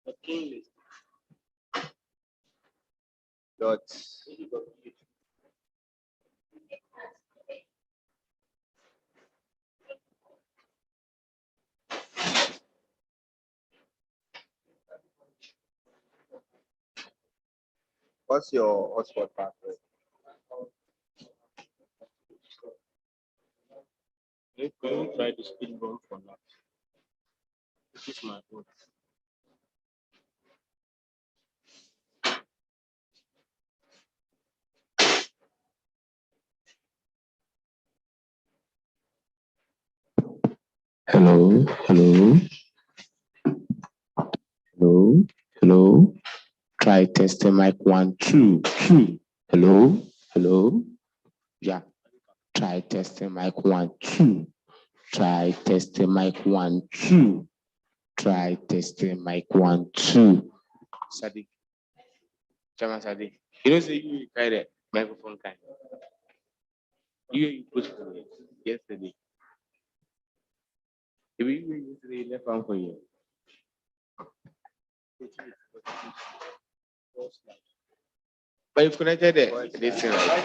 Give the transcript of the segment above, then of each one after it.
The king list. Dot. What's your hotspot password? Can you try the speed bump for that? This is my phone. Hello, hello, hello, hello. Try testing mic 1, 2, 2. Hello, hello. Yeah. Try testing mic 1, 2. Try testing mic 1, 2. Try testing mic 1, 2. Sadiq. Chama Sadiq. You know, say you try the microphone kind. You put it yesterday. If you yesterday left one for you. But you've connected it. Listen, right?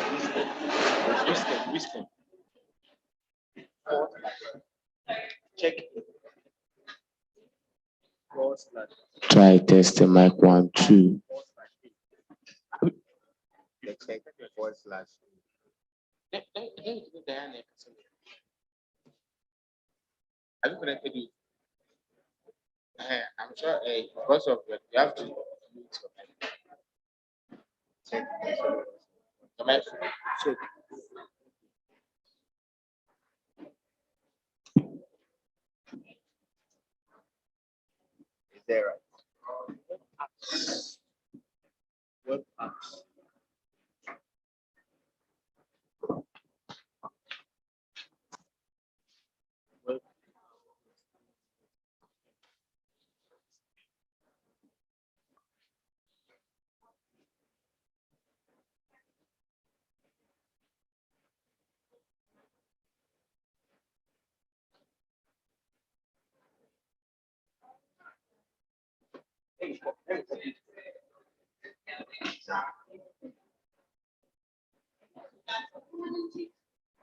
Wisdom. Check. Try testing mic 1, 2. Check forward slash. Have you connected it? I'm sure because of it, you have to mute your mic. Check. Your mic. So, Is that right? Web apps. Web.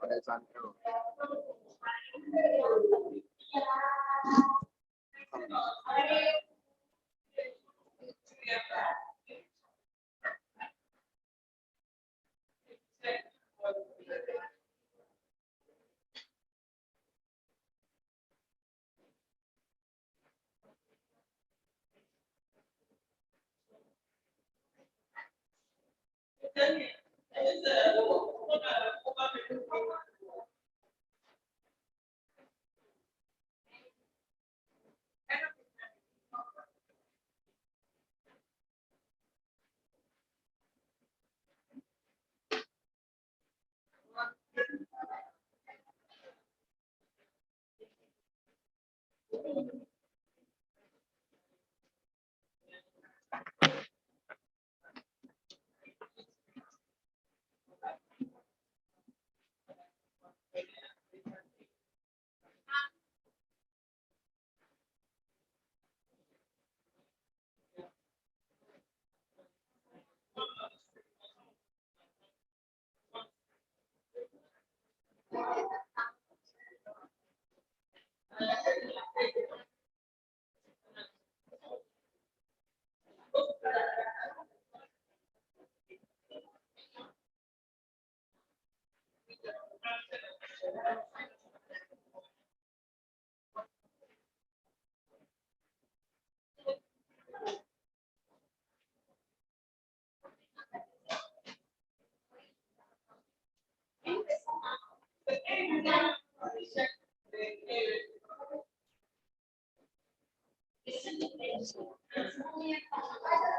Oh, that's an error.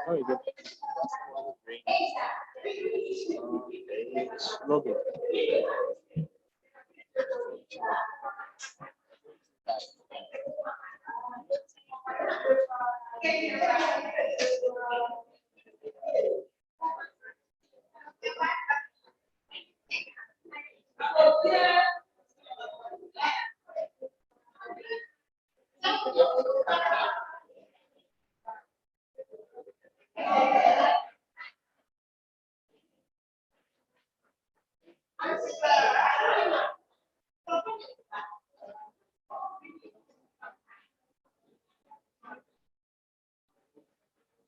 How you go? Login.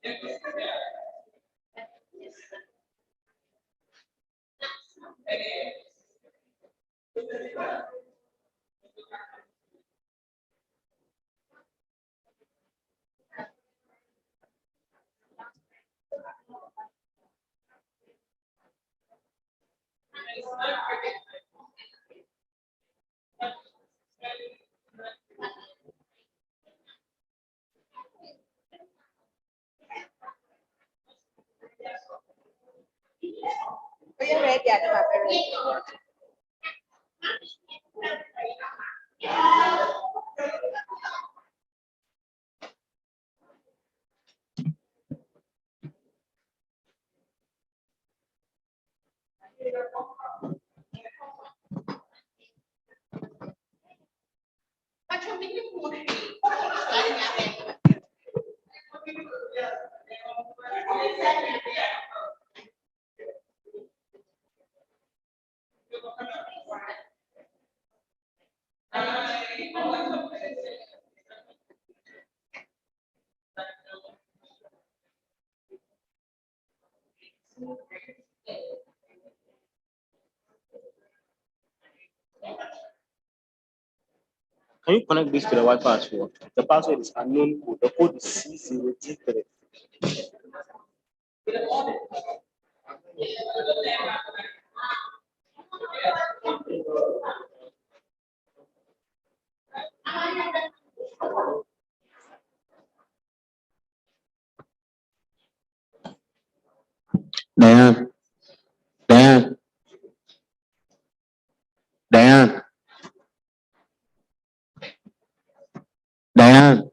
Are you ready? Can you connect this to the Wi-Fi as well? The password is unknown code. The code is C0T3. Diane, Diane, Diane, Diane.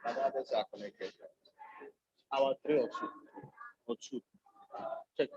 But others are connected. Our 3 or 2. Check.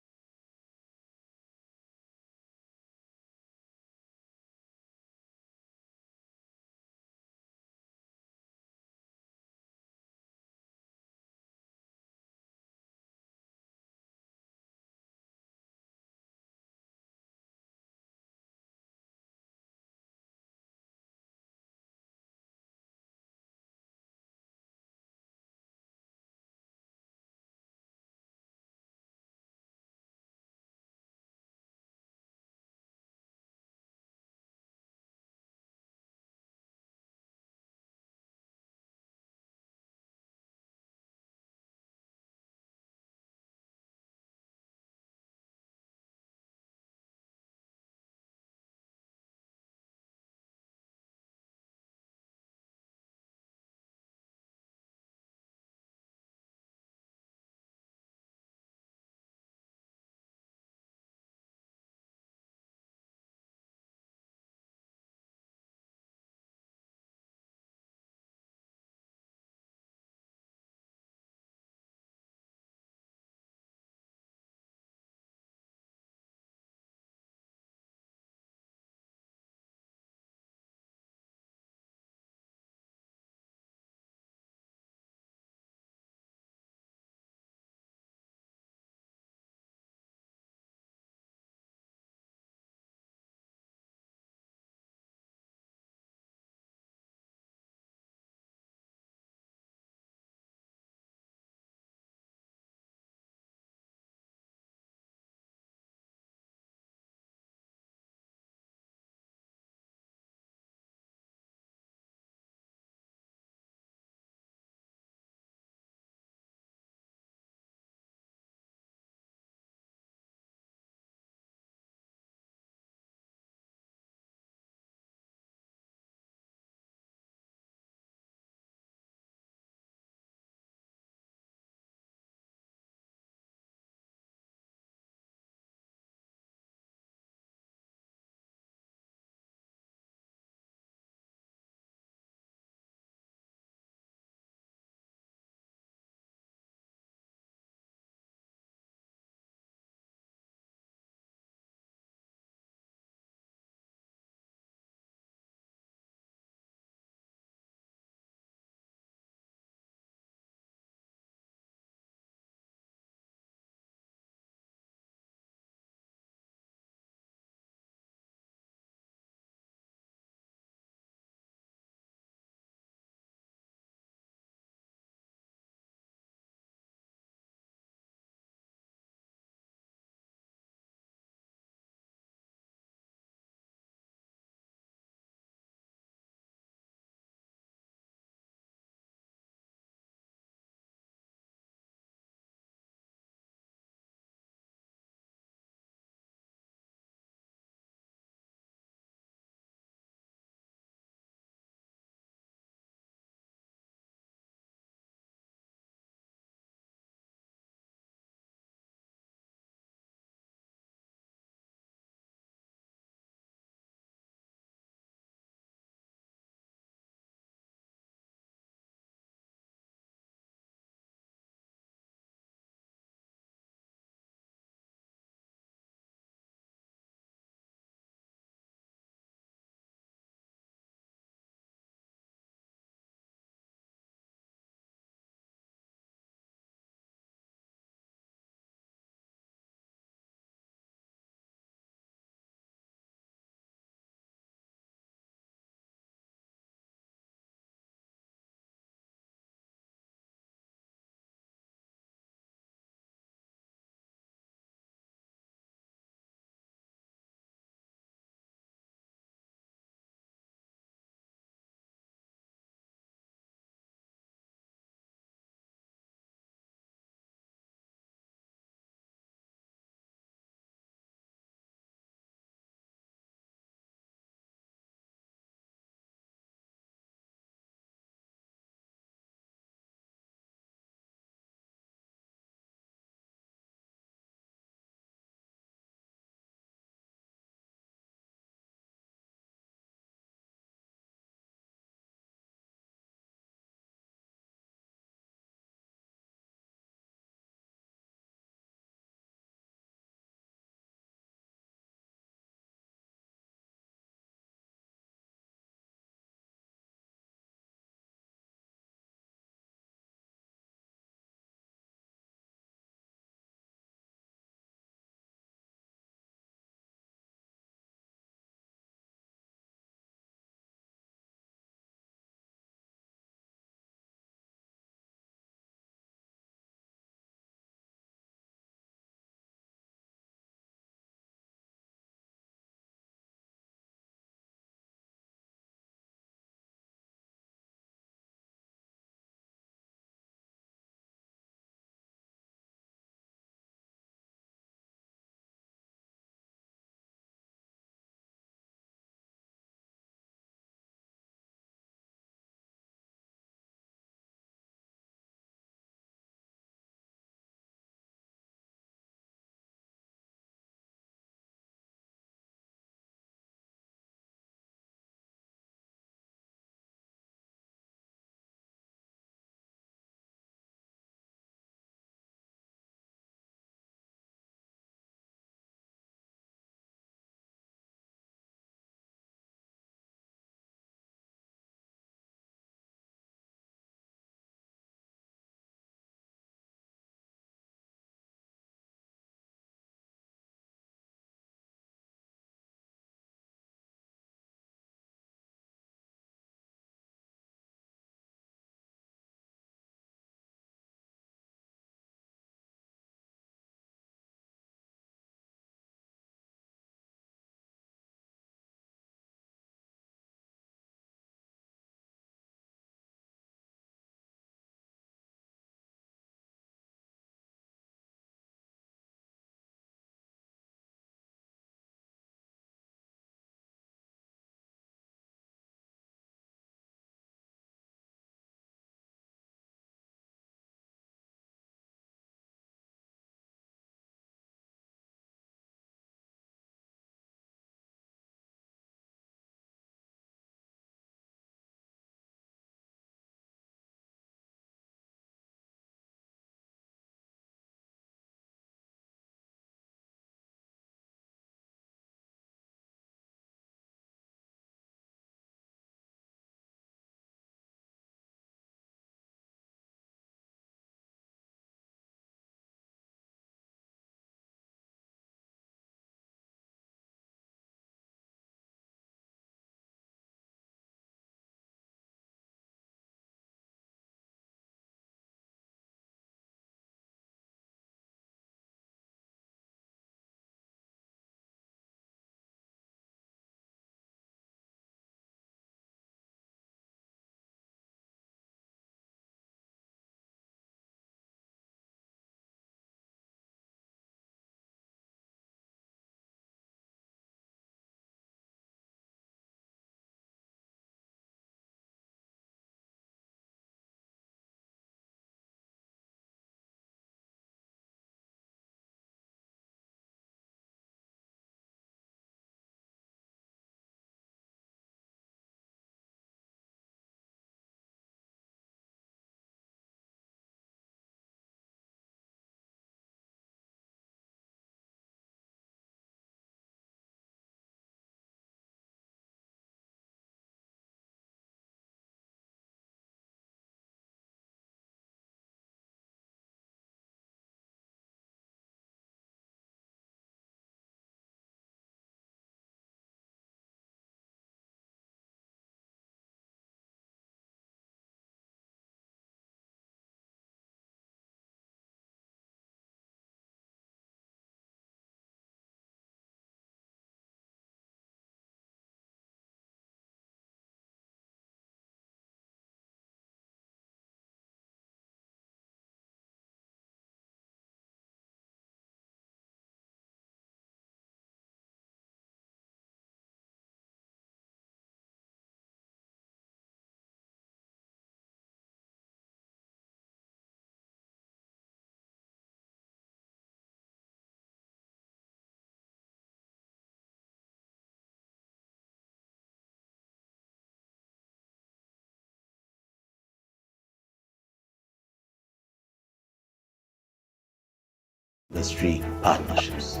industry partnerships.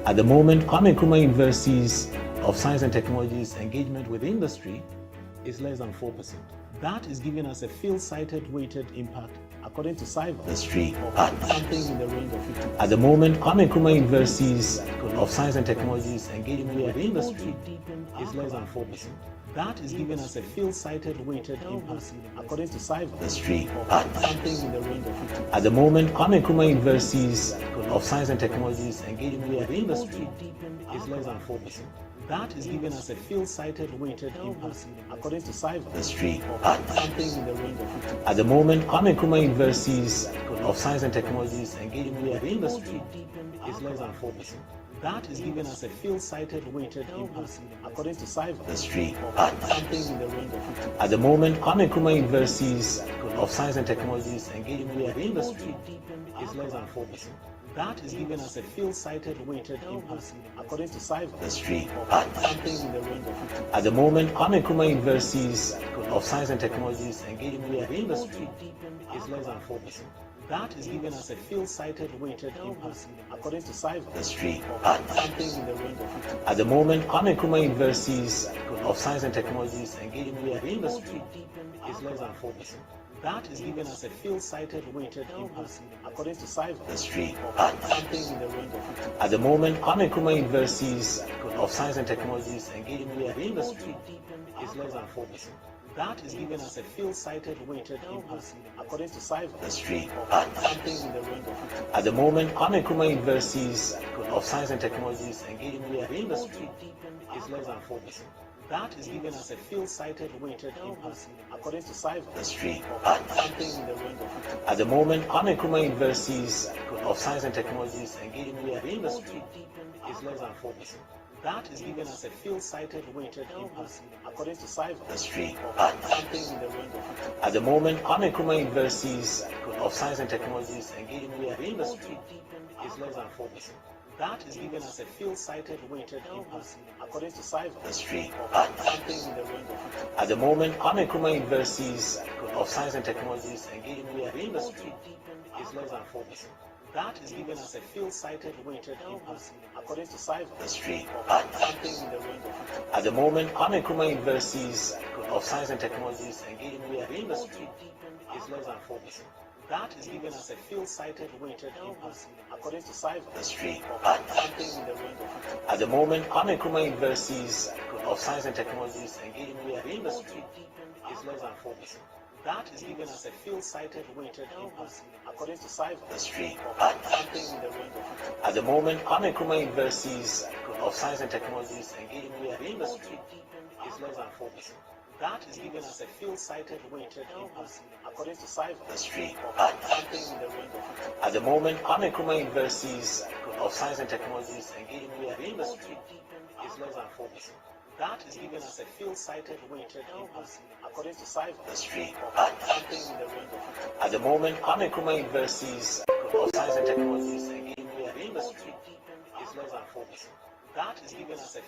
At the moment, Kwame Nkrumah University's of Science and Technology's engagement with industry is less than 4%. That is giving us a field-sighted weighted impact according to Cyber industry something in the range of 50%. At the moment, Kwame Nkrumah University's of Science and Technology's engagement with industry is less than 4%. That is giving us a field-sighted weighted impact according to Cyber industry something in the range of 50%. At the moment, Kwame Nkrumah University's of Science and Technology's engagement with industry is less than 4%. That is giving us a field-sighted weighted impact according to Cyber industry something in the range of 50%. At the moment, Kwame Nkrumah University's of Science and Technology's engagement with industry is less than 4%. That is giving us a field-sighted weighted impact according to Cyber industry something in the range of 50%. At the moment, Kwame Nkrumah University's of Science and Technology's engagement with industry is less than 4%. That is giving us a field-sighted weighted impact according to Cyber industry something in the range of 50%. At the moment, Kwame Nkrumah University's of Science and Technology's engagement with industry is less than 4%. That is giving us a field-sighted weighted impact according to Cyber industry something in the range of 50%. At the moment, Kwame Nkrumah University's of Science and Technology's engagement with industry is less than 4%. That is giving us a field-sighted weighted impact according to Cyber industry something in the range of 50%. At the moment, Kwame Nkrumah University's of Science and Technology's engagement with industry is less than 4%. That is giving us a field-sighted weighted impact according to Cyber industry something in the range of 50%. At the moment, Kwame Nkrumah University's of Science and Technology's engagement with industry is less than 4%. That is giving us a field-sighted weighted impact according to Cyber industry something in the range of 50%. At the moment, Kwame Nkrumah University's of Science and Technology's engagement with industry is less than 4%. That is giving us a field-sighted weighted impact according to Cyber industry something in the range of 50%. At the moment, Kwame Nkrumah University's of Science and Technology's engagement with industry is less than 4%. That is giving us a field-sighted weighted impact according to Cyber industry something in the range of 50%. At the moment, Kwame Nkrumah University's of Science and Technology's engagement with industry is less than 4%. That is giving us a field-sighted weighted impact according to Cyber industry something in the range of 50%. At the moment, Kwame Nkrumah University's of Science and Technology's engagement with industry is less than 4%. That is giving us a field-sighted weighted impact according to Cyber industry something in the range of 50%. At the moment, Kwame Nkrumah University's of Science and Technology's engagement with industry is less than 4%. That is giving us a field-sighted weighted impact according to Cyber industry something in the range of 50%. At the moment, Kwame Nkrumah University's of Science and Technology's engagement with industry is less than 4%. That is giving us a field-sighted weighted impact according to Cyber industry something in the range of 50%. At the moment, Kwame Nkrumah University's of Science and Technology's engagement with industry is less than 4%. That is giving us a field-sighted weighted impact according to Cyber industry something in the range of 50%. At the moment, Kwame Nkrumah University's of Science and Technology's engagement with industry is less than 4%. That is giving us a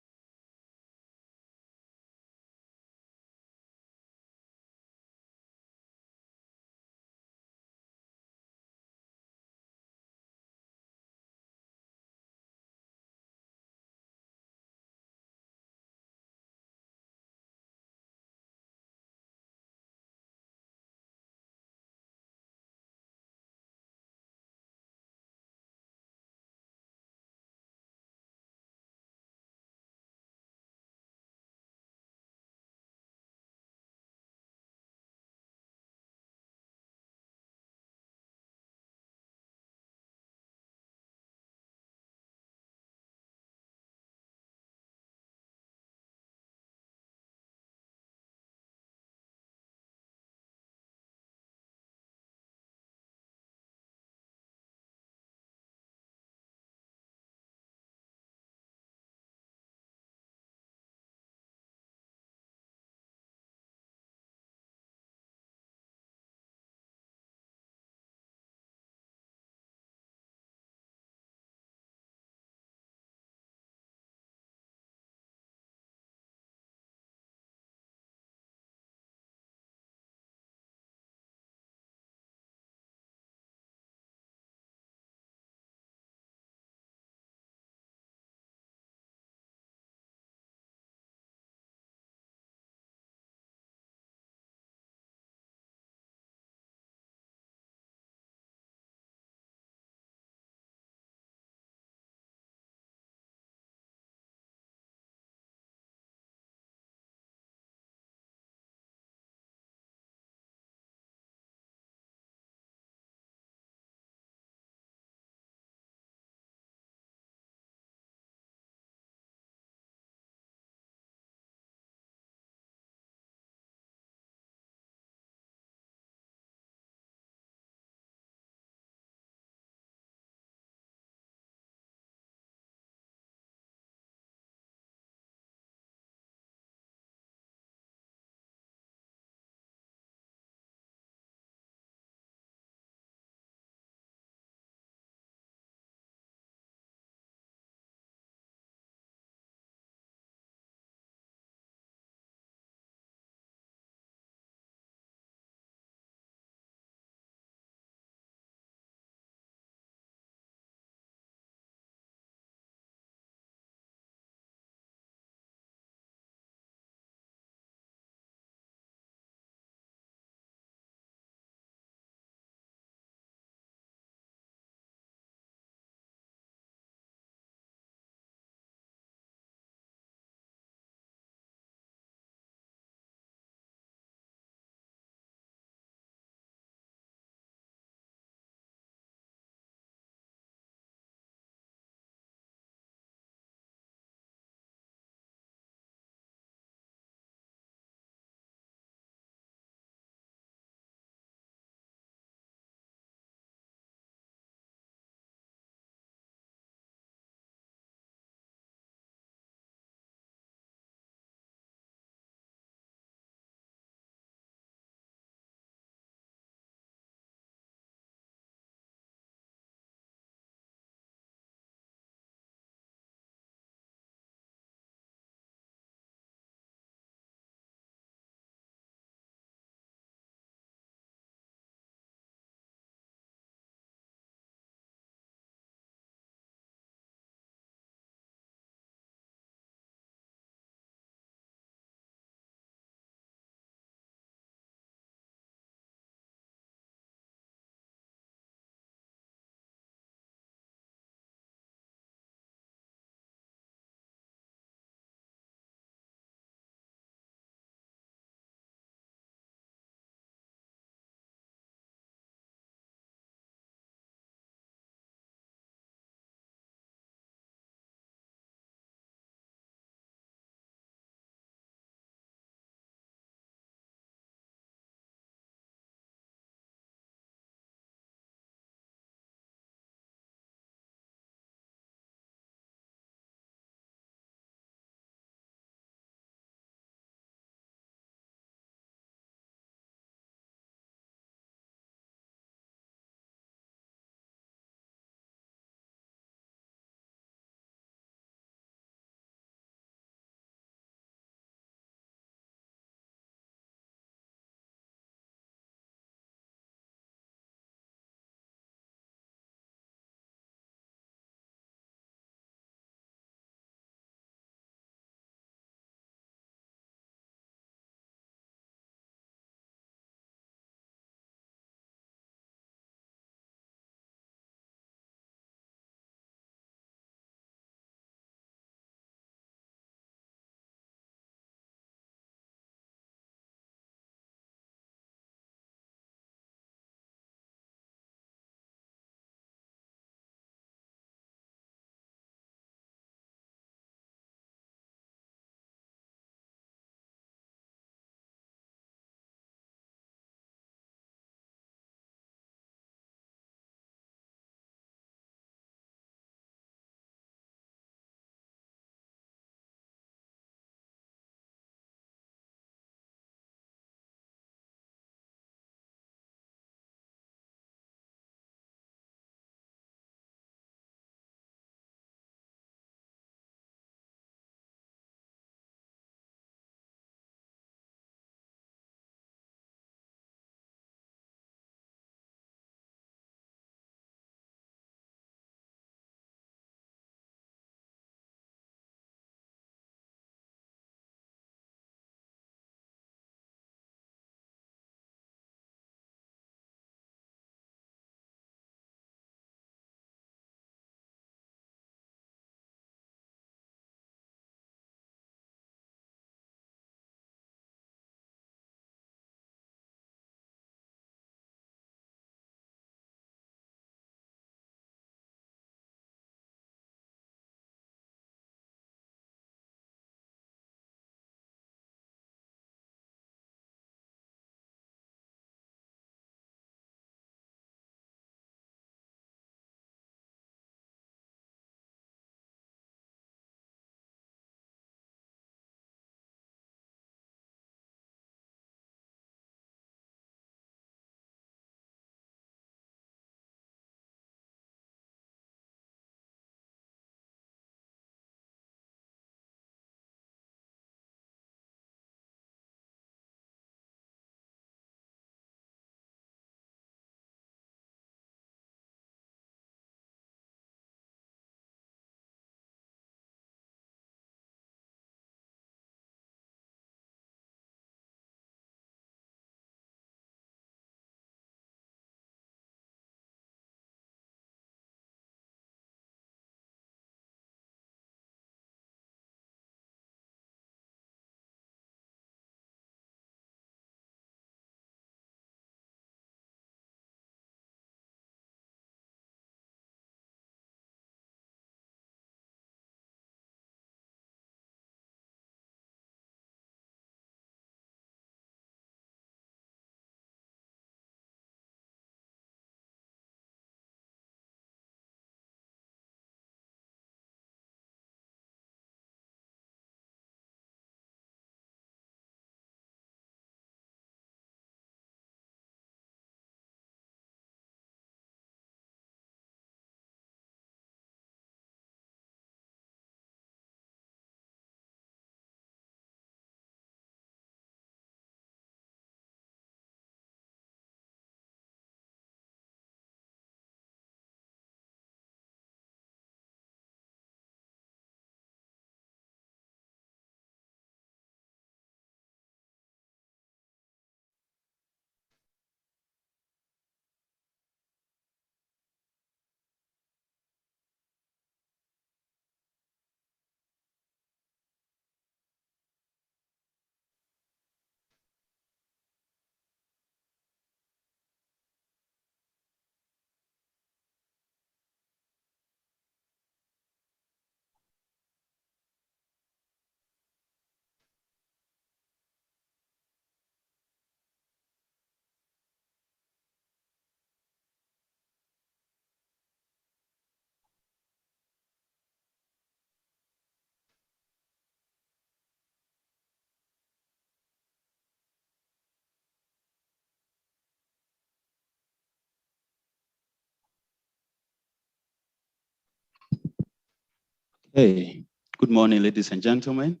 Hey, good morning, ladies and gentlemen,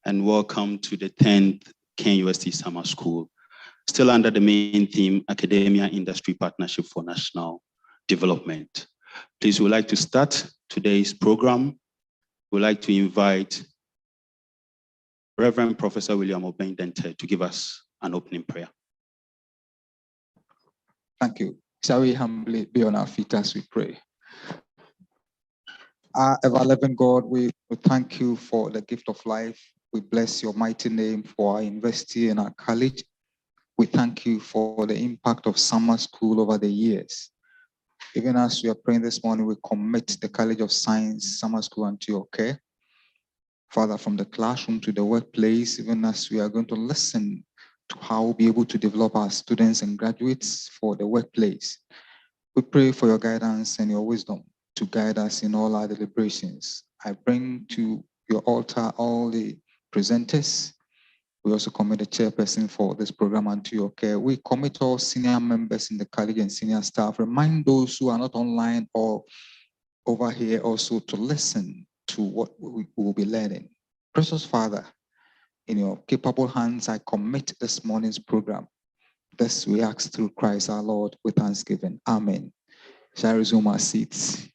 and welcome to the 10th KNUST Summer School, still under the main theme, Academia Industry Partnership for National Development. Please, we'd like to start today's program. We'd like to invite Reverend Professor William Obeng-Dente to give us an opening prayer. Thank you. Shall we humbly be on our feet as we pray? Our ever-living God, we thank you for the gift of life. We bless your mighty name for our university and our college. We thank you for the impact of summer school over the years. Even as we are praying this morning, we commit the College of Science Summer School unto your care. Father, from the classroom to the workplace, even as we are going to listen to how we'll be able to develop our students and graduates for the workplace. We pray for your guidance and your wisdom to guide us in all our deliberations. I bring to your altar all the presenters. We also commit the chairperson for this program unto your care. We commit all senior members in the college and senior staff. Remind those who are not online or over here also to listen to what we will be learning. Precious Father, in your capable hands, I commit this morning's program. This we ask through Christ our Lord with thanksgiving. Amen. Shall I resume our seats?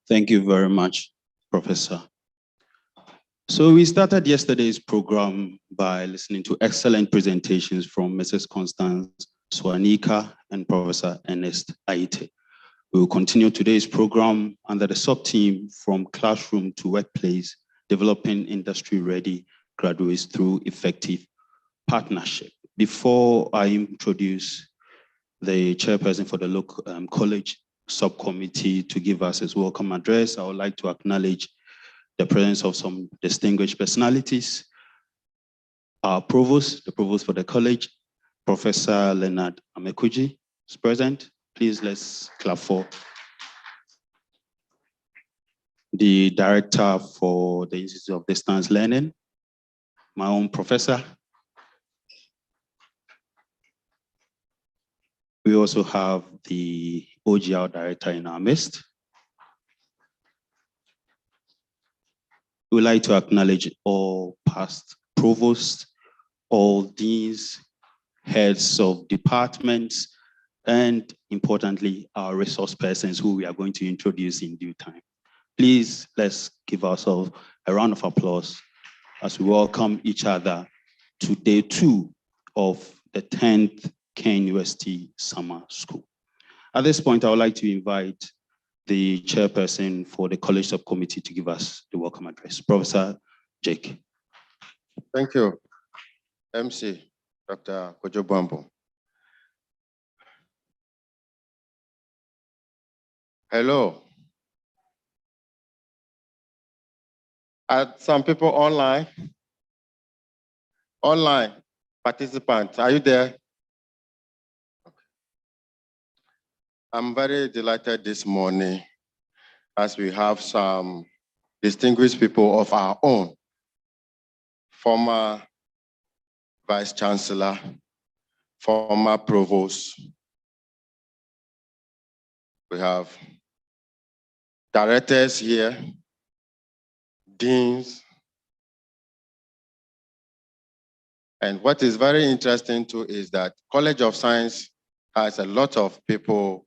Thank you very much, Professor. So we started yesterday's program by listening to excellent presentations from Mrs. Constance Swanika and Professor Ernest Aite. We will continue today's program under the sub-theme From Classroom to Workplace, Developing Industry-Ready Graduates Through Effective Partnership. Before I introduce the chairperson for the local college subcommittee to give us his welcome address, I would like to acknowledge the presence of some distinguished personalities. Our provost, the provost for the college, Professor Leonard Amekuji, is present. Please let's clap for the director for the Institute of Distance Learning, my own professor. We also have the OGR director in our midst. We would like to acknowledge all past provosts, all deans, heads of departments, and importantly, our resource persons who we are going to introduce in due time. Please, let's give ourselves a round of applause as we welcome each other to day 2 of the 10th KNUST Summer School. At this point, I would like to invite the chairperson for the college subcommittee to give us the welcome address, Professor Jake. Thank you, MC, Dr. Kojo Bambo. Hello. Are some people online? Online participants, are you there? I'm very delighted this morning as we have some distinguished people of our own. Former Vice Chancellor, former Provost. We have directors here, deans. And what is very interesting too is that College of Science has a lot of people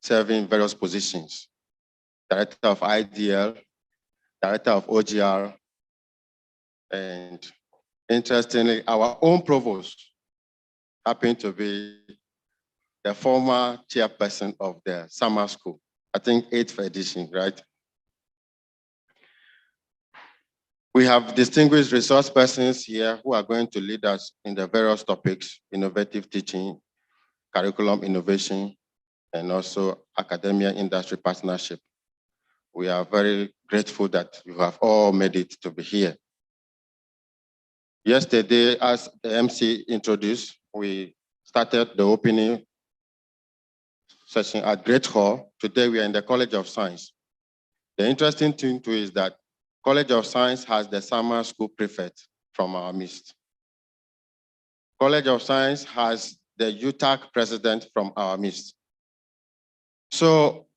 serving various positions. Director of IDL, Director of OGR, and interestingly, our own provost happened to be the former chairperson of the summer school, I think 8th edition, right? We have distinguished resource persons here who are going to lead us in the various topics, innovative teaching, curriculum innovation, and also academia industry partnership. We are very grateful that you have all made it to be here. Yesterday, as the MC introduced, we started the opening session at Great Hall. Today, we are in the College of Science. The interesting thing too is that College of Science has the summer school prefect from our midst. College of Science has the UTAC president from our midst. So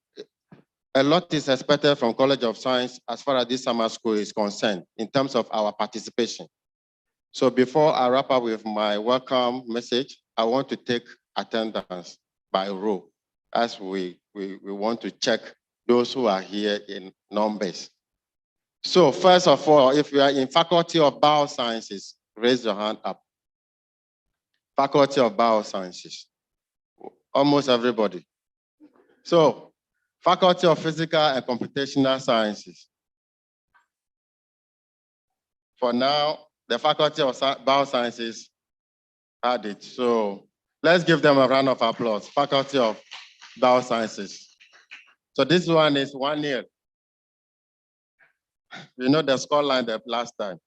A lot is expected from College of Science as far as this summer school is concerned in terms of our participation. So before I wrap up with my welcome message, I want to take attendance by row as we want to check those who are here in numbers. So first of all, if you are in Faculty of Biosciences, raise your hand up. Faculty of Biosciences, almost everybody. So Faculty of Physical and Computational Sciences. For now, the Faculty of Biosciences had it. So let's give them a round of applause. Faculty of Biosciences. So this one is 1 year. You know the score line the last time.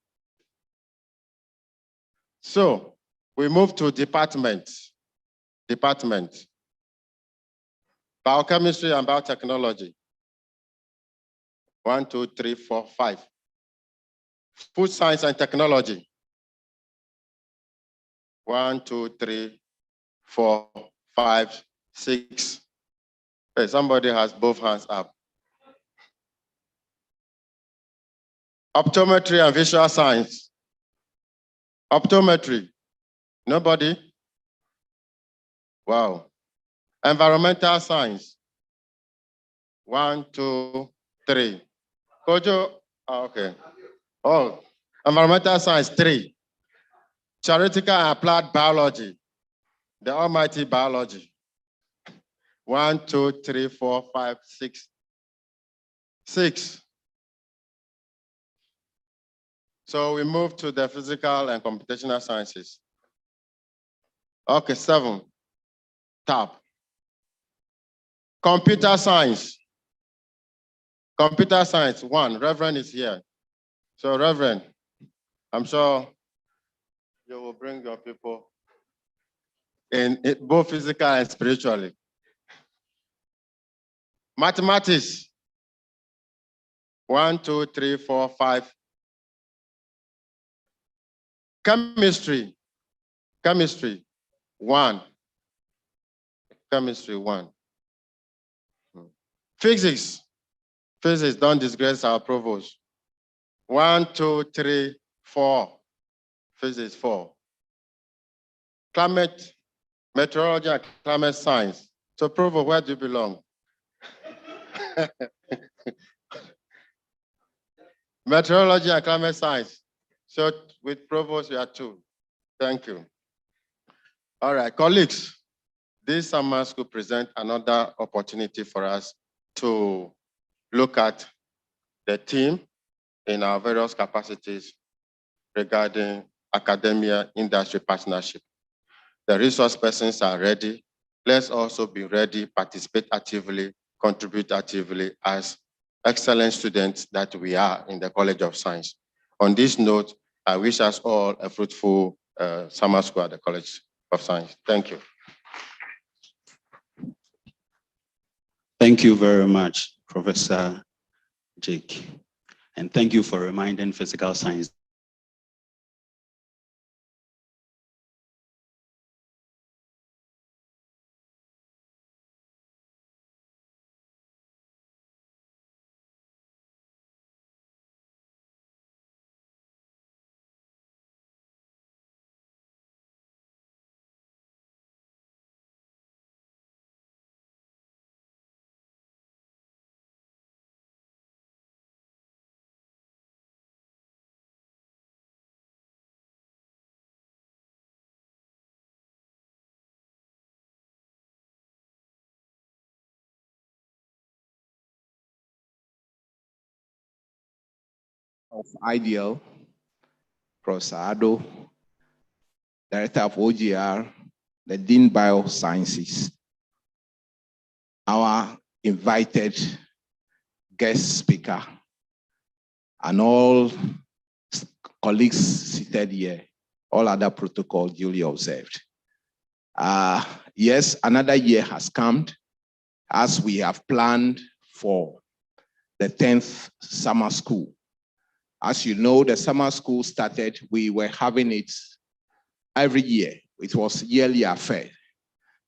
So we move to department. Biochemistry and biotechnology. 1, 2, 3, 4, 5. Food science and technology. 1, 2, 3, 4, 5, 6. Hey, somebody has both hands up. Optometry and visual science. Optometry. Nobody? Wow. Environmental science. 1, 2, 3. Kojo, okay. Oh, environmental science, 3. Theoretical and applied biology. The almighty biology. 1, 2, 3, 4, 5, 6. 6. So we move to the physical and computational sciences. Okay, 7. Top. Computer science. Computer science, 1. Reverend is here. So Reverend, I'm sure you will bring your people in both physical and spiritually. Mathematics. 1, 2, 3, 4, 5. Chemistry. 1. Chemistry, 1. Physics. Don't disgrace our provost. 1, 2, 3, 4. Physics, 4. Climate, meteorology and climate science. So provost, where do you belong? Meteorology and climate science. So with provost, we are 2. Thank you. All right, colleagues, this summer school present another opportunity for us to look at the team in our various capacities regarding academia industry partnership. The resource persons are ready. Let's also be ready, participate actively, contribute actively as excellent students that we are in the College of Science. On this note, I wish us all a fruitful summer school at the College of Science. Thank you. Thank you very much, Professor Jake. And thank you for reminding physical science of Ideal, Professor Ado, Director of OGR, the Dean Biosciences, our invited guest speaker, and all colleagues seated here, all other protocols duly observed. Yes, another year has come as we have planned for the 10th summer school. As you know, the summer school started, we were having it every year. It was yearly affair.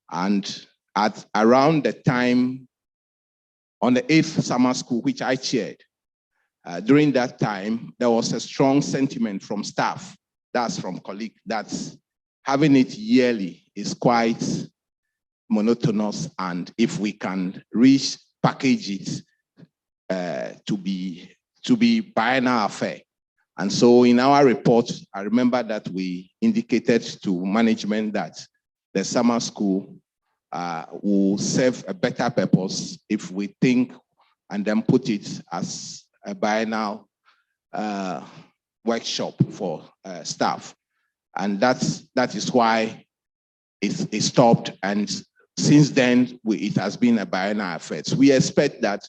And at around the time on the 8th summer school, which I chaired. During that time, there was a strong sentiment from staff, that's from colleagues, that having it yearly is quite monotonous, and if we can package it to be biennial affair. And so in our report, I remember that we indicated to management that the summer school will serve a better purpose if we think and then put it as a biennial workshop for staff. And that is why it stopped. And since then, it has been a biennial effort. We expect that,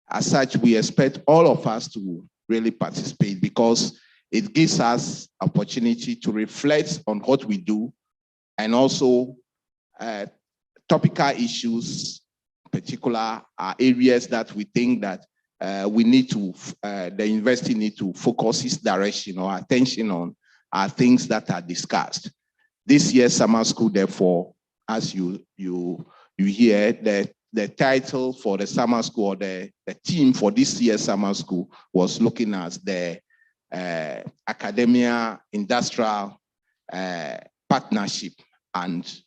as such, we expect all of us to really participate, because it gives us opportunity to reflect on what we do, and also topical issues, particular areas that we think that we need to, the university need to focus its direction or attention on, are things that are discussed. This year's summer school, therefore, as you hear, the title for the summer school, or the theme for this year's summer school, was looking at the academia industrial partnership, and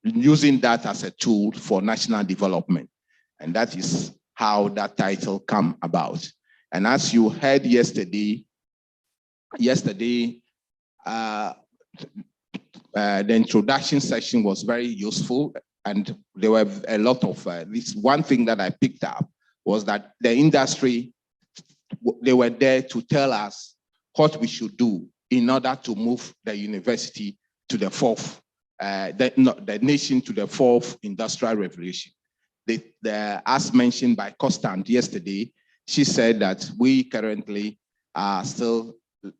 using that as a tool for national development. And that is how that title came about. And as you heard yesterday, the introduction session was very useful, and there were a lot of, this one thing that I picked up was that the industry, they were there to tell us what we should do in order to move the university to the fourth, the nation to the fourth industrial revolution. As mentioned by Constant yesterday, she said that we currently are still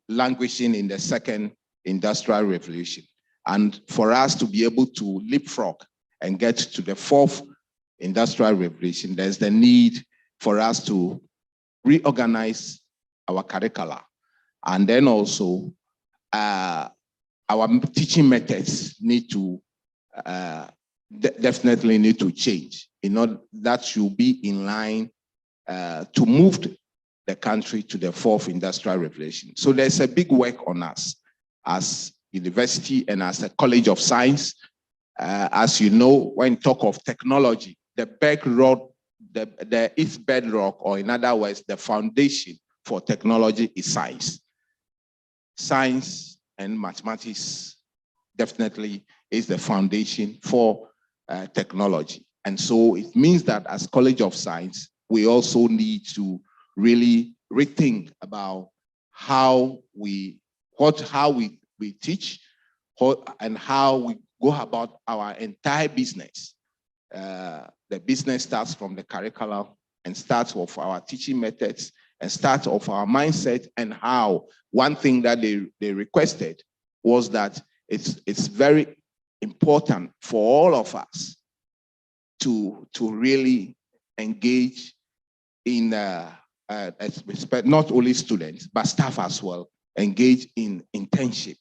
languishing in the second industrial revolution. And for us to be able to leapfrog and get to the fourth industrial revolution, there's the need for us to reorganize our curricula. And then also, our teaching methods need to definitely need to change. In order that should be in line to move the country to the fourth industrial revolution. So there's a big work on us as university and as a College of Science. As you know, when you talk of technology, the bedrock, its bedrock, or in other words, the foundation for technology is science. Science and mathematics definitely is the foundation for technology. And so it means that as College of Science, we also need to really rethink about how we teach, and how we go about our entire business. The business starts from the curriculum, and starts with our teaching methods, and starts with our mindset, and how one thing that they requested was that it's very important for all of us to really engage in, not only students, but staff as well, engage in internship,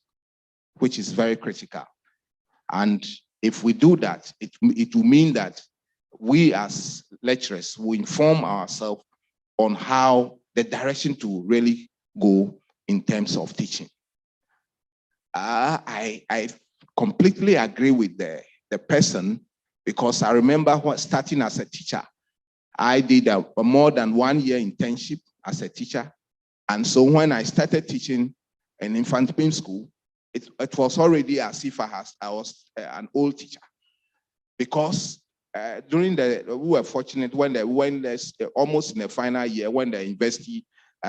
which is very critical. And if we do that, it will mean that we as lecturers will inform ourselves on how the direction to really go in terms of teaching. I completely agree with the person, because I remember starting as a teacher, I did a more than 1 year internship as a teacher. And so when I started teaching in infant pain school, it was already as if I was an old teacher, because we were fortunate when there's almost in the final year, when the university,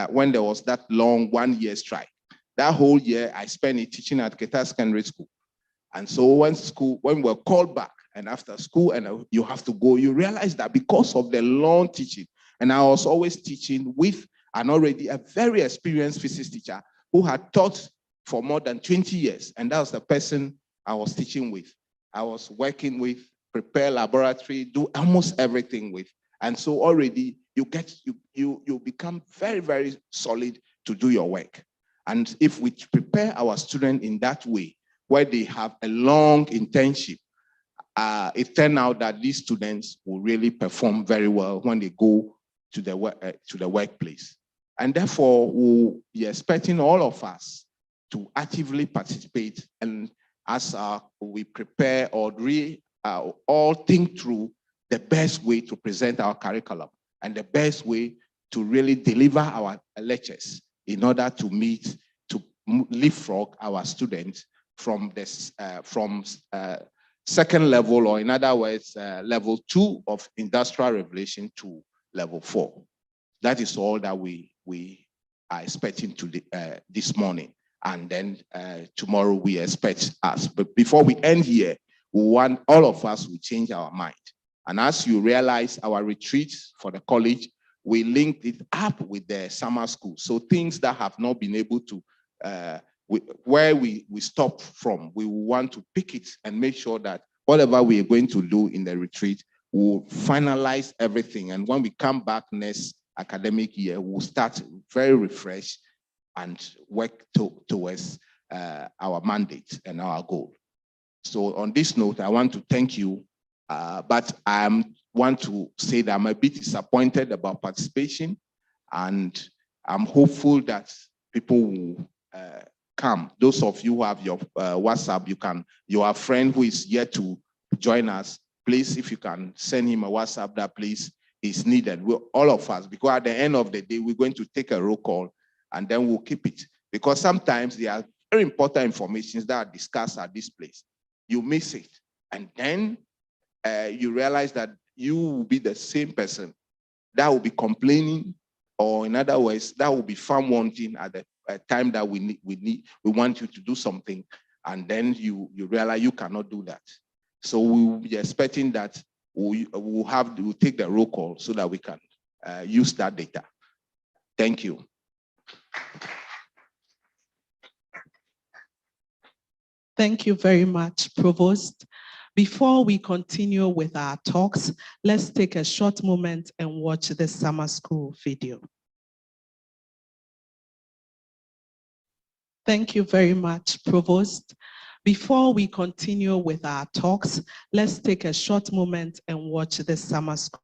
when there was that long 1 year strike, that whole year I spent it teaching at Keta Secondary School. And so when we were called back, and after school, and you have to go, you realize that because of the long teaching, and I was always teaching with a very experienced physics teacher who had taught for more than 20 years. And that was the person I was teaching with. I was working with, prepare laboratory, do almost everything with. And so already you become very, very solid to do your work. And if we prepare our students in that way, where they have a long internship, it turned out that these students will really perform very well when they go to the workplace. And therefore, we'll be expecting all of us to actively participate, and as we prepare or all think through the best way to present our curriculum and the best way to really deliver our lectures in order to leapfrog our students from this second level, or in other words, level 2 of industrial revolution to level 4. That is all that we are expecting this morning. And then tomorrow we expect us. But before we end here, we want all of us to change our mind. And as you realize, our retreats for the college, we linked it up with the summer school. So things that have not been able to, where we stopped from, we want to pick it and make sure that whatever we are going to do in the retreat, we'll finalize everything. And when we come back next academic year, we'll start very refreshed and work towards our mandate and our goal. So on this note, I want to thank you, but I want to say that I'm a bit disappointed about participation, and I'm hopeful that people will come. Those of you who have your WhatsApp, your friend who is yet to join us, please, if you can send him a WhatsApp, that please is needed. All of us, because at the end of the day, we're going to take a roll call and then we'll keep it. Because sometimes there are very important information that are discussed at this place. You miss it. And then you realize that you will be the same person that will be complaining, or in other words, that will be found wanting at the time that we want you to do something, and then you realize you cannot do that. So we will be expecting that we'll take the roll call so that we can use that data. Thank you. Thank you very much, Provost. Before we continue with our talks, let's take a short moment and watch the summer school video. Thank you very much, Provost. Before we continue with our talks, let's take a short moment and watch the summer school.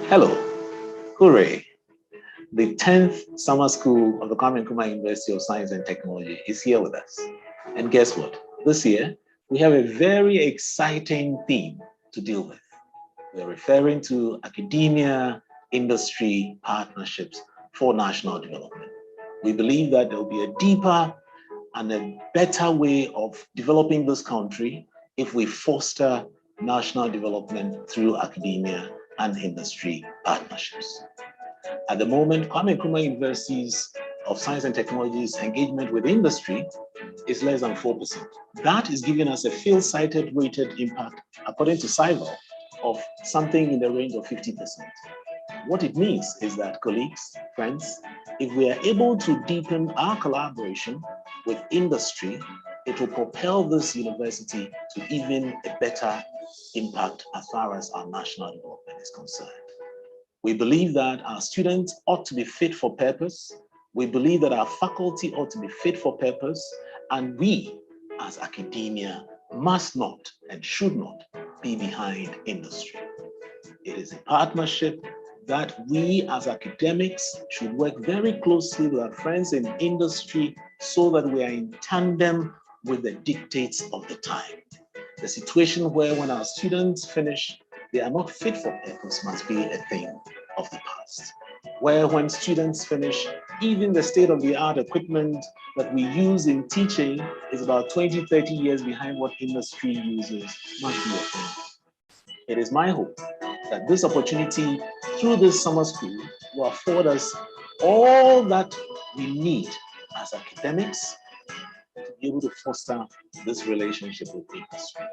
Hello, hooray. The 10th summer school of the Kwame Nkrumah University of Science and Technology is here with us. And guess what? This year, we have a very exciting theme to deal with. We're referring to academia, industry partnerships for national development. We believe that there will be a deeper and a better way of developing this country if we foster national development through academia and industry partnerships. At the moment, Kwame Nkrumah University's of Science and Technology's engagement with industry is less than 4%. That is giving us a field-cited weighted impact, according to CIVAL, of something in the range of 50%. What it means is that, colleagues, friends, if we are able to deepen our collaboration with industry, it will propel this university to even a better impact as far as our national development is concerned. We believe that our students ought to be fit for purpose. We believe that our faculty ought to be fit for purpose. And we, as academia, must not and should not be behind industry. It is a partnership that we as academics should work very closely with our friends in industry so that we are in tandem with the dictates of the time. The situation where when our students finish, they are not fit for purpose must be a thing of the past. Where when students finish, even the state-of-the-art equipment that we use in teaching is about 20, 30 years behind what industry uses must be a thing. It is my hope that this opportunity through this summer school will afford us all that we need as academics to be able to foster this relationship with industry.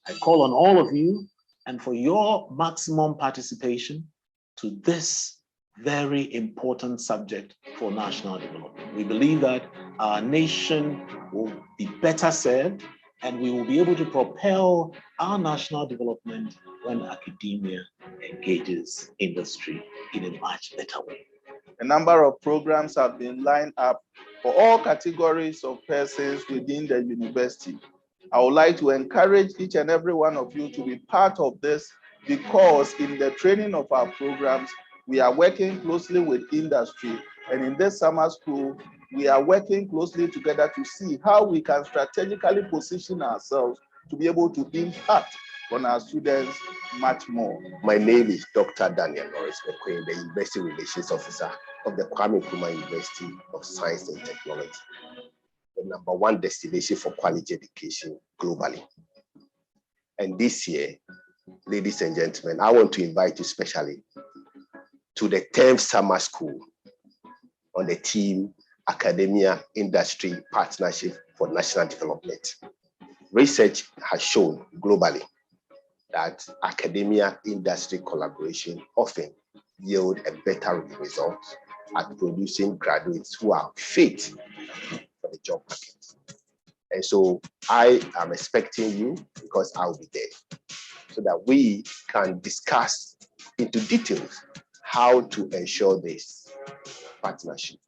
I call on all of you and for your maximum participation to this very important subject for national development. We believe that our nation will be better served and we will be able to propel our national development when academia engages industry in a much better way. A number of programs have been lined up for all categories of persons within the university. I would like to encourage each and every one of you to be part of this, because in the training of our programs, we are working closely with industry. And in this summer school, we are working closely together to see how we can strategically position ourselves to be able to impact on our students much more. My name is Dr. Daniel Norris McQueen, the University Relations Officer of the Kwame Nkrumah University of Science and Technology, the #1 destination for quality education globally. And this year, ladies and gentlemen, I want to invite you specially to the 10th summer school on the theme Academia Industry Partnership for National Development. Research has shown globally that academia industry collaboration often yield a better result at producing graduates who are fit for the job market. And so I am expecting you, because I'll be there, so that we can discuss into details how to ensure this partnership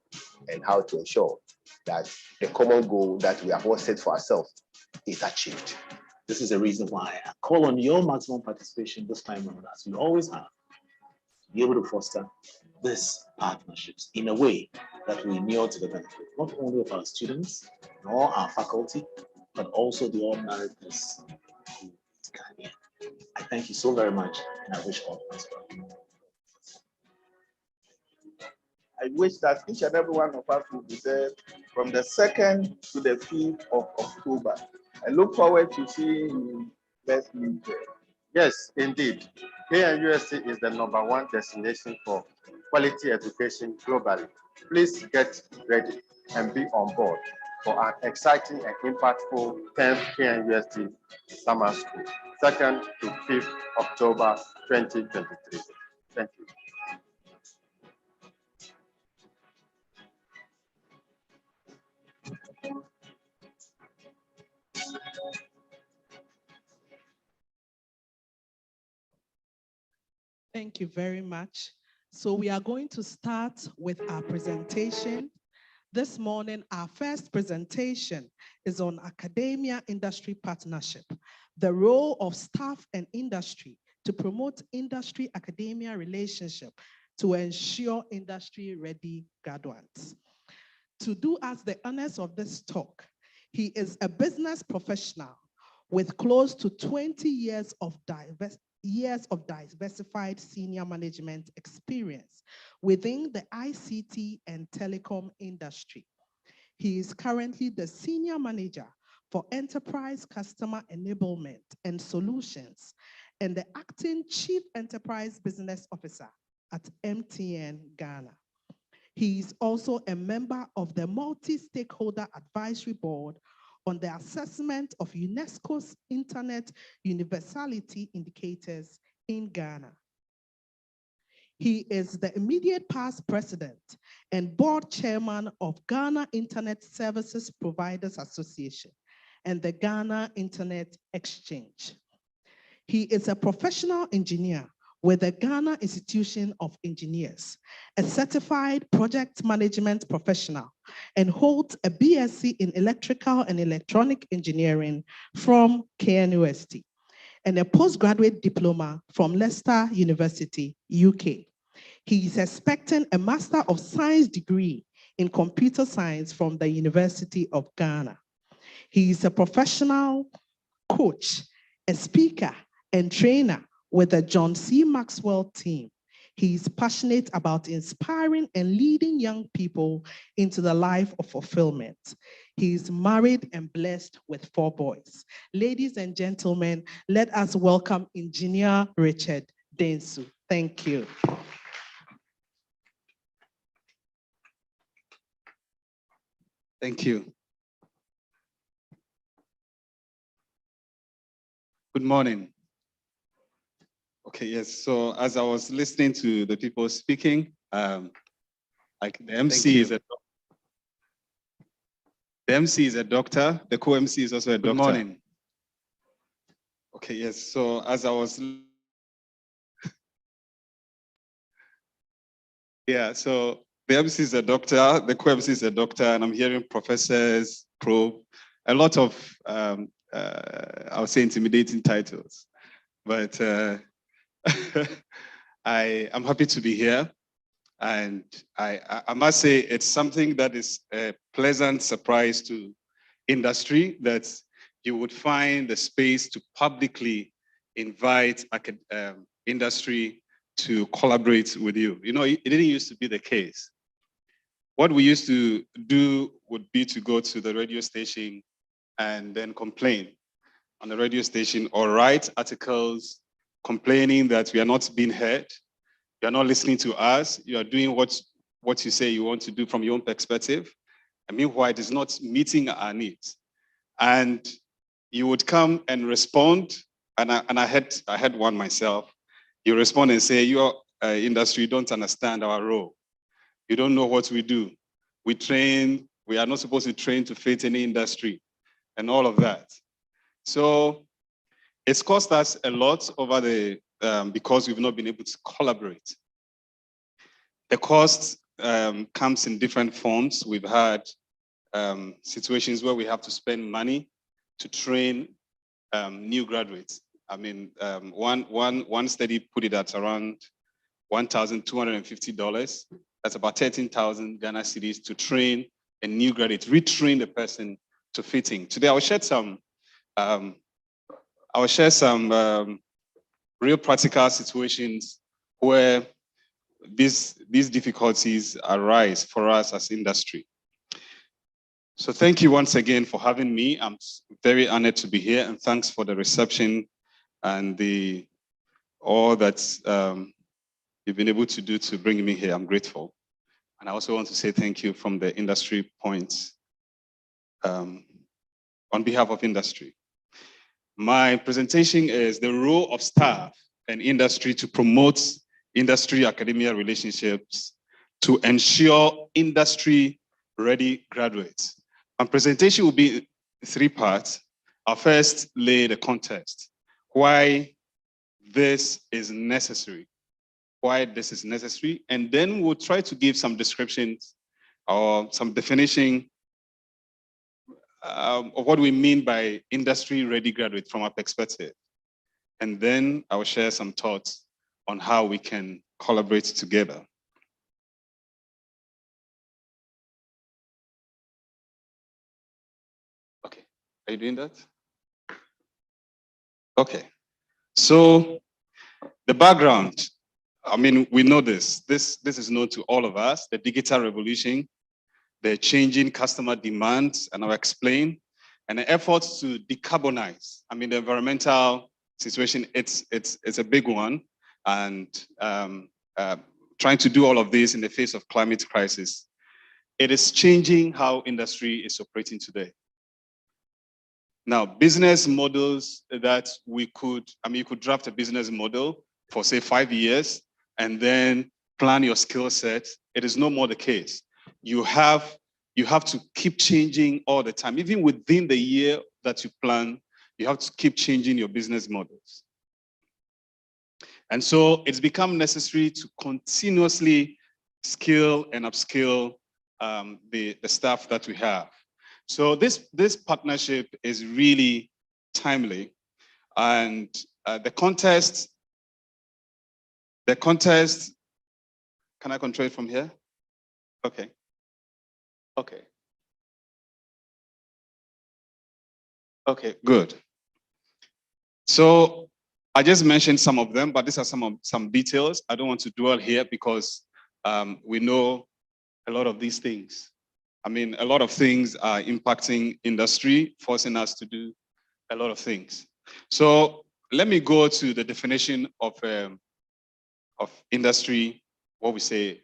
and how to ensure that the common goal that we have all set for ourselves is achieved. This is the reason why I call on your maximum participation this time around, as we always have, to be able to foster these partnerships in a way that will inure to the benefit not only of our students nor our faculty, but also the ordinary person who is Ghanaian. I thank you so very much, and I wish all of us well. I wish that each and every one of us will be there from the 2nd to the 5th of October. I look forward to seeing you. Let's meet there. Yes, indeed. KNUST is the #1 destination for quality education globally. Please get ready and be on board for an exciting and impactful 10th KNUST Summer School, 2nd to 5th October 2023. Thank you. Thank you very much. So we are going to start with our presentation. This morning, our first presentation is on academia industry partnership, the role of staff and industry to promote industry-academia relationship to ensure industry-ready graduates. To do us the honors of this talk, he is a business professional with close to 20 years of diversified senior management experience within the ICT and telecom industry. He is currently the Senior Manager for Enterprise Customer Enablement and Solutions and the Acting Chief Enterprise Business Officer at MTN Ghana. He is also a member of the Multi-Stakeholder Advisory Board on the assessment of UNESCO's Internet Universality Indicators in Ghana. He is the immediate past president and board chairman of Ghana Internet Services Providers Association and the Ghana Internet Exchange. He is a professional engineer with the Ghana Institution of Engineers, a certified project management professional, and holds a BSc in electrical and electronic engineering from KNUST, and a postgraduate diploma from Leicester University, UK. He is expecting a Master of Science degree in computer science from the University of Ghana. He is a professional coach, a speaker, and trainer with the John C. Maxwell team. He is passionate about inspiring and leading young people into the life of fulfillment. He is married and blessed with 4 boys. Ladies and gentlemen, let us welcome Engineer Richard Densu. Thank you. Thank you. Good morning. Okay, yes. So as I was listening to the people speaking, like the MC is a doctor. The co-MC is also a doctor. Good morning. Okay, yes. So as I was, yeah. So the MC is a doctor. The co-MC is a doctor, and I'm hearing professors, a lot of I would say intimidating titles, but I'm happy to be here. And I must say it's something that is a pleasant surprise to industry, that you would find the space to publicly invite industry to collaborate with you. You know, it didn't used to be the case. What we used to do would be to go to the radio station and then complain on the radio station or write articles complaining that we are not being heard. You are not listening to us. You are doing what you say you want to do from your own perspective. And meanwhile, it is not meeting our needs. And you would come and respond. And I had one myself. You respond and say, your industry don't understand our role. You don't know what we do. We train. We are not supposed to train to fit any industry and all of that. So it's cost us a lot over because we've not been able to collaborate. The cost comes in different forms. We've had situations where we have to spend money to train new graduates. I mean, one study put it at around $1,250. That's about 13,000 Ghana cedis to train a new graduate, retrain the person to fitting. Today, I will share some real practical situations where these difficulties arise for us as industry. So thank you once again for having me. I'm very honored to be here, and thanks for the reception and all that you've been able to do to bring me here. I'm grateful. And I also want to say thank you from the industry points on behalf of industry. My presentation is the role of staff and industry to promote industry-academia relationships to ensure industry-ready graduates. My presentation will be 3 parts. I'll first lay the context, why this is necessary, and then we'll try to give some descriptions or some definition of what we mean by industry-ready graduate from our perspective. And then I will share some thoughts on how we can collaborate together. Okay, are you doing that? Okay, so the background, I mean, we know this is known to all of us, the digital revolution, the changing customer demands, and I'll explain, and the efforts to decarbonize. I mean, the environmental situation, it's a big one, and trying to do all of this in the face of climate crisis. It is changing how industry is operating today. Now, business models that you could draft a business model for say 5 years and then plan your skill set. It is no more the case. You have to keep changing all the time. Even within the year that you plan, you have to keep changing your business models. And so it's become necessary to continuously skill and upskill the staff that we have. So this partnership is really timely, and the contest, can I control it from here? Okay. Okay, good. So I just mentioned some of them, but these are some details. I don't want to dwell here because we know a lot of these things. I mean, a lot of things are impacting industry, forcing us to do a lot of things. So let me go to the definition of of industry, what we say,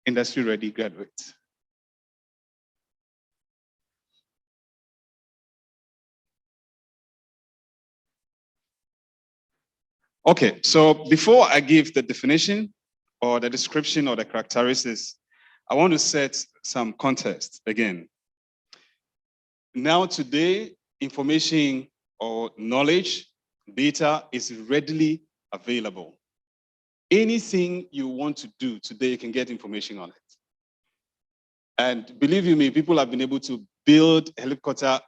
industry-ready graduates. Okay, so before I give the definition or the description or the characteristics, I want to set some context again. Now today, information or knowledge, data is readily available. Anything you want to do today, you can get information on it. And believe you me, people have been able to build a helicopter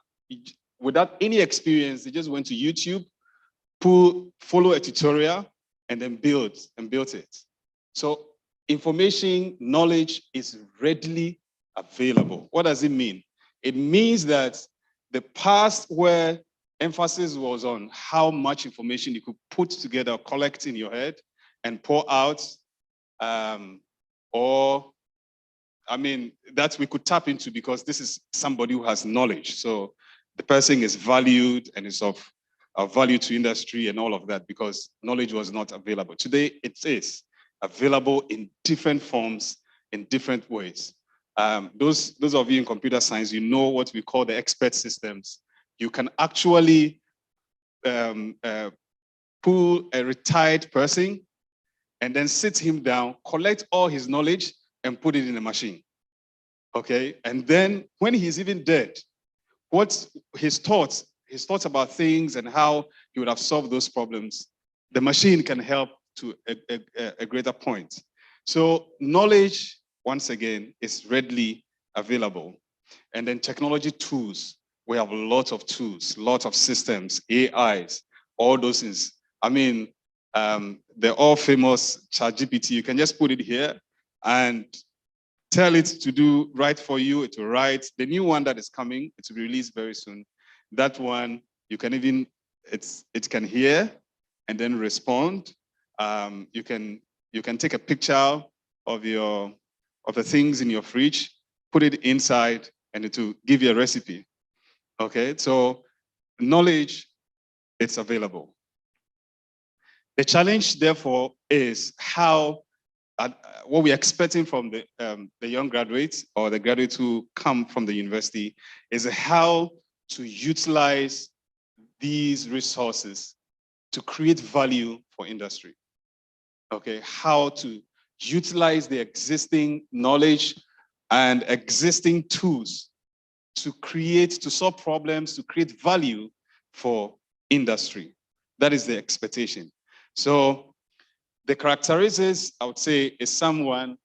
without any experience. They just went to YouTube, follow a tutorial, and then built it. So information, knowledge is readily available. What does it mean? It means that the past where emphasis was on how much information you could put together, collect in your head, and pour out, that we could tap into because this is somebody who has knowledge. So the person is valued and is of value to industry and all of that because knowledge was not available. Today, it is available in different forms, in different ways. Those of you in computer science, you know what we call the expert systems. You can actually pull a retired person and then sit him down, collect all his knowledge, and put it in a machine. Okay? And then when he's even dead, what his thoughts about things and how he would have solved those problems, the machine can help to a greater point. So knowledge, once again, is readily available. And then technology tools, we have a lot of tools, lots of systems, AIs, all those things. I mean, they're all famous ChatGPT. You can just put it here and tell it to do right for you. It will write. The new one that is coming, it will be released very soon. That one, you can even, it can hear and then respond. You can take a picture of the things in your fridge, put it inside, and it will give you a recipe. Okay, so knowledge, it's available. The challenge, therefore, is how what we're expecting from the young graduates or the graduates who come from the university is how to utilize these resources to create value for industry. Okay, how to utilize the existing knowledge and existing tools to solve problems, to create value for industry. That is the expectation. So the characteristics, I would say, is someone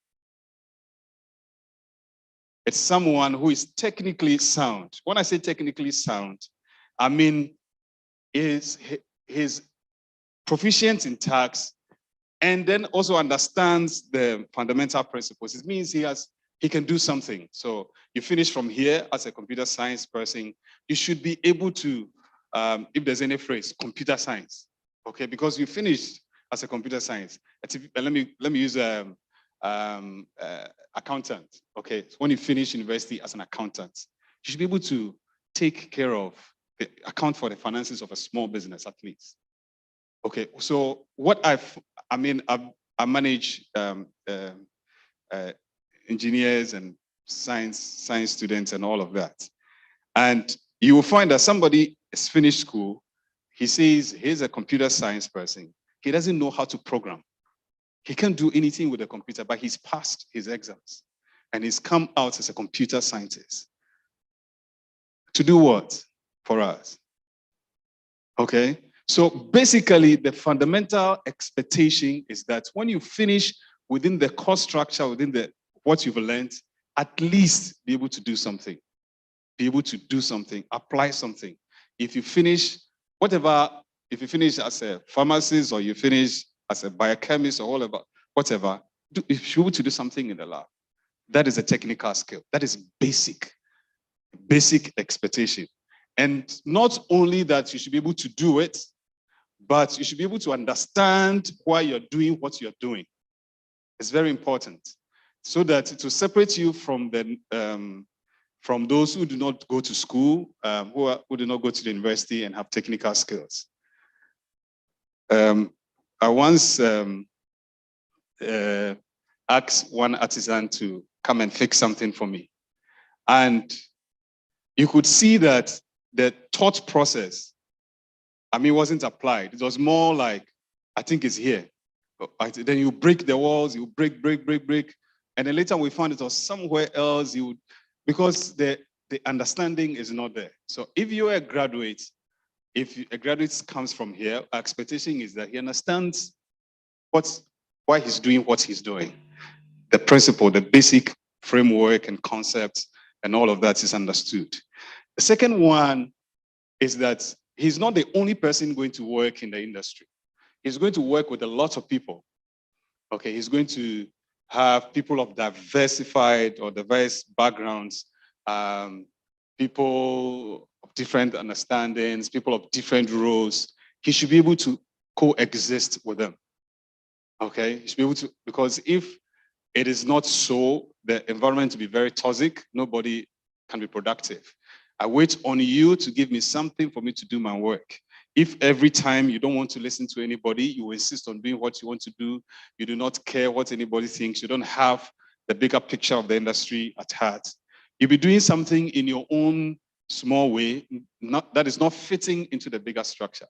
who is technically sound. When I say technically sound, I mean he's proficient in tax and then also understands the fundamental principles. It means he can do something. So you finish from here as a computer science person, you should be able to, if there's any phrase, computer science, okay? Because you finished as a computer science. Let me use accountant, okay? So when you finish university as an accountant, you should be able to take care of, account for the finances of a small business at least. Okay, so what I manage engineers and science students and all of that. And you will find that somebody has finished school, he says he's a computer science person. He doesn't know how to program. He can't do anything with a computer, but he's passed his exams. And he's come out as a computer scientist. To do what for us? Okay, so basically the fundamental expectation is that when you finish within the course structure, within what you've learned, at least be able to do something. Be able to do something, apply something. If you finish as a pharmacist or you finish as a biochemist or whatever, you should be able to do something in the lab. That is a technical skill. That is basic expectation. And not only that you should be able to do it, but you should be able to understand why you're doing what you're doing. It's very important. So that to separate you from those who do not go to school, who do not go to the university and have technical skills. I once ask one artisan to come and fix something for me. And you could see that the thought process, wasn't applied. It was more like, I think it's here. Then you break the walls, you break. And then later we found it was somewhere else. Because the understanding is not there. So if you're a graduate, if a graduate comes from here, our expectation is that he understands why he's doing what he's doing. The principle, the basic framework and concepts and all of that is understood. The second one is that he's not the only person going to work in the industry. He's going to work with a lot of people. Okay, he's going to have people of diversified or diverse backgrounds, people of different understandings, people of different roles. He should be able to coexist with them. Okay, he should be able to, because if it is not so, the environment will be very toxic, nobody can be productive. I wait on you to give me something for me to do my work. If every time you don't want to listen to anybody, you insist on doing what you want to do, you do not care what anybody thinks, you don't have the bigger picture of the industry at heart, you'll be doing something in your own small way, that is not fitting into the bigger structure.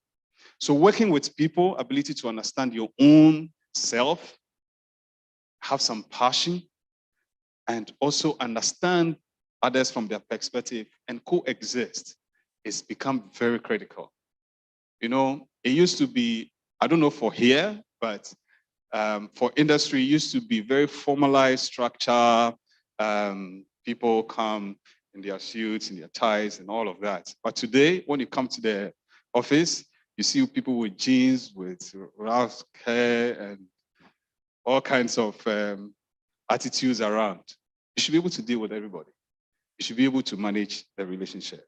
So working with people, ability to understand your own self, have some passion, and also understand others from their perspective and coexist is become very critical. You know, it used to be, I don't know for here, but for industry, it used to be very formalized structure. People come in their suits, in their ties, and all of that. But today, when you come to the office, you see people with jeans, with rough hair, and all kinds of attitudes around. You should be able to deal with everybody. You should be able to manage the relationship.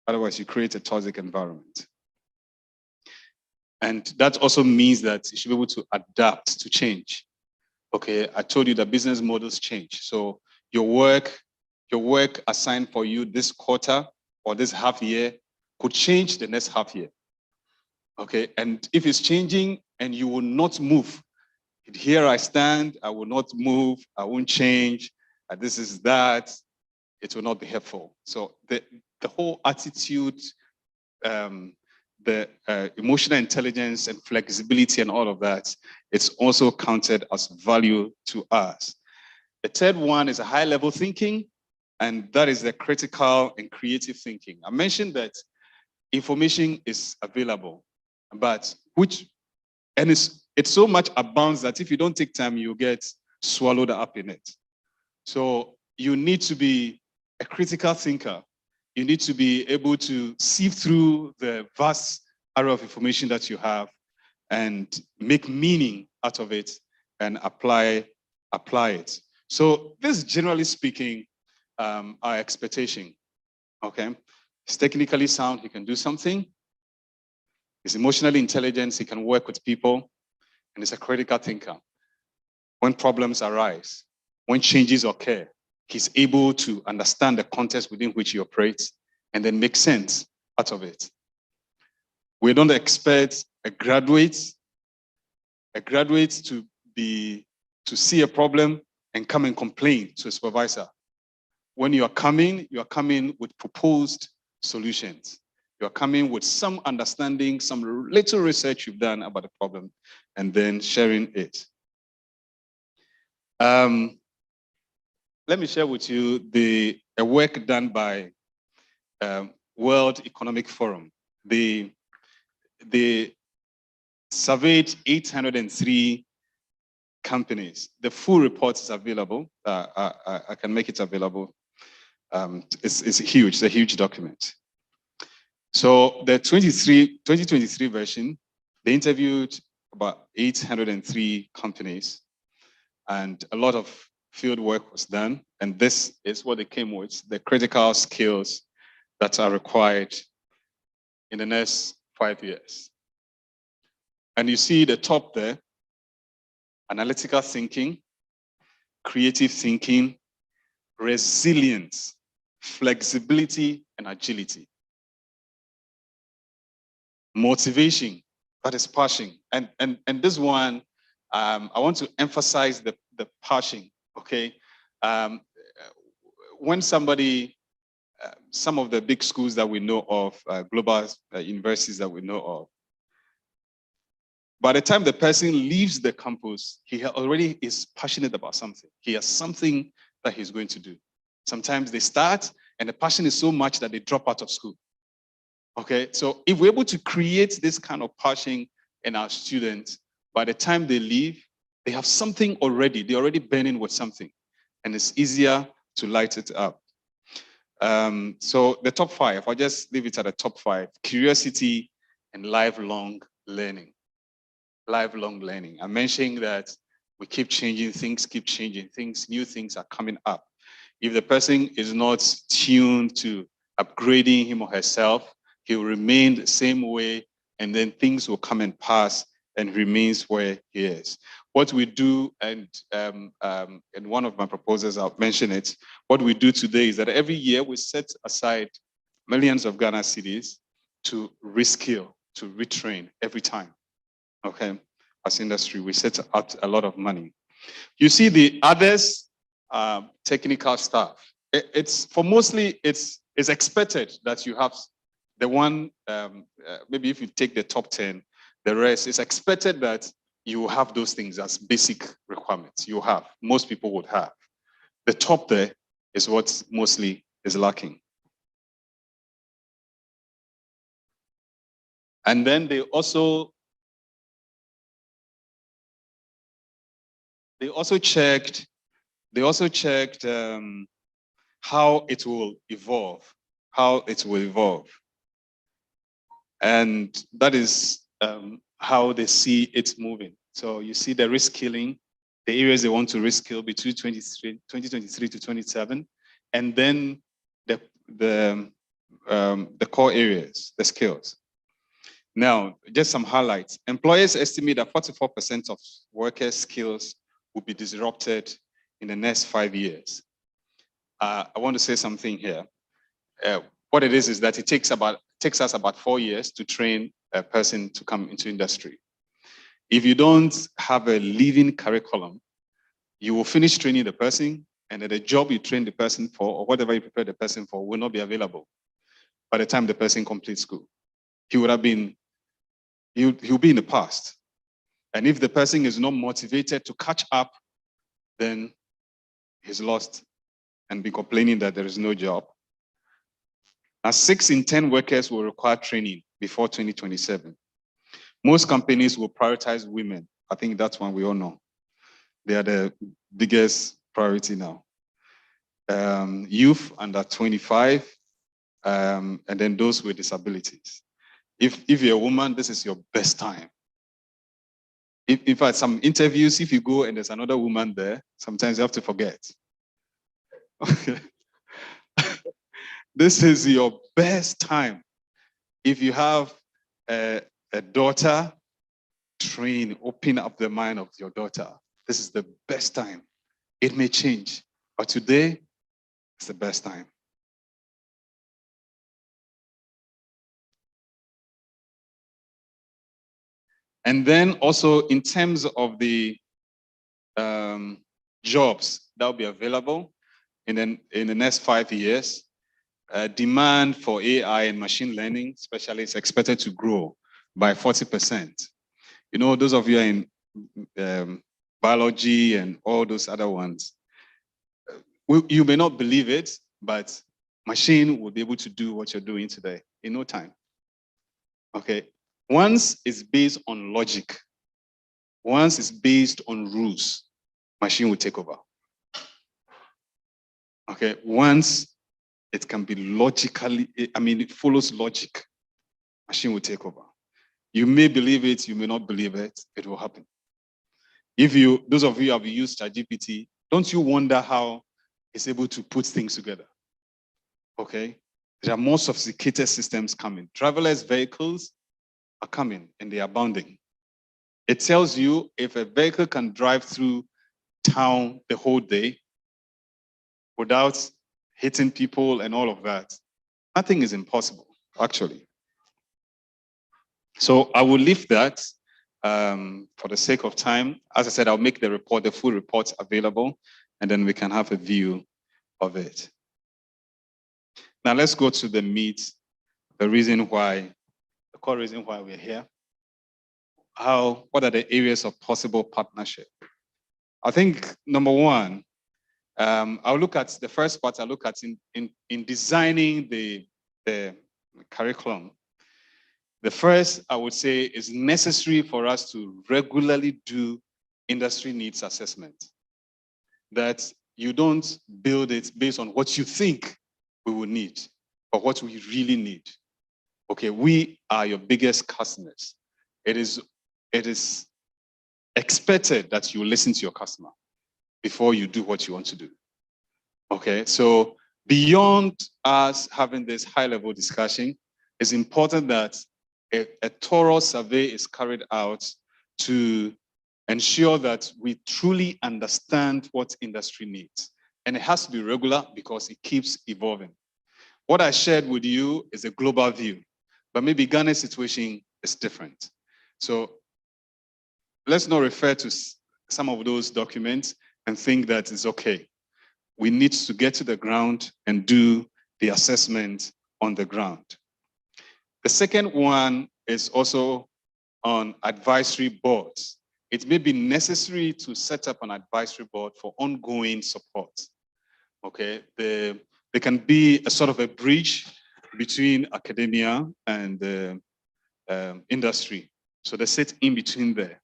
Otherwise, you create a toxic environment. And that also means that you should be able to adapt to change. Okay, I told you that business models change. So your work assigned for you this quarter or this half year could change the next half year. Okay, and if it's changing and you will not move, here I stand, I will not move, I won't change, this is that, it will not be helpful. So the whole attitude, the emotional intelligence and flexibility and all of that, it's also counted as value to us. The third one is a high level thinking, and that is the critical and creative thinking. I mentioned that information is available, but it's so much abounds that if you don't take time, you get swallowed up in it. So you need to be a critical thinker. You need to be able to sift through the vast array of information that you have and make meaning out of it and apply it. So this, generally speaking, our expectation, okay? He's technically sound, he can do something. He's emotionally intelligent, he can work with people, and he's a critical thinker. When problems arise, when changes occur, he's able to understand the context within which he operates and then make sense out of it. We don't expect a graduate to see a problem and come and complain to a supervisor. When you are coming with proposed solutions. You are coming with some understanding, some little research you've done about the problem, and then sharing it. Let me share with you a work done by World Economic Forum. They surveyed 803 companies. The full report is available. I can make it available. It's huge. It's a huge document. So the 2023 version, they interviewed about 803 companies, and a lot of field work was done. And this is what they came with, the critical skills that are required in the next 5 years. And you see the top there, analytical thinking, creative thinking, resilience, flexibility, and agility. Motivation, that is passion. And this one, I want to emphasize the passion, okay? When somebody, some of the big schools that we know of, global universities that we know of, by the time the person leaves the campus, he already is passionate about something. He has something that he's going to do. Sometimes they start and the passion is so much that they drop out of school. Okay, so if we're able to create this kind of passion in our students, by the time they leave, they have something already. They're already burning with something, and it's easier to light it up. So the top 5, I'll just leave it at the top 5: curiosity and lifelong learning. Lifelong learning. I mentioned that we keep changing things, new things are coming up. If the person is not tuned to upgrading him or herself, he will remain the same way, and then things will come and pass and remains where he is. What we do, and in one of my proposals, I'll mention it, what we do today is that every year we set aside millions of Ghana cedis to reskill, to retrain every time. Okay, as industry, we set out a lot of money. You see the others, technical stuff. It's expected that you have the one, maybe if you take the top 10, the rest, it's expected that you will have those things as basic requirements. You have, most people would have. The top there is what mostly is lacking. And then they also checked how it will evolve. And that is how they see it moving. So you see the reskilling, the areas they want to reskill between 2023 to 27, and then the core areas, the skills. Now, just some highlights. Employers estimate that 44% of workers' skills will be disrupted in the next 5 years. I want to say something here. What it is that it takes us about 4 years to train a person to come into industry. If you don't have a living curriculum, you will finish training the person, and then the job you train the person for, or whatever you prepare the person for, will not be available by the time the person completes school. He would have been, he'll be in the past. And if the person is not motivated to catch up, then he's lost and be complaining that there is no job. Now, 6 in 10 workers will require training before 2027. Most companies will prioritize women. I think that's one we all know. They are the biggest priority now. Youth under 25, and then those with disabilities. If you're a woman, this is your best time. If at some interviews, if you go and there's another woman there, sometimes you have to forget. Okay. This is your best time. If you have a daughter, train, open up the mind of your daughter. This is the best time. It may change, but today is the best time. And then also in terms of the jobs that will be available in the next 5 years, demand for AI and machine learning, especially, is expected to grow by 40%. You know, those of you in biology and all those other ones, you may not believe it, but machine will be able to do what you're doing today in no time. Okay. Once it's based on logic, once it's based on rules, machine will take over. Okay. Once it can be logically, it follows logic, machine will take over. You may believe it, you may not believe it, it will happen. Those of you who have used ChatGPT, don't you wonder how it's able to put things together? Okay. There are more sophisticated systems coming. Driverless vehicles are coming and they are abounding. It tells you if a vehicle can drive through town the whole day without hitting people and all of that, nothing is impossible, actually. So I will leave that For the sake of time, as I said, I'll make the full report available, and then we can have a view of it. Now let's go to the meat, the core reason why we're here. What are the areas of possible partnership? I think number one, I'll look at the first part. I'll look at in designing the curriculum. The first, I would say, is necessary for us to regularly do industry needs assessment. That you don't build it based on what you think we will need, but what we really need. Okay, we are your biggest customers. It is expected that you listen to your customer before you do what you want to do. Okay, so beyond us having this high-level discussion, it's important that a thorough survey is carried out to ensure that we truly understand what industry needs. And it has to be regular because it keeps evolving. What I shared with you is a global view, but maybe Ghana's situation is different. So let's not refer to some of those documents and think that it's okay. We need to get to the ground and do the assessment on the ground. The second one is also on advisory boards. It may be necessary to set up an advisory board for ongoing support. Okay, there can be a sort of a bridge between academia and the industry. So they sit in between there.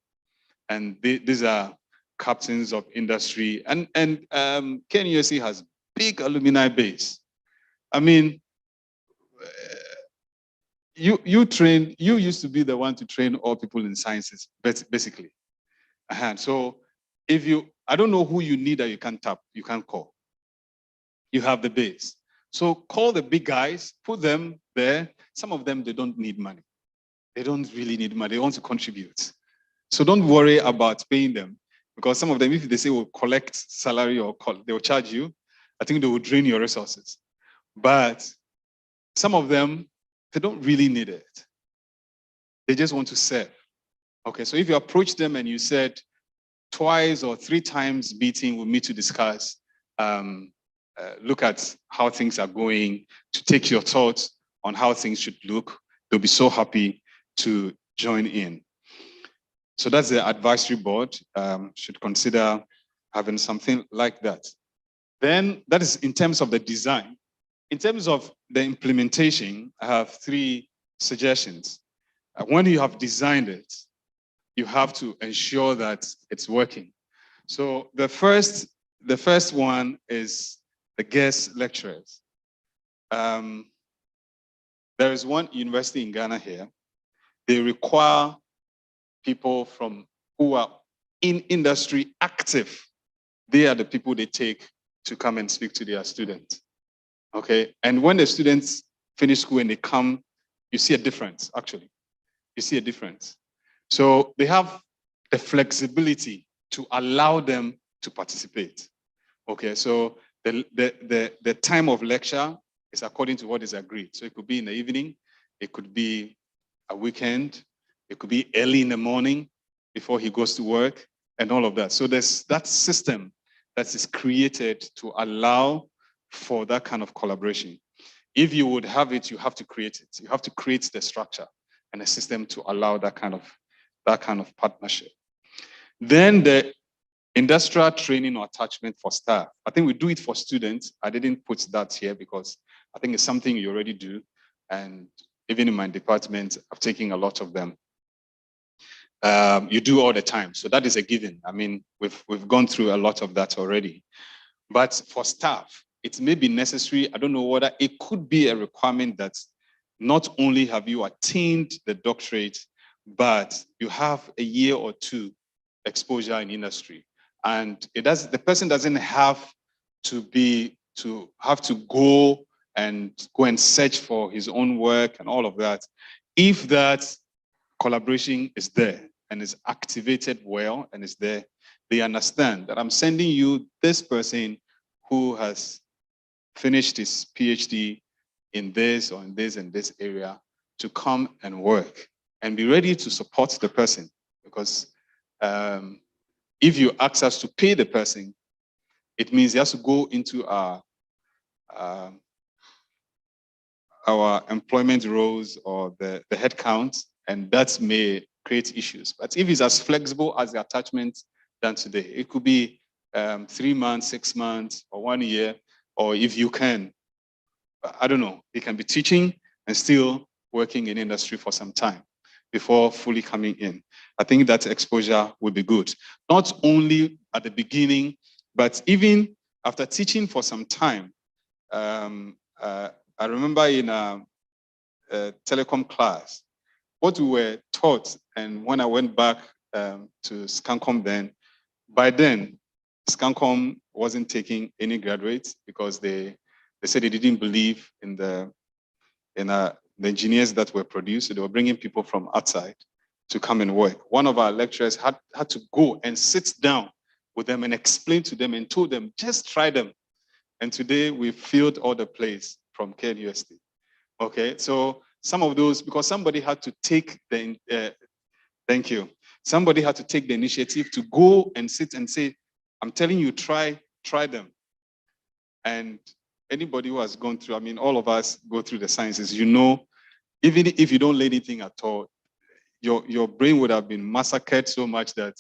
And these are captains of industry. And KNUST has big alumni base. I mean, you used to be the one to train all people in sciences, basically. So I don't know who you need that you can tap, you can call. You have the base. So call the big guys, put them there. Some of them, they don't need money. They don't really need money, they want to contribute. So don't worry about paying them, because some of them, if they say we'll collect salary or they'll charge you, I think they will drain your resources. But some of them, they don't really need it. They just want to serve. Okay, so if you approach them and you said twice or 3 times meeting, we'll meet to discuss, look at how things are going, to take your thoughts on how things should look, they'll be so happy to join in. So that's the advisory board, should consider having something like that. Then that is in terms of the design. In terms of the implementation, I have 3 suggestions. When you have designed it, you have to ensure that it's working. So the first one is the guest lecturers. There is one university in Ghana here. They require people who are in industry active. They are the people they take to come and speak to their students. Okay, and when the students finish school and they come, you see a difference, actually. You see a difference. So they have the flexibility to allow them to participate. Okay, so the time of lecture is according to what is agreed. So it could be in the evening, it could be a weekend, it could be early in the morning before he goes to work and all of that. So there's that system that is created to allow for that kind of collaboration. If you would have it, you have to create it. You have to create the structure and a system to allow that kind of partnership. Then the industrial training or attachment for staff. I think we do it for students. I didn't put that here because I think it's something you already do. And even in my department, I've taken a lot of them. You do all the time. So that is a given. I mean, we've gone through a lot of that already. But for staff, it may be necessary. I don't know whether it could be a requirement that not only have you attained the doctorate, but you have a year or 2 exposure in industry. And the person doesn't have to go and search for his own work and all of that. If that collaboration is there and is activated well and is there, they understand that I'm sending you this person who has finished his PhD in this or in this and this area to come and work and be ready to support the person. because if you ask us to pay the person, it means he has to go into our employment roles or the head count, and that may create issues. But if it's as flexible as the attachment done today, it could be 3 months, 6 months, or 1 year, or if you can, I don't know, he can be teaching and still working in industry for some time before fully coming in. I think that exposure would be good. Not only at the beginning, but even after teaching for some time. I remember in a telecom class, what we were taught, and when I went back to Scancom by then, Scancom wasn't taking any graduates because they said they didn't believe in the engineers that were produced. So they were bringing people from outside to come and work. One of our lecturers had to go and sit down with them and explain to them and told them, just try them. And today we filled all the place from KNUST. Okay, so some of those, because somebody had to take the, thank you. Somebody had to take the initiative to go and sit and say, I'm telling you, try them. And anybody who has gone through, I mean, all of us go through the sciences, you know, even if you don't learn anything at all, your brain would have been massacred so much that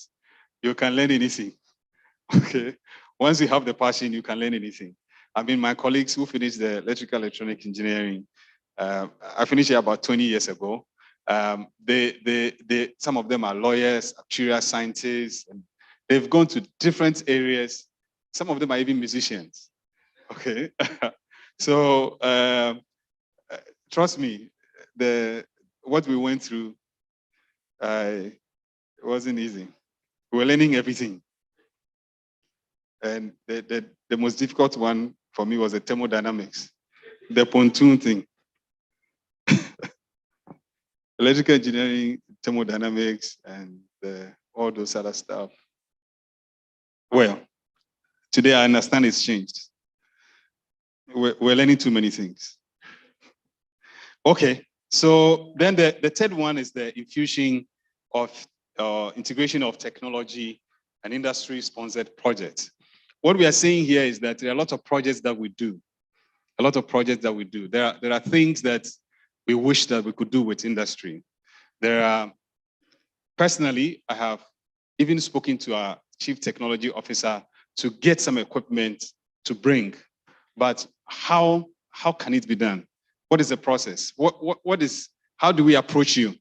you can learn anything. Okay, once you have the passion, you can learn anything. I mean, my colleagues who finished the electrical electronic engineering, I finished it about 20 years ago. Some of them are lawyers, actuarial scientists, and they've gone to different areas. Some of them are even musicians. Okay, so trust me, what we went through, it wasn't easy. We were learning everything. And the most difficult one for me was the thermodynamics, the pontoon thing. Electrical engineering, thermodynamics, and all those other stuff. Well, today I understand it's changed. We're learning too many things. Okay, so then the third one is the infusion of integration of technology and industry-sponsored projects. What we are saying here is that there are a lot of projects that we do. A lot of projects that we do. There are things that we wish that we could do with industry. There are, personally, I have even spoken to our chief technology officer to get some equipment to bring. But how can it be done? What is the process? How do we approach you?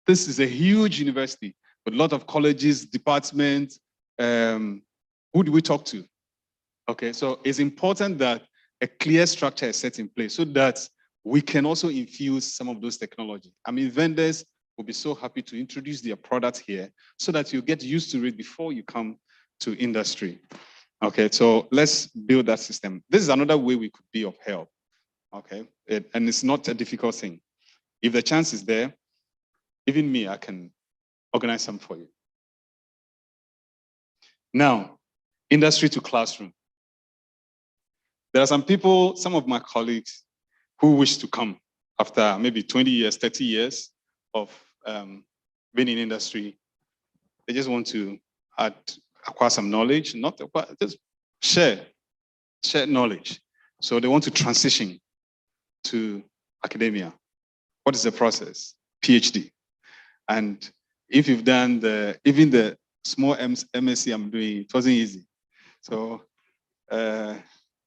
This is a huge university with a lot of colleges, departments. Who do we talk to? Okay, so it's important that a clear structure is set in place so that we can also infuse some of those technology. I mean, vendors will be so happy to introduce their product here so that you get used to it before you come to industry. Okay, so let's build that system. This is another way we could be of help. Okay, and it's not a difficult thing. If the chance is there, even me, I can organize some for you. Now, industry to classroom. There are some people, some of my colleagues, who wish to come after maybe 20 years, 30 years of being in industry. They just want to acquire some knowledge, not acquire, just share knowledge. So they want to transition to academia. What is the process? PhD. And if you've done even the small MSc I'm doing, it wasn't easy. So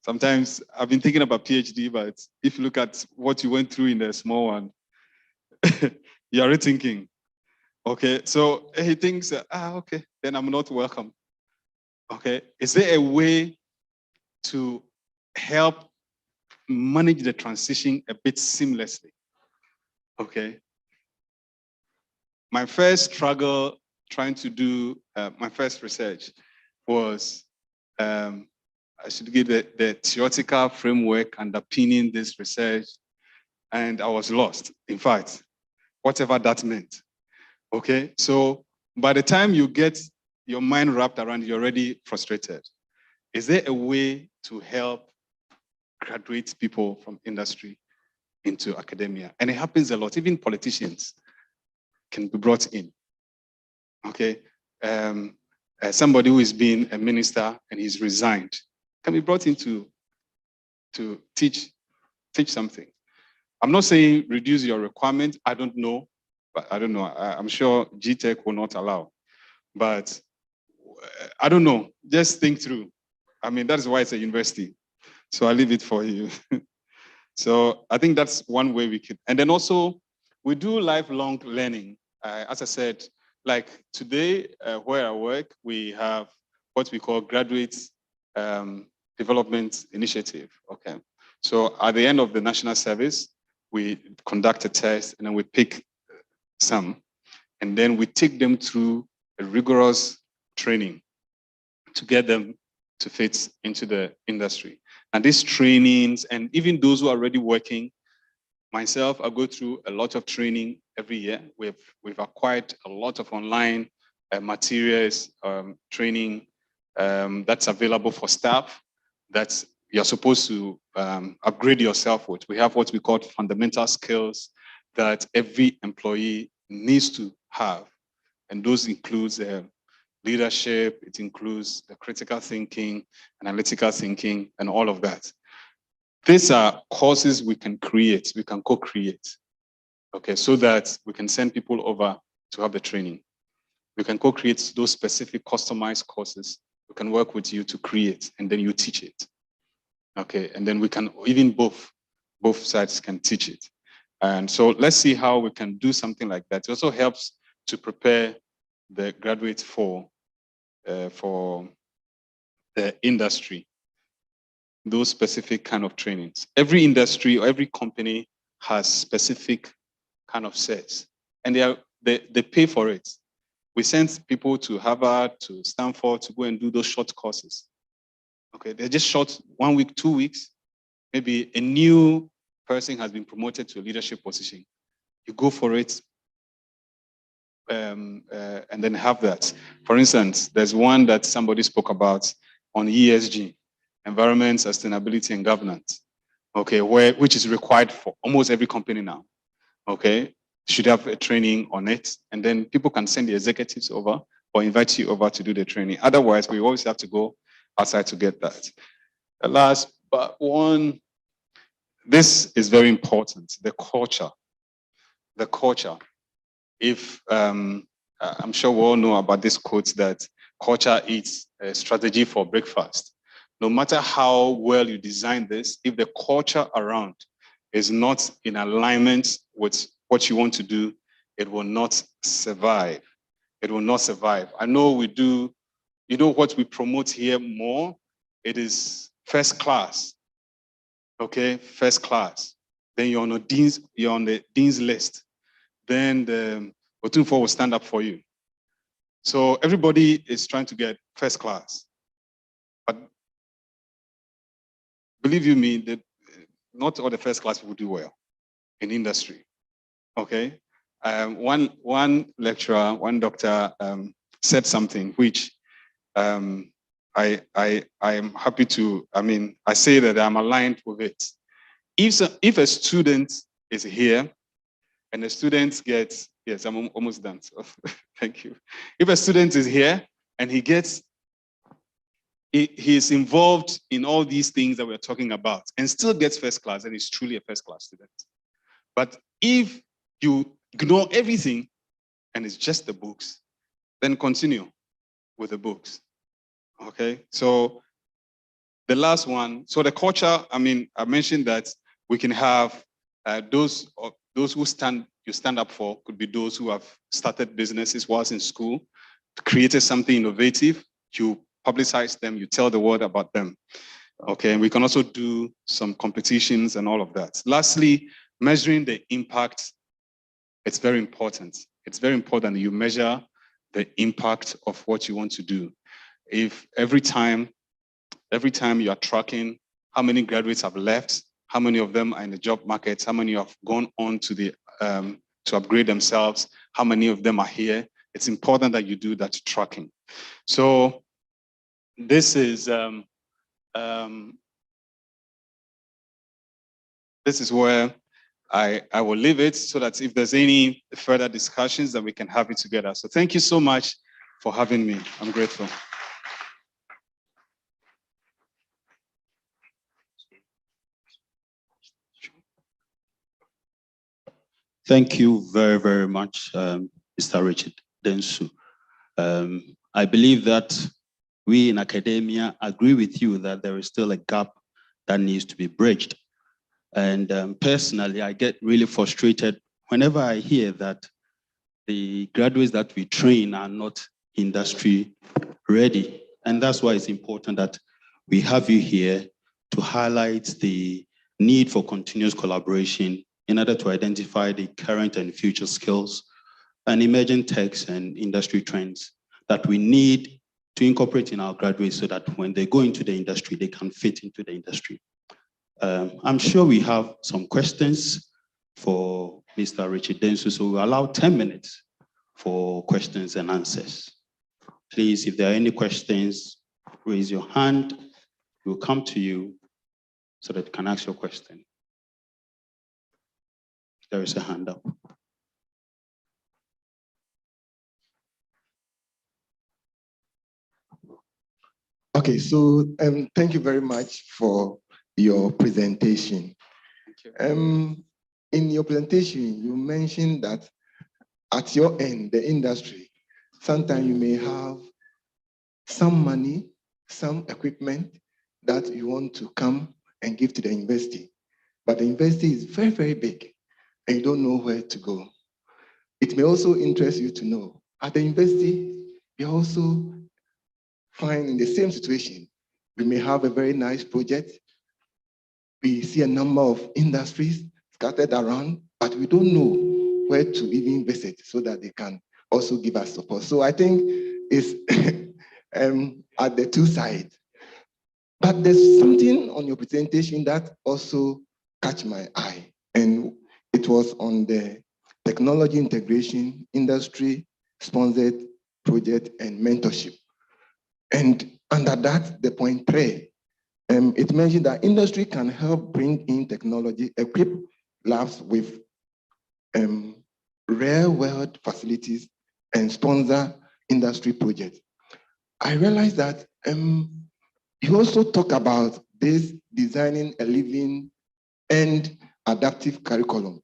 sometimes I've been thinking about PhD, but if you look at what you went through in the small one, you're already thinking, okay, so he thinks, okay, then I'm not welcome. Okay, is there a way to help manage the transition a bit seamlessly? Okay. My first struggle trying to do my first research was I should give the theoretical framework underpinning this research, and I was lost. In fact, whatever that meant. Okay, so by the time you get your mind wrapped around, you're already frustrated. Is there a way to help graduate people from industry into academia? And it happens a lot. Even politicians can be brought in. okay, somebody who is being a minister and he's resigned can be brought in to teach something. I'm not saying reduce your requirement. I don't know, but I don't know. I'm sure GTech will not allow, but I don't know. Just think through. I mean, that's why it's a university. So I leave it for you. So I think that's one way we could. And then also, we do lifelong learning. As I said, like today, where I work, we have what we call graduate development initiative. Okay. So at the end of the national service, we conduct a test and then we pick some, and then we take them through a rigorous training to get them to fit into the industry. And these trainings, and even those who are already working, myself, I go through a lot of training every year. We've acquired a lot of online materials, training that's available for staff that you're supposed to upgrade yourself with. We have what we call fundamental skills that every employee needs to have. And those includes leadership, it includes the critical thinking, analytical thinking, and all of that. These are courses we can create, we can co-create, okay, so that we can send people over to have the training. We can co-create those specific customized courses. We can work with you to create, and then you teach it, okay? And then we can, even both sides can teach it. And so let's see how we can do something like that. It also helps to prepare the graduates for the industry, those specific kind of trainings. Every industry or every company has specific kind of sets, and they pay for it. We send people to Harvard, to Stanford to go and do those short courses. Okay, they're just short, 1 week, 2 weeks. Maybe a new person has been promoted to a leadership position. You go for it, and then have that. For instance, there's one that somebody spoke about on ESG, environment, sustainability, and governance. Okay, which is required for almost every company now. Okay, should have a training on it, and then people can send the executives over or invite you over to do the training. Otherwise, we always have to go outside to get that. The last but one, this is very important, the culture. The culture. If I'm sure we all know about this quote that culture eats a strategy for breakfast. No matter how well you design this, if the culture around is not in alignment with what you want to do, it will not survive. It will not survive. I know we do, you know what we promote here more? It is first class. Okay, first class. Then you're on the dean's list. Then the Otunfo will stand up for you. So everybody is trying to get first class. But believe you me, that not all the first class people do well in industry. Okay? One lecturer, one doctor said something which I am happy to, I say that I'm aligned with it. If a student is here and the student gets, yes, I'm almost done, so thank you. If a student is here and he is involved in all these things that we're talking about and still gets first class, and is truly a first class student. But if you ignore everything and it's just the books, then continue with the books. Okay, so the last one, so the culture, I mentioned that we can have those who you stand up for could be those who have started businesses whilst in school, created something innovative, you publicize them, you tell the world about them. Okay, and we can also do some competitions and all of that. Lastly, measuring the impact, it's very important. It's very important that you measure the impact of what you want to do. If every time you are tracking how many graduates have left, how many of them are in the job market, how many have gone on to the to upgrade themselves, how many of them are here, it's important that you do that tracking. So this is where I will leave it so that if there's any further discussions, then we can have it together. So thank you so much for having me. I'm grateful. Thank you very, very much, Mr. Richard Densu. I believe that we in academia agree with you that there is still a gap that needs to be bridged. And personally, I get really frustrated whenever I hear that the graduates that we train are not industry ready. And that's why it's important that we have you here to highlight the need for continuous collaboration in order to identify the current and future skills and emerging techs and industry trends that we need to incorporate in our graduates so that when they go into the industry, they can fit into the industry. I'm sure we have some questions for Mr. Richard Densu, so we'll allow 10 minutes for questions and answers. Please, if there are any questions, raise your hand. We'll come to you so that you can ask your question. There is a hand up. Okay, so thank you very much for your presentation. In your presentation, you mentioned that at your end, the industry, sometimes you may have some money, some equipment that you want to come and give to the university. But the university is very, very big and you don't know where to go. It may also interest you to know, at the university, you also find in the same situation. We may have a very nice project. We see a number of industries scattered around, but we don't know where to even visit so that they can also give us support. So I think it's at the two sides. But there's something on your presentation that also catch my eye, and it was on the technology integration, industry sponsored project and mentorship. And under that, the point 3, it mentioned that industry can help bring in technology, equip labs with real-world facilities and sponsor industry projects. I realized that you also talk about this designing a living and adaptive curriculum.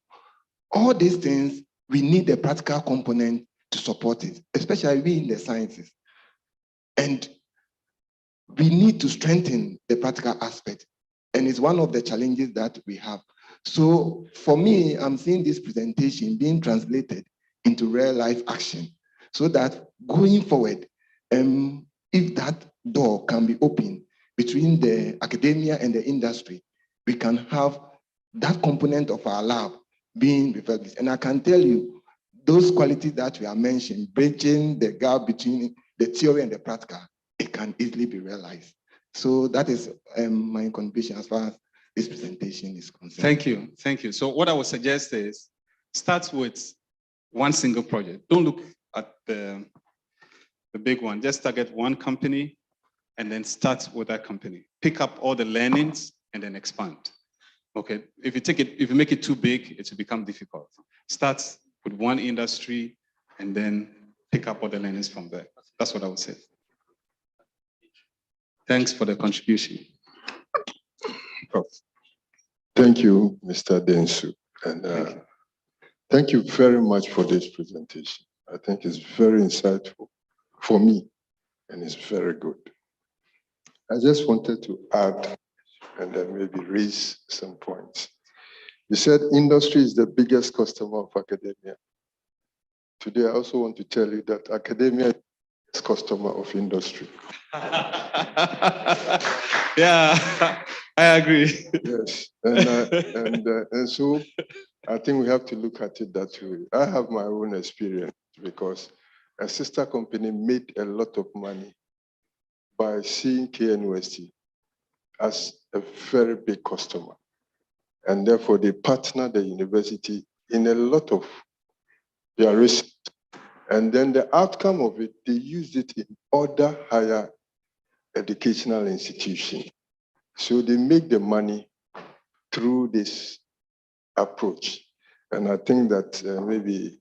All these things, we need a practical component to support it, especially we in the sciences. And we need to strengthen the practical aspect. And it's one of the challenges that we have. So for me, I'm seeing this presentation being translated into real life action so that going forward, if that door can be opened between the academia and the industry, we can have that component of our lab being refurbished. And I can tell you, those qualities that we are mentioning, bridging the gap between the theory and the practical, it can easily be realized. So that is my contribution as far as this presentation is concerned. Thank you, thank you. So what I would suggest is start with one single project. Don't look at the big one. Just target one company and then start with that company. Pick up all the learnings and then expand. Okay, if you make it too big, it will become difficult. Start with one industry and then pick up all the learnings from there. That's what I would say. Thanks for the contribution. Thank you, Mr. Densu. And thank you very much for this presentation. I think it's very insightful for me, and it's very good. I just wanted to add and then maybe raise some points. You said industry is the biggest customer of academia. Today, I also want to tell you that academia is the biggest customer of industry. Yeah, I agree. Yes, and so I think we have to look at it that way. I have my own experience because a sister company made a lot of money by seeing KNUST as a very big customer. And therefore they partner the university in a lot of their research. And then the outcome of it, they used it in other higher educational institutions. So they make the money through this approach. And I think that maybe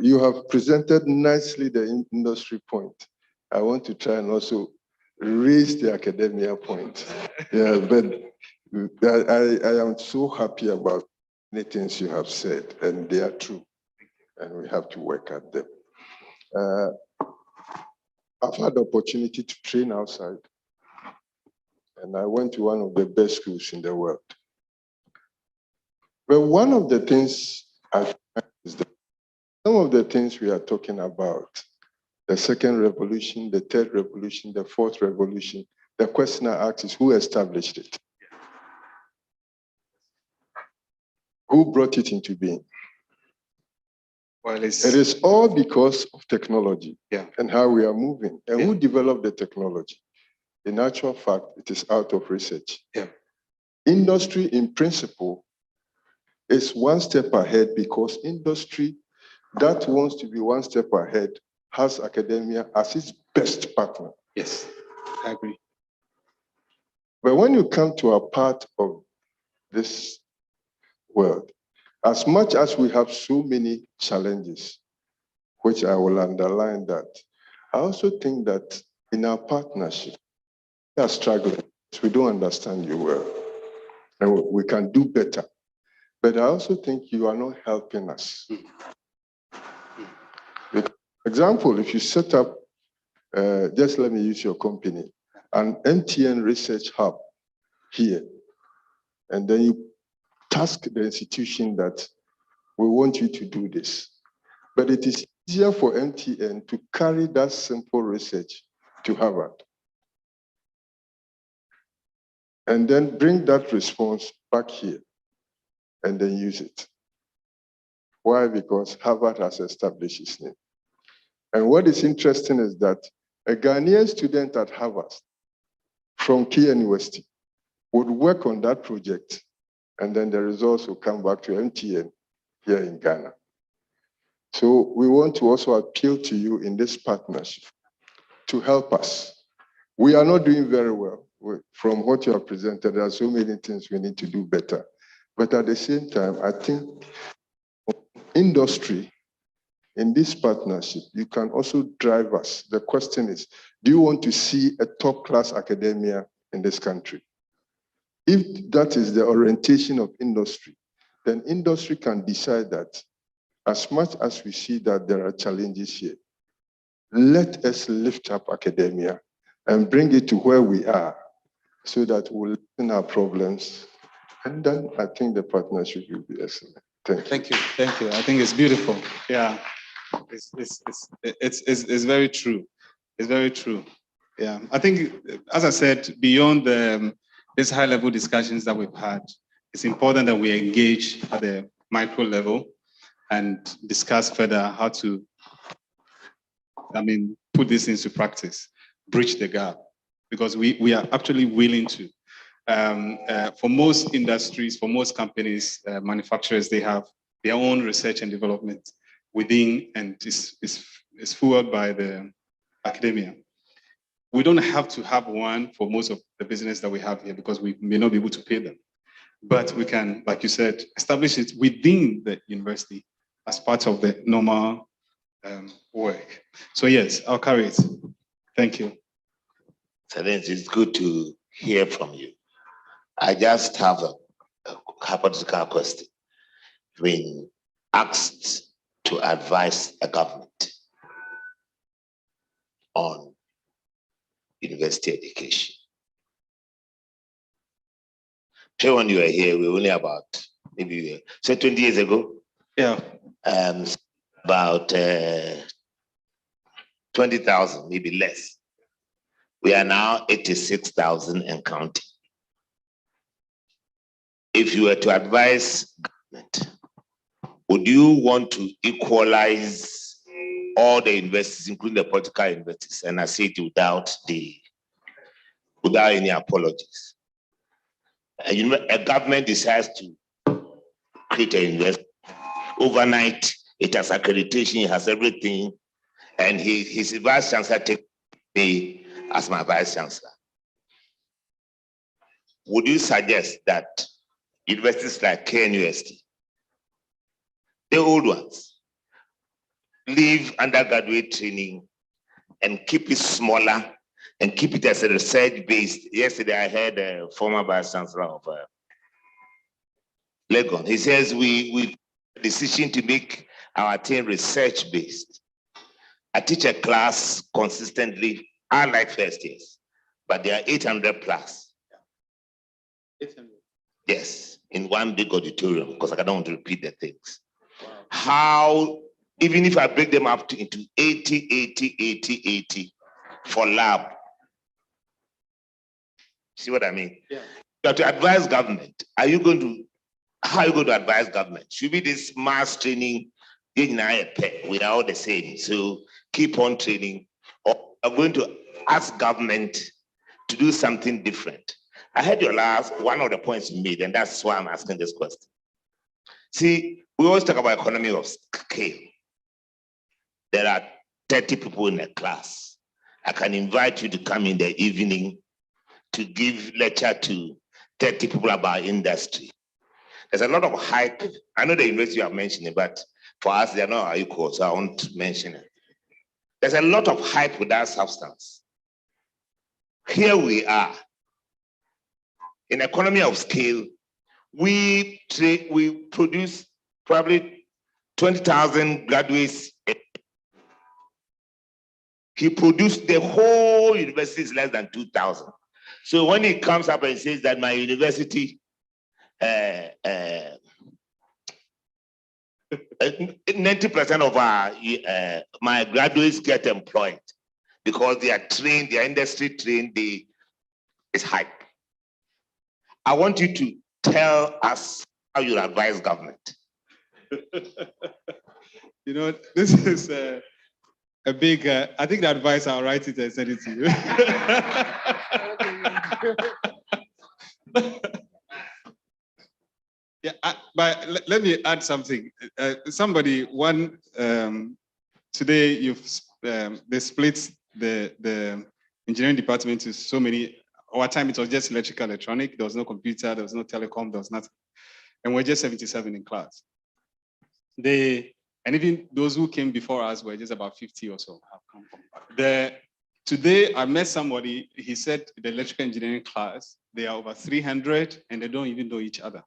you have presented nicely the industry point. I want to try and also raise the academia point. Yeah, but I am so happy about the things you have said, and they are true, and we have to work at them. I've had the opportunity to train outside, and I went to one of the best schools in the world. But one of the things I find is that some of the things we are talking about, the second revolution, the third revolution, the fourth revolution, the question I ask is who established it? Who brought it into being? Well, it is all because of technology and how we are moving. And who developed the technology? In actual fact, it is out of research. Industry, in principle, is one step ahead because industry that wants to be one step ahead has academia as its best partner. Yes, I agree. But when you come to a part of this world, as much as we have so many challenges, which I will underline that, I also think that in our partnership, we are struggling. We don't understand you well, and we can do better. But I also think you are not helping us. For example, if you set up, just let me use your company, an MTN research hub here, and then you task the institution that we want you to do this. But it is easier for MTN to carry that simple research to Harvard and then bring that response back here and then use it. Why? Because Harvard has established its name. And what is interesting is that a Ghanaian student at Harvard from Key University would work on that project, and then the results will come back to MTN here in Ghana. So we want to also appeal to you in this partnership to help us. We are not doing very well. From what you have presented, there are so many things we need to do better. But at the same time, I think industry, in this partnership, you can also drive us. The question is, do you want to see a top-class academia in this country? If that is the orientation of industry, then industry can decide that as much as we see that there are challenges here, let us lift up academia and bring it to where we are so that we'll lessen our problems. And then I think the partnership will be excellent. Thank you. Thank you. Thank you. I think it's beautiful. Yeah. It's very true. It's very true. Yeah. I think, as I said, beyond these high-level discussions that we've had, it's important that we engage at the micro level and discuss further how to, put this into practice, bridge the gap, because we are actually willing to. For most industries, for most companies, manufacturers, they have their own research and development within, and is fueled by the academia. We don't have to have one for most of the business that we have here because we may not be able to pay them. But we can, like you said, establish it within the university as part of the normal work. So yes, I'll carry it. Thank you. Excellency, it's good to hear from you. I just have a hypothetical question. When asked to advise a government on university education, so when you were here, we were only about maybe 20 years ago. Yeah. About 20,000, maybe less. We are now 86,000 and counting. If you were to advise government, would you want to equalize all the universities, including the political universities, and I say it without any apologies? A government decides to create a university. Overnight, it has accreditation, it has everything, and his vice chancellor takes me as my vice chancellor. Would you suggest that universities like KNUST the old ones, leave undergraduate training and keep it smaller and keep it as a research-based. Yesterday, I heard a former vice chancellor of Legon. He says we decision to make our team research-based. I teach a class consistently, unlike first years, but there are 800 plus. 800. Yes, in one big auditorium, because I don't want to repeat the things. Wow. How, even if I break them up into 80 for lab. See what I mean? Yeah. You have to advise government. How are you going to advise government? Should be this mass training, we are all the same. So keep on training, or are going to ask government to do something different. I heard your one of the points you made, and that's why I'm asking this question. See, we always talk about economy of scale. There are 30 people in a class. I can invite you to come in the evening to give lecture to 30 people about industry. There's a lot of hype. I know the university you have mentioned it, but for us, they're not our equal, so I won't mention it. There's a lot of hype without substance. Here we are. In economy of scale, we produce probably 20,000 graduates. He produced the whole university is less than 2,000. So when he comes up and says that my university, 90% of my graduates get employed because they are trained, they are industry trained, it's hype. I want you to tell us how you advise government. You know, this is a big, I think the advice, I'll write it and send it to you. Yeah, but let me add something. Today they split the engineering department into so many. Our time it was just electrical, electronic. There was no computer, there was no telecom, there was nothing. And we're just 77 in class. And even those who came before us were just about 50 or so. Today I met somebody, he said the electrical engineering class, they are over 300 and they don't even know each other.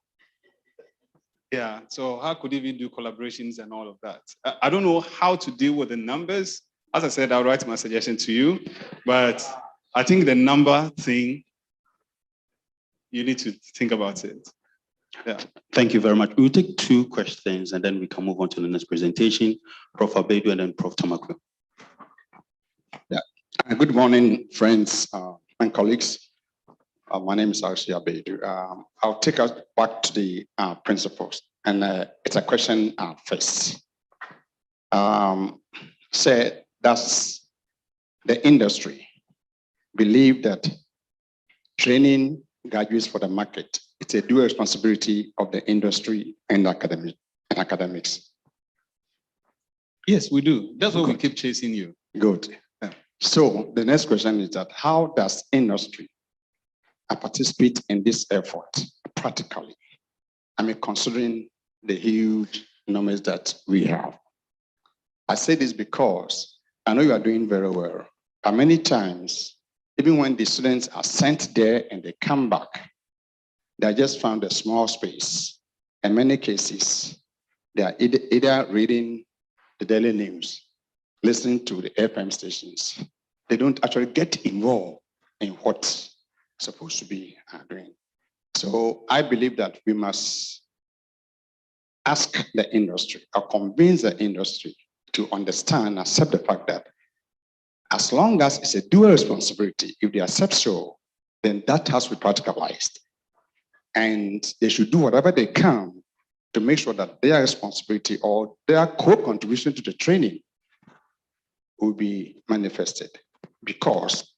Yeah, so how could we do collaborations and all of that? I don't know how to deal with the numbers. As I said, I'll write my suggestion to you, but I think the number thing, you need to think about it. Yeah. Thank you very much. We'll take 2 questions and then we can move on to the next presentation. Prof. Abedu and then Prof. Tamakwe. Yeah. Good morning, friends and colleagues. My name is Arsi Abedu. I'll take us back to the principles, and it's a question first. Say, does the industry believe that training graduates for the market, it's a dual responsibility of the industry and academics? Yes, we do. That's why we keep chasing you. Good. So the next question is that how does industry participate in this effort practically? I mean, considering the huge numbers that we have. I say this because I know you are doing very well, but many times, even when the students are sent there and they come back, they just found a small space. In many cases, they are either reading the daily news, listening to the FM stations. They don't actually get involved in what's supposed to be doing. So I believe that we must ask the industry or convince the industry to understand and accept the fact that as long as it's a dual responsibility, if they accept so, then that has to be practicalized. And they should do whatever they can to make sure that their responsibility or their co-contribution to the training will be manifested. Because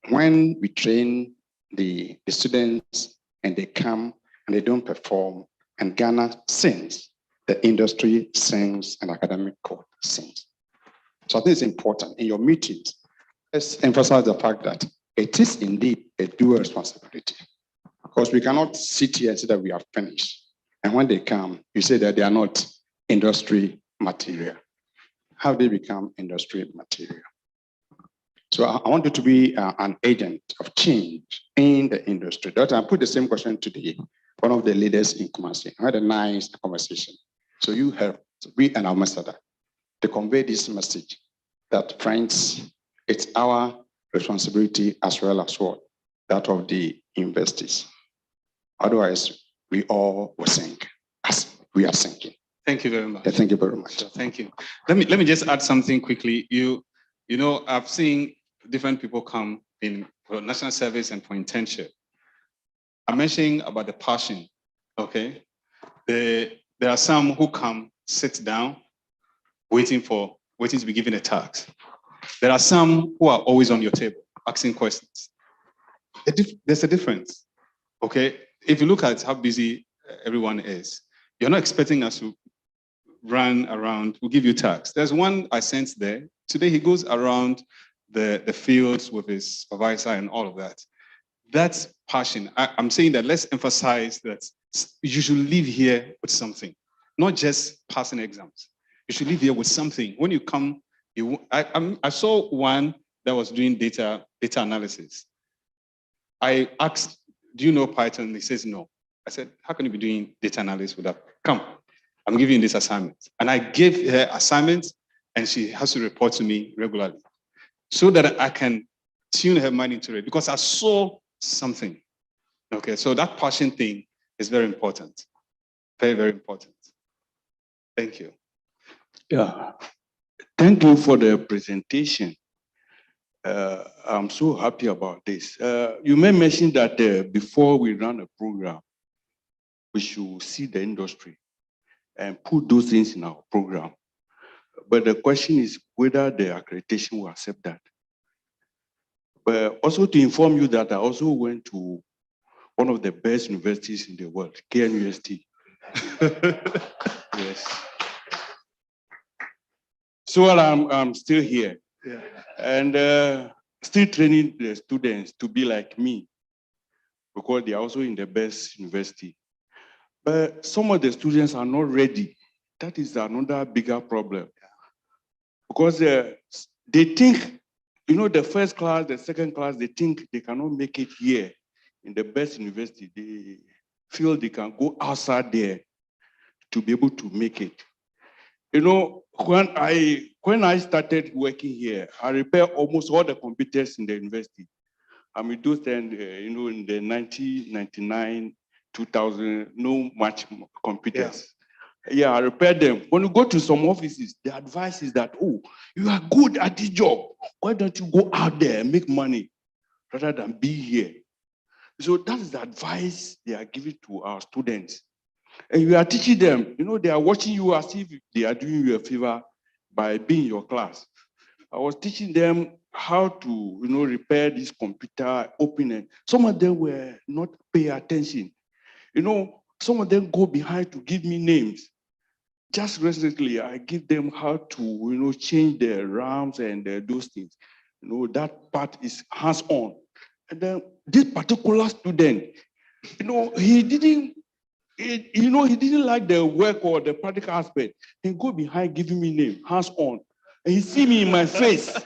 when we train the students and they come and they don't perform, and Ghana sings, the industry sings, and academic code sings. So I think it's important in your meetings, let's emphasize the fact that it is indeed a dual responsibility. Because we cannot sit here and say that we have finished. And when they come, you say that they are not industry material. How they become industry material. So I want you to be an agent of change in the industry. I put the same question to one of the leaders in Kumasi. I had a nice conversation. So you have to be an ambassador to convey this message that, friends, it's our responsibility as well as what? That of the investors. Otherwise, we all will sink as we are sinking. Thank you very much. Thank you very much. Thank you. Let me just add something quickly. You know, I've seen different people come in for national service and for internship. I mentioned about the passion. Okay, there are some who come, sit down, waiting to be given a task. There are some who are always on your table asking questions. There's a difference. Okay, if you look at how busy everyone is, you're not expecting us to run around. We'll give you tasks. There's one I sent there. Today he goes around the fields with his supervisor and all of that. That's passion. I'm saying that let's emphasize that you should leave here with something, not just passing exams. You should leave here with something. When you come, I saw one that was doing data analysis. I asked, do you know Python? He says no. I said, how can you be doing data analysis without? Come, I'm giving you this assignment. And I gave her assignments, and she has to report to me regularly so that I can tune her mind into it, because I saw something. Okay, so that passion thing is very important. Very, very important. Thank you. Yeah, thank you for the presentation. I'm so happy about this. You may mention that before we run a program, we should see the industry and put those things in our program. But the question is whether the accreditation will accept that. But also to inform you that I also went to one of the best universities in the world, KNUST. Yes. So I'm still here. Yeah. And still training the students to be like me, because they are also in the best university. But some of the students are not ready. That is another bigger problem. Because they think, you know, the first class, the second class, they think they cannot make it here in the best university. They feel they can go outside there to be able to make it. You know, when I started working here, I repaired almost all the computers in the university. I mean, those then, you know, in the 1999, 2000, no much computers. Yeah, I repaired them. When you go to some offices, the advice is that, oh, you are good at this job. Why don't you go out there and make money rather than be here? So that is the advice they are giving to our students. And you are teaching them, you know, they are watching you as if they are doing you a favor by being in your class. I was teaching them how to, you know, repair this computer, open it. Some of them were not paying attention. You know, some of them go behind to give me names. Just recently, I give them how to, you know, change their RAMs and those things. You know, that part is hands-on. And then this particular student, you know, he didn't like the work or the practical aspect. He go behind giving me name, hands-on. And he see me in my face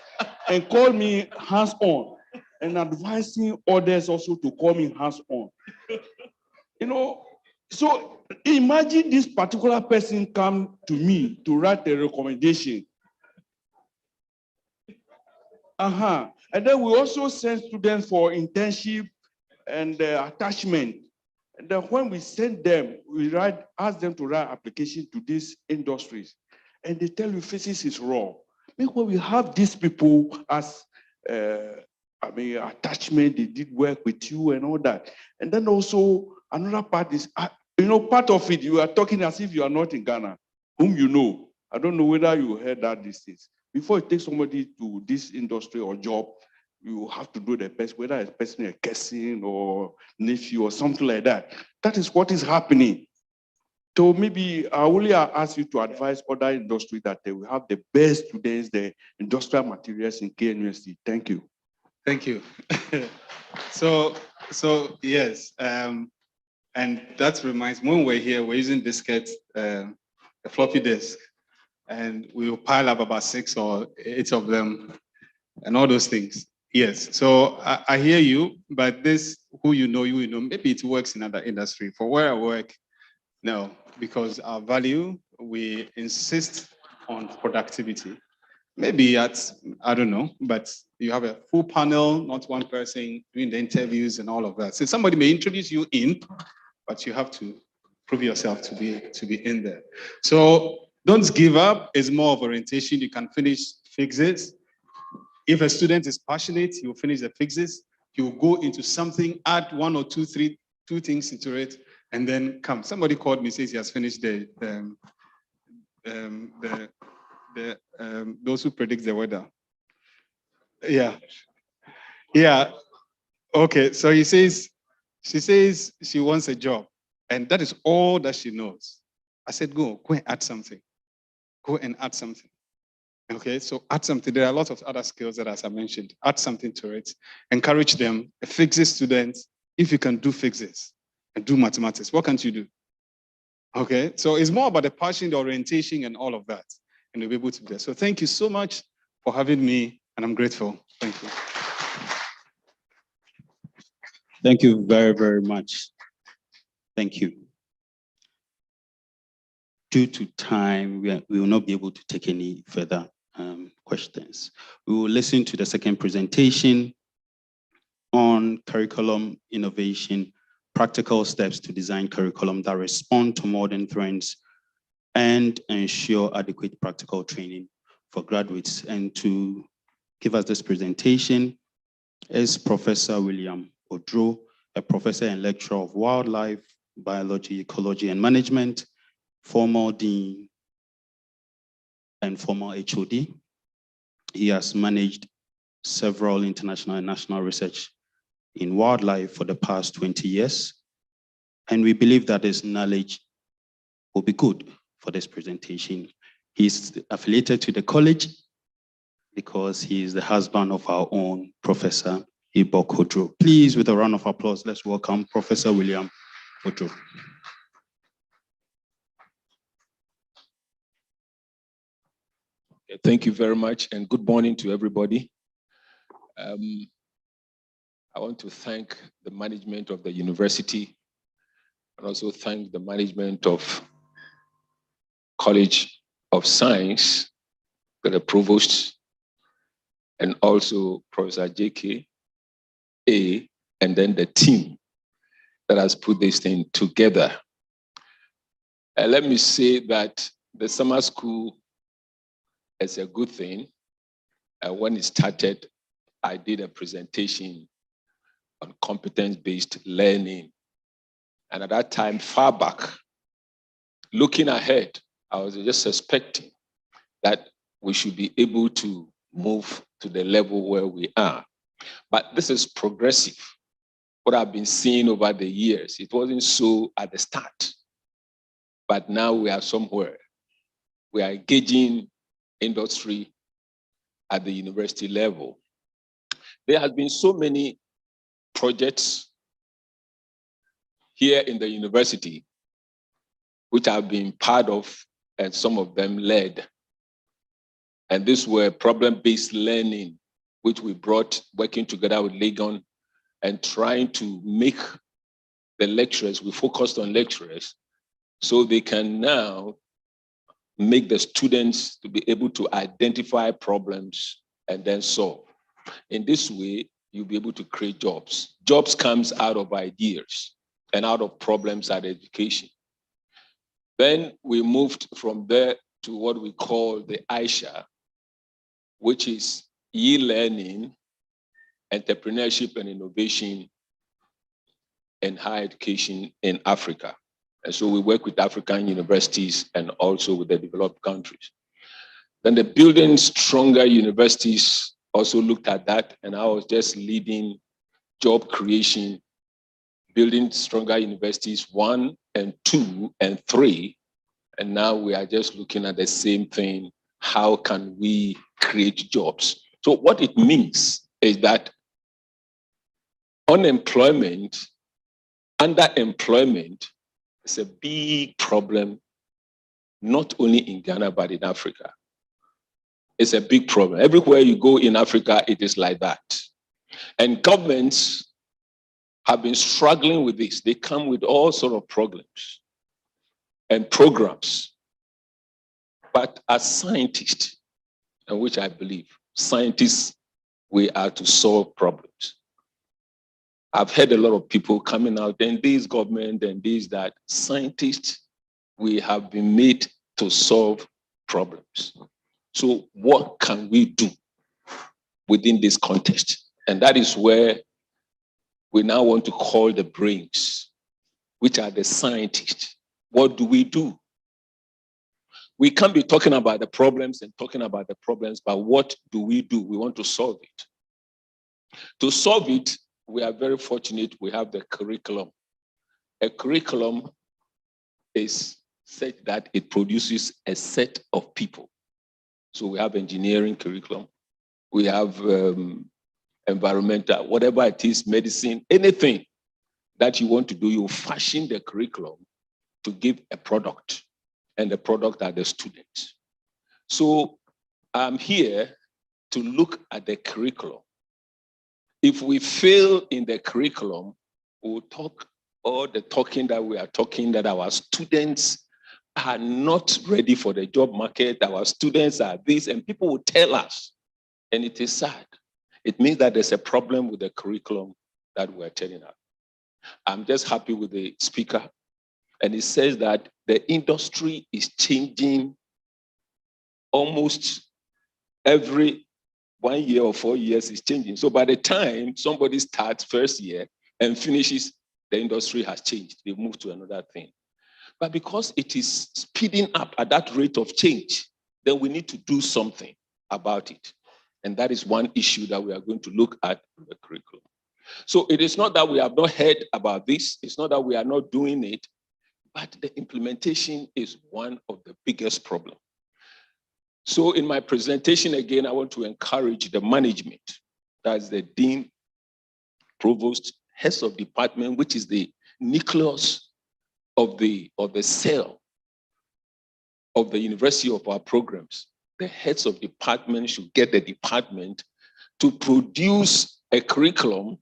and call me hands-on and advising others also to call me hands-on. You know, so imagine this particular person come to me to write a recommendation. And then we also send students for internship and attachment. And then when we send them, we ask them to write application to these industries. And they tell you physics is wrong. Because we have these people as attachment, they did work with you and all that. And then also another part is, you know, part of it, you are talking as if you are not in Ghana, whom you know. I don't know whether you heard that these days. Before you take somebody to this industry or job, you have to do the best, whether it's person a cousin or nephew or something like that. That is what is happening. So maybe I only ask you to advise other industry that they will have the best students, the industrial materials in KNUST. Thank you. Thank you. So yes, and that reminds me, when we're here, we're using diskettes a floppy disk, and we will pile up about 6 or 8 of them, and all those things. Yes, so I hear you, but this, who you know, maybe it works in other industry. For where I work, no, because our value, we insist on productivity. Maybe at, I don't know, but you have a full panel, not one person doing the interviews and all of that. So somebody may introduce you in, but you have to prove yourself to be in there. So don't give up. It's more of orientation. You can finish fixes. If a student is passionate, he will finish the fixes. He will go into something, add 1 or 2, 3, 2 things into it, and then come. Somebody called me, says he has finished those who predict the weather. Yeah. Yeah. Okay. So she says she wants a job, and that is all that she knows. I said, go and add something. Go and add something. Okay, so add something. There are a lot of other skills that, as I mentioned, add something to it. Encourage them. Fixes students, if you can do fixes and do mathematics, what can't you do? Okay, so it's more about the passion, the orientation, and all of that, and you'll be able to do that. So thank you so much for having me, and I'm grateful. Thank you. Thank you very, very much. Thank you. Due to time, we will not be able to take any further questions. We will listen to the second presentation on curriculum innovation, practical steps to design curriculum that respond to modern trends and ensure adequate practical training for graduates. And to give us this presentation is Professor William Odro, a professor and lecturer of wildlife, biology, ecology, and management, former dean and former HOD. He has managed several international and national research in wildlife for the past 20 years. And we believe that his knowledge will be good for this presentation. He's affiliated to the college because he is the husband of our own Professor Ibok Odro. Please, with a round of applause, let's welcome Professor William Odro. Thank you very much, and good morning to everybody. I want to thank the management of the university and also thank the management of College of Science, the provost, and also Professor J.K. A, and then the team that has put this thing together. Let me say that the summer school is a good thing. When it started, I did a presentation on competence-based learning. And at that time, far back, looking ahead, I was just suspecting that we should be able to move to the level where we are. But this is progressive. What I've been seeing over the years, it wasn't so at the start, but now we are somewhere. We are engaging industry at the university level. There have been so many projects here in the university which I've been part of, and some of them led. And these were problem-based learning, which we brought working together with Legon and trying to make the lecturers, we focused on lecturers, so they can now make the students to be able to identify problems and then solve. In this way, you'll be able to create jobs. Jobs comes out of ideas and out of problems at education. Then we moved from there to what we call the Aisha, which is e-learning, entrepreneurship and innovation in higher education in Africa. And so we work with African universities and also with the developed countries. Then the Building Stronger Universities also looked at that, and I was just leading job creation, Building Stronger Universities 1 and 2 and 3. And now we are just looking at the same thing. How can we create jobs? So what it means is that unemployment, underemployment is a big problem not only in Ghana, but in Africa. It's a big problem. Everywhere you go in Africa, it is like that. And governments have been struggling with this. They come with all sorts of problems and programs. But as scientists, and which I believe, scientists, we are to solve problems. I've heard a lot of people coming out, and this government and this, that. Scientists, we have been made to solve problems. So what can we do within this context? And that is where we now want to call the brains, which are the scientists. What do we do? We can't be talking about the problems and talking about the problems, but what do? We want to solve it. To solve it, we are very fortunate we have the curriculum. A curriculum is such that it produces a set of people. So we have engineering curriculum, we have environmental, whatever it is, medicine, anything that you want to do, you fashion the curriculum to give a product, and the product are the students. So I'm here to look at the curriculum. If we fail in the curriculum, we'll talk all the talking that we are talking, that our students are not ready for the job market, our students are this, and people will tell us, and it is sad. It means that there's a problem with the curriculum that we're telling us. I'm just happy with the speaker, and he says that the industry is changing almost every 1 year or 4 years is changing. So by the time somebody starts first year and finishes, the industry has changed. They move to another thing. But because it is speeding up at that rate of change, then we need to do something about it. And that is one issue that we are going to look at in the curriculum. So it is not that we have not heard about this. It's not that we are not doing it, but the implementation is one of the biggest problems. So in my presentation, again, I want to encourage the management, that's the dean, provost, heads of department, which is the nucleus of the cell of the university of our programs. The heads of department should get the department to produce a curriculum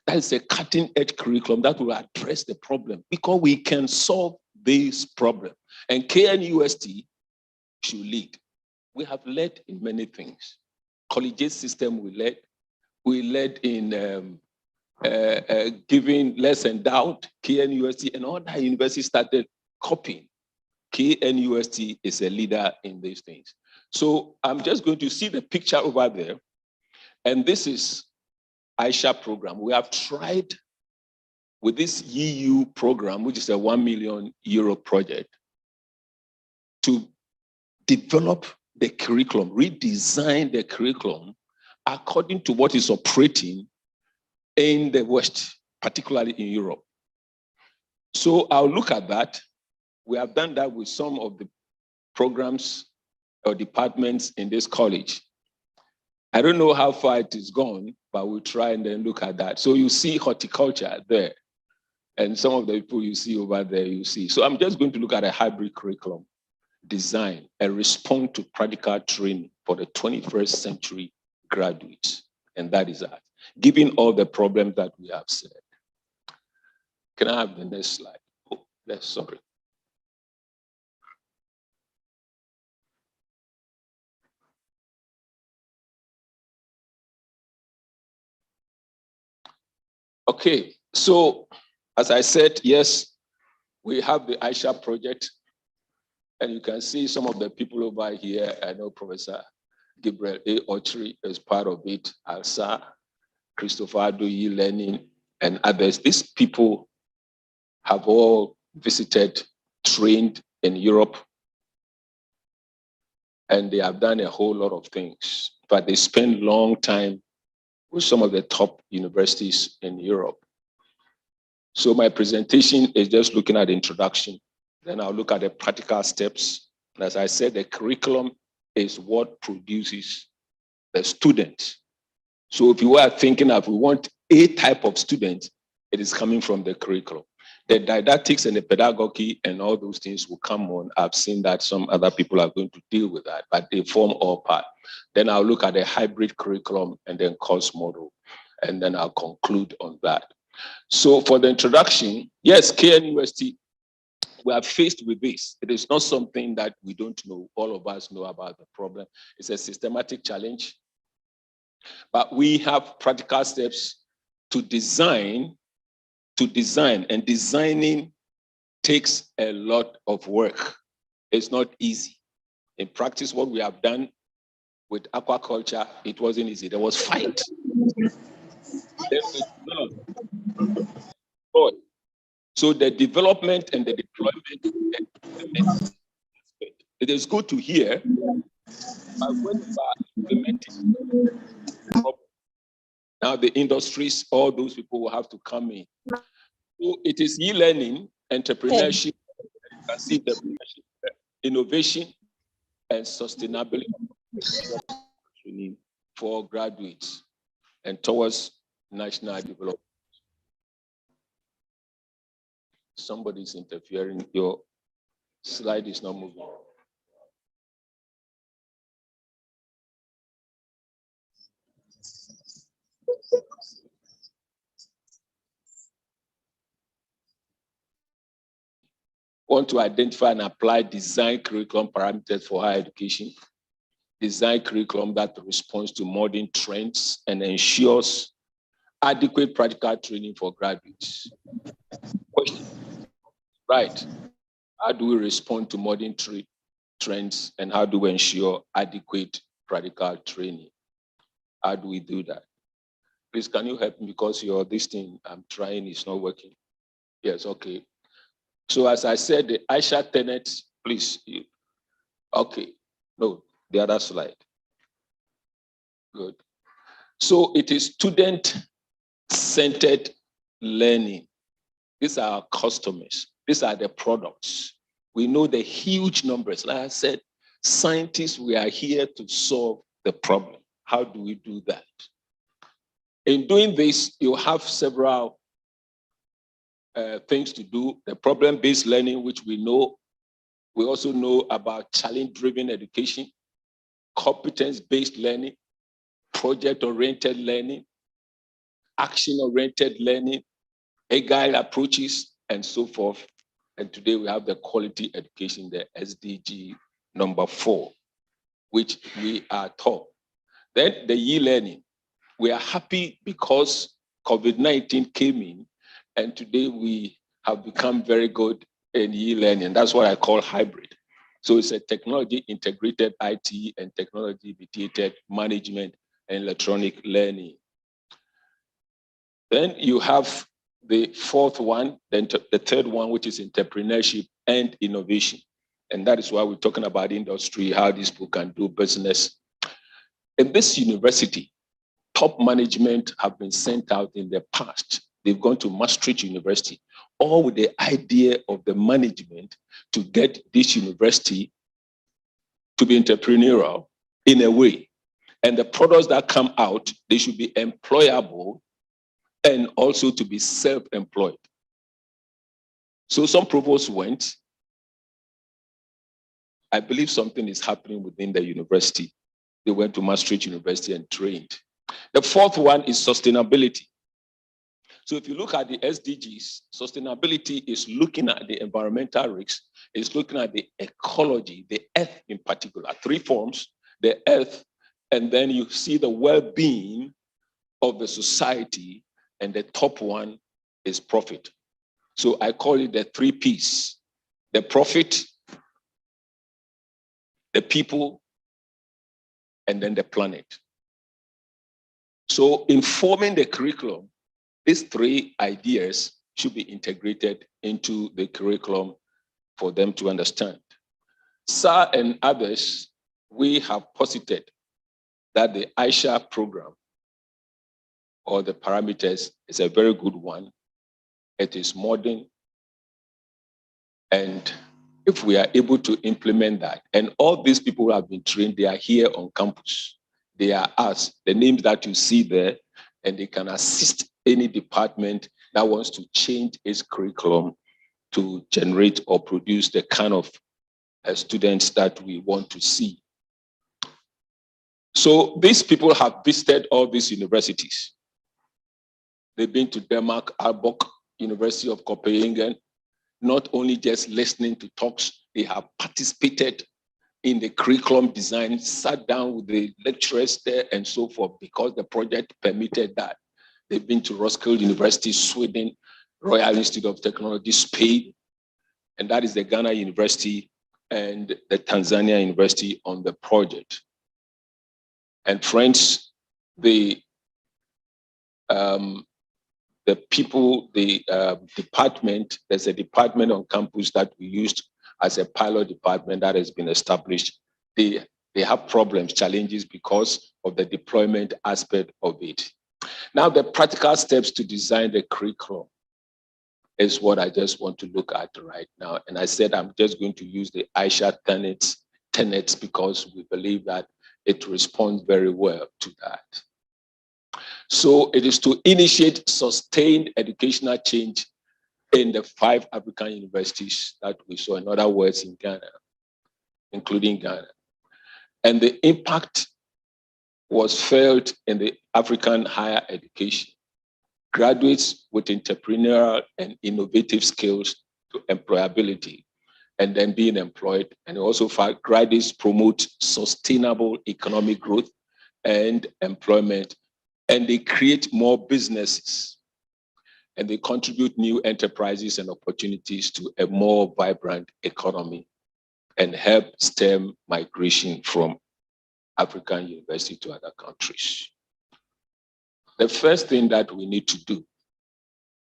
that is a cutting-edge curriculum that will address the problem, because we can solve this problem. And KNUST should lead. We have led in many things. Collegiate system we led. We led in giving less endowed, KNUST, and all that universities started copying. KNUST is a leader in these things. So I'm just going to see the picture over there. And this is Aisha program. We have tried with this EU program, which is a €1 million project, to develop the curriculum, redesign the curriculum according to what is operating in the West, particularly in Europe. So I'll look at that. We have done that with some of the programs or departments in this college. I don't know how far it is gone, but we'll try and then look at that. So you see horticulture there, and some of the people you see over there, you see. So I'm just going to look at a hybrid curriculum design and respond to practical training for the 21st century graduates. And that is that, given all the problems that we have said. Can I have the next slide? Oh, yes, sorry. Okay, so as I said, yes, we have the Aisha project, and you can see some of the people over here. I know Professor Gabriel A. Autry is part of it, Alsa, Christopher Adoyi, Lenin, and others. These people have all visited, trained in Europe, and they have done a whole lot of things, but they spend a long time with some of the top universities in Europe. So my presentation is just looking at the introduction. Then I'll look at the practical steps. And as I said, the curriculum is what produces the students. So if you are thinking of, we want a type of student, it is coming from the curriculum. The didactics and the pedagogy and all those things will come on. I've seen that some other people are going to deal with that, but they form all part. Then I'll look at the hybrid curriculum and then course model, and then I'll conclude on that. So for the introduction, yes, KNUST, we are faced with this. It is not something that we don't know. All of us know about the problem. It's a systematic challenge, but we have practical steps to design, and designing takes a lot of work. It's not easy. In practice, what we have done with aquaculture, it wasn't easy. There was fight. Then so the development and the deployment, it is good to hear, but when you are implementing, now the industries, all those people will have to come in. So it is e-learning, entrepreneurship, you can see the innovation and sustainability for graduates and towards national development. Somebody's interfering. Your slide is not moving. Want to identify and apply design curriculum parameters for higher education. Design curriculum that responds to modern trends and ensures adequate practical training for graduates. Question. Right. How do we respond to modern trends and how do we ensure adequate practical training? How do we do that? Please, can you help me because this thing I'm trying is not working? Yes, okay. So as I said, the Aisha tenets, please. Okay, no, the other slide. Good. So it is student-centered learning. These are our customers. These are the products. We know the huge numbers. Like I said, scientists, we are here to solve the problem. How do we do that? In doing this, you have several things to do. The problem-based learning, which we know. We also know about challenge-driven education, competence-based learning, project-oriented learning, action-oriented learning, agile approaches, and so forth. And today we have the quality education, the SDG number 4, which we are taught. Then the e-learning. We are happy because COVID-19 came in, and today we have become very good in e-learning. That's what I call hybrid. So it's a technology integrated IT and technology mediated management and electronic learning. Then you have the fourth one, then the third one, which is entrepreneurship and innovation. And that is why we're talking about industry, how these people can do business. In this university, top management have been sent out in the past. They've gone to Maastricht University, all with the idea of the management to get this university to be entrepreneurial in a way. And the products that come out, they should be employable and also to be self-employed. So some provosts went. I believe something is happening within the university. They went to Maastricht University and trained. The fourth one is sustainability. So if you look at the SDGs, sustainability is looking at the environmental risks, it's looking at the ecology, the earth in particular, 3 forms, the earth, and then you see the well-being of the society, and the top one is profit. So I call it the 3 Ps, the profit, the people, and then the planet. So in forming the curriculum, these 3 ideas should be integrated into the curriculum for them to understand. Sir and others, we have posited that the Aisha program or the parameters is a very good one. It is modern. And if we are able to implement that, and all these people who have been trained, they are here on campus. They are us, the names that you see there, and they can assist any department that wants to change its curriculum to generate or produce the kind of students that we want to see. So these people have visited all these universities. They've been to Denmark, Aalborg, University of Copenhagen, not only just listening to talks, they have participated in the curriculum design, sat down with the lecturers there and so forth, because the project permitted that. They've been to Roskilde University, Sweden, Royal Institute of Technology, Spain, and that is the Ghana University and the Tanzania University on the project. And friends, the people, the department, there's a department on campus that we used as a pilot department that has been established. They have problems, challenges because of the deployment aspect of it. Now, the practical steps to design the curriculum is what I just want to look at right now. And I said I'm just going to use the Aisha tenets because we believe that it responds very well to that. So it is to initiate sustained educational change in the 5 African universities that we saw, in other words, in Ghana, including Ghana. And the impact was felt in the African higher education. Graduates with entrepreneurial and innovative skills to employability, and then being employed. And also graduates promote sustainable economic growth and employment, and they create more businesses, and they contribute new enterprises and opportunities to a more vibrant economy and help stem migration from African university to other countries. The first thing that we need to do,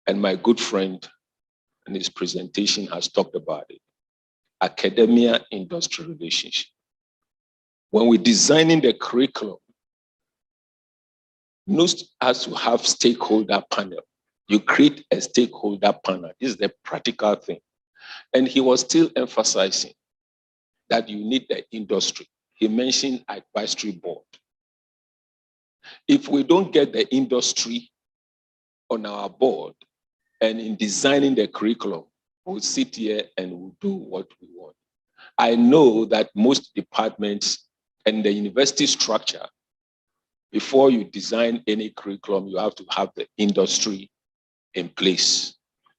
and my good friend in his presentation has talked about it, academia-industry relationship. When we're designing the curriculum, Knust has to have stakeholder panel. You create a stakeholder panel. This is the practical thing. And he was still emphasizing that you need the industry. He mentioned advisory board. If we don't get the industry on our board and in designing the curriculum, we'll sit here and we'll do what we want. I know that most departments and the university structure, before you design any curriculum, you have to have the industry in place.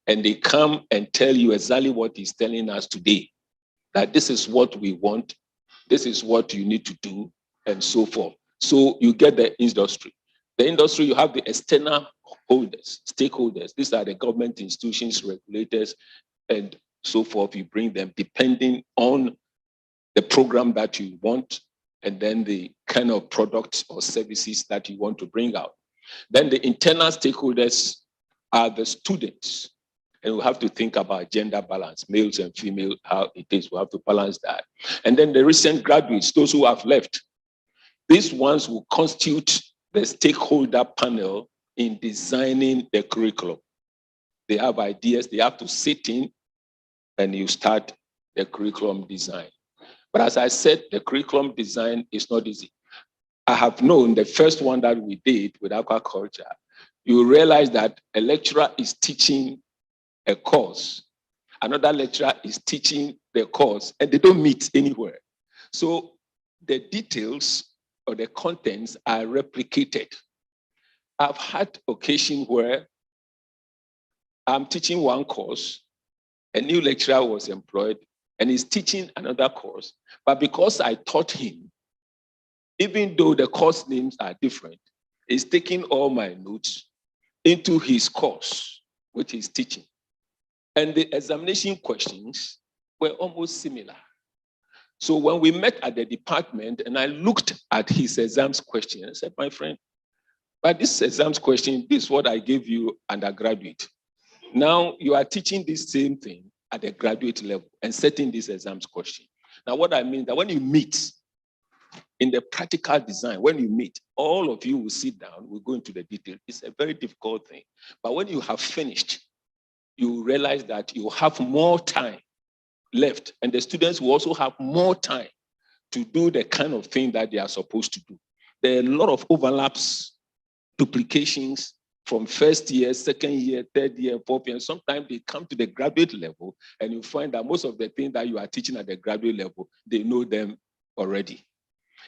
And they come and tell you exactly what he's telling us today, that this is what we want, this is what you need to do, and so forth. So you get the industry. The industry, you have the external holders, stakeholders. These are the government institutions, regulators, and so forth. You bring them depending on the program that you want, and then the kind of products or services that you want to bring out. Then the internal stakeholders are the students. And we have to think about gender balance, males and female, how it is. We have to balance that. And then the recent graduates, those who have left, these ones will constitute the stakeholder panel in designing the curriculum. They have ideas, they have to sit in and you start the curriculum design. But as I said, the curriculum design is not easy. I have known the first one that we did with aquaculture, you realize that a lecturer is teaching a course, another lecturer is teaching the course, and they don't meet anywhere. So the details or the contents are replicated. I've had occasion where I'm teaching one course, a new lecturer was employed, and he's teaching another course, but because I taught him, even though the course names are different, he's taking all my notes into his course, which he's teaching. And the examination questions were almost similar. So when we met at the department and I looked at his exams question, I said, my friend, but this exams question, this is what I gave you undergraduate. Now you are teaching this same thing at the graduate level and setting this exams question. Now what I mean is that when you meet in the practical design, when you meet, all of you will sit down, we'll go into the detail. It's a very difficult thing. But when you have finished, you realize that you have more time left, and the students will also have more time to do the kind of thing that they are supposed to do. There are a lot of overlaps, duplications, from first year, second year, third year, fourth year. Sometimes they come to the graduate level and you find that most of the things that you are teaching at the graduate level, they know them already.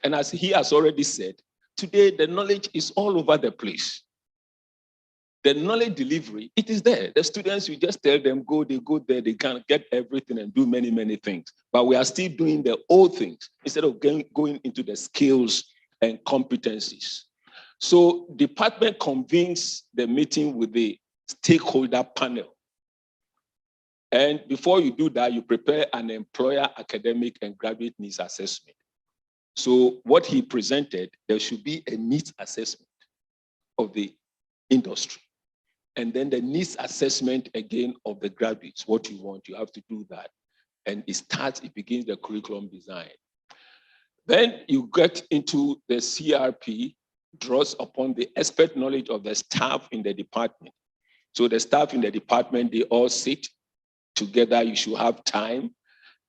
And as he has already said, today the knowledge is all over the place. The knowledge delivery, it is there. The students, you just tell them, go, they go there, they can get everything and do many, many things. But we are still doing the old things instead of going into the skills and competencies. So department convenes the meeting with the stakeholder panel. And before you do that, you prepare an employer, academic, and graduate needs assessment. So what he presented, there should be a needs assessment of the industry. And then the needs assessment again of the graduates, what you want, you have to do that. And it begins the curriculum design. Then you get into the CRP, draws upon the expert knowledge of the staff in the department. So the staff in the department, they all sit together, you should have time,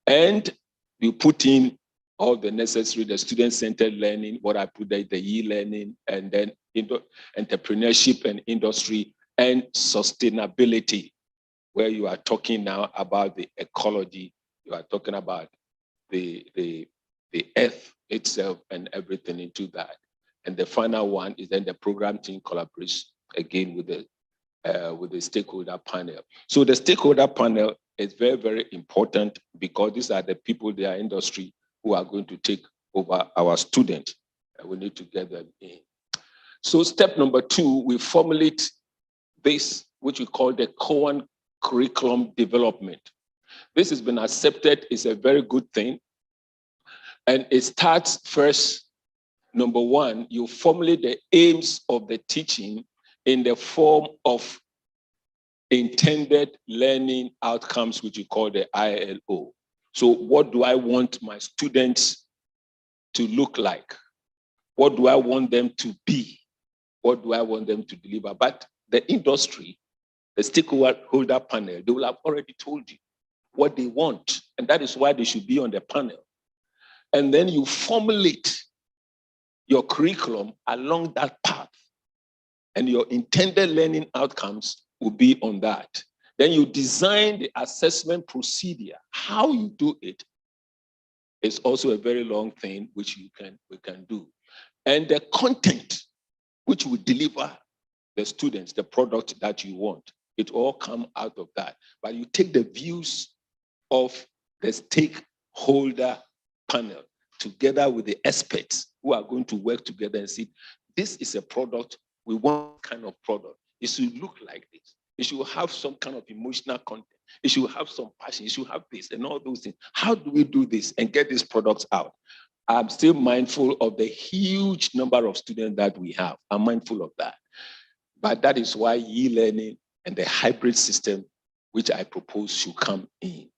and you put in all the necessary, the student-centered learning, what I put there, the e-learning, and then entrepreneurship and industry, and sustainability, where you are talking now about the ecology, you are talking about the earth itself and everything into that. And the final one is then the program team collaborates again with the stakeholder panel. So the stakeholder panel is very, very important because these are the people, their industry, who are going to take over our students. We need to get them in. So step number 2, we formulate this, which we call the Cohen curriculum development. This has been accepted, it's a very good thing. And it starts first, number 1, you formulate the aims of the teaching in the form of intended learning outcomes, which we call the ILO. So what do I want my students to look like? What do I want them to be? What do I want them to deliver? But the industry, the stakeholder panel, they will have already told you what they want. And that is why they should be on the panel. And then you formulate your curriculum along that path. And your intended learning outcomes will be on that. Then you design the assessment procedure. How you do it is also a very long thing, which we can do. And the content, which will deliver the students, the product that you want, it all come out of that. But you take the views of the stakeholder panel together with the experts who are going to work together and see, this is a product, we want kind of product. It should look like this. It should have some kind of emotional content. It should have some passion. It should have this and all those things. How do we do this and get these products out? I'm still mindful of the huge number of students that we have. I'm mindful of that. But that is why e-learning and the hybrid system, which I propose, should come in.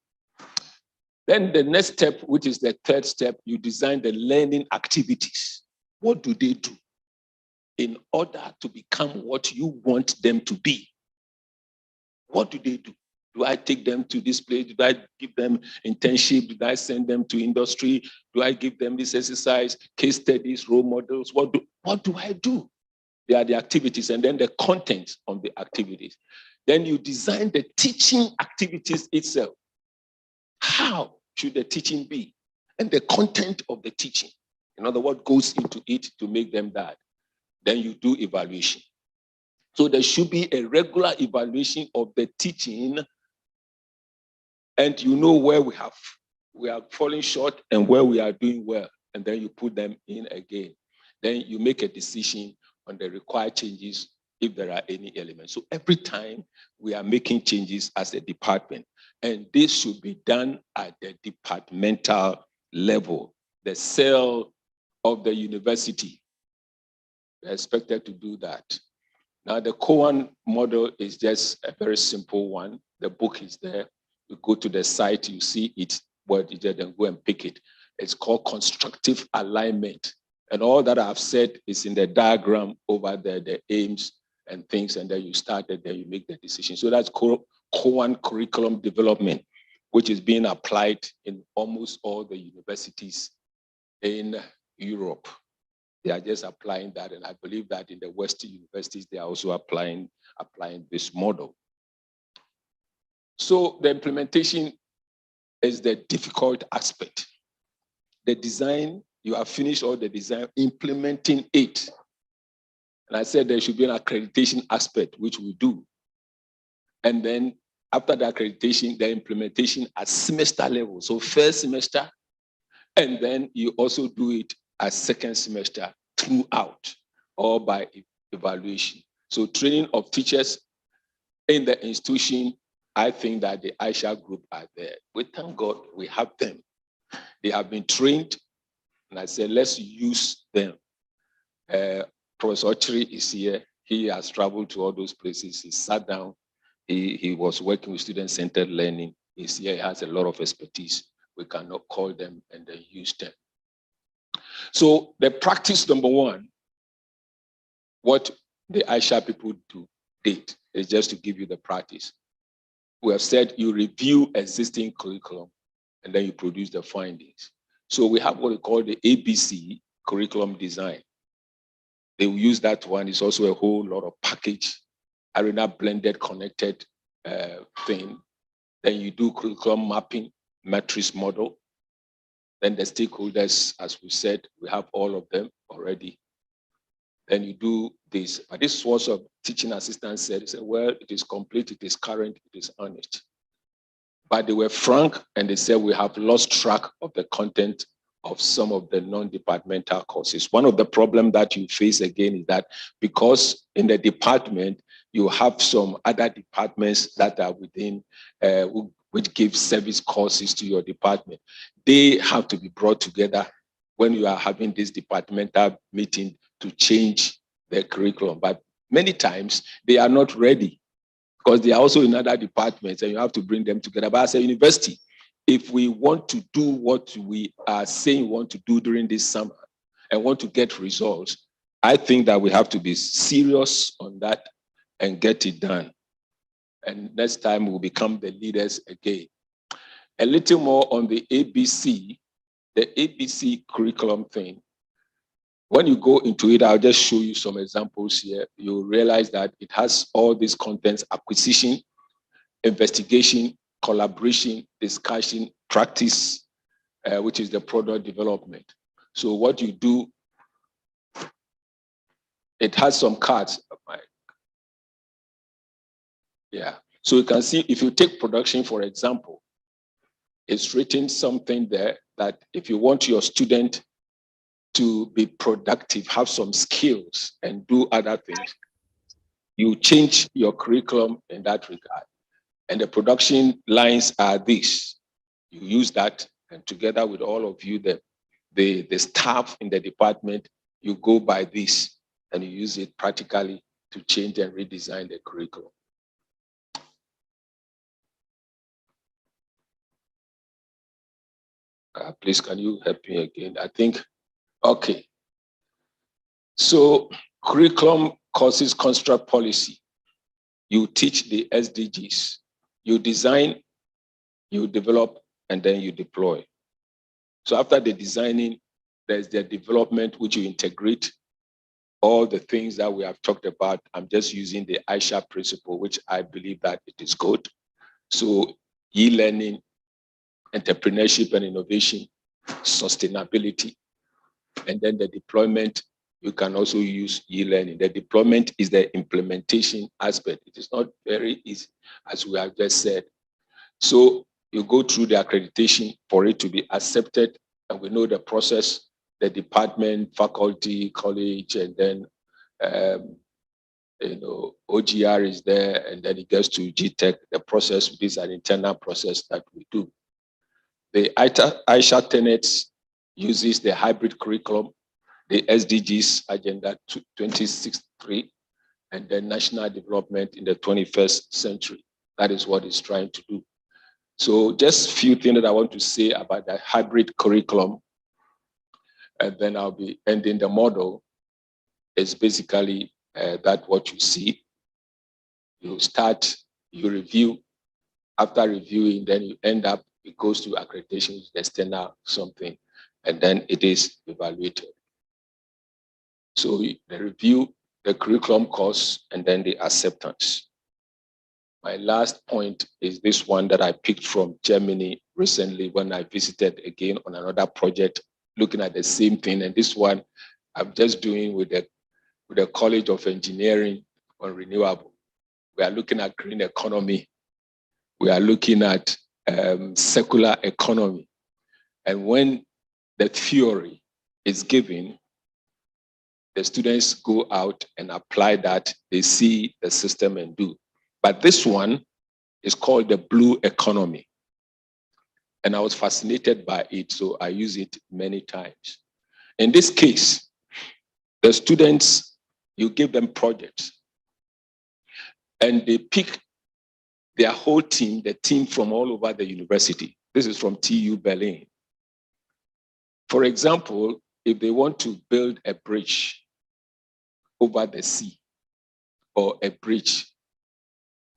Then the next step, which is the third step, you design the learning activities. What do they do in order to become what you want them to be? What do they do? Do I take them to this place? Do I give them internship? Do I send them to industry? Do I give them this exercise, case studies, role models? What do I do? They are the activities and then the content of the activities. Then you design the teaching activities itself. How should the teaching be? And the content of the teaching. In other words, what goes into it to make them that. Then you do evaluation. So there should be a regular evaluation of the teaching, and you know where we are falling short and where we are doing well, and then you put them in again. Then you make a decision on the required changes if there are any elements. So every time we are making changes as a department, and this should be done at the departmental level. The cell of the university, they're expected to do that. Now, the Cohen model is just a very simple one. The book is there. You go to the site, you see it, what it is, then go and pick it. It's called constructive alignment. And all that I've said is in the diagram over there, the aims and things, and then you start it, then you make the decision. So that's Cohen curriculum development, which is being applied in almost all the universities in Europe. They are just applying that, and I believe that in the Western universities, they are also applying this model. So the implementation is the difficult aspect. The design, you have finished all the design, implementing it. And I said there should be an accreditation aspect, which we do. And then after the accreditation, the implementation at semester level. So first semester, and then you also do it at second semester throughout, or by evaluation. So training of teachers in the institution, I think that the Aisha group are there. We thank God we have them. They have been trained, and I said, let's use them. Professor Ochiri is here. He has traveled to all those places. He sat down. He was working with student-centered learning. He's here. He has a lot of expertise. We cannot call them and then use them. So the practice number one, what the Aisha people did is just to give you the practice. We have said you review existing curriculum and then you produce the findings. So we have what we call the ABC curriculum design. They will use that one. It's also a whole lot of package, arena blended, connected thing. Then you do curriculum mapping, matrix model. Then the stakeholders, as we said, we have all of them already. Then you do this. But this source of teaching assistant said, well, it is complete, it is current, it is honest. But they were frank and they said we have lost track of the content of some of the non-departmental courses. One of the problems that you face again is that because in the department, you have some other departments that are within, which give service courses to your department. They have to be brought together when you are having this departmental meeting to change the curriculum. But many times they are not ready because they are also in other departments and you have to bring them together. But as a university, if we want to do what we are saying we want to do during this summer and want to get results, I think that we have to be serious on that and get it done. And next time we'll become the leaders again. A little more on the ABC curriculum thing. When you go into it, I'll just show you some examples here. You'll realize that it has all these contents: acquisition, investigation, collaboration, discussion, practice, which is the product development. So what you do, it has some cards. Yeah. So you can see if you take production, for example, it's written something there that if you want your student to be productive, have some skills and do other things, you change your curriculum in that regard. And the production lines are this. You use that, and together with all of you, the staff in the department, you go by this and you use it practically to change and redesign the curriculum. Please, can you help me again? I think, okay. So curriculum courses construct policy. You teach the SDGs. You design, you develop, and then you deploy. So after the designing, there's the development, which you integrate all the things that we have talked about. I'm just using the Aisha principle, which I believe that it is good. So e-learning, entrepreneurship and innovation, sustainability, and then the deployment, you can also use e-learning. The deployment is the implementation aspect. It is not very easy, as we have just said. So you go through the accreditation for it to be accepted, and we know the process, the department, faculty, college, and then OGR is there, and then it gets to GTech. The process, this is an internal process that we do. The Aisha tenets uses the hybrid curriculum, the SDGs Agenda 2063, and then national development in the 21st century. That is what it's trying to do. So just a few things that I want to say about the hybrid curriculum, and then I'll be ending the model. Is basically that what you see. You start, you review. After reviewing, then you end up, it goes to accreditation, external something, and then it is evaluated. So they review the curriculum course and then the acceptance. My last point is this one that I picked from Germany recently when I visited again on another project, looking at the same thing. And this one I'm just doing with the College of Engineering on renewable. We are looking at green economy. We are looking at circular economy. And when the theory is given, the students go out and apply that, they see the system and do. But this one is called the blue economy. And I was fascinated by it, so I use it many times. In this case, the students, you give them projects, and they pick their whole team, the team from all over the university. This is from TU Berlin. For example, if they want to build a bridge over the sea or a bridge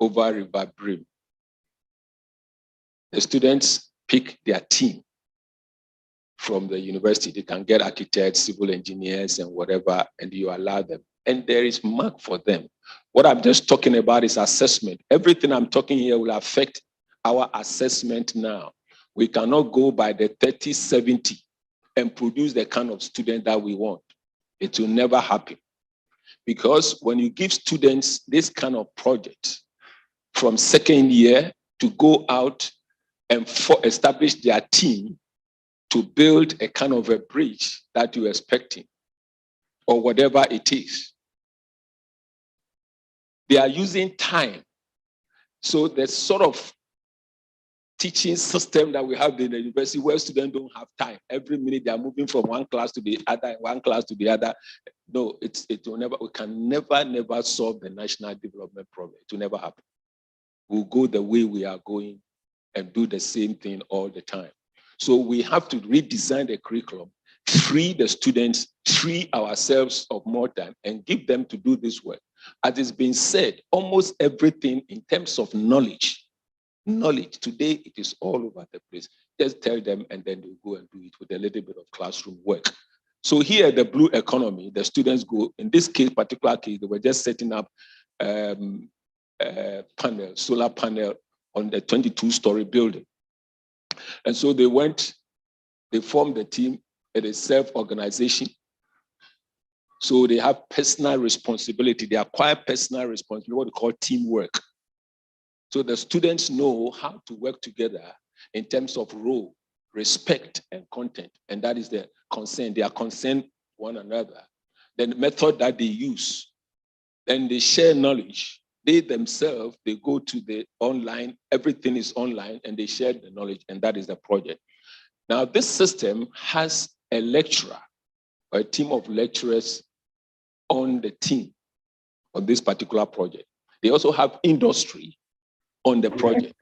over River Brim, the students pick their team from the university. They can get architects, civil engineers, and whatever, and you allow them. And there is mark for them. What I'm just talking about is assessment. Everything I'm talking here will affect our assessment now. We cannot go by the 30-70 and produce the kind of student that we want. It will never happen. Because when you give students this kind of project from second year to go out and establish their team to build a kind of a bridge that you're expecting, or whatever it is, they are using time. So the sort of teaching system that we have in the university where students don't have time. Every minute they are moving from one class to the other, one class to the other. No, it will never, we can never solve the national development problem. It will never happen. We'll go the way we are going and do the same thing all the time. So we have to redesign the curriculum, free the students, free ourselves of more time, and give them to do this work. As it's been said, almost everything in terms of knowledge today, it is all over the place. Just tell them and then they'll go and do it with a little bit of classroom work. So here, the blue economy, the students go, in this case, particular case, they were just setting up solar panel on the 22-story building. And so they went, they formed a team, it is self-organization. So they have personal responsibility, they acquire personal responsibility, what we call teamwork. So the students know how to work together in terms of role, respect, and content. And that is the concern. They are concerned one another. Then the method that they use, then they share knowledge. They themselves, they go to the online, everything is online, and they share the knowledge, and that is the project. Now, this system has a lecturer or a team of lecturers on the team on this particular project. They also have industry on the project.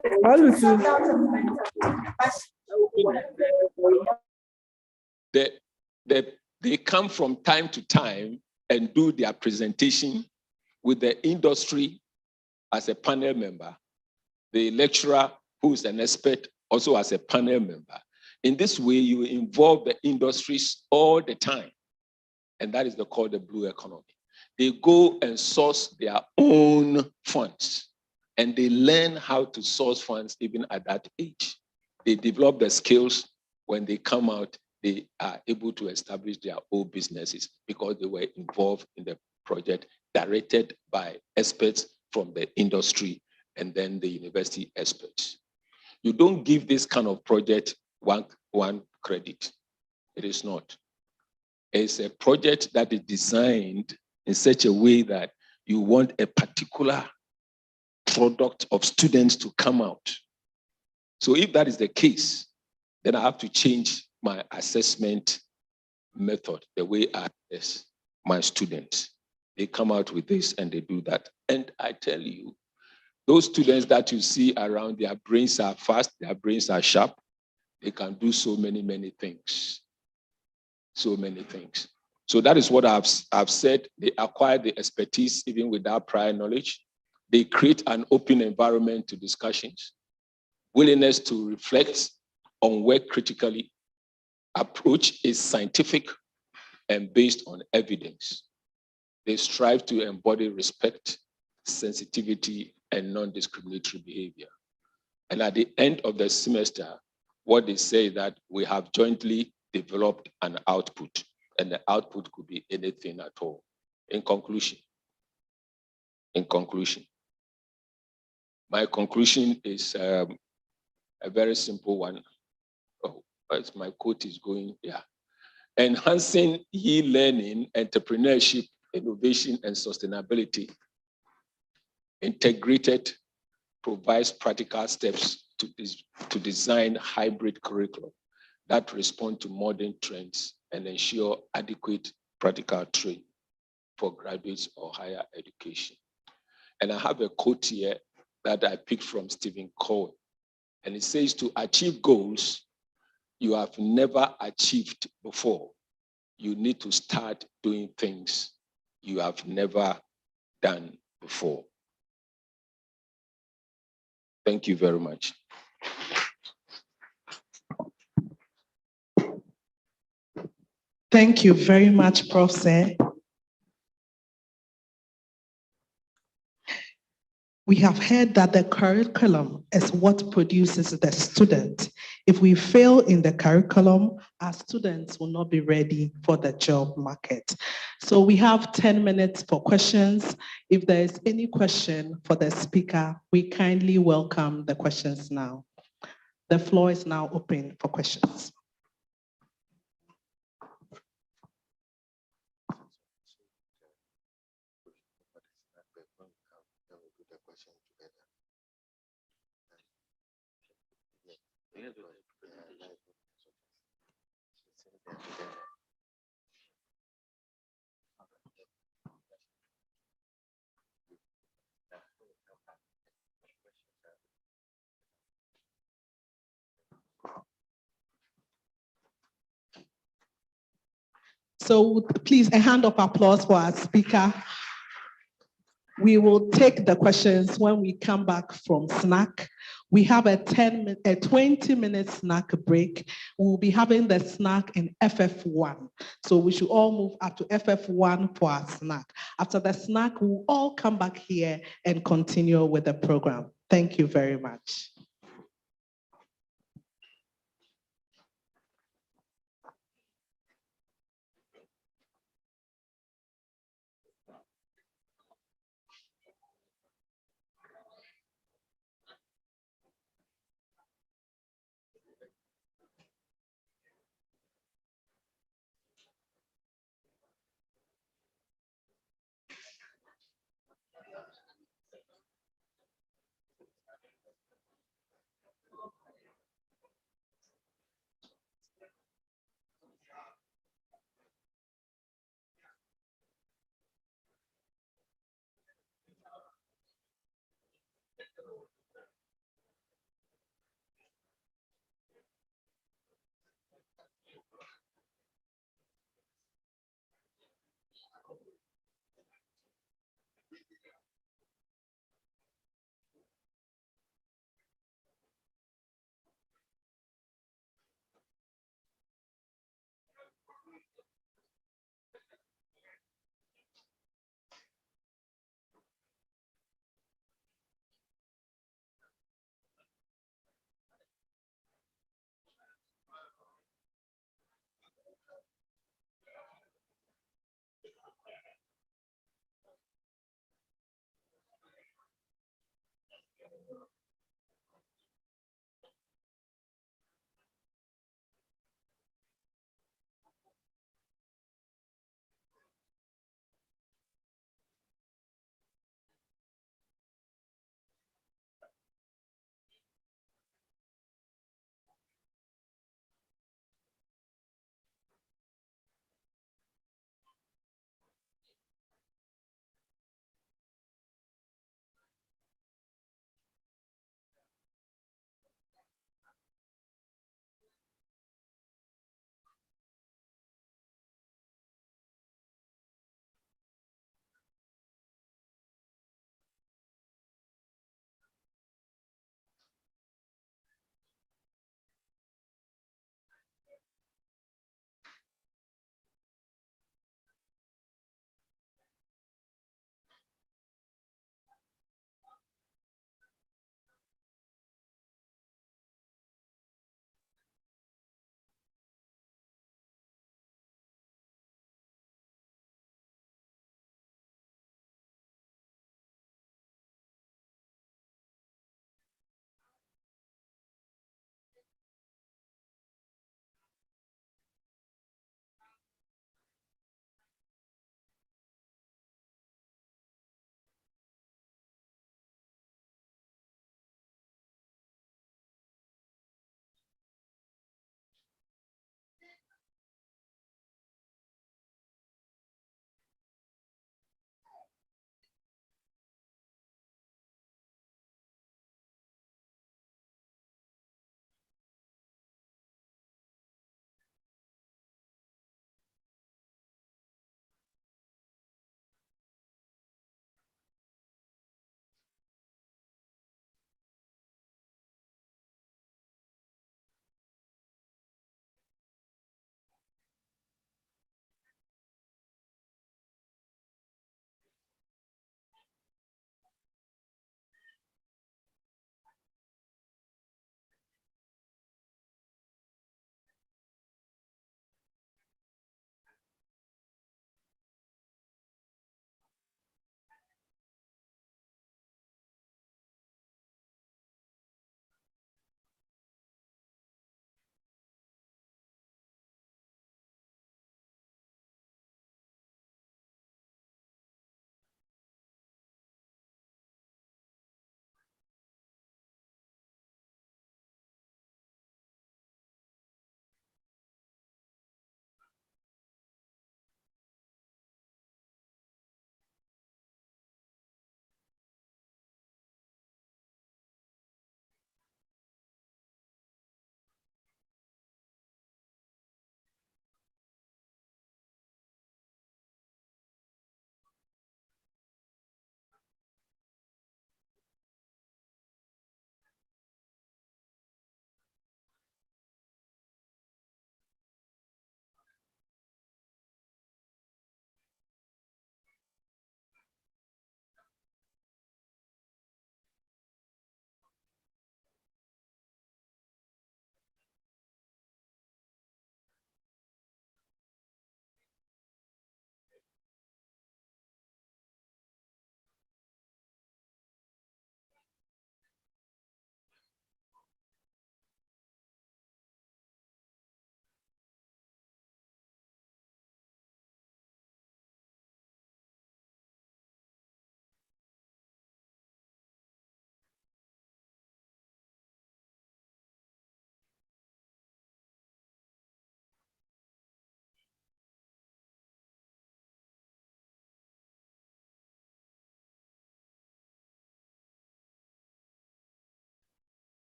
They come from time to time and do their presentation with the industry as a panel member, the lecturer who is an expert also as a panel member. In this way, you involve the industries all the time. And that is called the blue economy. They go and source their own funds. And they learn how to source funds even at that age. They develop the skills. When they come out, they are able to establish their own businesses because they were involved in the project directed by experts from the industry and then the university experts. You don't give this kind of project one credit. It is not. It's a project that is designed in such a way that you want a particular product of students to come out. So if that is the case, then I have to change my assessment method, the way I assess my students. They come out with this and they do that. And I tell you, those students that you see around, their brains are fast, their brains are sharp. They can do so many things. So many things. So that is what I've said. They acquire the expertise even without prior knowledge. They create an open environment to discussions, willingness to reflect on work critically. Approach is scientific, and based on evidence. They strive to embody respect, sensitivity, and non-discriminatory behavior. And at the end of the semester, what they say that we have jointly developed an output, and the output could be anything at all. In conclusion, my conclusion is a very simple one. Oh, as my quote is going, yeah. Enhancing e-learning, entrepreneurship, innovation, and sustainability, integrated, provides practical steps to design hybrid curriculum that respond to modern trends and ensure adequate practical training for graduates or higher education. And I have a quote here that I picked from Stephen Covey, and it says, to achieve goals you have never achieved before, you need to start doing things you have never done before. Thank you very much. Thank you very much, Prof. Sir. We have heard that the curriculum is what produces the student. If we fail in the curriculum, our students will not be ready for the job market. So we have 10 minutes for questions. If there is any question for the speaker, we kindly welcome the questions now. The floor is now open for questions. So please, a hand of applause for our speaker. We will take the questions when we come back from snack. We have a 20-minute snack break. We'll be having the snack in FF1. So we should all move up to FF1 for our snack. After the snack, we'll all come back here and continue with the program. Thank you very much.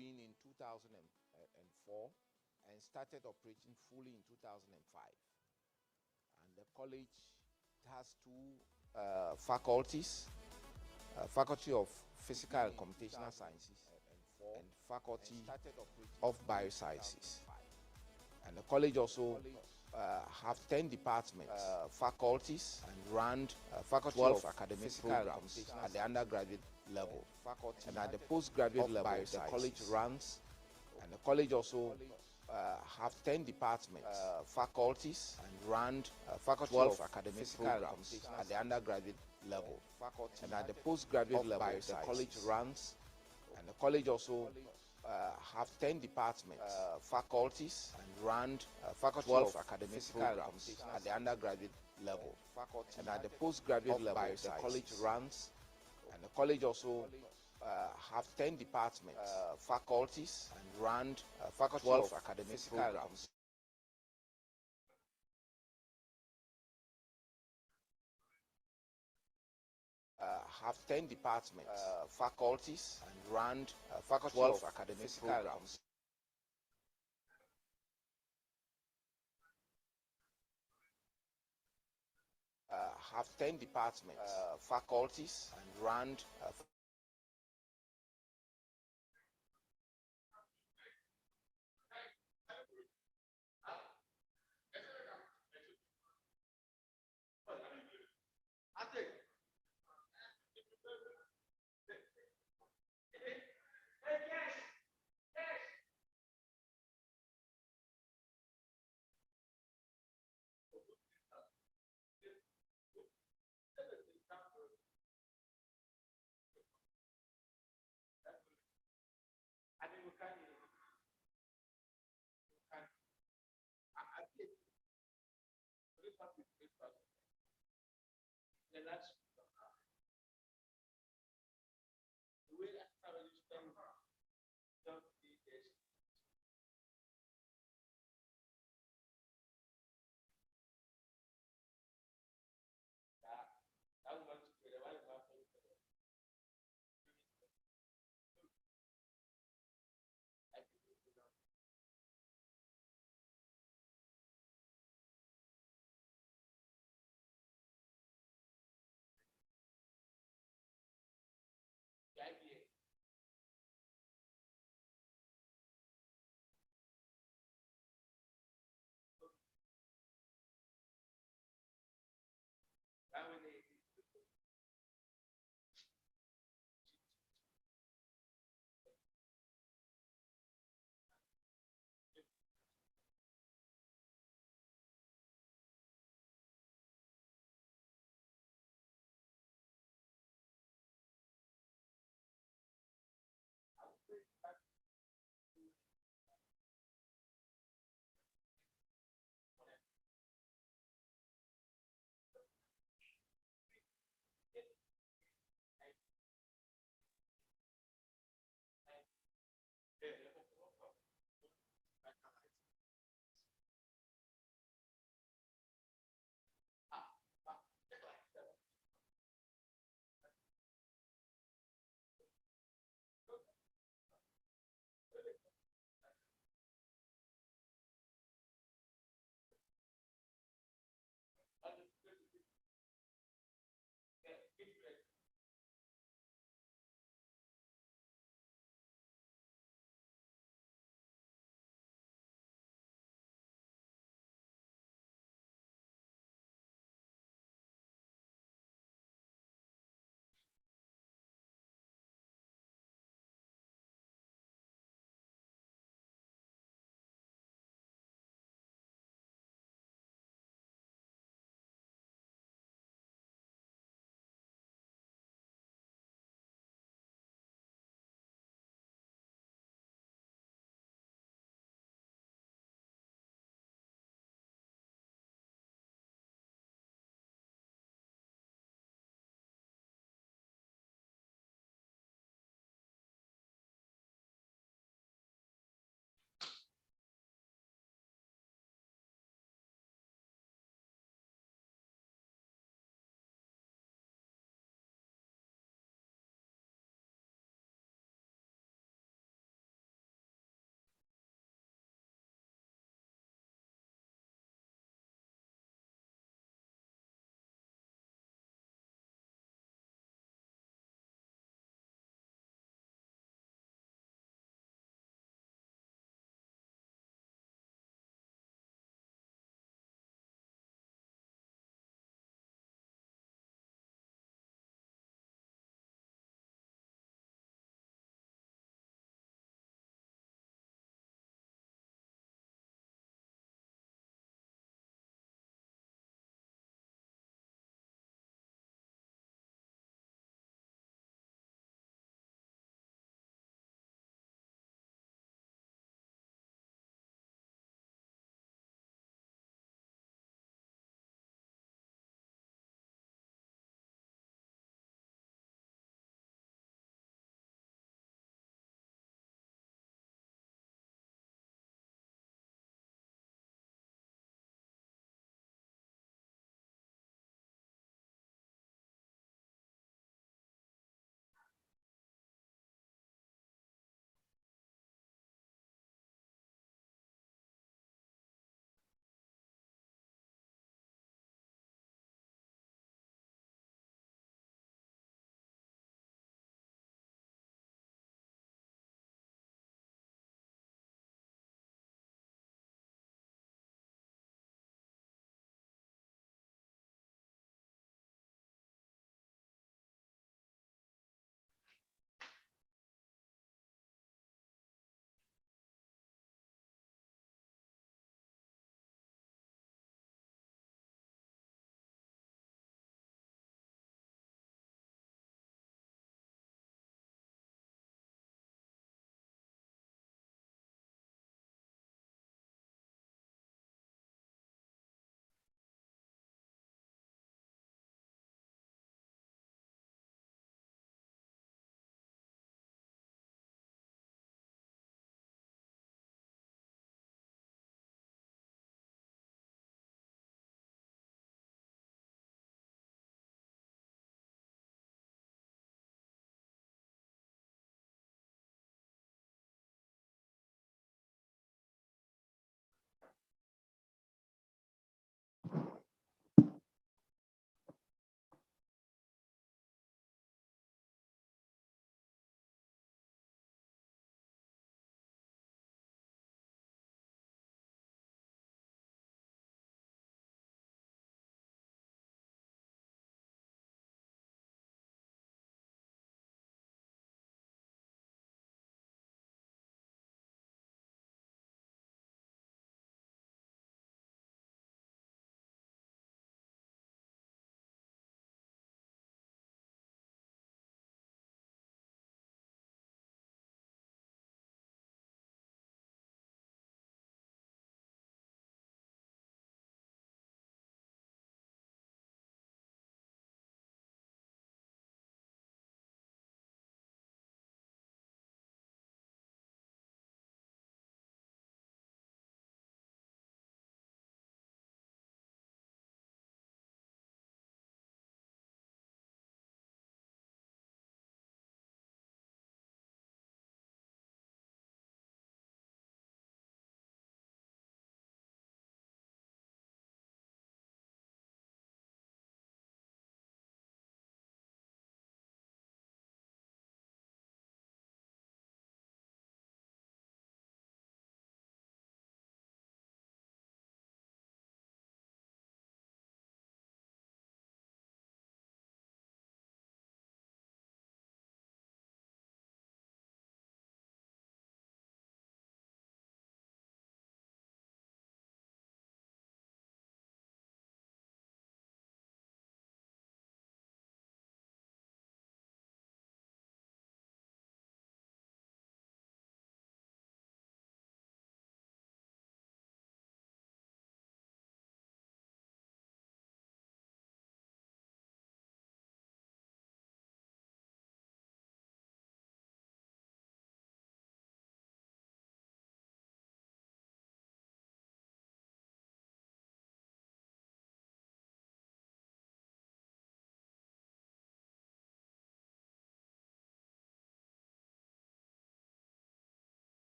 been in 2004 and started operating fully in 2005. And the college has two faculties, Faculty of Physical and Computational Sciences and Faculty of Biosciences. And the college also have 10 departments, faculties, and run Faculty 12 of academic programs at the undergraduate level. And at the postgraduate level, the college runs, and the college also have 10 departments, faculties, and run Faculty 12 academic programs at the undergraduate level. And at the postgraduate level, the college runs, and the college also have 10 departments, faculties, and run Faculty 12 academic programs at the undergraduate level. And at the postgraduate level, the college runs, and the college also have 10 departments, faculties, and run Faculty 12 academic programs. Have 10 departments, faculties, and run Faculty 12 academic programs. Have 10 departments, faculties, and run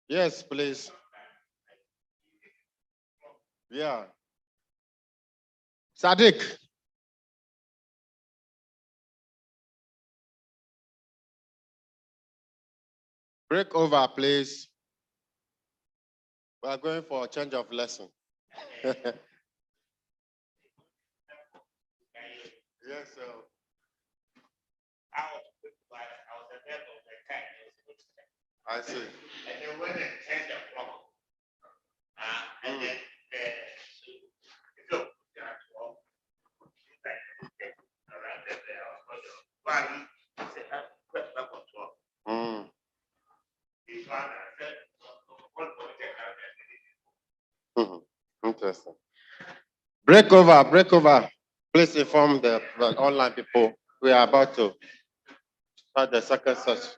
Yes, please. Yeah. Sadiq. Break over, please. We are going for a change of lesson. Yes, sir. I see. And then when it 10 o'clock, and then look, Interesting. Break over, break over. Please inform the online people we are about to start the second session.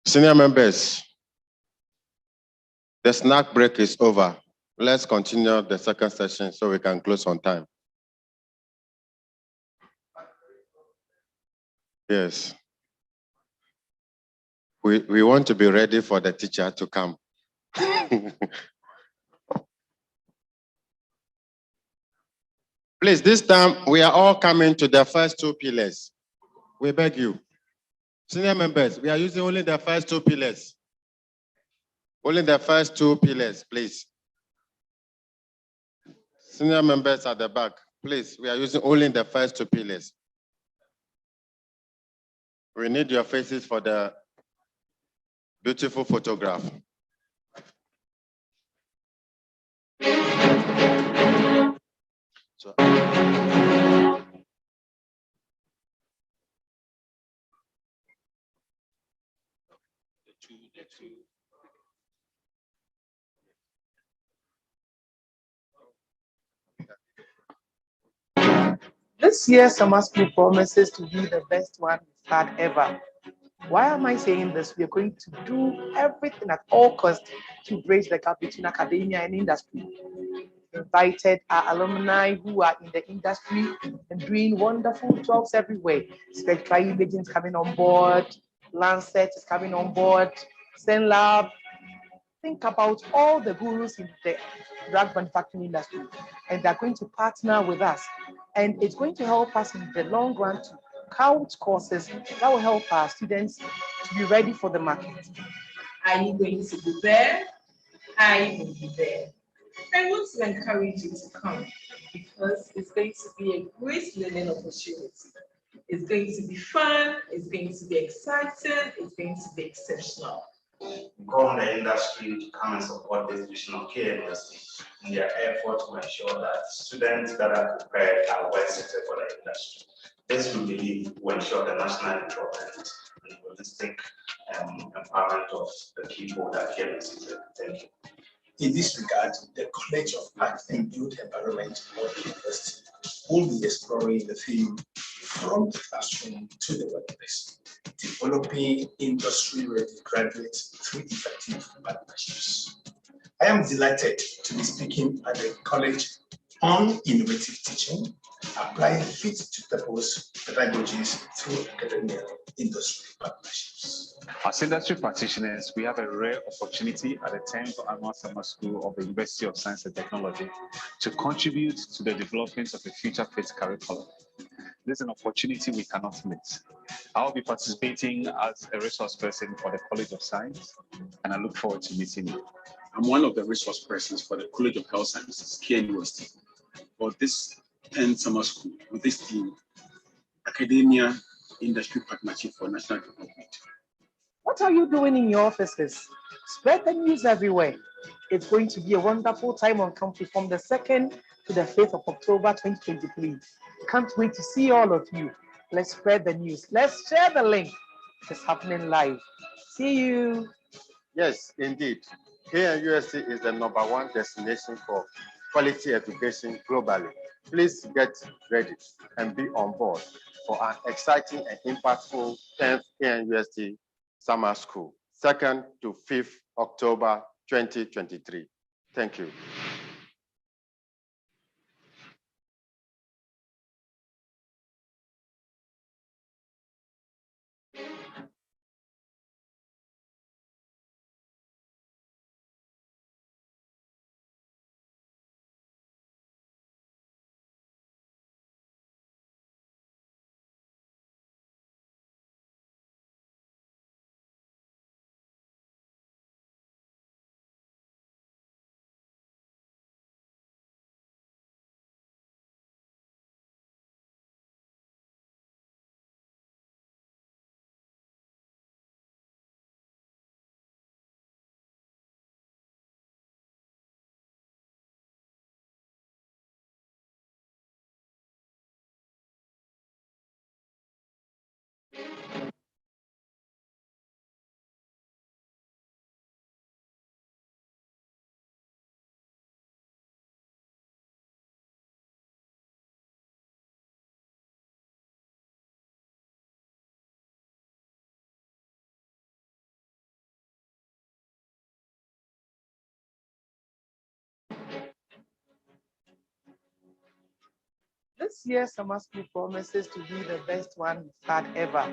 Senior members, the snack break is over. Let's continue the second session so we can close on time. Yes. We want to be ready for the teacher to come. Please, this time we are all coming to the first two pillars. We beg you. Senior members, we are using only the first two pillars. Only the first two pillars, please. Senior members at the back, please, we are using only the first two pillars. We need your faces for the beautiful photograph. So, This year's summer school promises to be the best one we've had ever. Why am I saying this? We are going to do everything at all costs to bridge the gap between academia and industry. Invited our alumni who are in the industry and doing wonderful jobs everywhere. Spectra Imaging is coming on board, Lancet is coming on board, Lab. Think about all the gurus in the drug manufacturing industry, and they're going to partner with us. And it's going to help us in the long run to count courses that will help our students to be ready for the market. Are you going to be there? I will be there. I want to encourage you to come because it's going to be a great learning opportunity. It's going to be fun, it's going to be exciting, it's going to be exceptional. Call on the industry to come and support this vision of K University in their effort to ensure that students that are prepared are well suited for the industry. This, we believe, will ensure the national development and holistic empowerment of the people that K University. Thank you. In this regard, the College of Art and Built Environment of the University will be exploring the theme from the classroom to the workplace, developing industry-ready graduates through effective partnerships. I am delighted to be speaking at the College on innovative teaching, applying fit-to-purpose pedagogies through academia industry partnerships. As industry practitioners, we have a rare opportunity at the 10th Annual Summer School of the University of Science and Technology to contribute to the development of a future-fit curriculum. This is an opportunity we cannot miss. I'll be participating as a resource person for the College of Science, and I look forward to meeting you. I'm one of the resource persons for the College of Health Sciences, University, for this 10 summer school with this theme, Academia Industry Partnership for National Development. What are you doing in your offices? Spread the news everywhere. It's going to be a wonderful time on campus from the 2nd to the 5th of October 2023. Can't wait to see all of you. Let's spread the news. Let's share the link. It's happening live. See you. Yes, indeed. KNUST is the #1 destination for quality education globally. Please get ready and be on board for an exciting and impactful 10th KNUST Summer School, 2nd to 5th October 2023. Thank you. This year's summer school promises to be the best one we've had ever.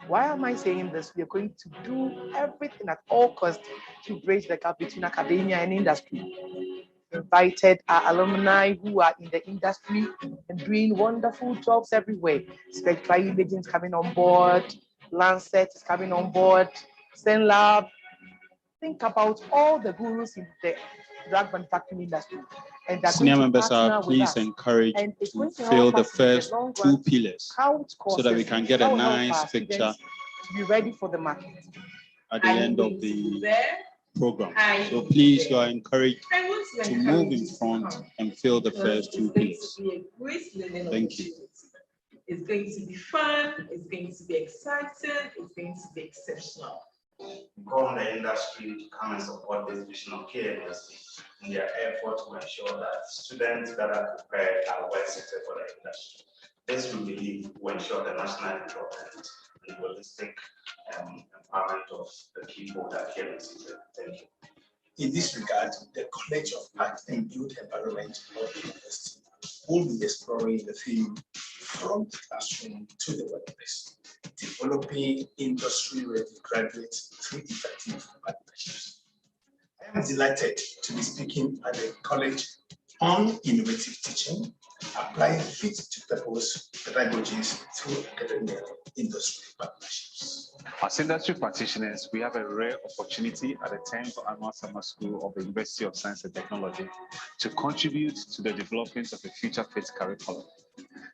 Why am I saying this? We are going to do everything at all costs to bridge the gap between academia and industry. Invited our alumni who are in the industry and doing wonderful jobs everywhere. Spectral Imaging is coming on board, Lancet is coming on board, Lab. Think about all the gurus in the drug manufacturing industry. And Senior members are please encouraged to fill the first 2 pillars so that we can get a nice picture to be ready for the market at the end of the program. So please, you are encouraged to move in front and fill the first 2 pillars. Thank you. It's going to be fun, it's going to be exciting, it's going to be exceptional. We call on the industry to come and support this vision of KNUST in their effort to ensure that students that are prepared are well suited for the industry. This, we believe, will ensure the national development and holistic empowerment of the people that KNUST is. Thank you. In this regard, the College of Art and Built Environment of the University will be exploring the theme from the classroom to the workplace, developing industry-ready graduates through effective partnerships. I am delighted to be speaking at the College on innovative teaching, applying fit-to-purpose pedagogies through academic industry partnerships. As industry practitioners, we have a rare opportunity at the 10th Annual Summer School of the University of Science and Technology to contribute to the development of a future-fit curriculum.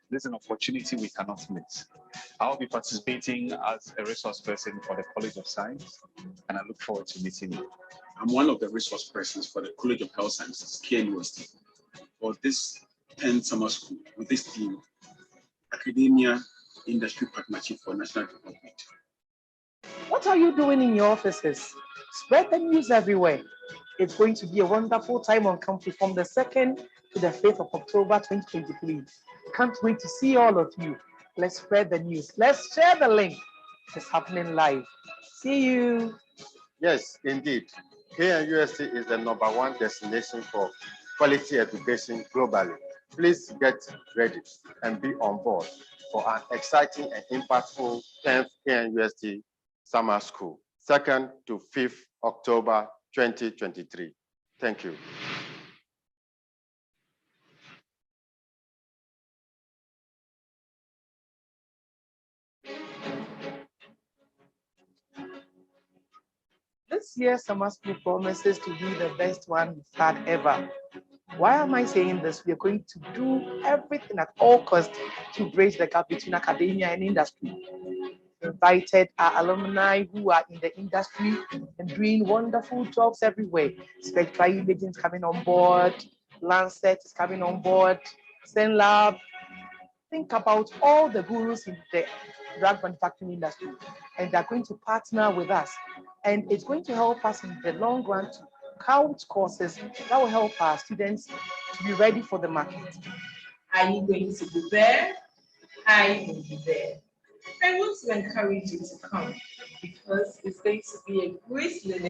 This is an opportunity we cannot miss. I'll be participating as a resource person for the College of Science, and I look forward to meeting you. I'm one of the resource persons for the College of Health Sciences, University, for this 10 summer school with this theme, Academia Industry Partnership for National Development. What are you doing in your offices? Spread the news everywhere. It's going to be a wonderful time on campus from the 2nd to the 5th of October 2023. Can't wait to see all of you. Let's spread the news. Let's share the link. It's happening live. See you. Yes, indeed. KNUST is the #1 destination for quality education globally. Please get ready and be on board for an exciting and impactful 10th KNUST Summer School, 2nd to 5th October 2023. Thank you. this year's summer school promises to be the best one we've had ever. Why am I saying this? We are going to do everything at all costs to bridge the gap between academia and industry. We invited our alumni who are in the industry and doing wonderful jobs everywhere. Spectral Imaging is coming on board, Lancet is coming on board, Lab. Think about all the gurus in the drug manufacturing industry, and they're going to partner with us. And it's going to help us in the long run to count courses that will help our students to be ready for the market. Are you going to be there? I will be there. I want to encourage you to come because it's going to be a great learning.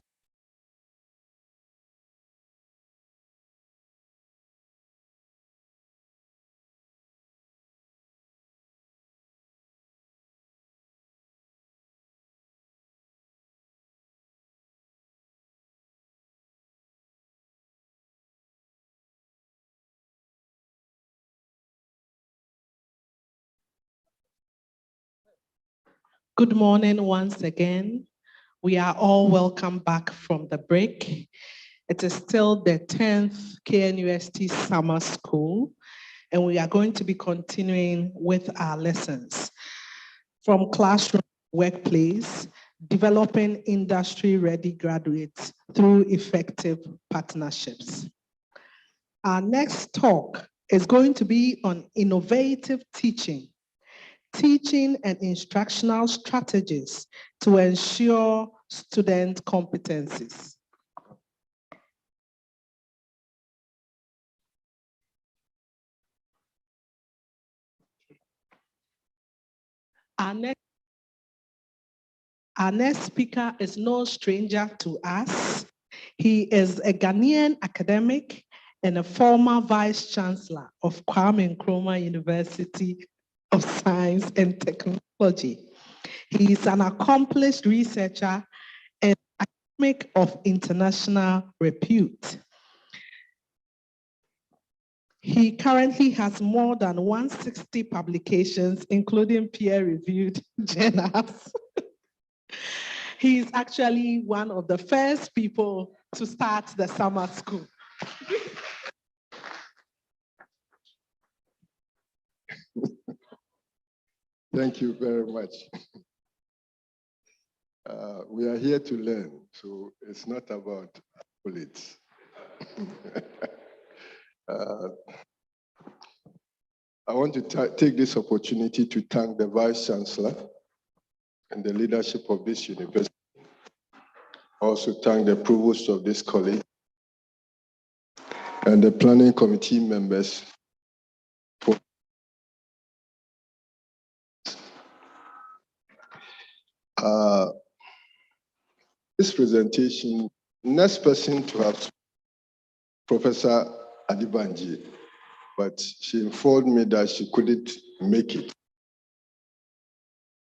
Good morning once again. We are all welcome back from the break. It is still the 10th KNUST Summer School, and we are going to be continuing with our lessons from classroom to workplace, developing industry-ready graduates through effective partnerships. Our next talk is going to be on innovative teaching and instructional strategies to ensure student competencies. Our next speaker is no stranger to us. He is a Ghanaian academic and a former Vice Chancellor of Kwame Nkrumah University of Science and Technology. He is an accomplished researcher and academic of international repute. He currently has more than 160 publications, including peer-reviewed journals. He is actually one of the first people to start the summer school. Thank you very much. We are here to learn, so it's not about bullets. I want to take this opportunity to thank the Vice Chancellor and the leadership of this university. Also thank the Provost of this college and the planning committee members for this presentation. Next person to have Professor Adibanji, but she informed me that she couldn't make it.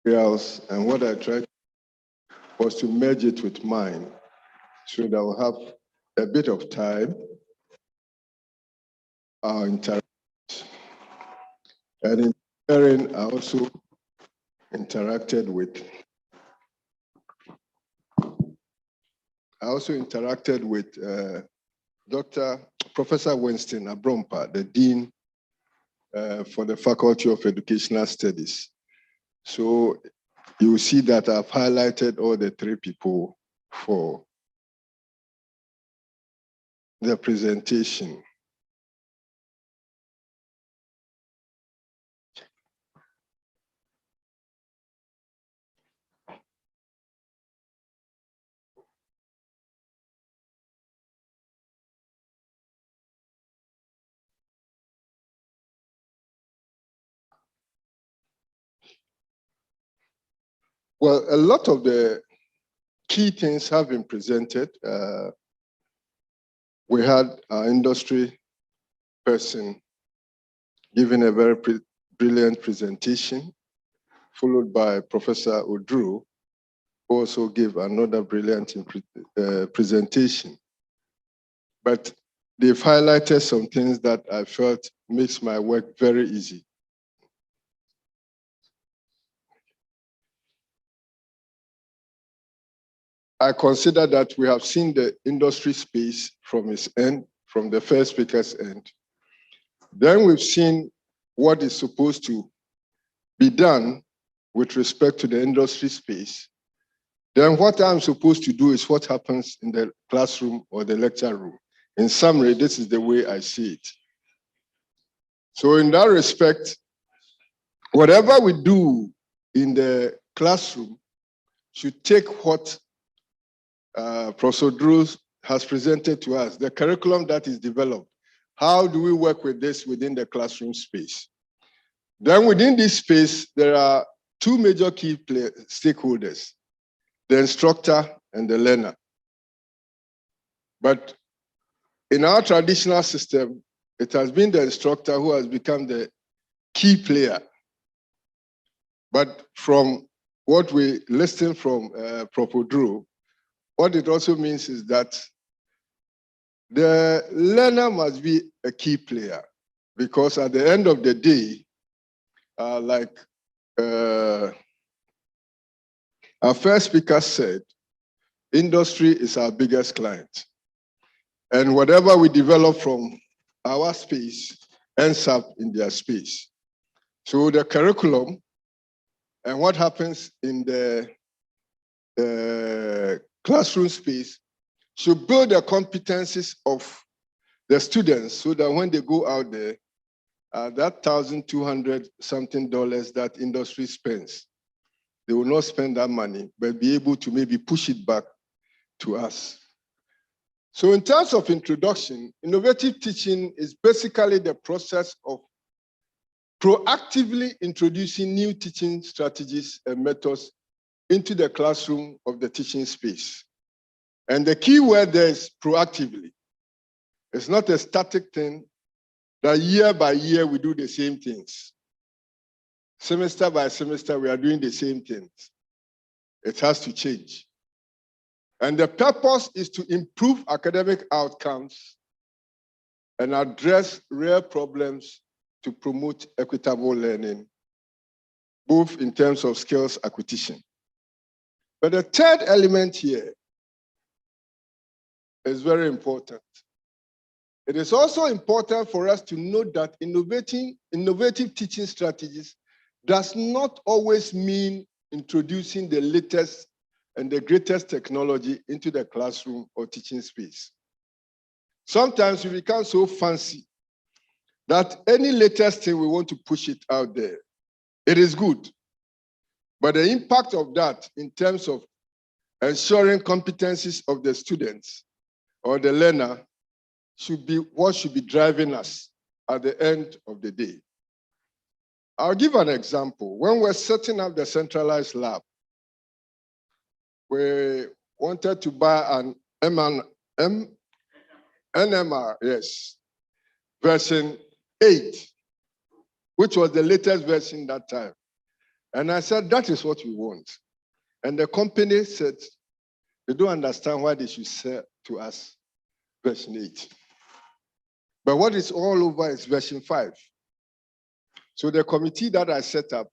And what I tried was to merge it with mine so that we'll have a bit of time our interact. And in sharing, I also interacted with Professor Winston Abrompa, the Dean for the Faculty of Educational Studies. So you will see that I've highlighted all the three people for the presentation. Well, a lot of the key things have been presented. We had our industry person giving a very brilliant presentation, followed by Professor Odru, who also gave another brilliant presentation. But they've highlighted some things that I felt makes my work very easy. I consider that we have seen the industry space from its end, from the first speaker's end. Then we've seen what is supposed to be done with respect to the industry space. Then what I'm supposed to do is what happens in the classroom or the lecture room. In summary, this is the way I see it. So in that respect, whatever we do in the classroom should take what Professor Drew has presented to us, the curriculum that is developed. How do we work with this within the classroom space? Then within this space, there are two major key stakeholders, the instructor and the learner. But in our traditional system, it has been the instructor who has become the key player. But from what we listened from Professor Drew, what it also means is that the learner must be a key player, because at the end of the day, like our first speaker said, industry is our biggest client. And whatever we develop from our space ends up in their space. So the curriculum and what happens in the classroom space should build the competencies of the students so that when they go out there, that $1,200 something that industry spends, they will not spend that money, but be able to maybe push it back to us. So in terms of introduction, innovative teaching is basically the process of proactively introducing new teaching strategies and methods into the classroom of the teaching space. And the key word there is proactively. It's not a static thing that year by year we do the same things. Semester by semester we are doing the same things. It has to change. And the purpose is to improve academic outcomes and address real problems to promote equitable learning, both in terms of skills acquisition. But the third element here is very important. It is also important for us to note that innovative teaching strategies does not always mean introducing the latest and the greatest technology into the classroom or teaching space. Sometimes we become so fancy that any latest thing we want to push it out there. It is good, but the impact of that in terms of ensuring competencies of the students or the learner should be what should be driving us at the end of the day. I'll give an example. When we're setting up the centralized lab, we wanted to buy an NMR, yes, version 8, which was the latest version that time. And I said, that is what we want. And the company said, they don't understand why they should sell to us version 8. But what is all over is version 5. So the committee that I set up,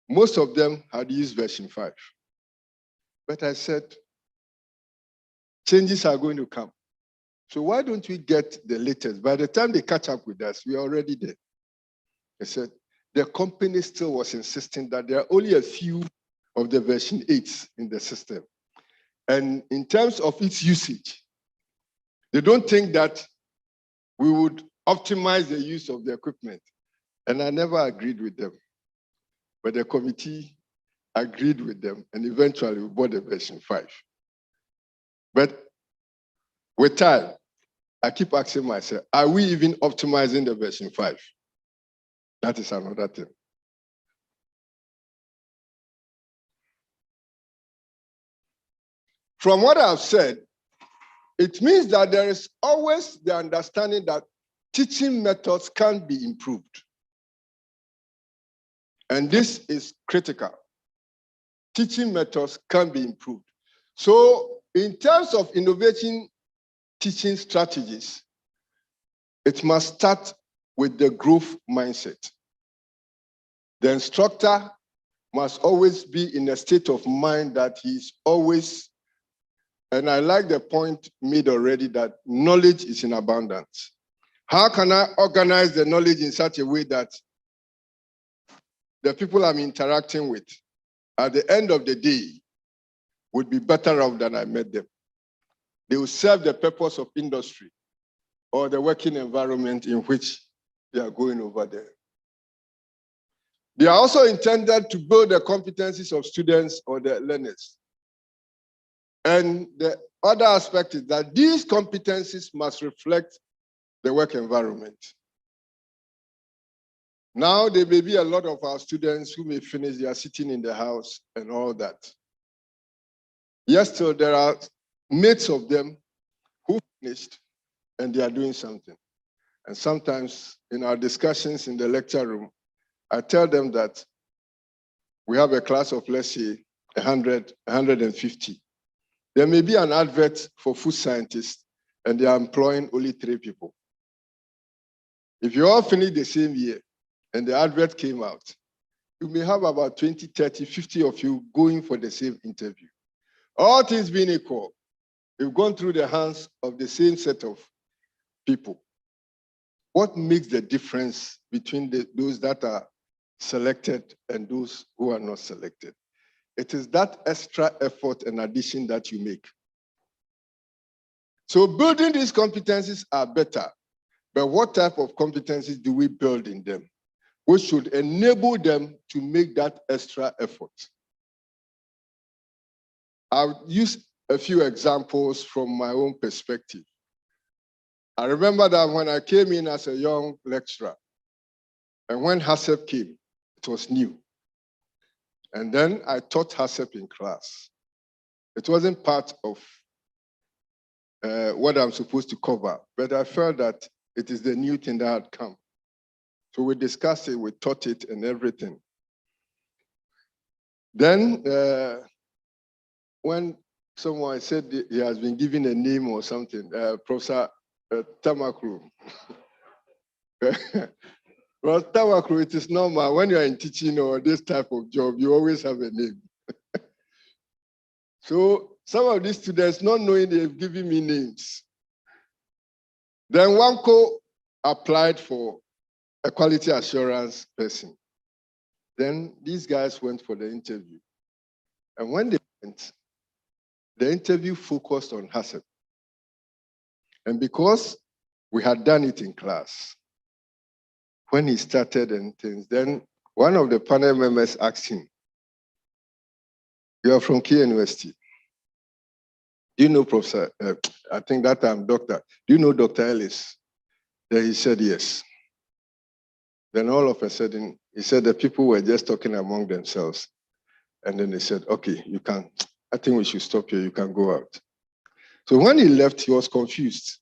most of them had used version 5. But I said, changes are going to come. So why don't we get the latest? By the time they catch up with us, we are already there. I said, the company still was insisting that there are only a few of the version 8s in the system. And in terms of its usage, they don't think that we would optimize the use of the equipment. And I never agreed with them. But the committee agreed with them, and eventually we bought the version 5. But with time, I keep asking myself, are we even optimizing the version 5? That is another thing. From what I've said, it means that there is always the understanding that teaching methods can be improved. And this is critical. Teaching methods can be improved. So in terms of innovating teaching strategies, it must start with the growth mindset. The instructor must always be in a state of mind that he's always And I like the point made already that knowledge is in abundance. How can I organize the knowledge in such a way that the people I'm interacting with at the end of the day would be better off than I met them? They will serve the purpose of industry or the working environment in which they are going over there. They are also intended to build the competencies of students or the learners. And the other aspect is that these competencies must reflect the work environment. Now, there may be a lot of our students who may finish, they are sitting in the house and all that. Yes, still there are mates of them who finished and they are doing something. And sometimes in our discussions in the lecture room, I tell them that we have a class of, let's say, 100, 150. There may be an advert for food scientists and they are employing only 3 people. If you all finish the same year and the advert came out, you may have about 20, 30, 50 of you going for the same interview. All things being equal, you've gone through the hands of the same set of people. What makes the difference between those that are selected and those who are not selected? It is that extra effort and addition that you make. So building these competencies are better, but what type of competencies do we build in them? Which should enable them to make that extra effort. I'll use a few examples from my own perspective. I remember that when I came in as a young lecturer, and when HACCP came, it was new. And then I taught HACCP in class. It wasn't part of what I'm supposed to cover, but I felt that it is the new thing that had come. So we discussed it, we taught it and everything. Then when someone said he has been given a name or something, Professor Tamakru. Well, Tamakru, it is normal. When you are in teaching or this type of job, you always have a name. So some of these students, not knowing they've given me names. Then Wanko applied for a quality assurance person. Then these guys went for the interview. And when they went, the interview focused on HACCP. And because we had done it in class, when he started and things, then one of the panel members asked him, "You are from Key University. Do you know Professor, I think that time Doctor, do you know Dr. Ellis?" Then he said, "Yes." Then all of a sudden, he said the people were just talking among themselves. And then they said, "Okay, you can, I think we should stop here, you can go out." So when he left, he was confused.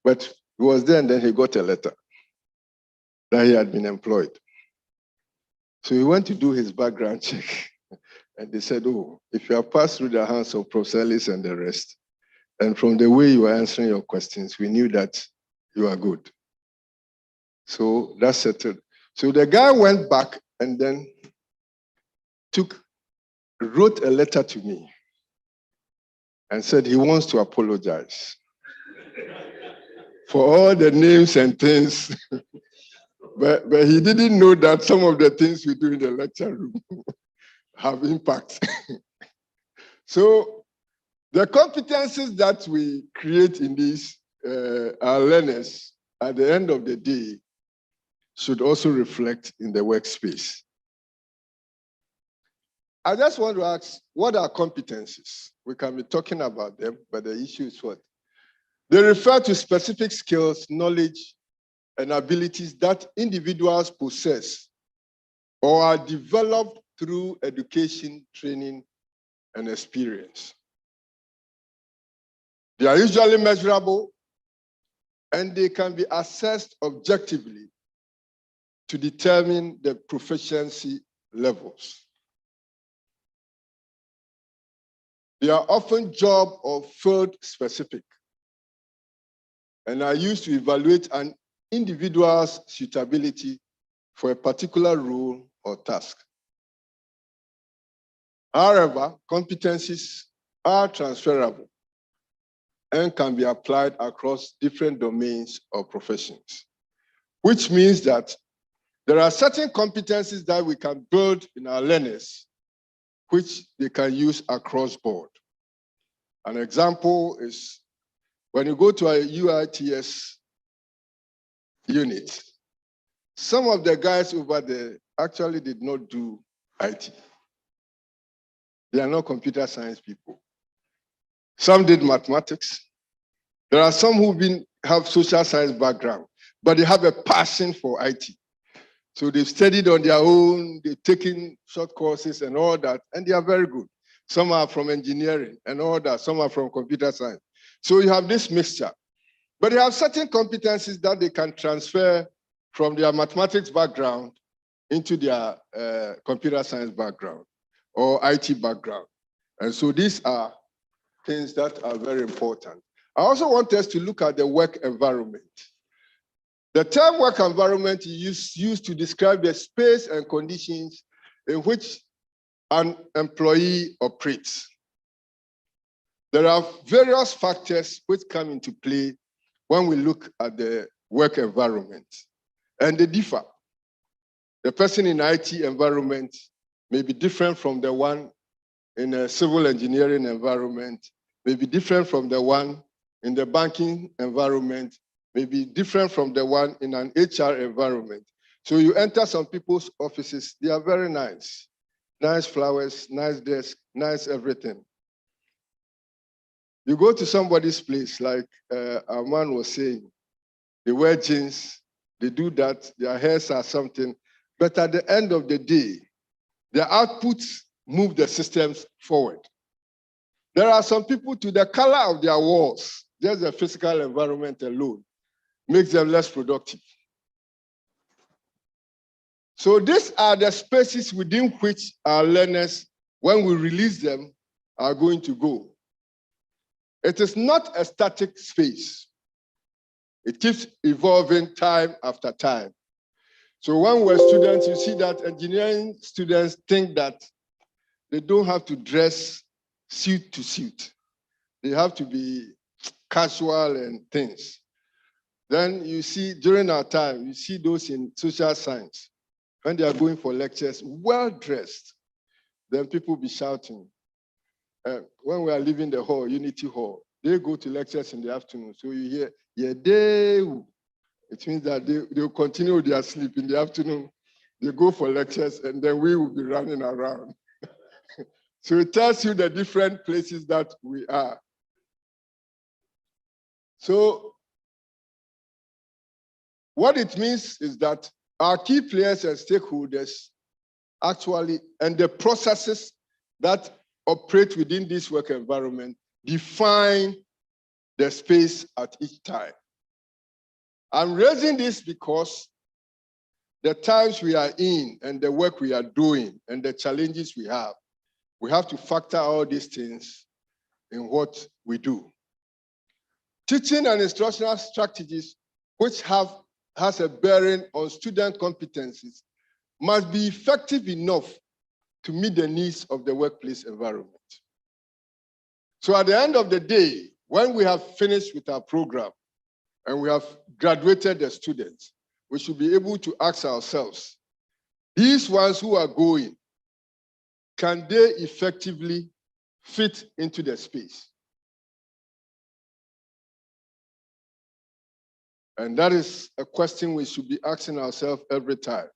But he was there and then he got a letter that he had been employed. So he went to do his background check. And they said, "Oh, if you have passed through the hands of Professor Ellis and the rest, and from the way you were answering your questions, we knew that you are good." So that's settled. So the guy went back and then wrote a letter to me and said he wants to apologize for all the names and things. but he didn't know that some of the things we do in the lecture room have impact. So the competencies that we create in these, our learners, at the end of the day, should also reflect in the workspace. I just want to ask, what are competencies? We can be talking about them, but the issue is what? They refer to specific skills, knowledge, and abilities that individuals possess or are developed through education, training, and experience. They are usually measurable, and they can be assessed objectively to determine the proficiency levels. They are often job or field specific and are used to evaluate an individual's suitability for a particular role or task. However, competencies are transferable and can be applied across different domains or professions, which means that there are certain competencies that we can build in our learners, which they can use across board. An example is when you go to a UITS unit, some of the guys over there actually did not do IT. They are not computer science people. Some did mathematics. There are some who have social science background, but they have a passion for IT. So they've studied on their own, they've taken short courses and all that, and they are very good. Some are from engineering and all that, some are from computer science. So you have this mixture. But they have certain competencies that they can transfer from their mathematics background into their computer science background or IT background. And so these are things that are very important. I also want us to look at the work environment. The term work environment is used to describe the space and conditions in which an employee operates. There are various factors which come into play when we look at the work environment, and they differ. The person in IT environment may be different from the one in a civil engineering environment, may be different from the one in the banking environment, may be different from the one in an HR environment. So you enter some people's offices, they are very nice. Nice flowers, nice desk, nice everything. You go to somebody's place, like our man was saying, they wear jeans, they do that, their hairs are something, but at the end of the day, their outputs move the systems forward. There are some people, to the color of their walls, just the physical environment alone makes them less productive. So these are the spaces within which our learners, when we release them, are going to go. It is not a static space. It keeps evolving time after time. So when we're students, you see that engineering students think that they don't have to dress suit to suit. They have to be casual and things. Then you see, during our time, you see those in social science, when they are going for lectures, well-dressed, then people be shouting. When we are leaving the hall, Unity Hall, they go to lectures in the afternoon. So you hear, yeah, it means that they will continue their sleep in the afternoon. They go for lectures, and then we will be running around. So it tells you the different places that we are. So what it means is that our key players and stakeholders actually, and the processes that operate within this work environment, define the space at each time. I'm raising this because the times we are in and the work we are doing and the challenges we have to factor all these things in what we do. Teaching and instructional strategies which has a bearing on student competencies must be effective enough to meet the needs of the workplace environment. So at the end of the day, when we have finished with our program and we have graduated the students, we should be able to ask ourselves, these ones who are going, can they effectively fit into the space? And that is a question we should be asking ourselves every time.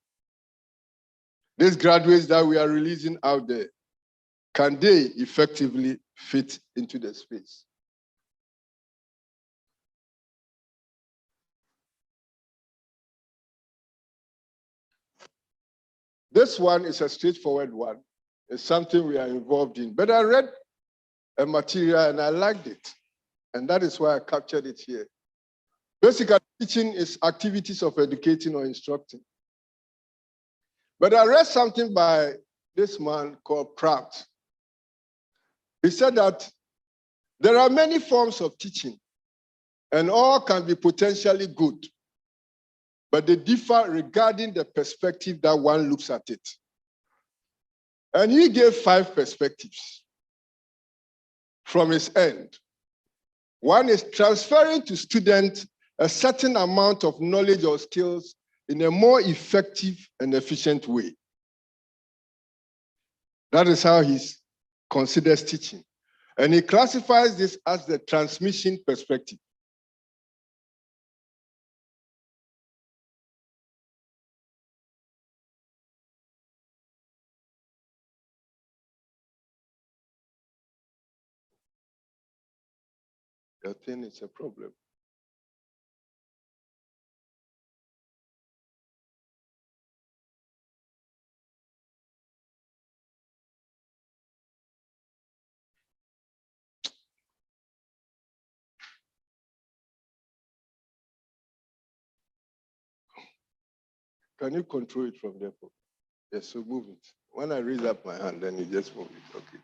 These graduates that we are releasing out there, can they effectively fit into the space? This one is a straightforward one. It's something we are involved in. But I read a material and I liked it. And that is why I captured it here. Basically, teaching is activities of educating or instructing. But I read something by this man called Pratt. He said that there are many forms of teaching, and all can be potentially good, but they differ regarding the perspective that one looks at it. And he gave 5 perspectives. from its end. One is transferring to students a certain amount of knowledge or skills in a more effective and efficient way. That is how he considers teaching. And he classifies this as the transmission perspective. I think it's a problem. Can you control it from there? Yes, so move it. When I raise up my hand, then you just move it. Okay.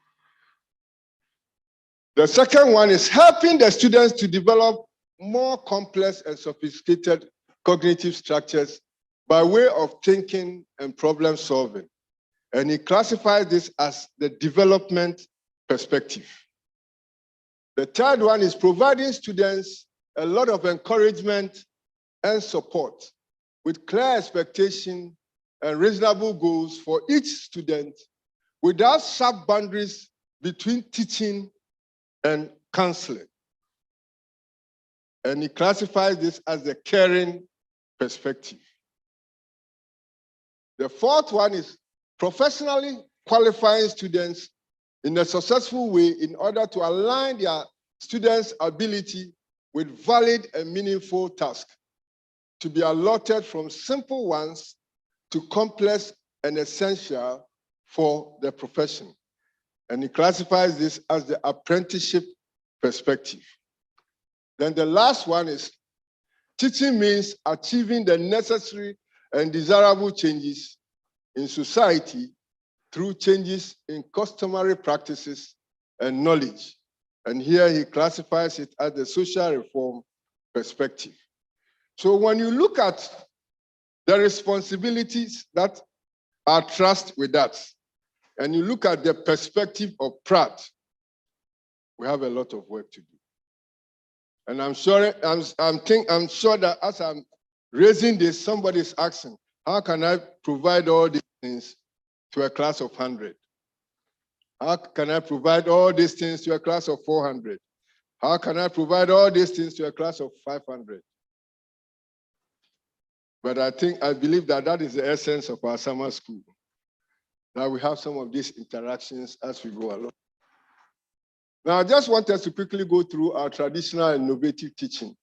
The second one is helping the students to develop more complex and sophisticated cognitive structures by way of thinking and problem solving. And he classifies this as the development perspective. The third one is providing students a lot of encouragement and support with clear expectation and reasonable goals for each student without sharp boundaries between teaching and counseling. And he classifies this as the caring perspective. The fourth one is professionally qualifying students in a successful way in order to align their students' ability with valid and meaningful tasks to be allotted from simple ones to complex and essential for the profession. And he classifies this as the apprenticeship perspective. Then the last one is teaching means achieving the necessary and desirable changes in society through changes in customary practices and knowledge. And here he classifies it as the social reform perspective. So when you look at the responsibilities that are trusted with us, and you look at the perspective of Pratt, we have a lot of work to do. And I'm sure that as I'm raising this, somebody's asking, how can I provide all these things to a class of 100? How can I provide all these things to a class of 400? How can I provide all these things to a class of 500? But I believe that that is the essence of our summer school. Now we have some of these interactions as we go along. Now I just want us to quickly go through our traditional and innovative teaching.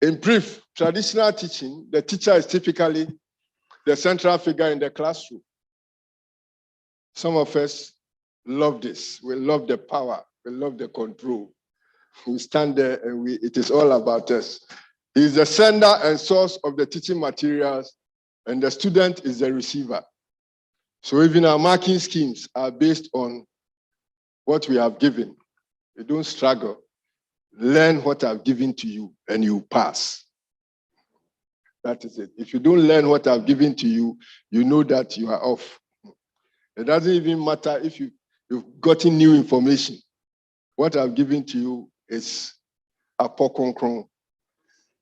In brief, traditional teaching, the teacher is typically the central figure in the classroom. Some of us love this. We love the power. We love the control. We stand there and it is all about us. He is the sender and source of the teaching materials, and the student is the receiver. So even our marking schemes are based on what we have given. You don't struggle. Learn what I've given to you and you pass. That is it. If you don't learn what I've given to you, you know that you are off. It doesn't even matter if you've gotten new information. What I've given to you is a pokonkron.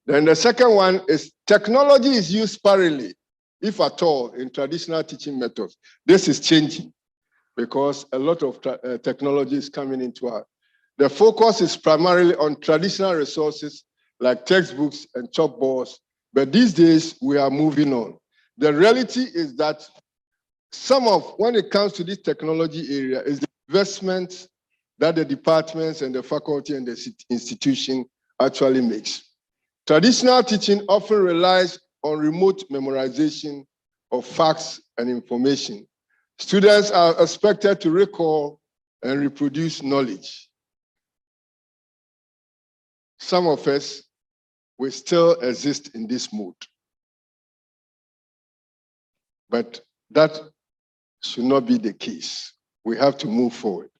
Then the second one is technology is used sparingly, if at all, in traditional teaching methods. This is changing because a lot of technology is coming into our. The focus is primarily on traditional resources like textbooks and chalkboards, but these days we are moving on. The reality is that when it comes to this technology area, is the investment that the departments and the faculty and the institution actually makes. Traditional teaching often relies on remote memorization of facts and information. Students are expected to recall and reproduce knowledge. Some of us, we still exist in this mode. But that should not be the case. We have to move forward.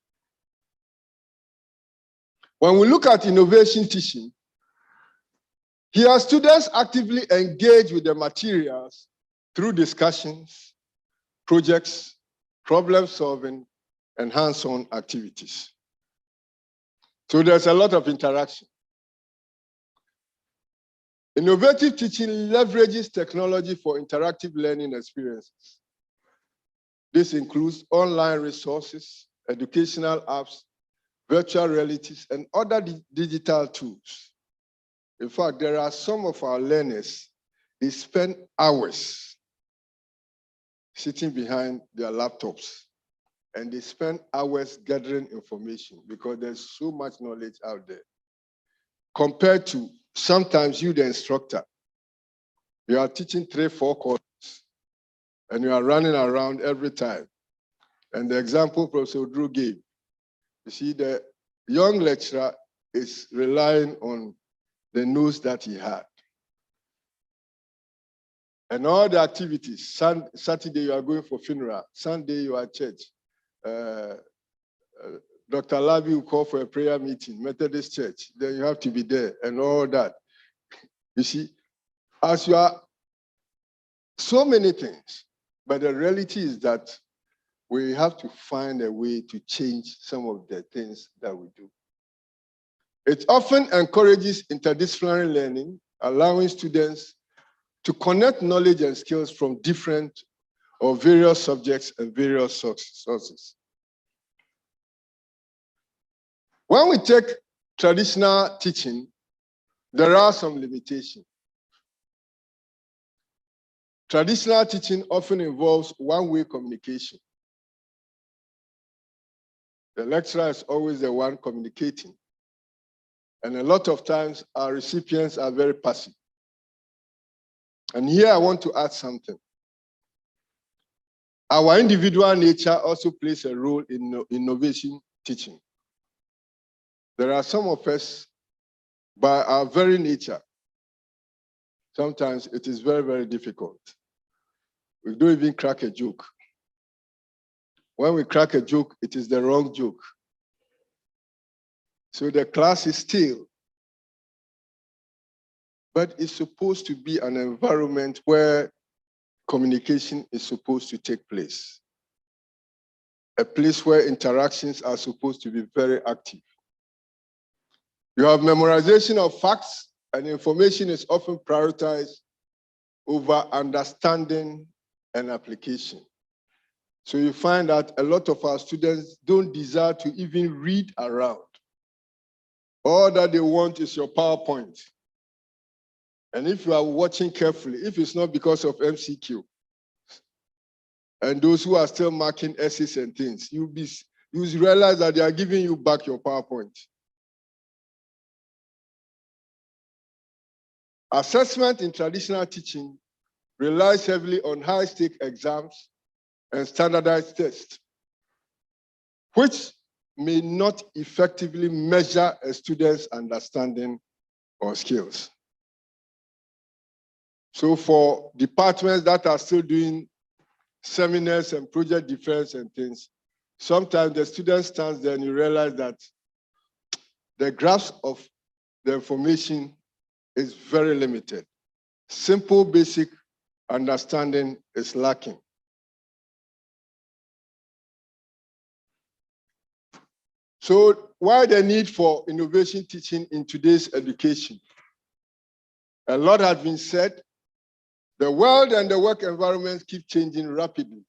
When we look at innovation teaching, here students actively engage with the materials through discussions, projects, problem solving, and hands-on activities. So there's a lot of interaction. Innovative teaching leverages technology for interactive learning experiences. This includes online resources, educational apps, virtual realities, and other digital tools. In fact, there are some of our learners, they spend hours sitting behind their laptops, and they spend hours gathering information because there's so much knowledge out there. Compared to sometimes you, the instructor, you are teaching 3-4 courses, and you are running around every time. And the example Professor Drew gave, you see, the young lecturer is relying on the notes that he had. And all the activities, Saturday you are going for funeral, Sunday you are at church. Dr. Labi will call for a prayer meeting, Methodist Church, then you have to be there and all that. You see, as you are, so many things, but the reality is that we have to find a way to change some of the things that we do. It often encourages interdisciplinary learning, allowing students to connect knowledge and skills from different or various subjects and various sources. When we take traditional teaching, there are some limitations. Traditional teaching often involves one-way communication. The lecturer is always the one communicating. And a lot of times our recipients are very passive. And here I want to add something. Our individual nature also plays a role in innovation teaching. There are some of us, by our very nature, sometimes it is very, very difficult. We don't even crack a joke. When we crack a joke, it is the wrong joke. So the class is still, but it's supposed to be an environment where communication is supposed to take place. A place where interactions are supposed to be very active. You have memorization of facts, and information is often prioritized over understanding and application. So you find that a lot of our students don't desire to even read around. All that they want is your PowerPoint. And if you are watching carefully, if it's not because of MCQ, and those who are still marking essays and things, you realize that they are giving you back your PowerPoint. Assessment in traditional teaching relies heavily on high-stake exams and standardized tests, which may not effectively measure a student's understanding or skills. So for departments that are still doing seminars and project defense and things, sometimes the student stands there and you realize that the grasp of the information is very limited. Simple, basic understanding is lacking. So why the need for innovation teaching in today's education? A lot has been said. The world and the work environment keep changing rapidly,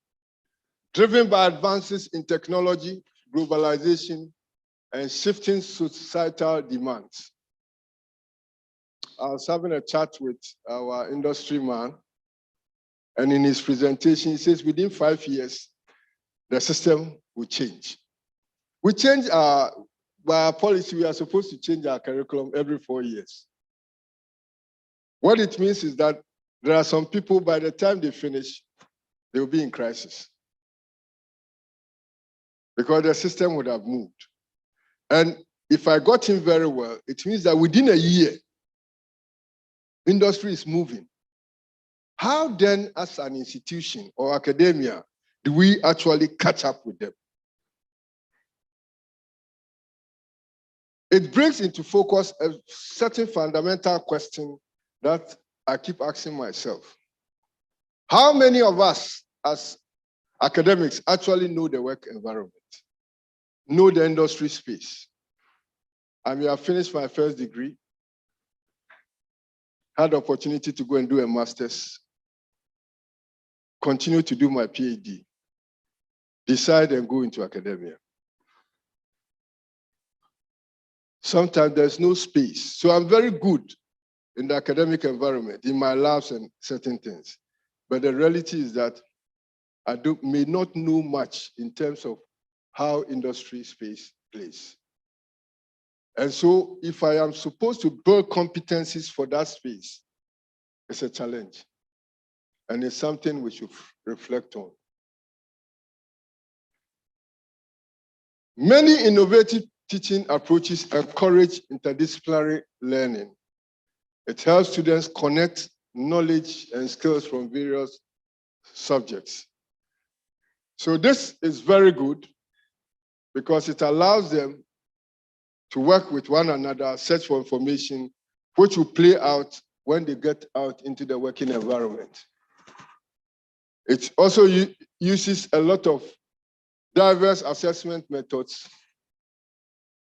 driven by advances in technology, globalization, and shifting societal demands. I was having a chat with our industry man, and in his presentation, he says within 5 years, the system will change. We change by our policy, we are supposed to change our curriculum every 4 years. What it means is that there are some people, by the time they finish, they will be in crisis because the system would have moved. And if I got him very well, it means that within a year, industry is moving. How then, as an institution or academia, do we actually catch up with them? It brings into focus a certain fundamental question that I keep asking myself. How many of us as academics actually know the work environment? know the industry space. I mean, I finished my first degree, had the opportunity to go and do a master's, continue to do my PhD, decide and go into academia. Sometimes there's no space. So I'm very good in the academic environment, in my labs and certain things. But the reality is that I may not know much in terms of how industry space plays. And so if I am supposed to build competencies for that space, it's a challenge. And it's something we should reflect on. Many innovative teaching approaches encourage interdisciplinary learning. It helps students connect knowledge and skills from various subjects. So this is very good because it allows them to work with one another, search for information, which will play out when they get out into the working environment. It also uses a lot of diverse assessment methods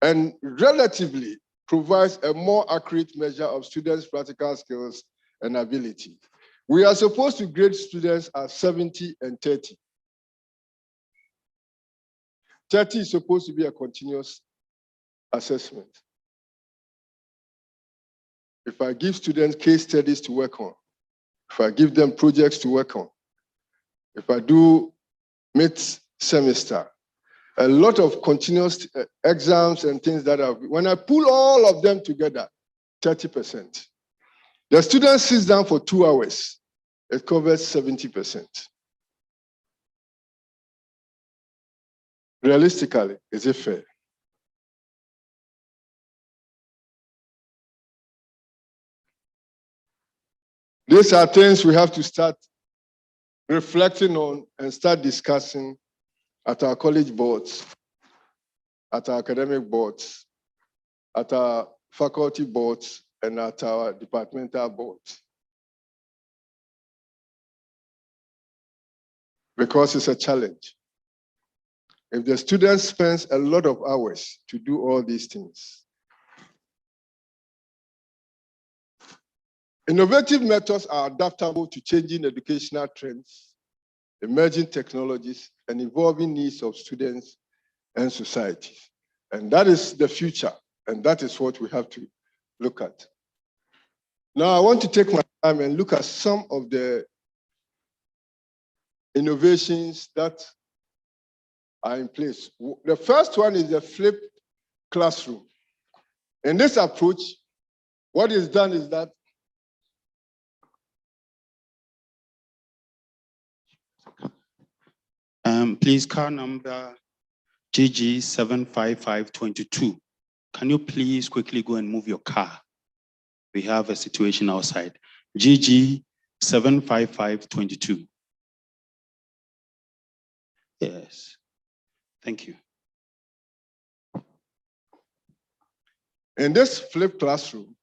and relatively provides a more accurate measure of students' practical skills and ability. We are supposed to grade students at 70 and 30. 30 is supposed to be a continuous assessment. If I give students case studies to work on, if I give them projects to work on, if I do mid-semester, a lot of continuous exams and things that are, when I pull all of them together, 30%. The student sits down for 2 hours, it covers 70%. Realistically, is it fair? These are things we have to start reflecting on and start discussing at our college boards, at our academic boards, at our faculty boards, and at our departmental boards. Because it's a challenge. If the student spends a lot of hours to do all these things, innovative methods are adaptable to changing educational trends, emerging technologies, and evolving needs of students and society. And that is the future, and that is what we have to look at. Now, I want to take my time and look at some of the innovations that are in place. The first one is the flipped classroom. In this approach, what is done is that please, car number GG 75522. Can you please quickly go and move your car? We have a situation outside. GG 75522. Yes. Thank you. in this flipped classroom,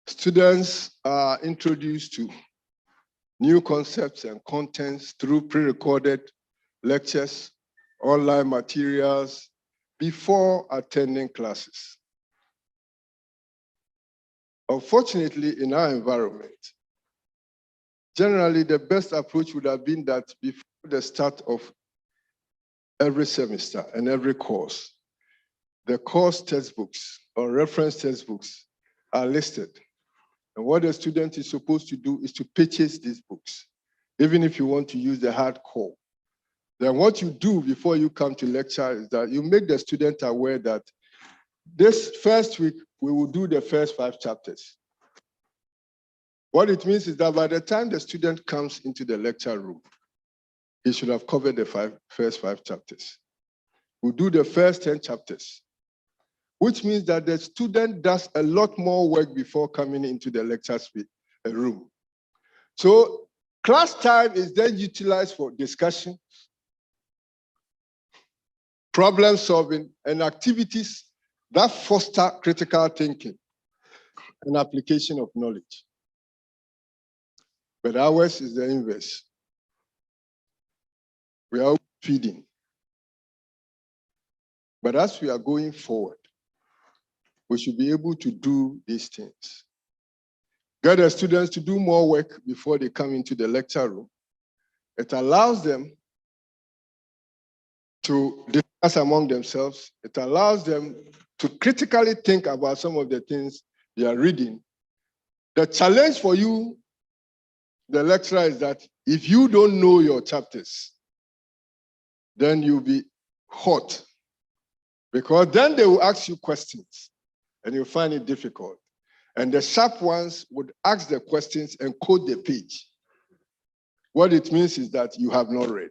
students are introduced to new concepts and contents through pre-recorded lectures, online materials, before attending classes. Unfortunately, in our environment, generally the best approach would have been that before the start of every semester and every course, the course textbooks or reference textbooks are listed. And what the student is supposed to do is to purchase these books, even if you want to use the hard core. Then what you do before you come to lecture is that you make the student aware that this first week, we will do the first 5 chapters. What it means is that by the time the student comes into the lecture room, he should have covered the first 5 chapters. We'll do the first 10 chapters, which means that the student does a lot more work before coming into the lecture room. So class time is then utilized for discussion, problem solving, and activities that foster critical thinking and application of knowledge. But ours is the inverse. We are feeding. But as we are going forward, we should be able to do these things. Get the students to do more work before they come into the lecture room. It allows them to discuss among themselves. It allows them to critically think about some of the things they are reading. The challenge for you, the lecturer, is that if you don't know your chapters, then you'll be hot, because then they will ask you questions and you'll find it difficult. And the sharp ones would ask the questions and code the page. What it means is that you have not read.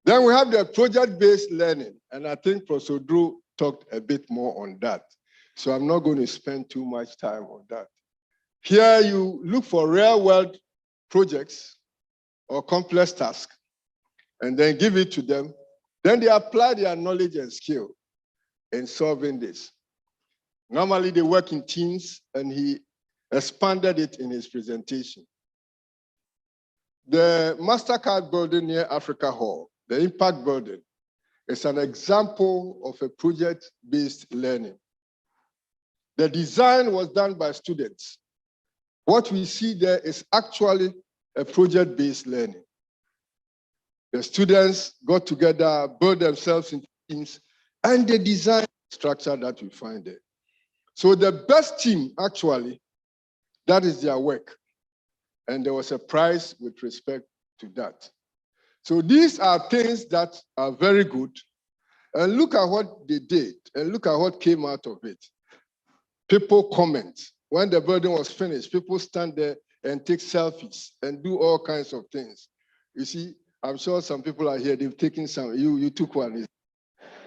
Then we have the project-based learning, and I think Professor Drew talked a bit more on that. So I'm not going to spend too much time on that. Here you look for real-world projects or complex tasks, and then give it to them. Then they apply their knowledge and skill in solving this. Normally they work in teams, and he expanded it in his presentation. The MasterCard building near Africa Hall, the Impact building, is an example of a project-based learning. The design was done by students. What we see there is actually a project-based learning. The students got together, built themselves into teams, and they designed the structure that we find there. So the best team, actually, that is their work. And there was a prize with respect to that. So these are things that are very good. And look at what they did, and look at what came out of it. People comment. When the building was finished, people stand there and take selfies and do all kinds of things. You see, I'm sure some people are here, they've taken some. You took one.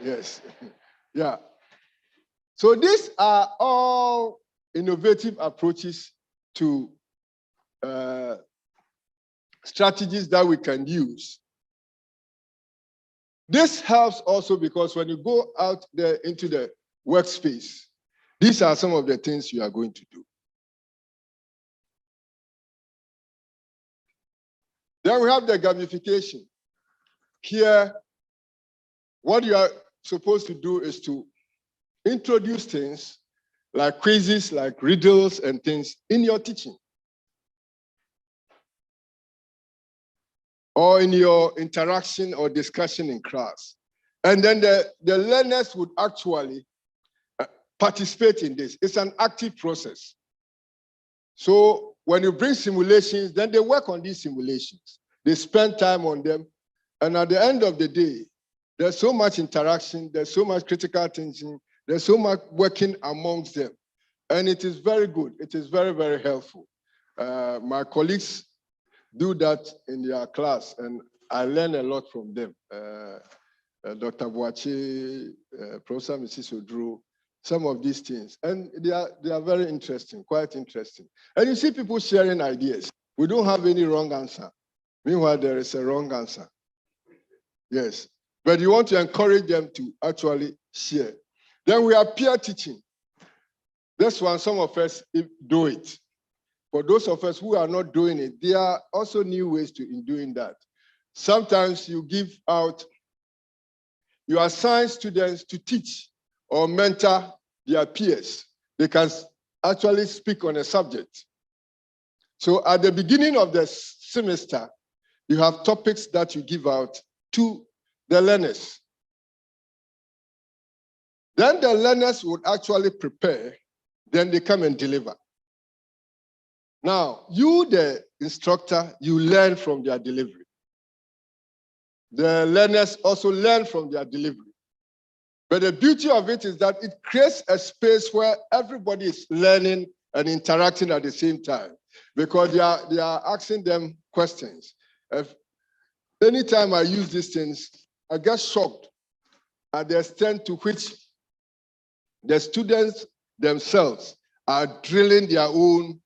Yes. Yeah. So these are all innovative approaches to strategies that we can use. This helps also because when you go out there into the workspace, these are some of the things you are going to do. Then we have the gamification. Here, what you are supposed to do is to introduce things like quizzes, like riddles and things in your teaching, or in your interaction or discussion in class. And then the learners would actually participate in this. It's an active process. So when you bring simulations, then they work on these simulations. They spend time on them. And at the end of the day, there's so much interaction, there's so much critical thinking, there's so much working amongst them. And it is very good. It is very, very helpful. My colleagues do that in their class, and I learn a lot from them. Dr. Boache, Professor Mrs. Odru, some of these things. And they are very interesting, quite interesting. And you see people sharing ideas. We don't have any wrong answer. Meanwhile, there is a wrong answer. Yes. But you want to encourage them to actually share. Then we have peer teaching. This one, some of us do it. For those of us who are not doing it, there are also new ways in doing that. Sometimes you give out, you assign students to teach or mentor their peers. They can actually speak on a subject. So at the beginning of the semester, you have topics that you give out to the learners. Then the learners would actually prepare, then they come and deliver. Now, you, the instructor, you learn from their delivery. The learners also learn from their delivery. But the beauty of it is that it creates a space where everybody is learning and interacting at the same time, because they are asking them questions. Anytime I use these things, I get shocked at the extent to which the students themselves are drilling their own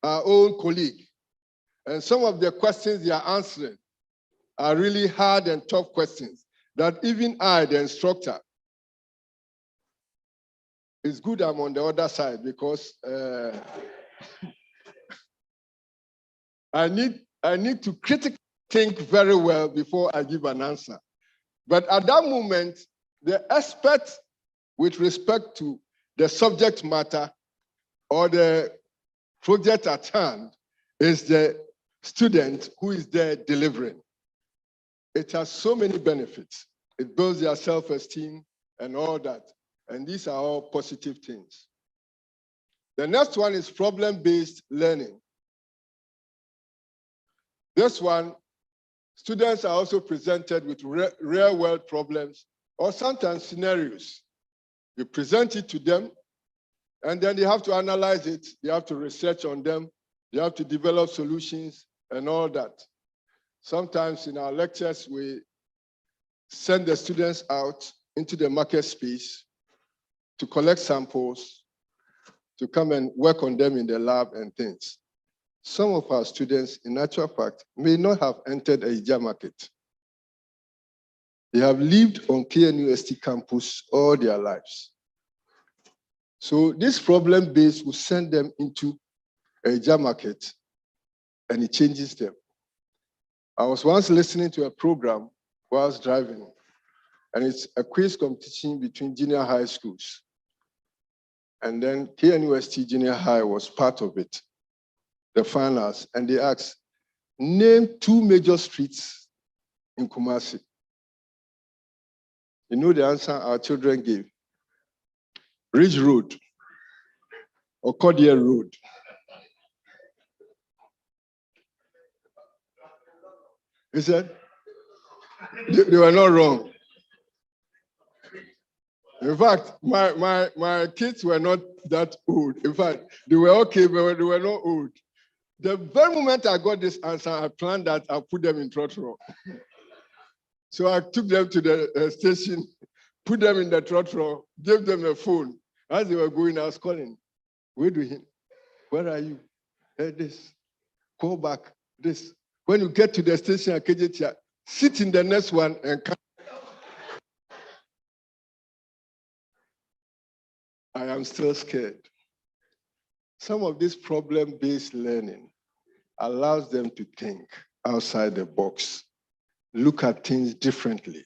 colleague. And some of the questions they are answering are really hard and tough questions that even I, the instructor, it's good I'm on the other side, because I need to critically think very well before I give an answer. But at that moment, the expert with respect to the subject matter or the project at hand is the student who is there delivering. It has so many benefits. It builds their self-esteem and all that. And these are all positive things. The next one is problem-based learning. This one, students are also presented with real-world problems or sometimes scenarios. You present it to them, and then they have to analyze it. They have to research on them. They have to develop solutions and all that. Sometimes in our lectures, we send the students out into the market space to collect samples, to come and work on them in the lab and things. Some of our students, in actual fact, may not have entered a Ija market. They have lived on KNUST campus all their lives. So this problem base will send them into a Ija market and it changes them. I was once listening to a program while I was driving, and it's a quiz competition between junior high schools. And then KNUST Junior High was part of it, the finals, and they asked, name 2 major streets in Kumasi. You know the answer our children gave? Ridge Road or Cordier Road. He said, they were not wrong. In fact, my kids were not that old. In fact, they were okay, but they were not old. The very moment I got this answer, I planned that I'll put them in trotro. So I took them to the station, put them in the trotro, gave them a phone. As they were going, I was calling. Where do you? Where are you? Hey, this. Call back. This. When you get to the station at KJT, sit in the next one and come. I am still scared. Some of this problem-based learning allows them to think outside the box, look at things differently.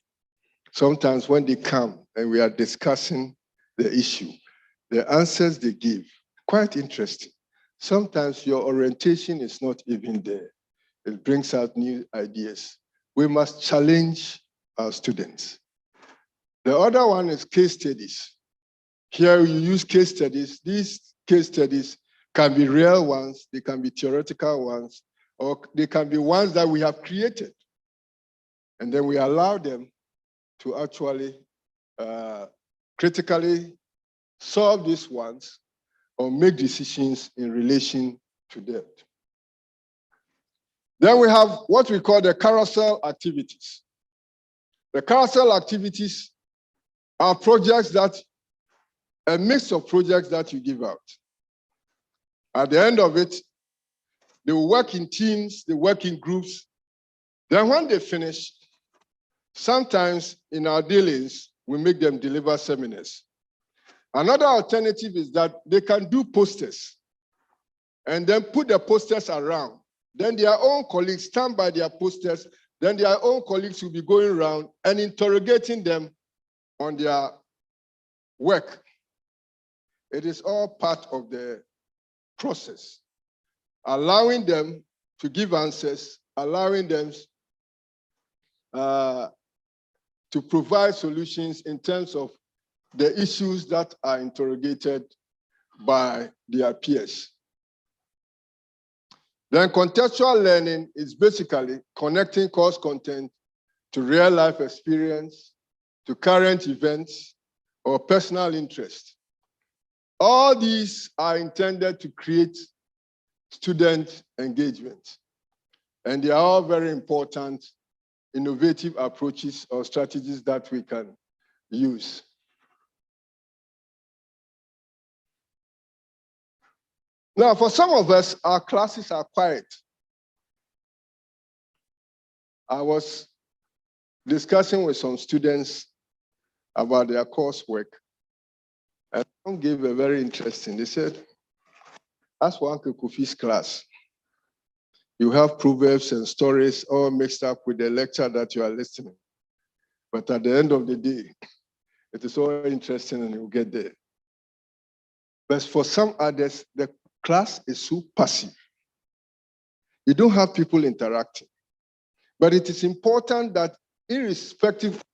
Sometimes when they come and we are discussing the issue, the answers they give, quite interesting. Sometimes your orientation is not even there. It brings out new ideas. We must challenge our students. The other one is case studies. Here you use case studies. These case studies can be real ones, they can be theoretical ones, or they can be ones that we have created. And then we allow them to actually critically solve these ones or make decisions in relation to that. Then we have what we call the carousel activities. The carousel activities are projects that, a mix of projects that you give out. At the end of it, they will work in teams, they work in groups. Then when they finish, sometimes in our dealings, we make them deliver seminars. Another alternative is that they can do posters and then put the posters around. Then their own colleagues stand by their posters. Then their own colleagues will be going around and interrogating them on their work. It is all part of the process, allowing them to give answers, allowing them to provide solutions in terms of the issues that are interrogated by their peers. Then contextual learning is basically connecting course content to real life experience, to current events, or personal interest. All these are intended to create student engagement. And they are all very important, innovative approaches or strategies that we can use. Now, for some of us, our classes are quiet. I was discussing with some students about their coursework, and some gave a very interesting. They said, as for Uncle Kofi's class, you have proverbs and stories all mixed up with the lecture that you are listening. But at the end of the day, it is all interesting and you'll get there. But for some others, the class is so passive. You don't have people interacting. But it is important that irrespective of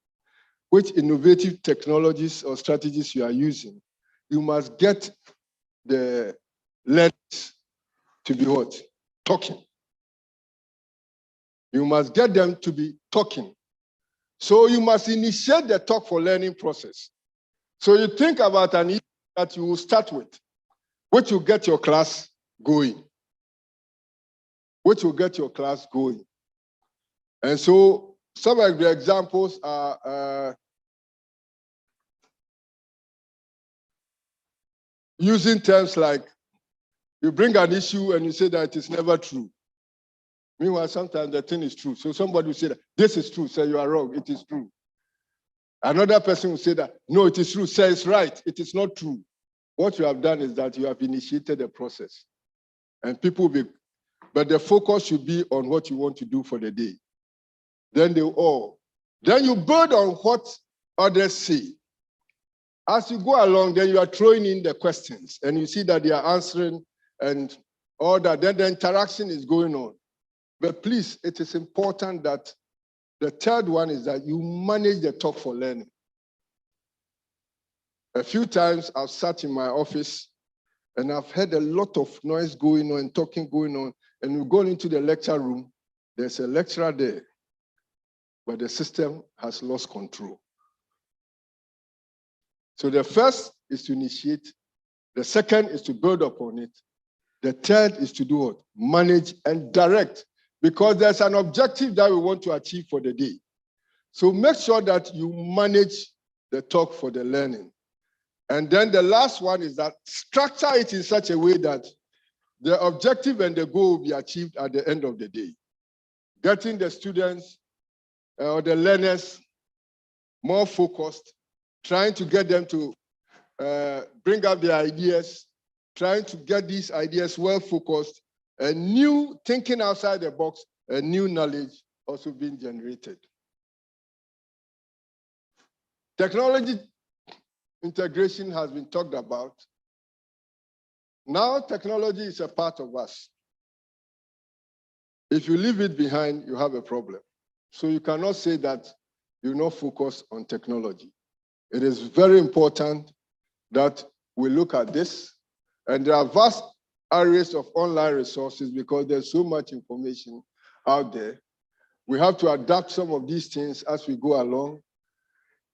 which innovative technologies or strategies you are using, you must get the learners to be what? Talking. You must get them to be talking. So you must initiate the talk for learning process. So you think about an issue that you will start with, which will get your class going. Which will get your class going. And so some of the examples are using terms like you bring an issue and you say that it is never true. Meanwhile, sometimes the thing is true. So somebody will say that this is true, say you are wrong, it is true. Another person will say that, no, it is true, say it's right, it is not true. What you have done is that you have initiated a process. And people will be, but the focus should be on what you want to do for the day. Then then you build on what others say. As you go along, then you are throwing in the questions and you see that they are answering and all that. Then the interaction is going on. But please, it is important that the third one is that you manage the talk for learning. A few times I've sat in my office and I've heard a lot of noise going on and talking going on. And we go into the lecture room, there's a lecturer there, but the system has lost control. So the first is to initiate. The second is to build upon it. The third is to do what? Manage and direct, because there's an objective that we want to achieve for the day. So make sure that you manage the talk for the learning. And then the last one is that structure it in such a way that the objective and the goal will be achieved at the end of the day. Getting the students or the learners more focused, trying to get them to bring up their ideas, trying to get these ideas well focused, and new thinking outside the box, and new knowledge also being generated. Technology integration has been talked about. Now technology is a part of us. If you leave it behind, you have a problem. So you cannot say that you not focus on technology. It is very important that we look at this, and there are vast areas of online resources because there's so much information out there. We have to adapt some of these things as we go along.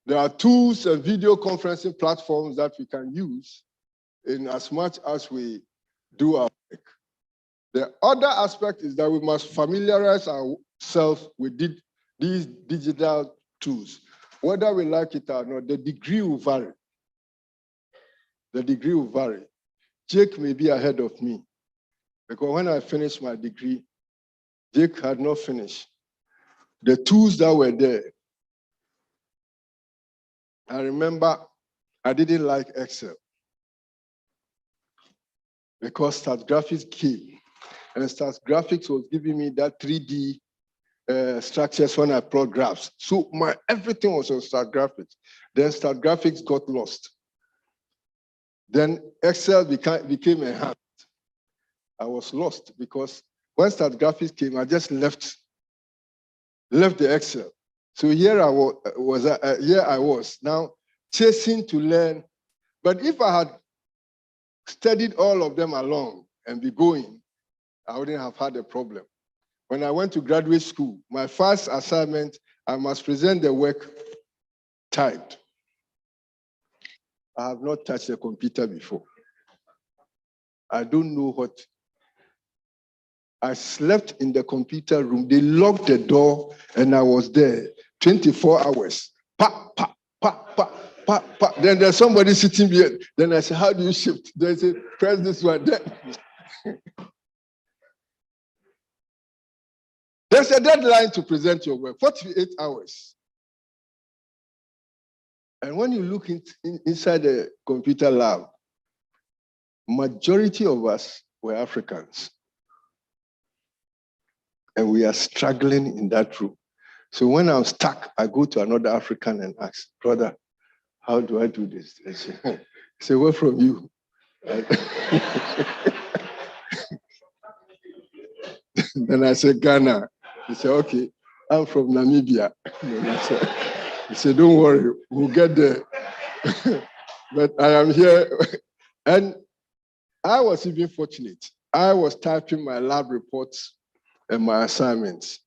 There are tools and video conferencing platforms that we can use in as much as we do our work. The other aspect is that we must familiarize ourselves with these digital tools. Whether we like it or not, the degree will vary. The degree will vary. Jake may be ahead of me, because when I finished my degree, Jake had not finished. The tools that were there, I remember I didn't like Excel because Start Graphics came, and Start Graphics was giving me that 3D structures when I plot graphs. So everything was on Start Graphics. Then Start Graphics got lost. Then Excel became enhanced. I was lost because when Start Graphics came, I just left the Excel. So here I was now chasing to learn. But if I had studied all of them along and be going, I wouldn't have had a problem. When I went to graduate school, my first assignment, I must present the work typed. I have not touched a computer before. I don't know what. I slept in the computer room. They locked the door and I was there 24 hours. Pa, pa, pa, pa, pa, pa. Then there's somebody sitting here. Then I said, how do you shift? They say, press this one. Then there's a deadline to present your work, 48 hours. And when you look inside the computer lab, majority of us were Africans. And we are struggling in that room. So when I'm stuck, I go to another African and ask, brother, how do I do this? They say, where from you? Then I say, Ghana. He said, okay, I'm from Namibia. He said, don't worry, we'll get there. But I am here. And I was even fortunate. I was typing my lab reports and my assignments.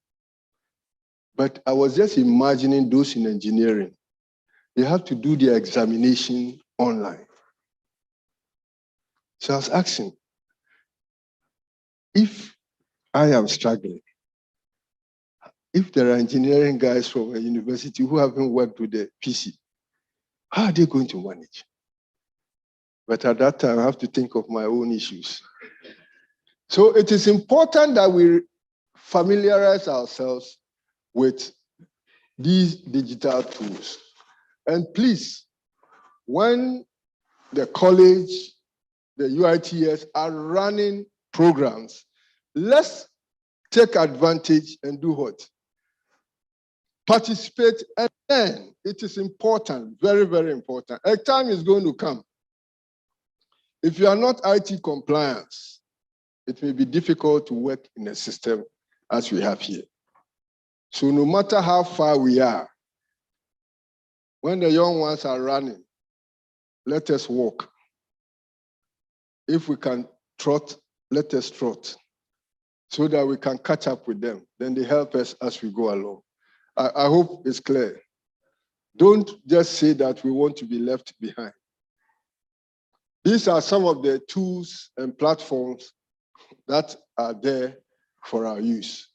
But I was just imagining those in engineering. They have to do their examination online. So I was asking, if I am struggling, if there are engineering guys from a university who haven't worked with the PC, how are they going to manage? But at that time, I have to think of my own issues. So it is important that we familiarize ourselves with these digital tools. And please, when the college, the UITS are running programs, let's take advantage and do what? Participate, and then it is important, very, very important. A time is going to come. If you are not IT compliance, it may be difficult to work in a system as we have here. So no matter how far we are, when the young ones are running, let us walk. If we can trot, let us trot, so that we can catch up with them. Then they help us as we go along. I hope it's clear. Don't just say that we want to be left behind. These are some of the tools and platforms that are there for our use.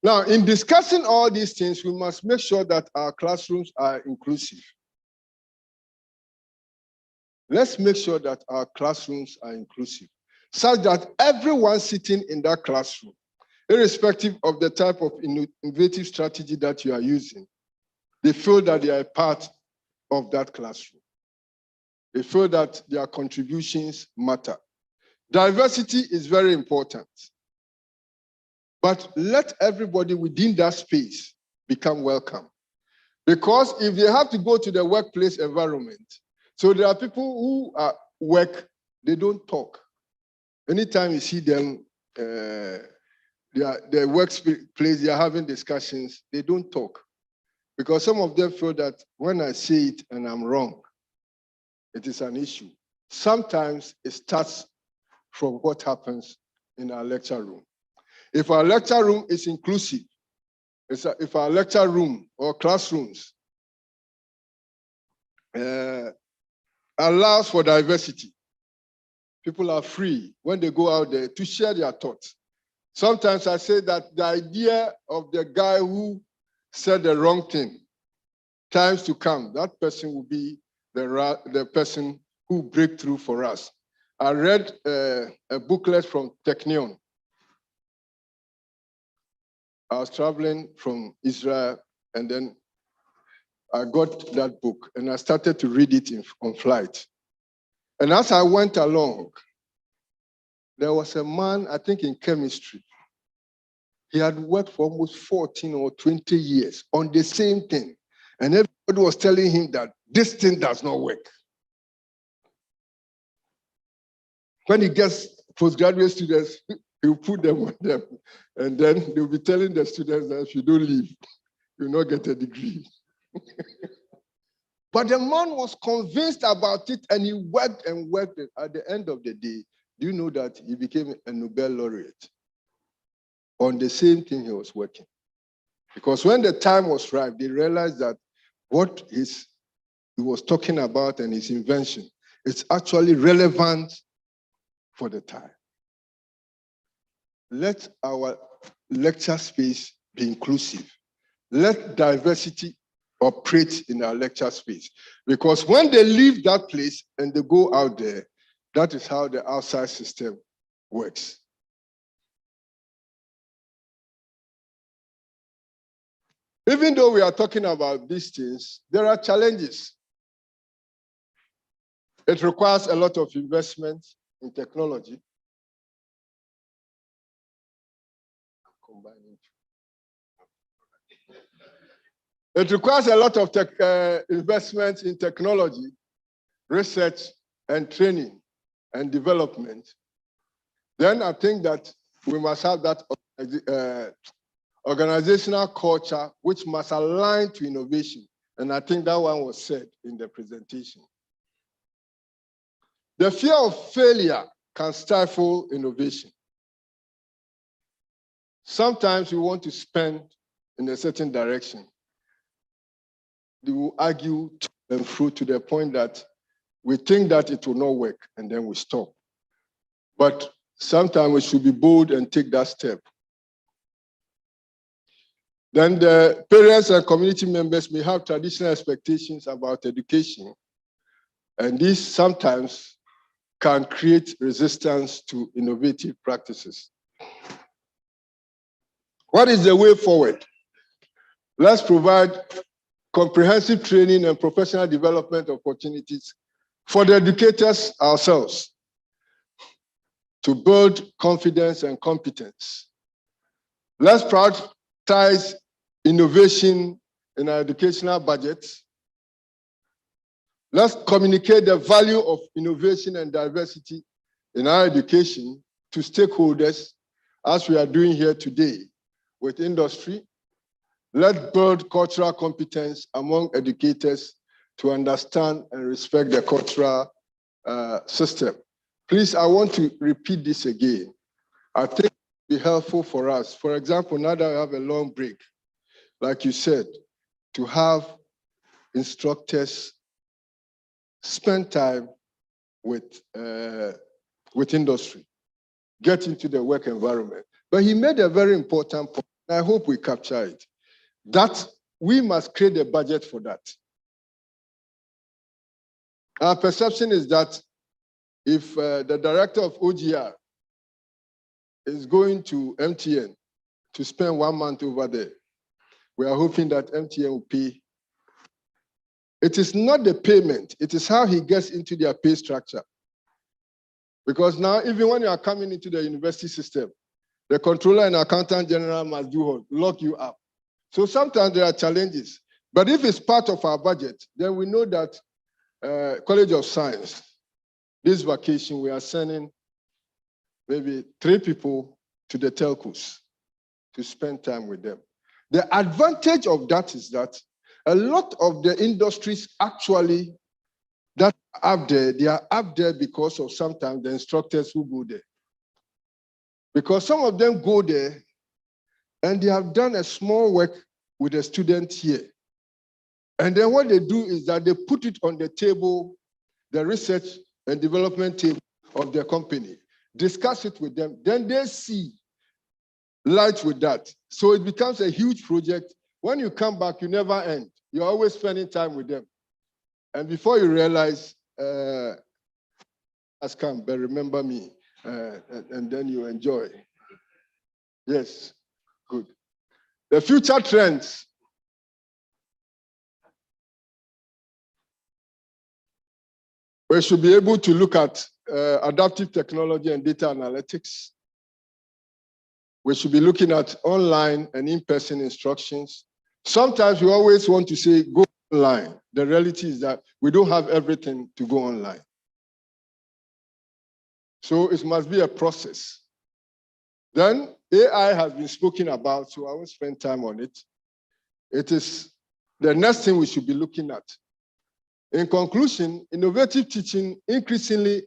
Now, in discussing all these things, we must make sure that our classrooms are inclusive. Let's make sure that our classrooms are inclusive, such that everyone sitting in that classroom, irrespective of the type of innovative strategy that you are using, they feel that they are a part of that classroom. They feel that their contributions matter. Diversity is very important. But let everybody within that space become welcome. Because if they have to go to the workplace environment, so there are people who work, they don't talk. Anytime you see them, their workplace, they are having discussions, they don't talk. Because some of them feel that when I say it and I'm wrong, it is an issue. Sometimes it starts from what happens in our lecture room. If our lecture room is inclusive, if our lecture room or classrooms allows for diversity, people are free when they go out there to share their thoughts. Sometimes I say that the idea of the guy who said the wrong thing, times to come, that person will be the person who break through for us. I read a booklet from Technion. I was traveling from Israel, and then I got that book, and I started to read it on flight. And as I went along, there was a man, I think in chemistry. He had worked for almost 14 or 20 years on the same thing. And everybody was telling him that this thing does not work. When he gets postgraduate students, he'll put them on them. And then they'll be telling the students that if you don't leave, you'll not get a degree. But the man was convinced about it, and he worked and worked. At the end of the day, do you know that he became a Nobel laureate on the same thing he was working? Because when the time was right, they realized that what he was talking about and his invention is actually relevant for the time. Let our lecture space be inclusive. Let diversity operate in our lecture space. Because when they leave that place and they go out there, that is how the outside system works. Even though we are talking about these things, there are challenges. It requires a lot of investment in technology. combining. It requires a lot of investment in technology, research, and training and development. Then I think that we must have that organizational culture which must align to innovation. And I think that one was said in the presentation. The fear of failure can stifle innovation. Sometimes we want to spend in a certain direction. They will argue and through to the point that we think that it will not work and then we stop. But sometimes we should be bold and take that step. Then the parents and community members may have traditional expectations about education, and these sometimes can create resistance to innovative practices. What is the way forward? Let's provide comprehensive training and professional development opportunities for the educators ourselves to build confidence and competence. Let's prioritize innovation in our educational budgets. Let's communicate the value of innovation and diversity in our education to stakeholders, as we are doing here today with industry. Let's build cultural competence among educators to understand and respect the cultural system. Please, I want to repeat this again. I think it will be helpful for us. For example, now that we have a long break, like you said, to have instructors spend time with industry, get into the work environment. But he made a very important point. I hope we capture it, that we must create a budget for that. Our perception is that if the director of OGR is going to MTN to spend 1 month over there, we are hoping that MTN will pay. It is not the payment, it is how he gets into their pay structure. Because now, even when you are coming into the university system, the controller and accountant general must do what? Lock you up. So sometimes there are challenges. But if it's part of our budget, then we know that College of Science, this vacation, we are sending maybe 3 people to the telcos to spend time with them. The advantage of that is that a lot of the industries actually that are up there, they are up there because of sometimes the instructors who go there. Because some of them go there and they have done a small work with a student here. And then what they do is that they put it on the table, the research and development table of their company, discuss it with them, then they see light with that. So it becomes a huge project. When you come back, you never end. You're always spending time with them. And before you realize, has come, but remember me, and then you enjoy. Yes, good. The future trends. We should be able to look at adaptive technology and data analytics. We should be looking at online and in-person instructions. Sometimes we always want to say, go online. The reality is that we don't have everything to go online. So it must be a process. Then AI has been spoken about, so I won't spend time on it. It is the next thing we should be looking at. In conclusion, innovative teaching increasingly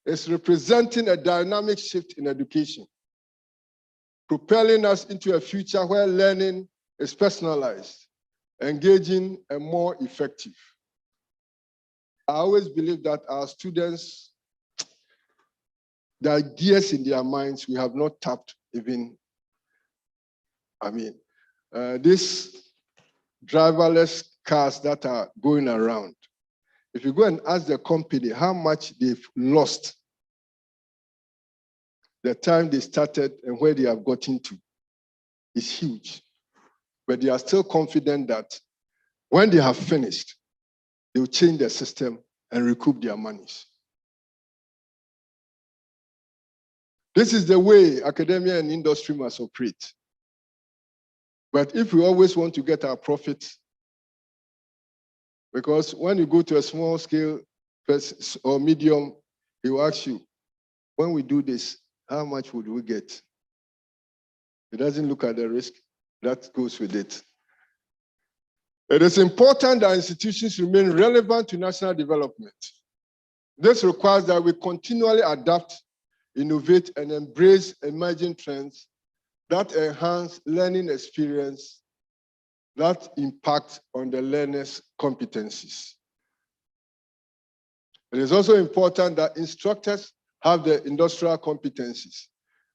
is representing a dynamic shift in education, propelling us into a future where learning is personalized, engaging, and more effective. I always believe that our students, the ideas in their minds, we have not tapped even. These driverless cars that are going around, if you go and ask the company how much they've lost, the time they started and where they have gotten to is huge. But they are still confident that when they have finished, they will change the system and recoup their monies. This is the way academia and industry must operate. But if we always want to get our profits, because when you go to a small scale or medium, he will ask you, when we do this, how much would we get? He doesn't look at the risk that goes with it. It is important that institutions remain relevant to national development. This requires that we continually adapt, innovate, and embrace emerging trends that enhance learning experience, that impact on the learner's competencies. It is also important that instructors have the industrial competencies,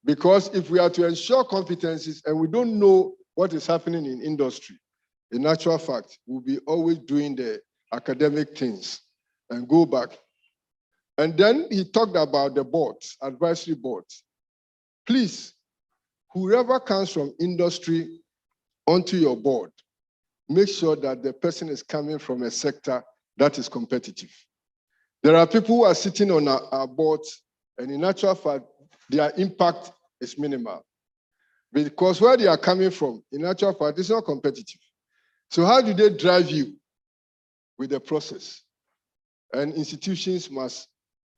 because if we are to ensure competencies and we don't know what is happening in industry, in actual fact, we'll be always doing the academic things and go back. And then he talked about the boards, advisory boards. Please, whoever comes from industry onto your board, make sure that the person is coming from a sector that is competitive. There are people who are sitting on our boards, and in actual fact, their impact is minimal. Because where they are coming from, in actual fact, it's not competitive. So how do they drive you with the process? And institutions must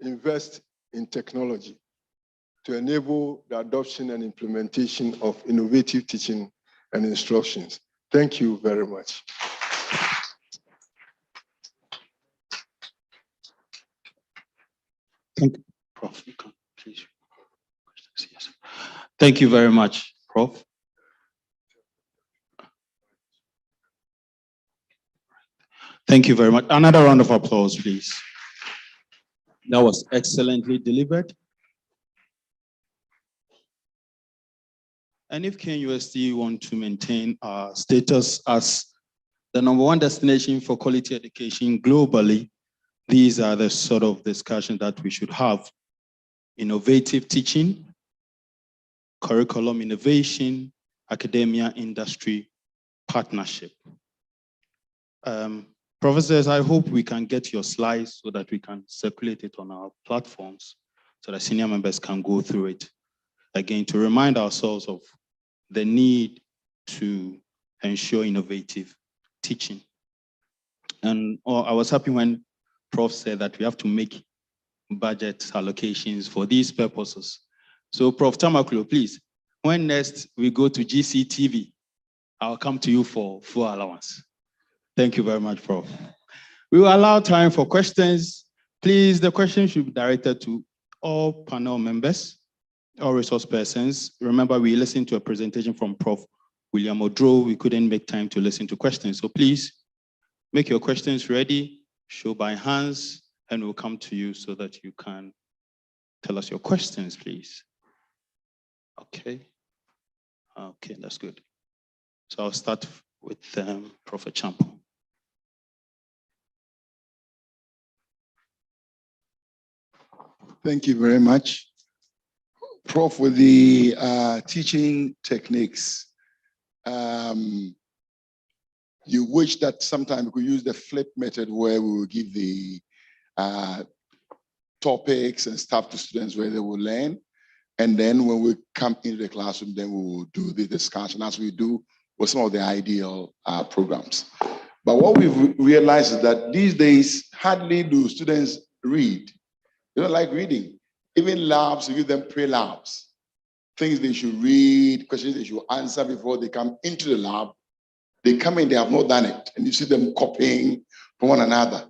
invest in technology to enable the adoption and implementation of innovative teaching and instructions. Thank you very much. Thank you, Prof. You can please. Yes. Thank you very much, Prof. Thank you very much. Another round of applause, please. That was excellently delivered. And if KNUST want to maintain our status as the #1 destination for quality education globally, these are the sort of discussions that we should have. Innovative teaching, curriculum innovation, academia, industry, partnership. Professors, I hope we can get your slides so that we can circulate it on our platforms so that senior members can go through it. Again, to remind ourselves of the need to ensure innovative teaching. And I was happy when Prof said that we have to make budget allocations for these purposes. So Prof Tamaklo, please, when next we go to GCTV, I'll come to you for full allowance. Thank you very much, Prof. We will allow time for questions. Please, the questions should be directed to all panel members, all resource persons. Remember, we listened to a presentation from Prof. William Odro. We couldn't make time to listen to questions. So please, make your questions ready, show by hands, and we'll come to you so that you can tell us your questions, please. Okay. Okay, that's good. So I'll start with Prophet Champo. Thank you very much. Prof, with the teaching techniques, you wish that sometimes we could use the flip method where we will give the topics and stuff to students where they will learn. And then when we come into the classroom, then we will do the discussion as we do with some of the ideal programs. But what we've realized is that these days, hardly do students read. They don't like reading. Even labs, we give them pre-labs. Things they should read, questions they should answer before they come into the lab. They come in, they have not done it. And you see them copying from one another.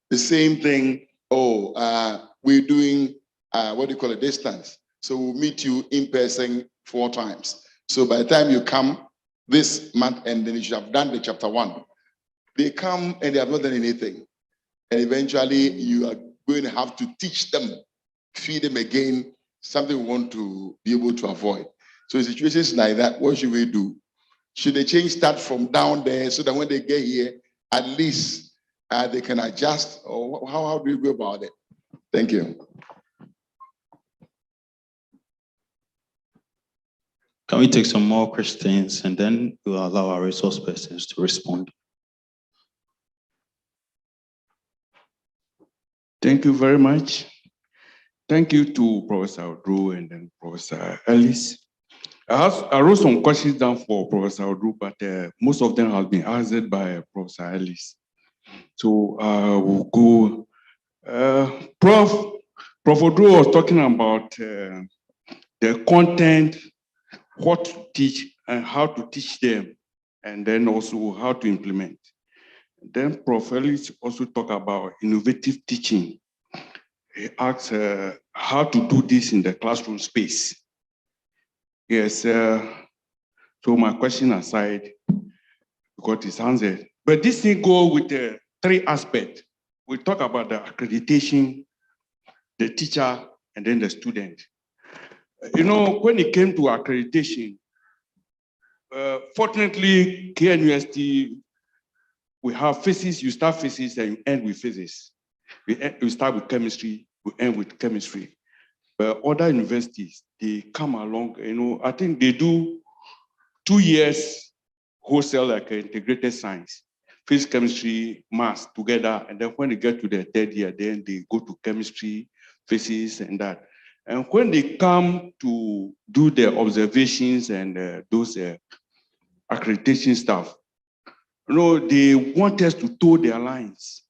The same thing, we're doing, what do you call it, distance. So we'll meet you in person 4 times. So by the time you come this month, and then you should have done the chapter 1. They come and they have not done anything. And eventually you are going to have to teach them, feed them again, something we want to be able to avoid. So in situations like that, what should we do? Should the change start from down there so that when they get here, at least they can adjust? Or how do we go about it? Thank you. Can we take some more questions and then we'll allow our resource persons to respond? Thank you very much. Thank you to Professor Odro and then Professor Ellis. I wrote some questions down for Professor Odu, but most of them have been answered by Professor Ellis. So we'll go. Prof Odu was talking about the content, what to teach and how to teach them, and then also how to implement. Then Prof Ellis also talked about innovative teaching. He asked how to do this in the classroom space. Yes, so my question aside, because it's answered. But this thing go with the three aspects. We talk about the accreditation, the teacher, and then the student. You know, when it came to accreditation, fortunately, KNUST, we have physics, you start physics and you end with physics. We start with chemistry, we end with chemistry. But other universities, they come along, you know, I think they do 2 years wholesale like integrated science, physics, chemistry, maths together. And then when they get to the third year, then they go to chemistry, physics, and that. And when they come to do their observations and those accreditation stuff, you know, they want us to toe their lines.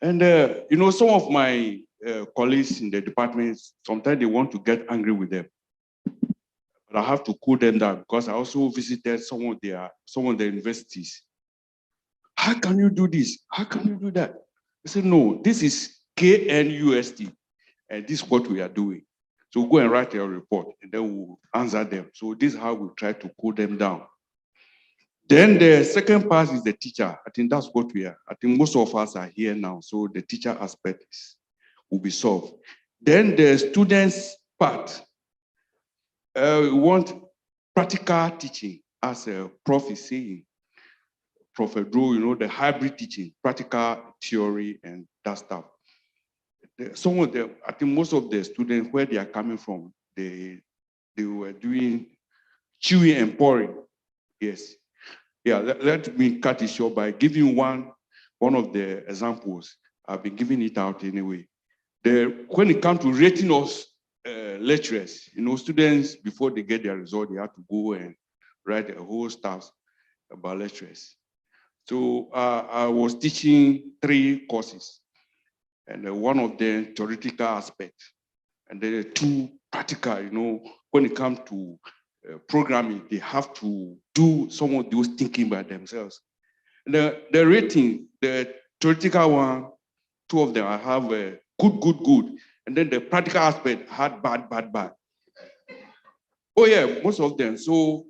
And, you know, some of my colleagues in the departments, sometimes they want to get angry with them. But I have to cool them down because I also visited some of the universities. How can you do this? How can you do that? I said, no, this is KNUST, and this is what we are doing. So go and write your report, and then we'll answer them. So this is how we try to cool them down. Then the second part is the teacher. I think that's what we are. I think most of us are here now, so the teacher aspect will be solved. Then the students part. We want practical teaching, as a prof is saying. Prof. Drew, you know, the hybrid teaching, practical theory and that stuff. Some of them, I think most of the students, where they are coming from, they were doing chewing and pouring. Yes. Yeah, let me cut it short by giving one of the examples. I've been giving it out anyway. When it comes to rating us lecturers, you know, students, before they get their result, they have to go and write a whole stuff about lecturers. So I was teaching 3 courses, and one of them theoretical aspect, and then 2 practical. You know, when it comes to programming, they have to do some of those thinking by themselves. And the rating, the theoretical one, 2 of them I have good, and then the practical aspect had bad. Oh yeah, most of them. So,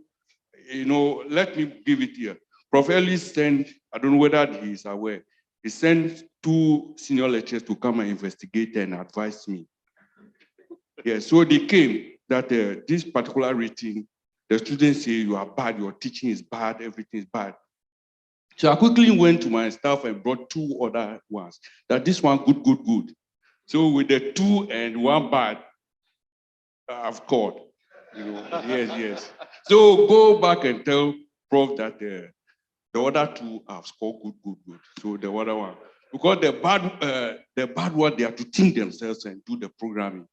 you know, let me give it here. Prof. Ellis sent, I don't know whether he is aware, he sent 2 senior lecturers to come and investigate and advise me. Yeah, so they came that this particular rating, the students say you are bad, your teaching is bad, everything is bad. So I quickly went to my staff and brought 2 other ones, that this one good. So with the 2 and 1 bad, I've scored. You know, yes. So go back and tell Prof that the other 2 have scored good. So the other one, because the bad one, they have to think themselves and do the programming.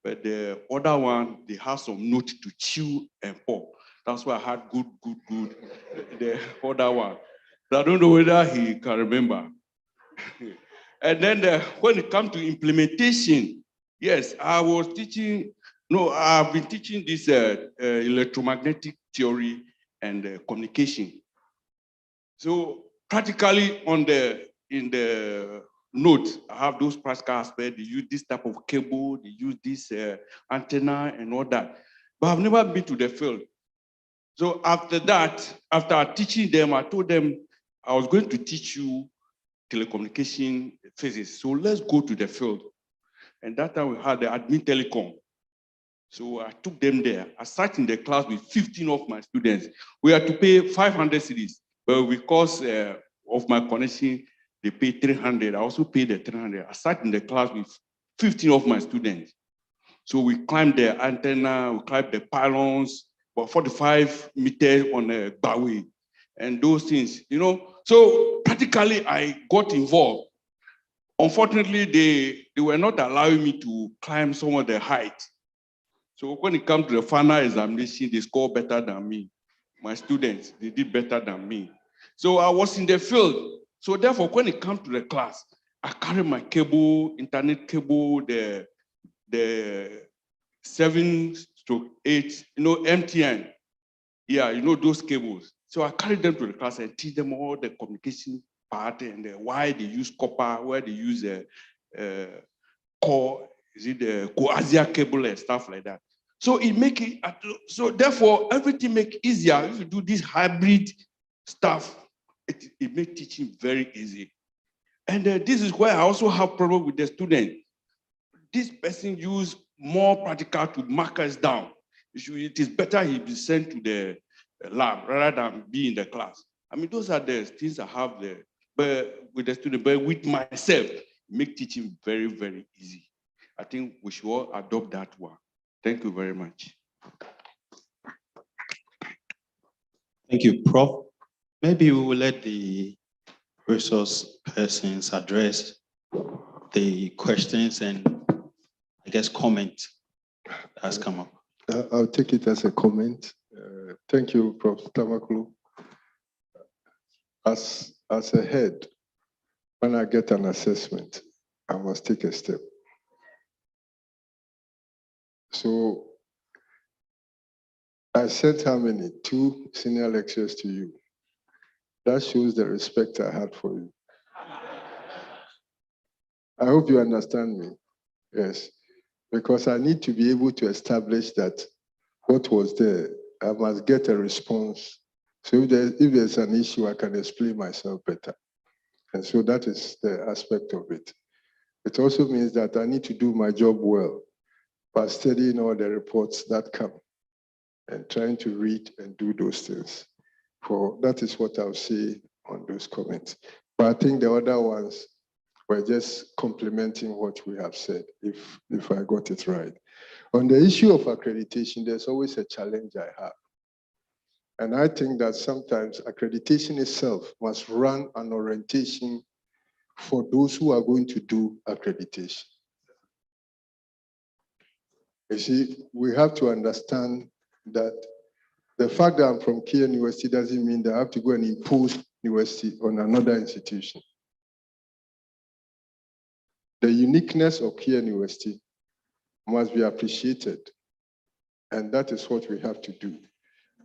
But the other one, they have some note to chew and pour. That's why I had good. The other one. So I don't know whether he can remember. And then when it comes to implementation, yes, I was teaching. No, I've been teaching this electromagnetic theory and communication. So practically in the note, I have those practical aspects. They use this type of cable, they use this antenna and all that. But I've never been to the field. So after that, after teaching them, I told them I was going to teach you telecommunication physics. So let's go to the field. And that time we had the admin telecom. So I took them there. I sat in the class with 15 of my students. We had to pay 500 cedis, but because of my connection, they paid 300. I also paid the 300. I sat in the class with 15 of my students. So we climbed the antenna, we climbed the pylons, about 45 meters on a byway, and those things, you know. So practically, I got involved. Unfortunately, they were not allowing me to climb some of the height. So when it comes to the final examination, they score better than me. My students, they did better than me. So I was in the field. So therefore, when it comes to the class, I carry my cable, internet cable, the 7/8, MTN. Yeah, those cables. So I carry them to the class and teach them all the communication part and why they use copper, why they use core, is it the coaxial cable and stuff like that. So so therefore everything make easier. If you do this hybrid stuff, it makes teaching very easy. And this is why I also have problem with the student. This person use more practical to mark us down. It is better he be sent to the lab rather than be in the class. I mean, those are the things I have there. But with the student, but with myself, make teaching very, very easy. I think we should all adopt that one. Thank you very much. Thank you, Prof. Maybe we will let the resource persons address the questions and I guess comment that has come up. I'll take it as a comment. Thank you, Prof. Tamakulu. As a head, when I get an assessment, I must take a step. So I sent how many? 2 senior lectures to you. That shows the respect I had for you. I hope you understand me. Yes, because I need to be able to establish that what was there, I must get a response. So if there's an issue, I can explain myself better. And so that is the aspect of it. It also means that I need to do my job well by studying all the reports that come and trying to read and do those things. That is what I'll say on those comments. But I think the other ones were just complementing what we have said, if I got it right. On the issue of accreditation, there's always a challenge I have. And I think that sometimes accreditation itself must run an orientation for those who are going to do accreditation. You see, we have to understand that the fact that I'm from Kia University doesn't mean that I have to go and impose university on another institution. The uniqueness of Kia University must be appreciated. And that is what we have to do.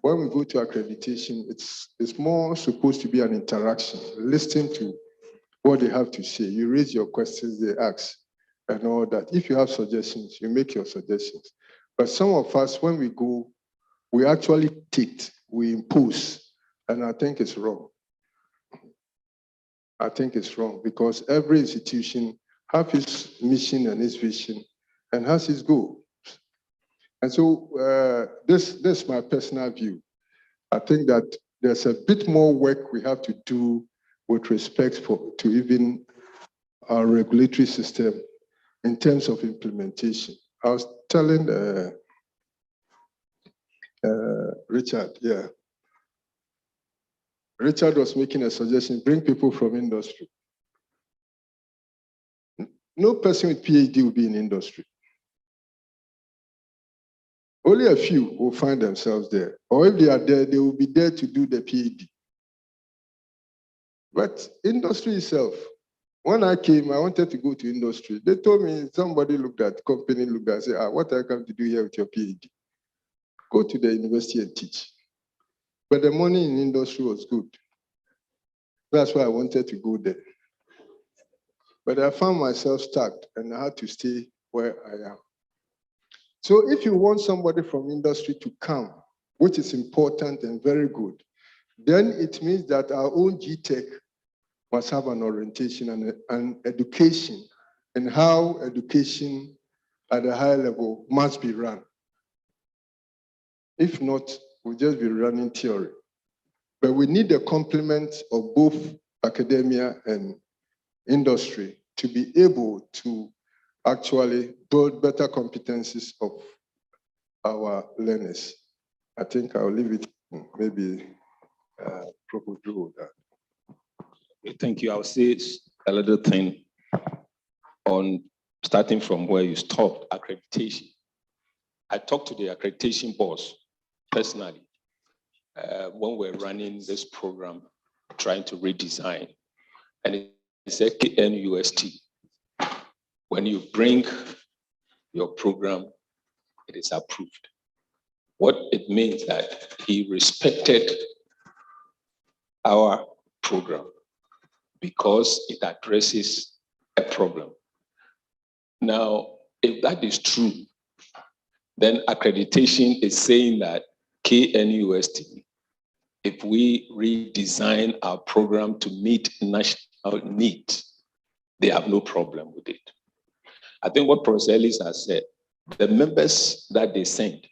When we go to accreditation, it's more supposed to be an interaction, listen to what they have to say. You raise your questions, they ask, and all that. If you have suggestions, you make your suggestions. But some of us, when we go, we actually dictate, we impose, and I think it's wrong. I think it's wrong because every institution has its mission and its vision and has its goal. And so this is my personal view. I think that there's a bit more work we have to do with respect to even our regulatory system in terms of implementation. I was telling Richard, yeah. Richard was making a suggestion, bring people from industry. No person with PhD will be in industry. Only a few will find themselves there. Or if they are there, they will be there to do the PhD. But industry itself, when I came, I wanted to go to industry. They told me, somebody looked at, company looked at, said, what are you come to do here with your PhD? Go to the university and teach. But the money in industry was good. That's why I wanted to go there. But I found myself stuck and I had to stay where I am. So if you want somebody from industry to come, which is important and very good, then it means that our own GTech must have an orientation and an education and how education at a high level must be run. If not, we'll just be running theory. But we need the complement of both academia and industry to be able to actually build better competencies of our learners. I think I'll leave it, maybe Prof. Drew that. Thank you. I'll say a little thing on starting from where you stopped, accreditation. I talked to the accreditation boss personally when we're running this program, trying to redesign. And he said, KNUST, when you bring your program, it is approved. What it means that he respected our program because it addresses a problem. Now, if that is true, then accreditation is saying that KNUST, if we redesign our program to meet national needs, they have no problem with it. I think what Professor Ellis has said, the members that they send,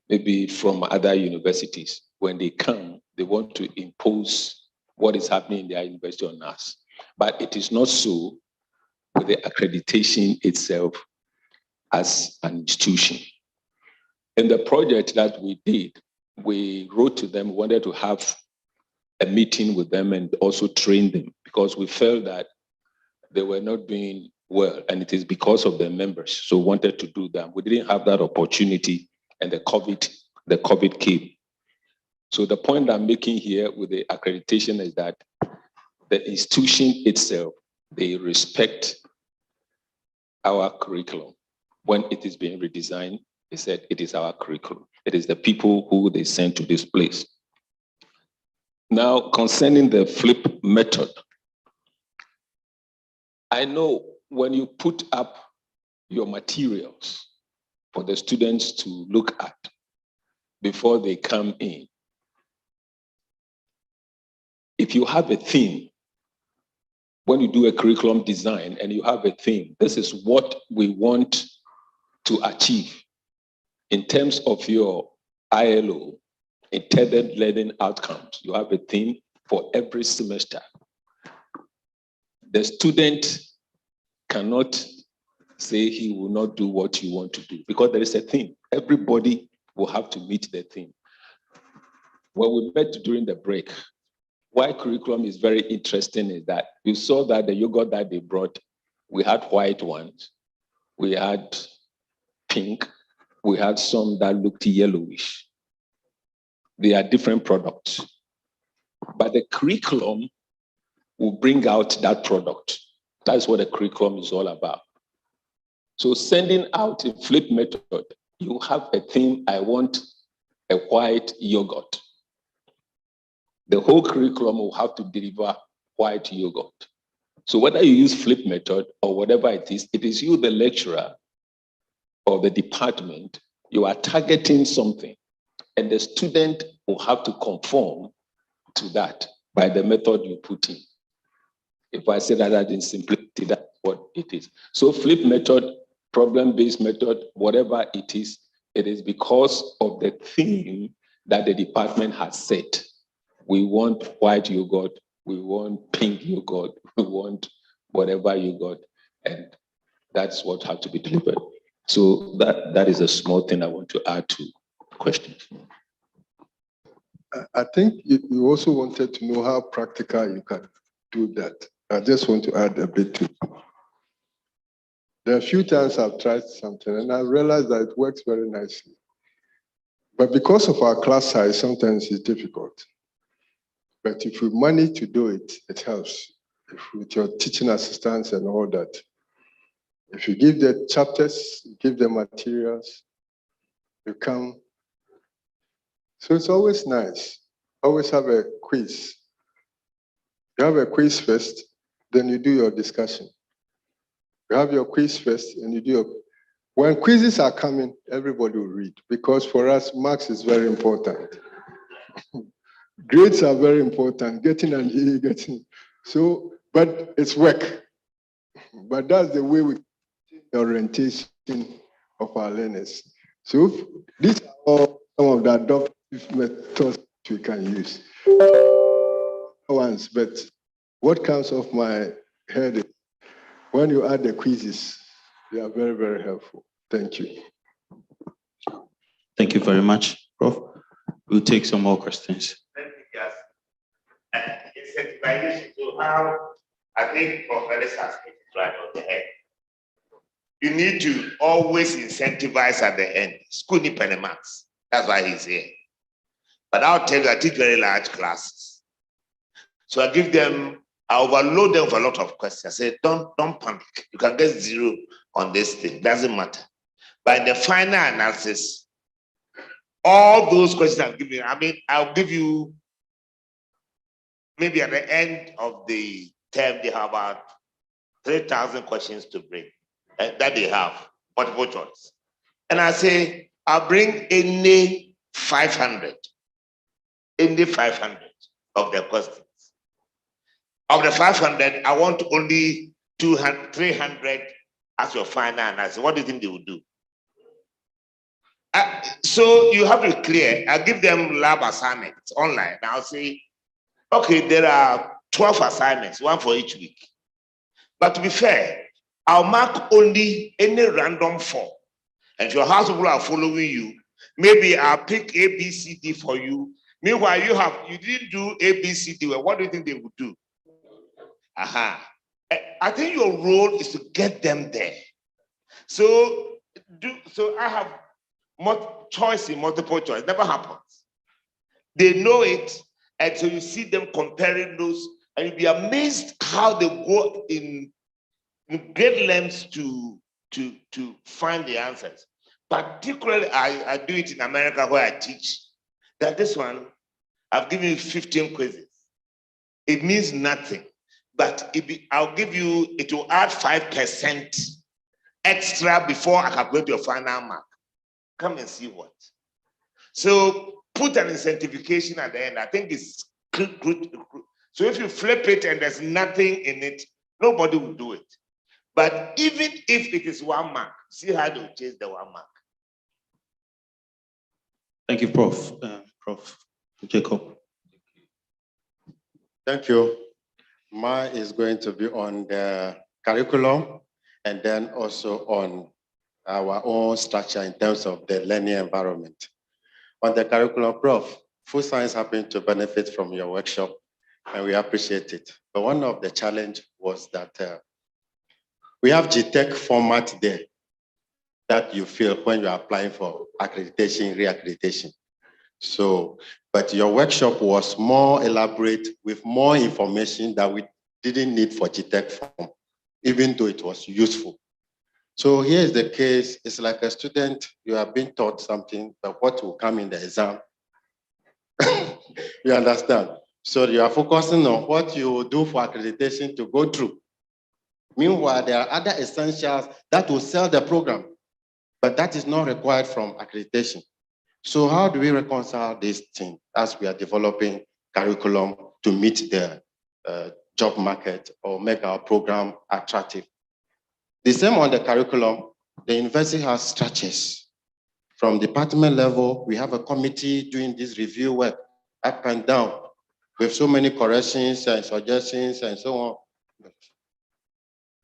maybe from other universities, when they come, they want to impose what is happening in their university on us. But it is not so with the accreditation itself as an institution. In the project that we did, we wrote to them, wanted to have a meeting with them and also train them because we felt that they were not doing well and it is because of their members. So wanted to do that. We didn't have that opportunity and the COVID came. So the point I'm making here with the accreditation is that the institution itself, they respect our curriculum. When it is being redesigned, they said it is our curriculum. It is the people who they send to this place. Now, concerning the flip method, I know when you put up your materials for the students to look at before they come in, if you have a theme, when you do a curriculum design and you have a theme, this is what we want to achieve in terms of your ILO, intended learning outcomes. You have a theme for every semester. The student cannot say he will not do what you want to do because there is a theme. Everybody will have to meet the theme. When we met during the break, why curriculum is very interesting is that you saw that the yogurt that they brought, we had white ones, we had pink, we had some that looked yellowish. They are different products. But the curriculum will bring out that product. That's what the curriculum is all about. So sending out a flip method, you have a theme, I want a white yogurt. The whole curriculum will have to deliver white yogurt. So whether you use flip method or whatever it is you, the lecturer or the department, you are targeting something and the student will have to conform to that by the method you put in. If I say that in simplicity, that's what it is. So flip method, problem-based method, whatever it is because of the theme that the department has set. We want white yogurt, we want pink yogurt, we want whatever yogurt, and that's what has to be delivered. So that is a small thing I want to add to questions. I think you also wanted to know how practical you can do that. I just want to add a bit to it. There are a few times I've tried something and I realized that it works very nicely. But because of our class size, sometimes it's difficult. But if we manage to do it, it helps. If with your teaching assistants and all that. If you give the chapters, give the materials, you come. So it's always nice. Always have a quiz. You have a quiz first, then you do your discussion. You have your quiz first and you do your... When quizzes are coming, everybody will read because for us, marks is very important. Grades are very important, getting an E, getting... So, but it's work. But that's the way we the orientation of our learners. So these are all some of the adoptive methods we can use. But what comes off my head is when you add the quizzes, they are very, very helpful. Thank you. Thank you very much, Prof. We'll take some more questions. Incentivization. So how I think Prof. Ellis has hit it right on the head. you need to always incentivize at the end. School need penny marks. That's why he's here. But I'll tell you, I teach very large classes. So I give them, I overload them with a lot of questions. I say, don't panic. You can get 0 on this thing. Doesn't matter. But in the final analysis, all those questions I've given you, I mean, I'll give you, maybe at the end of the term, they have about 3,000 questions to bring that they have, multiple choice. And I say, I'll bring any 500 of the questions. Of the 500, I want only 300 as your final analysis. What do you think they will do? So you have to be clear. I'll give them lab assignments online. I'll say, okay, there are 12 assignments, 1 for each week. But to be fair, I'll mark only any random 4. And if your house people are following you, maybe I'll pick A, B, C, D for you. Meanwhile, you didn't do A, B, C, D. Well, what do you think they would do? Aha. I think your role is to get them there. So I have choice in multiple choice. Never happens. They know it, and so you see them comparing those, and you'll be amazed how they go in great lengths to find the answers. Particularly, I do it in America where I teach. That this one, I've given you 15 quizzes. It means nothing, but I'll give you, it will add 5% extra before I calculate your final mark. Come and see what. So put an incentivification at the end. I think it's good. So if you flip it and there's nothing in it, nobody will do it. But even if it is 1 mark, see how they'll change the 1 mark. Thank you, Prof. Prof. Jacob. Thank you. Mine is going to be on the curriculum and then also on our own structure in terms of the learning environment. On the curriculum, Prof, food science happened to benefit from your workshop, and we appreciate it. But one of the challenge was that we have GTEC format there that you feel when you're applying for accreditation, reaccreditation. So, but your workshop was more elaborate with more information that we didn't need for GTEC form, even though it was useful. So here's the case. It's like a student, you have been taught something, but what will come in the exam? You understand? So you are focusing on what you will do for accreditation to go through. Meanwhile, there are other essentials that will sell the program, but that is not required from accreditation. So how do we reconcile this thing as we are developing curriculum to meet the job market or make our program attractive? The same on the curriculum, the university has structures. From department level, we have a committee doing this review work up and down with so many corrections and suggestions and so on.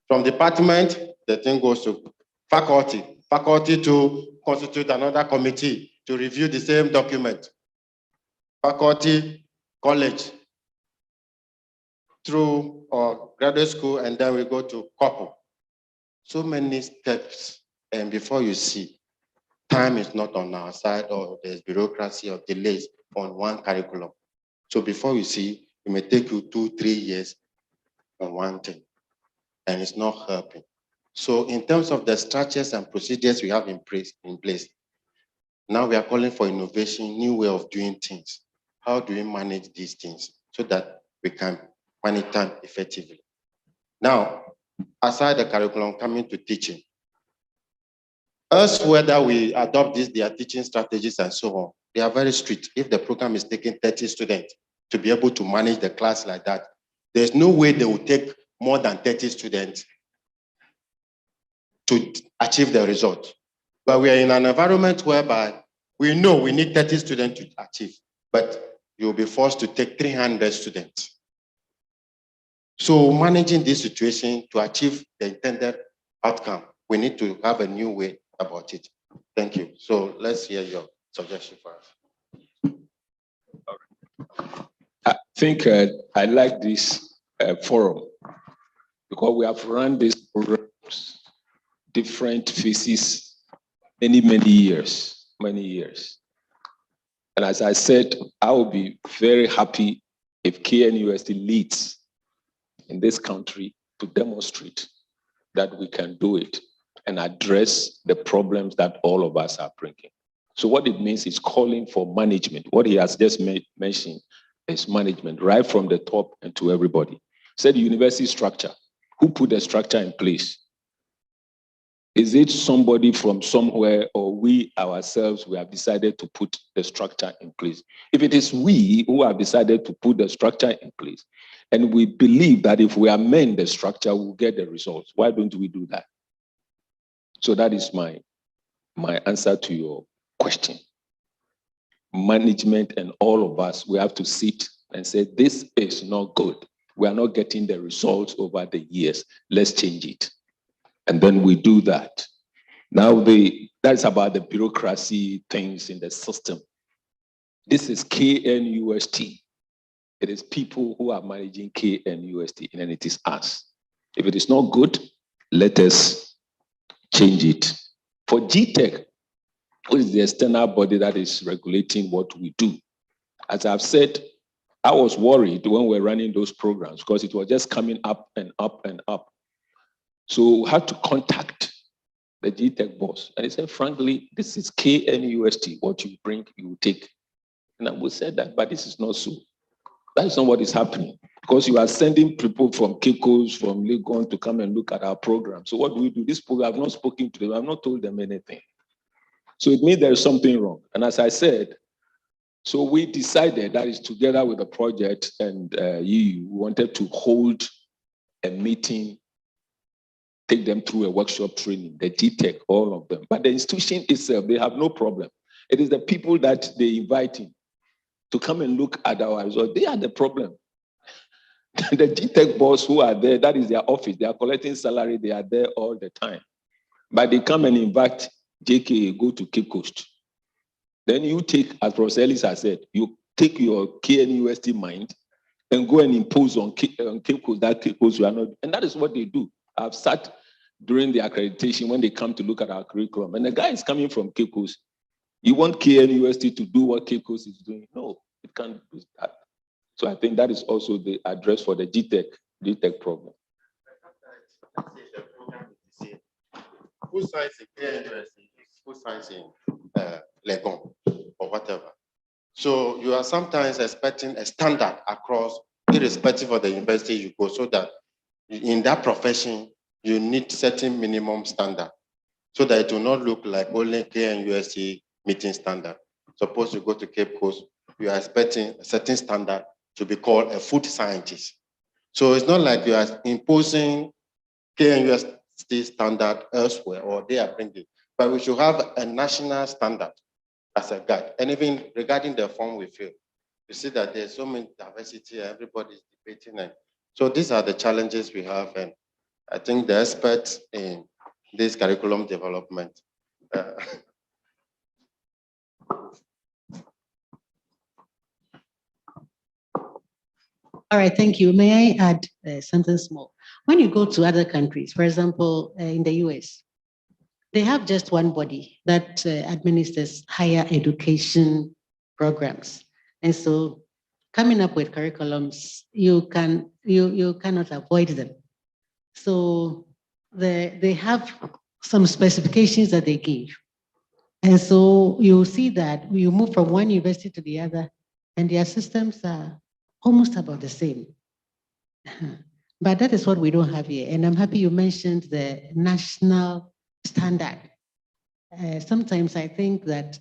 From department, the thing goes to faculty. Faculty to constitute another committee to review the same document. Faculty, college, through or graduate school, and then we go to couple. So many steps, and before you see, time is not on our side, or there's bureaucracy or delays on one curriculum. So before you see, it may take you 2-3 years on one thing, and it's not helping. So in terms of the structures and procedures we have in place, now we are calling for innovation, new way of doing things. How do we manage these things so that we can manage time effectively? Now, aside the curriculum, coming to teaching. As whether we adopt their teaching strategies and so on, they are very strict. If the program is taking 30 students to be able to manage the class like that, there's no way they will take more than 30 students to achieve the result. But we are in an environment whereby we know we need 30 students to achieve, but you'll be forced to take 300 students. So managing this situation to achieve the intended outcome, we need to have a new way about it. Thank you. So let's hear your suggestion first. I think I like this forum because we have run these programs different phases, many years. And as I said, I will be very happy if KNUST leads in this country to demonstrate that we can do it and address the problems that all of us are bringing. So what it means is calling for management. What he has just mentioned is management, right from the top and to everybody. Said the university structure. Who put the structure in place? Is it somebody from somewhere, or we ourselves, we have decided to put the structure in place? If it is we who have decided to put the structure in place, and we believe that if we amend the structure, we'll get the results, why don't we do that? So that is my answer to your question. Management and all of us, we have to sit and say, this is not good. We are not getting the results over the years. Let's change it. And then we do that. Now, that's about the bureaucracy things in the system. This is KNUST. It is people who are managing KNUST, and it is us. If it is not good, let us change it. For GTech, which is the external body that is regulating what we do, as I've said, I was worried when we were running those programs because it was just coming up and up and up. So we had to contact the GTech boss. And he said, frankly, this is KNUST. What you bring, you take. And we said that, but this is not so. That is not what is happening. Because you are sending people from Kikos, from Legon to come and look at our program. So what do we do? This program, I've not spoken to them. I've not told them anything. So it means there is something wrong. And as I said, so we decided, that is together with the project and we wanted to hold a meeting, take them through a workshop training, the GTech, all of them. But the institution itself, they have no problem. It is the people that they invite in to come and look at our results. They are the problem. The GTech boss who are there, that is their office. They are collecting salary. They are there all the time. But they come and invite JK, go to Cape Coast. Then you take, as Professor Ellis has said, you take your KNUST mind and go and impose on Cape Coast, that Cape Coast you are not. And that is what they do. I've sat during the accreditation when they come to look at our curriculum, and the guy is coming from Cape Coast. You want KNUST to do what Cape Coast is doing? No, it can't do that. So I think that is also the address for the GTech problem. Who signs in KNUST? Who signs in Legon or whatever? So you are sometimes expecting a standard across, irrespective of the university you go, so that in that profession, you need certain minimum standard so that it will not look like only KNUST meeting standard. Suppose you go to Cape Coast, you are expecting a certain standard to be called a food scientist. So it's not like you are imposing KNUST standard elsewhere, or they are bringing, but we should have a national standard as a guide. And even regarding the form we fill, you see that there's so much diversity, everybody is debating. And so these are the challenges we have. And I think the experts in this curriculum development. All right, thank you. May I add something small? When you go to other countries, for example, in the US, they have just one body that administers higher education programs. And so coming up with curriculums, you cannot avoid them. So they have some specifications that they give. And so you see that you move from one university to the other, and their systems are almost about the same. But that is what we don't have here. And I'm happy you mentioned the national standard. Sometimes I think that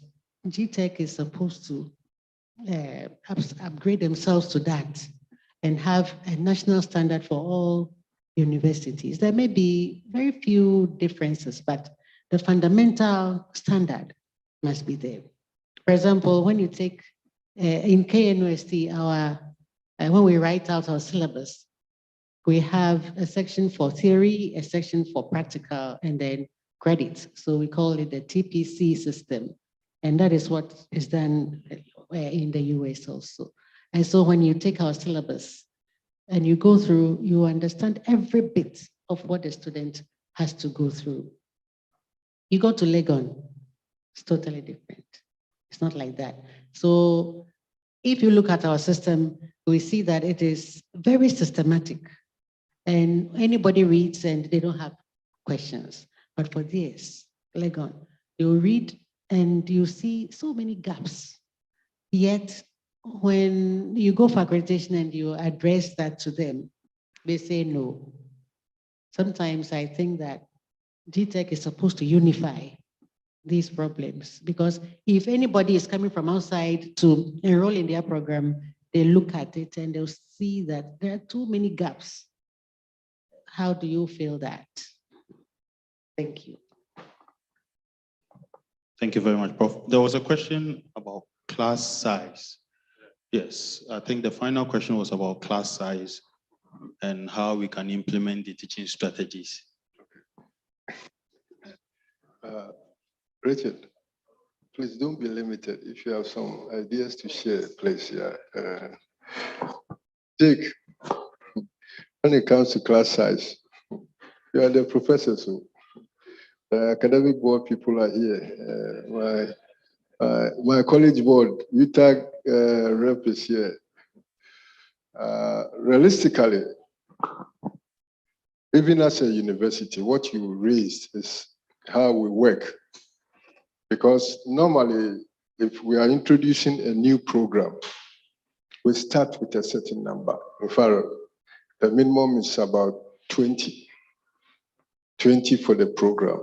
GTech is supposed to upgrade themselves to that and have a national standard for all universities. There may be very few differences, but the fundamental standard must be there. For example, when you take in KNUST, when we write out our syllabus, we have a section for theory, a section for practical, and then credits. So we call it the TPC system. And that is what is done in the US also. And so when you take our syllabus and you go through, you understand every bit of what the student has to go through. You go to Legon, it's totally different. It's not like that. So if you look at our system, we see that it is very systematic. And anybody reads and they don't have questions. But for this, Legon, you read and you see so many gaps. Yet, when you go for accreditation and you address that to them, they say no. Sometimes I think that GTech is supposed to unify these problems, because if anybody is coming from outside to enroll in their program, they look at it and they'll see that there are too many gaps. How do you feel that? Thank you. Thank you very much, Prof. There was a question about class size. Yes, I think the final question was about class size and how we can implement the teaching strategies. Richard, please don't be limited. If you have some ideas to share, please. Yeah. Jake, when it comes to class size, you are the professor, so the academic board people are here. My college board, UTAG rep is here. Realistically, even as a university, what you raised is how we work. Because normally, if we are introducing a new program, we start with a certain number. In fact, the minimum is about 20 for the program.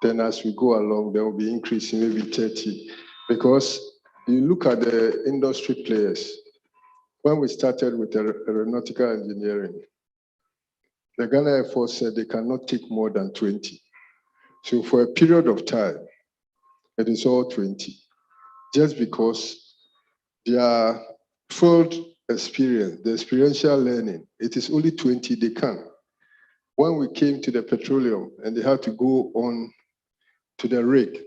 Then as we go along, there will be increasing maybe 30. Because you look at the industry players, when we started with aeronautical engineering, the Ghana Air Force said they cannot take more than 20. So for a period of time, it is all 20, just because their field experience, the experiential learning, it is only 20 they can. When we came to the petroleum and they had to go on to the rig,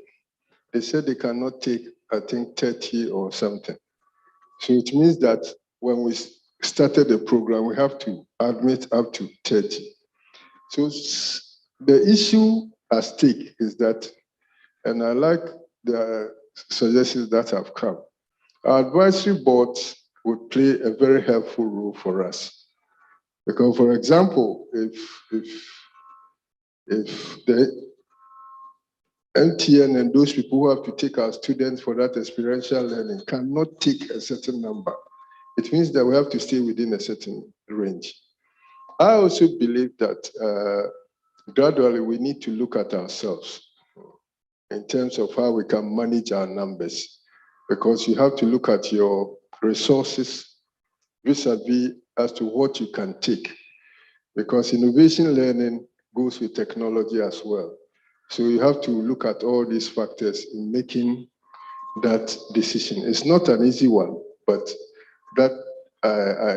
they said they cannot take, I think, 30 or something. So it means that when we started the program, we have to admit up to 30. So the issue at stake is that, and I like the suggestions that have come. Our advisory boards would play a very helpful role for us. Because, for example, if the MTN and those people who have to take our students for that experiential learning cannot take a certain number, it means that we have to stay within a certain range. I also believe that gradually we need to look at ourselves in terms of how we can manage our numbers, because you have to look at your resources vis-a-vis as to what you can take, because innovation learning goes with technology as well. So you have to look at all these factors in making that decision. It's not an easy one, but that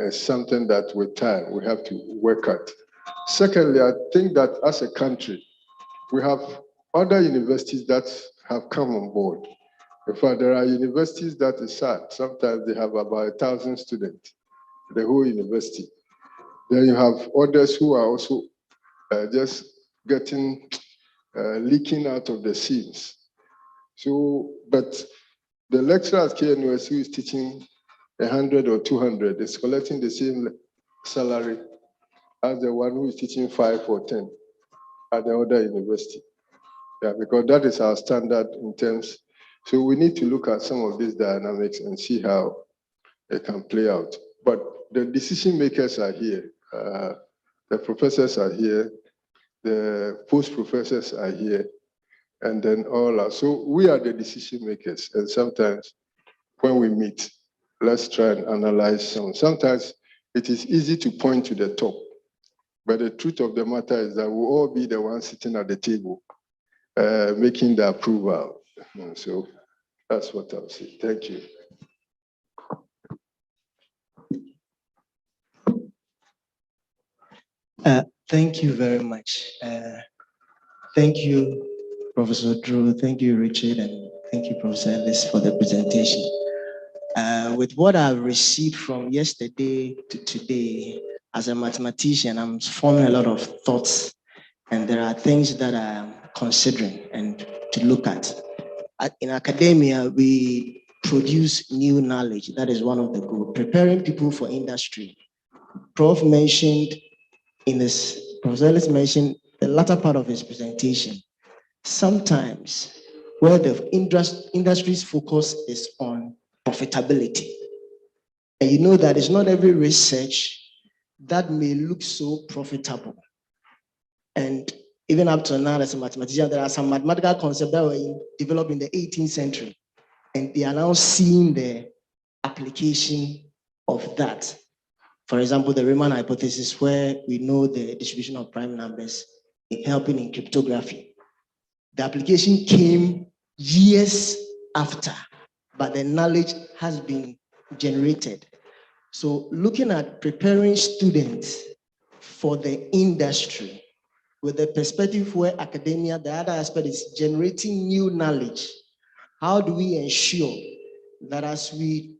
is something that with time we have to work at. Secondly, I think that as a country, we have other universities that have come on board. In fact, there are universities that is sad. Sometimes they have about 1,000 students, the whole university. Then you have others who are also just getting, leaking out of the seams. So, but the lecturer at KNUS who is teaching 100 or 200 is collecting the same salary as the one who is teaching 5 or 10 at the other university. Yeah, because that is our standard in terms. So we need to look at some of these dynamics and see how it can play out. But the decision makers are here. The professors are here. The post professors are here. And then all are. So we are the decision makers. And sometimes when we meet, let's try and analyze some. Sometimes it is easy to point to the top. But the truth of the matter is that we'll all be the ones sitting at the table, making the approval. So that's what I'll say. Thank you. Thank you very much. Thank you, Professor Drew. Thank you, Richard, and thank you, Professor Ellis, for the presentation. With what I've received from yesterday to today, as a mathematician, I'm forming a lot of thoughts, and there are things that considering and to look at. In academia, we produce new knowledge. That is one of the goals. Preparing people for industry. Prof mentioned Professor Ellis mentioned the latter part of his presentation. Sometimes where the industry's focus is on profitability. And you know that it's not every research that may look so profitable. And even up to now, as a mathematician, there are some mathematical concepts that were developed in the 18th century, and they are now seeing the application of that. For example, the Riemann hypothesis, where we know the distribution of prime numbers in helping in cryptography. The application came years after, but the knowledge has been generated. So looking at preparing students for the industry with the perspective where academia, the other aspect is generating new knowledge. How do we ensure that as we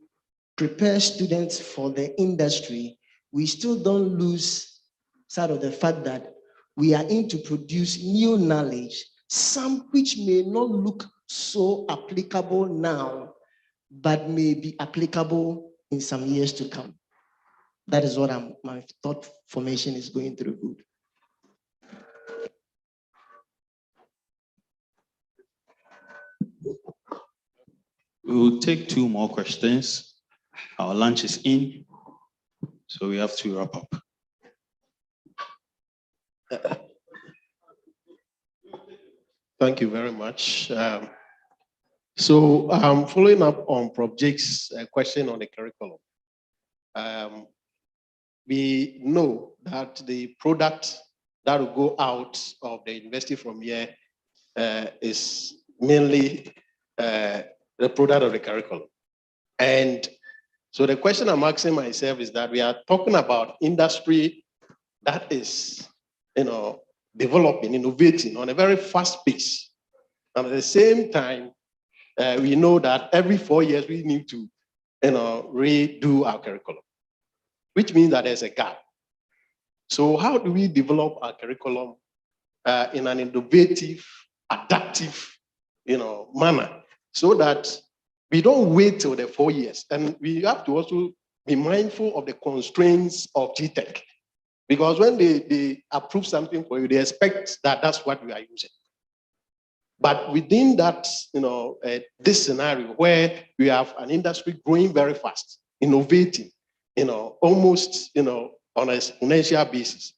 prepare students for the industry, we still don't lose sight of the fact that we are in to produce new knowledge, some which may not look so applicable now, but may be applicable in some years to come. That is what my thought formation is going through. Good. We will take 2 more questions. Our lunch is in, so we have to wrap up. Thank you very much. Following up on Prof. Jake's question on the curriculum, we know that the product that will go out of the university from here is mainly the product of the curriculum. And so the question I'm asking myself is that we are talking about industry that is, developing, innovating on a very fast pace. And at the same time, we know that every 4 years we need to, redo our curriculum, which means that there's a gap. So how do we develop our curriculum in an innovative, adaptive, manner, so that we don't wait till the 4 years? And we have to also be mindful of the constraints of GTech, because when they approve something for you, they expect that that's what we are using. But within that, this scenario where we have an industry growing very fast, innovating, almost, on an exponential basis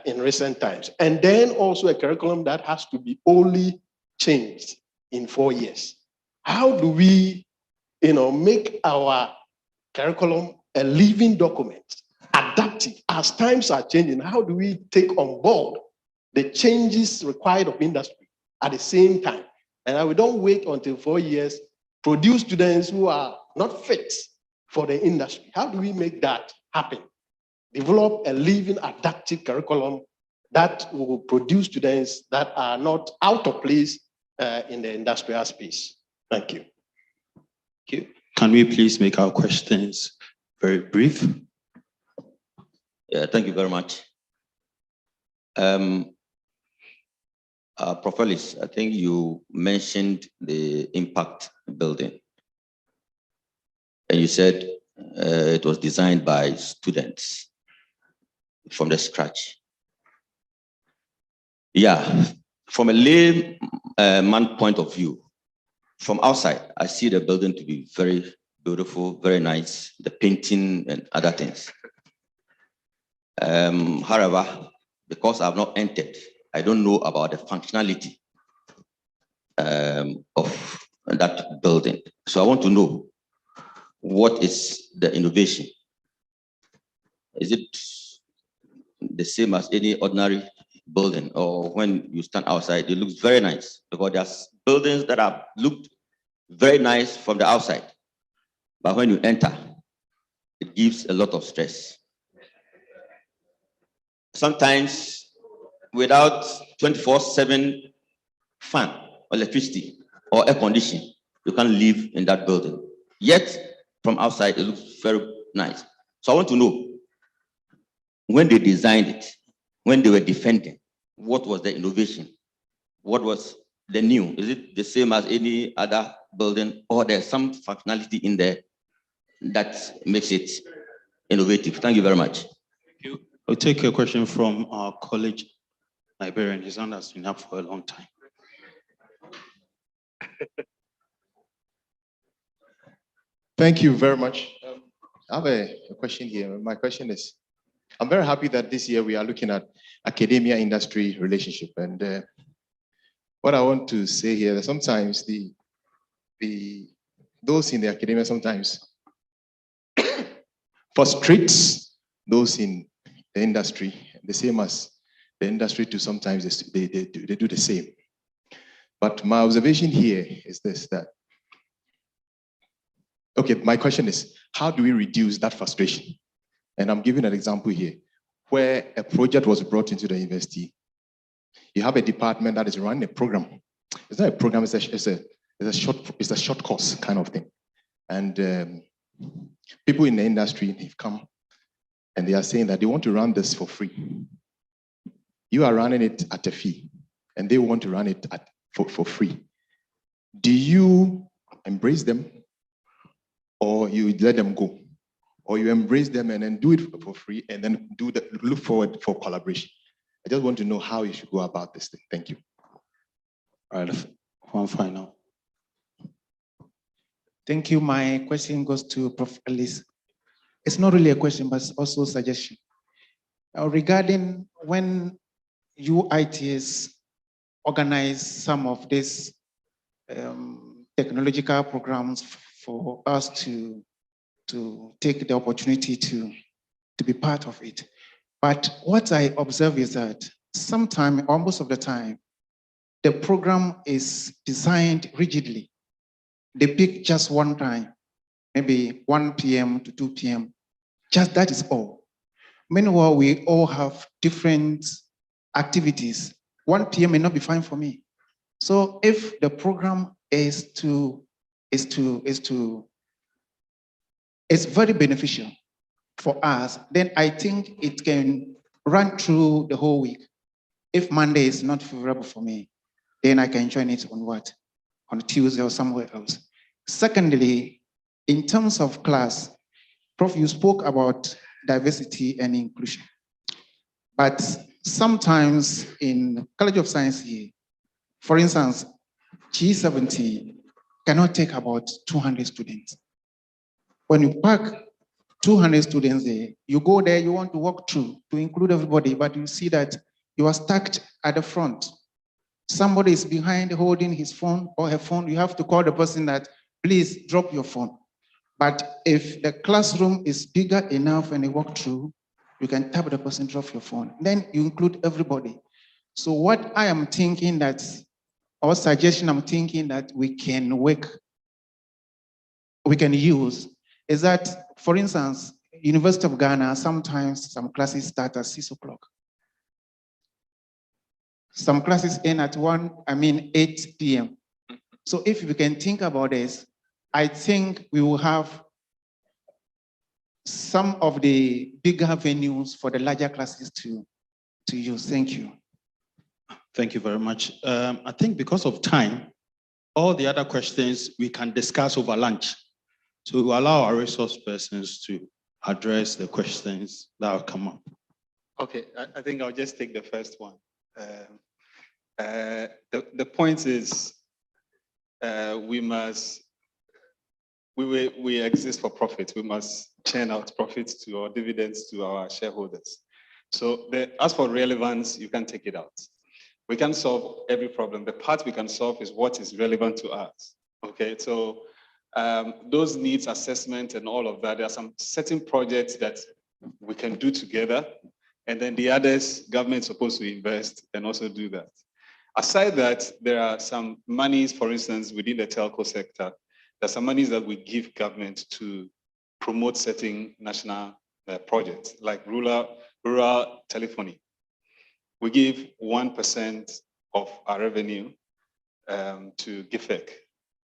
in recent times, and then also a curriculum that has to be only changed in 4 years. How do we, make our curriculum a living document, adaptive as times are changing? How do we take on board the changes required of industry at the same time? And we don't wait until 4 years, produce students who are not fit for the industry. How do we make that happen? Develop a living, adaptive curriculum that will produce students that are not out of place in the industrial space. Thank you. Okay. Can we please make our questions very brief? Yeah, thank you very much. Prof. Ellis, I think you mentioned the impact building. And you said it was designed by students from the scratch. Yeah, from a layman point of view, from outside, I see the building to be very beautiful, very nice, the painting and other things. However, because I've not entered, I don't know about the functionality of that building. So I want to know, what is the innovation? Is it the same as any ordinary building, or when you stand outside, it looks very nice? Because there's buildings that have looked very nice from the outside, but when you enter, it gives a lot of stress. Sometimes without 24/7 fan, or electricity, or air conditioning, you can't live in that building. Yet, from outside, it looks very nice. So I want to know, when they designed it, when they were defending, what was the innovation what was the new? Is it the same as any other building, or there's some functionality in there that makes it innovative? Thank you very much. I'll take a question from our college librarian. His hand has been up for a long time. Thank you very much. I have a question here. My question is, I'm very happy that this year we are looking at academia-industry relationship. And what I want to say here, that sometimes those in the academia sometimes frustrates those in the industry, the same as the industry too. Sometimes they do the same. But my observation here is this, that, okay, my question is, how do we reduce that frustration? And I'm giving an example here, where a project was brought into the university. You have a department that is running a program. It's not a program, it's a short course kind of thing. And people in the industry have come and they are saying that they want to run this for free. You are running it at a fee, and they want to run it for free. Do you embrace them, or you let them go? Or you embrace them and then do it for free, and then look forward for collaboration? I just want to know how you should go about this thing. Thank you. All right, one final. Thank you. My question goes to Prof. Ellis. It's not really a question, but it's also a suggestion. Regarding when UITs organize some of these technological programs for us to take the opportunity to be part of it. But what I observe is that sometimes, or most of the time, the program is designed rigidly. They pick just one time, maybe 1 p.m. to 2 p.m. Just that is all. Meanwhile, we all have different activities. 1 p.m. may not be fine for me. So if the program is very beneficial for us, then I think it can run through the whole week. If Monday is not favorable for me, then I can join it on what? On Tuesday or somewhere else. Secondly, in terms of class, Prof, you spoke about diversity and inclusion. But sometimes in College of Science here, for instance, G70 cannot take about 200 students. When you pack 200 students there, you go there, you want to walk through to include everybody, but you see that you are stacked at the front. Somebody is behind holding his phone or her phone. You have to call the person that, please drop your phone. But if the classroom is bigger enough and they walk through, you can tap the person, drop your phone. Then you include everybody. So what I am thinking that, or suggestion I'm thinking that we can use is that, for instance, University of Ghana, sometimes some classes start at 6 o'clock. Some classes end at 8 p.m. So if we can think about this, I think we will have some of the bigger venues for the larger classes to use. Thank you. Thank you very much. I think because of time, all the other questions we can discuss over lunch. So we will allow our resource persons to address the questions that will come up. Okay, I think I'll just take the first one. The point is, we exist for profit. We must churn out profits to or dividends to our shareholders. So as for relevance, you can take it out. We can solve every problem. The part we can solve is what is relevant to us. Okay, so those needs assessment and all of that, there are some certain projects that we can do together, and then the others, government is supposed to invest and also do that. Aside that, there are some monies, for instance, within the telco sector, there's some monies that we give government to promote certain national projects, like rural telephony. We give 1% of our revenue to GIFEC.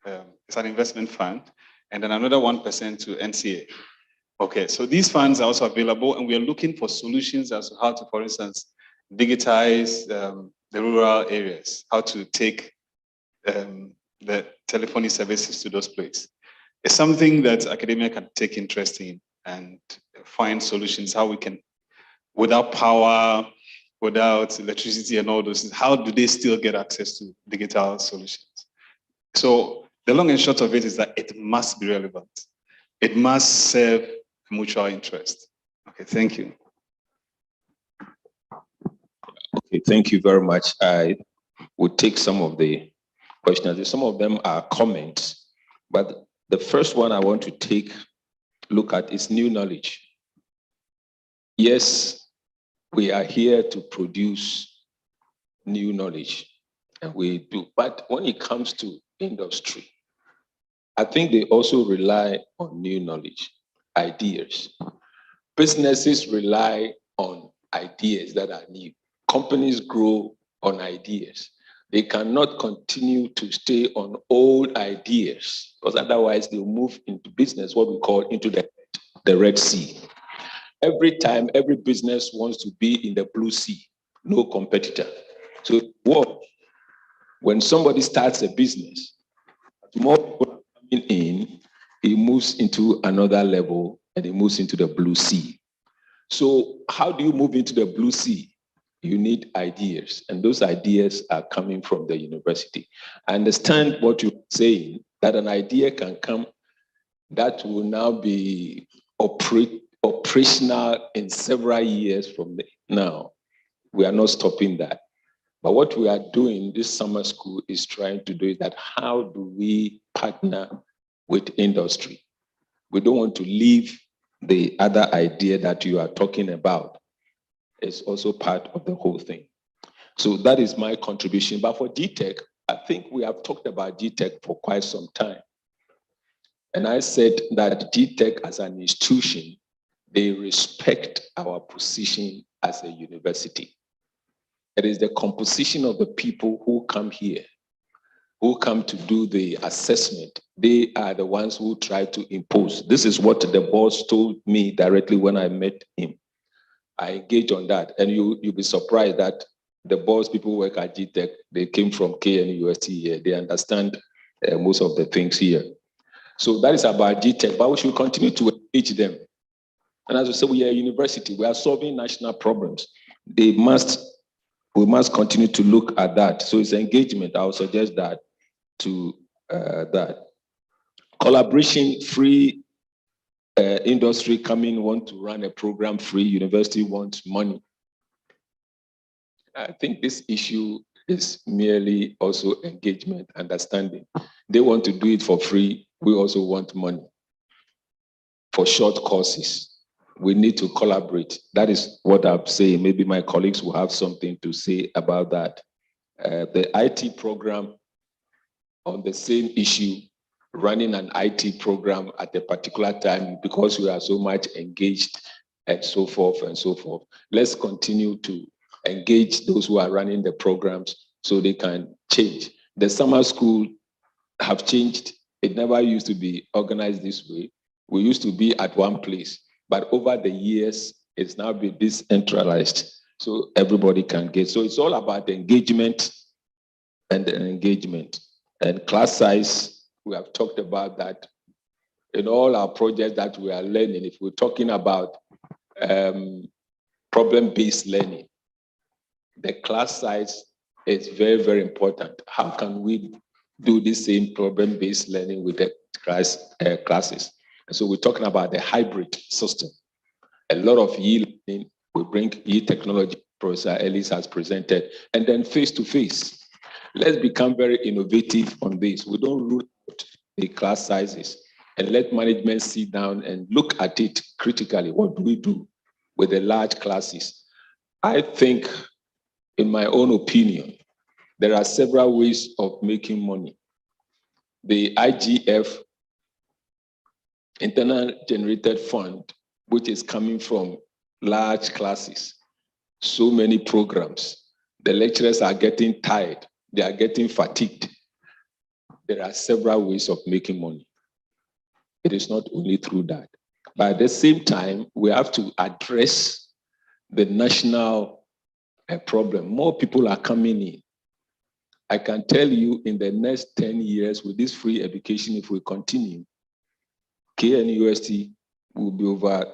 It's an investment fund, and then another 1% to NCA. Okay, so these funds are also available, and we are looking for solutions as to how to, for instance, digitize the rural areas, how to take the telephony services to those places. It's something that academia can take interest in and find solutions, how we can, without power, without electricity and all those things, how do they still get access to digital solutions? So the long and short of it is that it must be relevant. It must serve mutual interest. Okay, thank you. Okay, thank you very much. I will take some of the questions. Some of them are comments, but the first one I want to look at is new knowledge. Yes, we are here to produce new knowledge, and we do. But when it comes to industry, I think they also rely on new knowledge, ideas. Businesses rely on ideas that are new. Companies grow on ideas. They cannot continue to stay on old ideas, because otherwise they'll move into business, what we call into the Red Sea. Every time, every business wants to be in the blue sea, no competitor. So when somebody starts a business, more people are coming in, he moves into another level and he moves into the blue sea. So how do you move into the blue sea? You need ideas, and those ideas are coming from the university. I understand what you're saying, that an idea can come that will now be operational in several years from now. We are not stopping that. But what we are doing this summer school is trying to do is that how do we partner with industry? We don't want to leave the other idea that you are talking about. It's also part of the whole thing. So that is my contribution. But for GTech, I think we have talked about GTech for quite some time. And I said that GTech as an institution, they respect our position as a university. It is the composition of the people who come here, who come to do the assessment. They are the ones who try to impose. This is what the boss told me directly when I met him. I engage on that, and you'll be surprised that the boss people who work at GTech, they came from KNUST here. They understand most of the things here. So that is about GTech, but we should continue to engage them. And as we say, we are a university. We are solving national problems. We must continue to look at that. So it's engagement. I would suggest that to that. Collaboration, free industry coming, want to run a program, free university wants money. I think this issue is merely also engagement, understanding. They want to do it for free. We also want money for short courses. We need to collaborate. That is what I'm saying. Maybe my colleagues will have something to say about that. The IT program on the same issue, running an IT program at a particular time because we are so much engaged and so forth and so forth. Let's continue to engage those who are running the programs so they can change. The summer school have changed. It never used to be organized this way. We used to be at one place, but over the years, it's now been decentralized so everybody can get. So it's all about engagement and engagement. And class size, we have talked about that. In all our projects that we are learning, if we're talking about problem-based learning, the class size is very, very important. How can we do the same problem-based learning with the classes? And so we're talking about the hybrid system. A lot of e-learning, we bring e-technology, Professor Ellis has presented, and then face-to-face. Let's become very innovative on this. We don't rule out the class sizes, and let management sit down and look at it critically. What do we do with the large classes? I think, in my own opinion, there are several ways of making money. The IGF, Internal Generated Fund, which is coming from large classes, so many programs. The lecturers are getting tired. They are getting fatigued. There are several ways of making money. It is not only through that. But at the same time, we have to address the national a problem. More people are coming in. I can tell you in the next 10 years with this free education, if we continue, KNUST will be over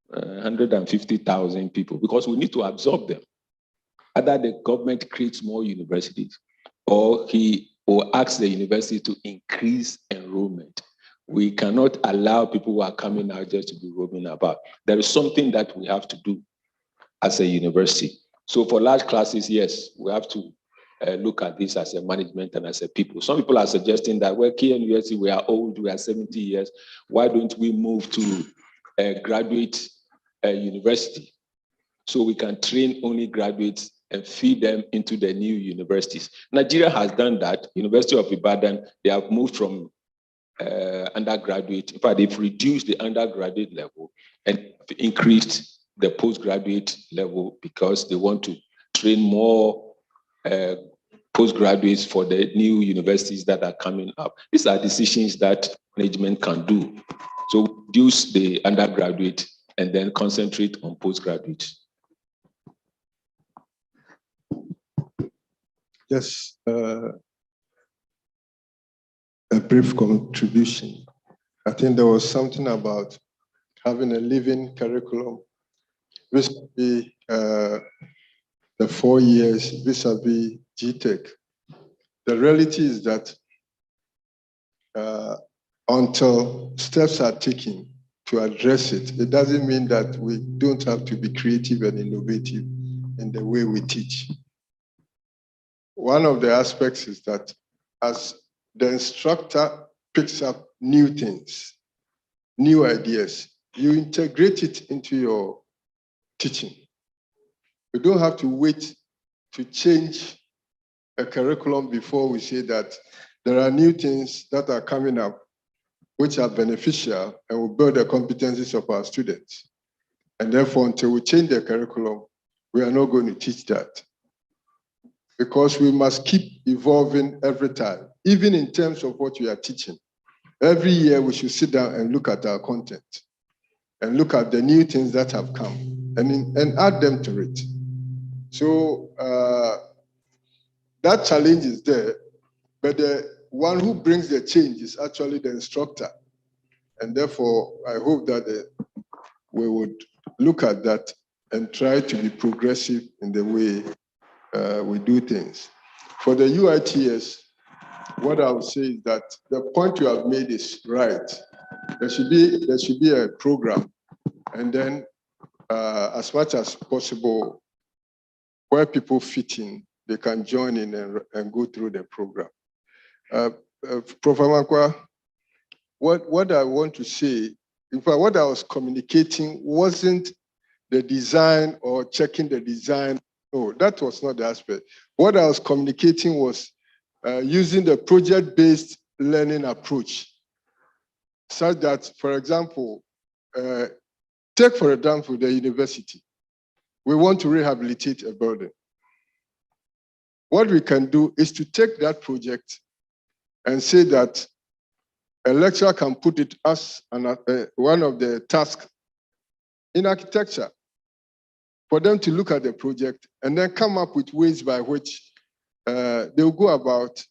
150,000 people because we need to absorb them. Either the government creates more universities or asks the university to increase enrollment. We cannot allow people who are coming out just to be roaming about. There is something that we have to do as a university. So for large classes, yes, we have to look at this as a management and as a people. Some people are suggesting that, well, KNUST, we are old, we are 70 years. Why don't we move to a graduate university so we can train only graduates and feed them into the new universities? Nigeria has done that. University of Ibadan, they have moved from undergraduate. In fact, they've reduced the undergraduate level and increased the postgraduate level because they want to train more postgraduates for the new universities that are coming up. These are decisions that management can do. So reduce the undergraduate and then concentrate on postgraduate. Just a brief contribution. I think there was something about having a living curriculum vis-a-vis the 4 years vis-a-vis GTech. The reality is that until steps are taken to address it, it doesn't mean that we don't have to be creative and innovative in the way we teach. One of the aspects is that as the instructor picks up new things, new ideas, you integrate it into your teaching. We don't have to wait to change a curriculum before we say that there are new things that are coming up which are beneficial and will build the competencies of our students. And therefore, until we change the curriculum, we are not going to teach that. Because we must keep evolving every time, even in terms of what we are teaching. Every year, we should sit down and look at our content and look at the new things that have come and add them to it. So that challenge is there, but the one who brings the change is actually the instructor. And therefore, I hope that we would look at that and try to be progressive in the way we do things. For the UITS, what I would say is that the point you have made is right. There should be a program, and then as much as possible, where people fit in, they can join in and go through the program. Professor Makwa, what I want to say, in fact, what I was communicating wasn't the design or checking the design. No, that was not the aspect. What I was communicating was using the project-based learning approach, such that, for example, take for example the university. We want to rehabilitate a building. What we can do is to take that project and say that a lecturer can put it as one of the tasks in architecture for them to look at the project and then come up with ways by which they'll go about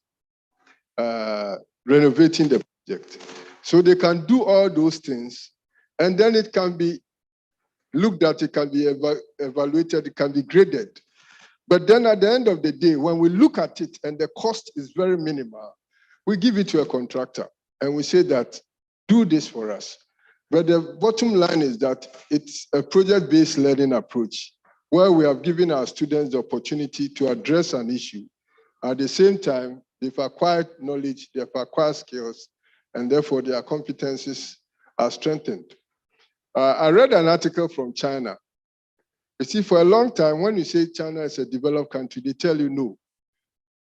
renovating the project. So they can do all those things, and then it can be looked at, it can be evaluated, it can be graded. But then at the end of the day, when we look at it and the cost is very minimal, we give it to a contractor and we say that, do this for us. But the bottom line is that it's a project-based learning approach where we have given our students the opportunity to address an issue. At the same time, they've acquired knowledge, they've acquired skills, and therefore their competencies are strengthened. I read an article from China. You see, for a long time, when you say China is a developed country, they tell you no.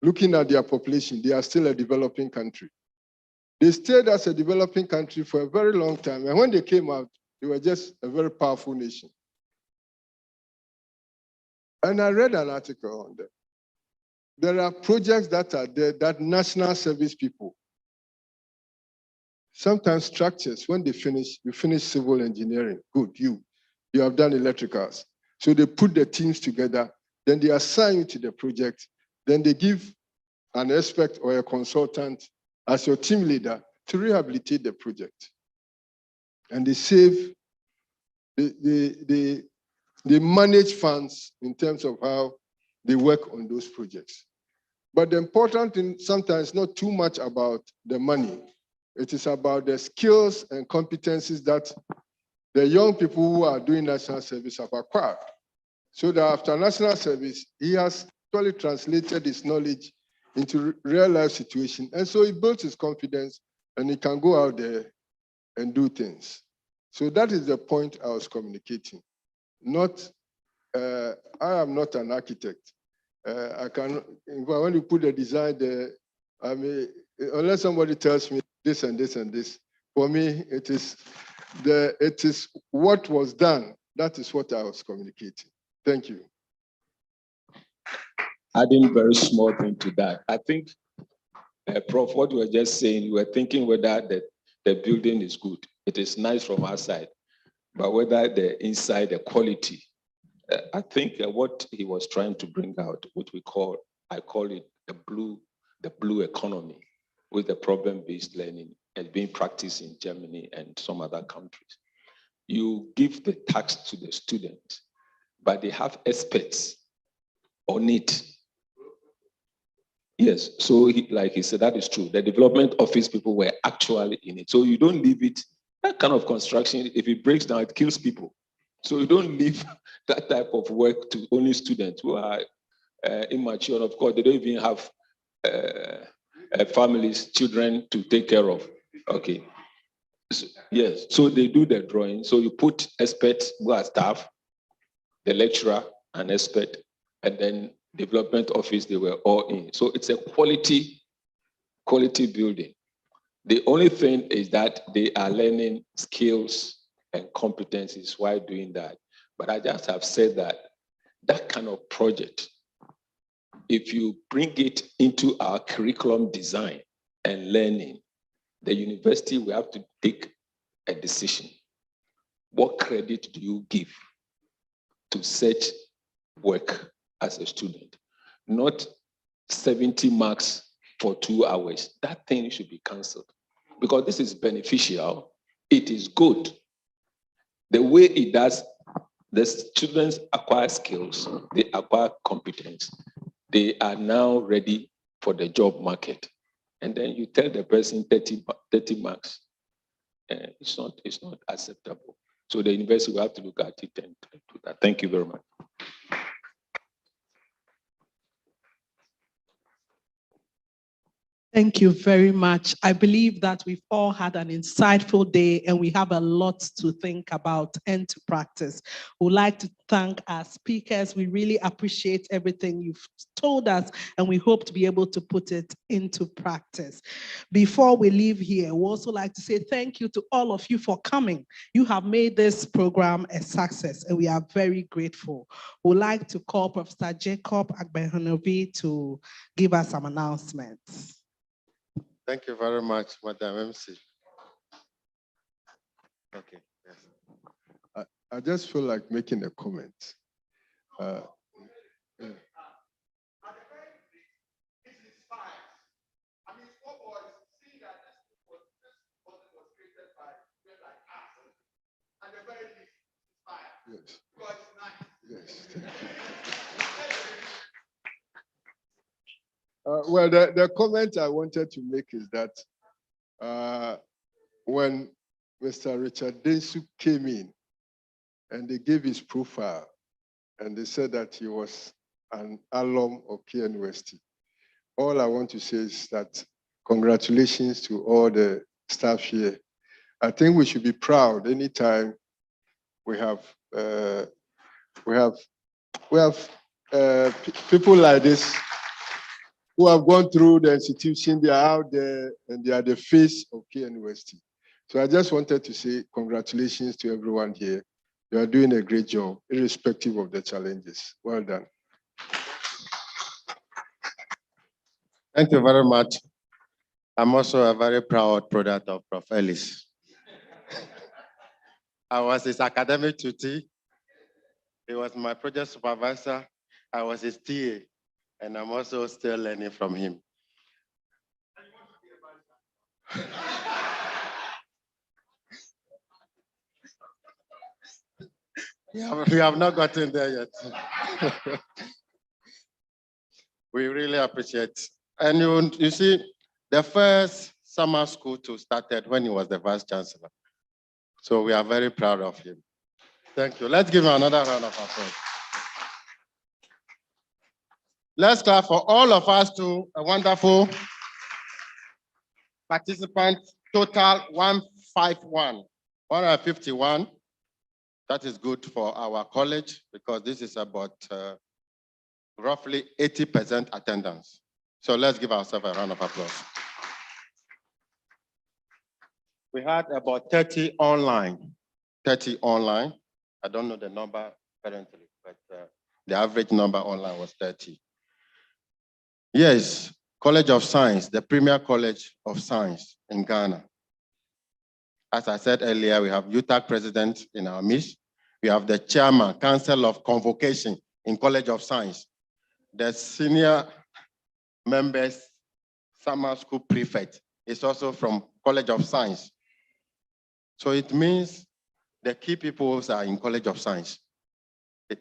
Looking at their population, they are still a developing country. They stayed as a developing country for a very long time. And when they came out, they were just a very powerful nation. And I read an article on them. There are projects that are there that national service people, sometimes structures, when they finish, you finish civil engineering. Good, you have done electricals. So they put the teams together then they assign you to the project, then they give an expert or a consultant as your team leader to rehabilitate the project. And they save, they manage funds in terms of how they work on those projects. But the important thing sometimes not too much about the money. It is about the skills and competencies that the young people who are doing national service have acquired. So that after national service, he has actually translated his knowledge into real life situation. And so he built his confidence and he can go out there and do things. So that is the point I was communicating. Not, I am not an architect. I can, when you put the design there, I mean, unless somebody tells me this and this and this, for me, it is what was done. That is what I was communicating. Thank you. Adding very small thing to that. I think, Prof, what you were just saying, you were thinking whether the building is good. It is nice from outside, but whether the inside, the quality, I think what he was trying to bring out, what I call it the blue economy, with the problem-based learning and being practiced in Germany and some other countries. You give the task to the students, but they have experts on it. Yes, so like he said, that is true. The development office people were actually in it. So you don't leave it, that kind of construction, if it breaks down, it kills people. So you don't leave that type of work to only students who are immature. And of course, they don't even have families, children to take care of. Okay. So, yes, so they do the drawing. So you put experts who are staff, the lecturer, an expert, and then development office, they were all in. So it's a quality building. The only thing is that they are learning skills and competencies while doing that. But I just have said that kind of project, if you bring it into our curriculum design and learning, the university will have to take a decision. What credit do you give to such work as a student? Not 70 marks for 2 hours. That thing should be canceled because this is beneficial. It is good. The way it does, the students acquire skills, they acquire competence. They are now ready for the job market. And then you tell the person 30 marks. It's not acceptable. So the university will have to look at it and do that. Thank you very much. Thank you very much. I believe that we've all had an insightful day and we have a lot to think about and to practice. We'd like to thank our speakers. We really appreciate everything you've told us and we hope to be able to put it into practice. Before we leave here, we also like to say thank you to all of you for coming. You have made this program a success and we are very grateful. We'd like to call Professor Jacob Agbenhonovi to give us some announcements. Thank you very much, Madam MC. Okay, yes. I just feel like making a comment. Yes. Yes. Well, the comment I wanted to make is that when Mr. Richard Densu came in and they gave his profile and they said that he was an alum of KNUST, all I want to say is that congratulations to all the staff here. I think we should be proud anytime we have people like this who have gone through the institution. They are out there and they are the face of KNUST. So I just wanted to say congratulations to everyone here. You are doing a great job, irrespective of the challenges. Well done. Thank you very much. I'm also a very proud product of Prof. Ellis. I was his academic tutor. He was my project supervisor. I was his TA, and I'm also still learning from him. We have not gotten there yet. We really appreciate. And you see, the first summer school to started when he was the vice chancellor. So we are very proud of him. Thank you. Let's give him another round of applause. Let's clap for all of us to a wonderful participants. Total 151. That is good for our college because this is about roughly 80% attendance. So let's give ourselves a round of applause. We had about 30 online. 30 online. I don't know the number currently, but the average number online was 30. Yes, College of Science, the premier college of science in Ghana. As I said earlier, we have UTAC president in our midst. We have the chairman, Council of Convocation in College of Science. The senior members, summer school prefect, is also from College of Science. So it means the key people are in College of Science.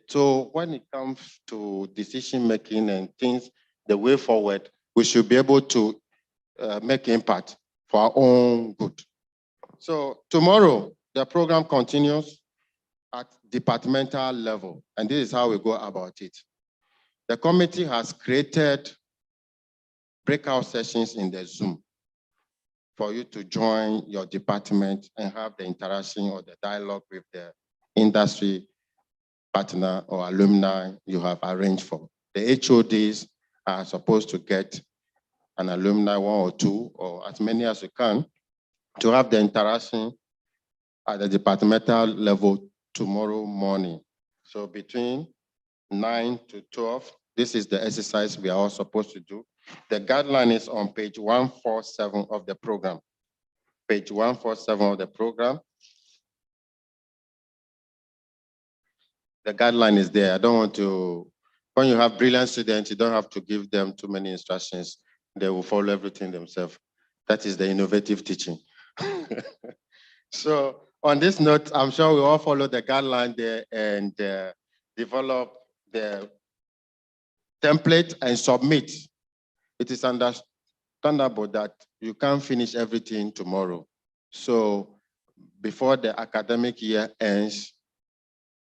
So when it comes to decision making and things, the way forward, we should be able to make impact for our own good. So tomorrow, the program continues at departmental level, and this is how we go about it. The committee has created breakout sessions in the Zoom for you to join your department and have the interaction or the dialogue with the industry partner or alumni you have arranged for. The HODs are supposed to get an alumni, 1 or 2, or as many as you can, to have the interaction at the departmental level tomorrow morning. So between 9 to 12, this is the exercise we are all supposed to do. The guideline is on page 147 of the program. Page 147 of the program. The guideline is there. I don't want to, when you have brilliant students, you don't have to give them too many instructions. They will follow everything themselves. That is the innovative teaching. So on this note, I'm sure we all follow the guideline there and develop the template and submit. It is understandable that you can't finish everything tomorrow. So before the academic year ends,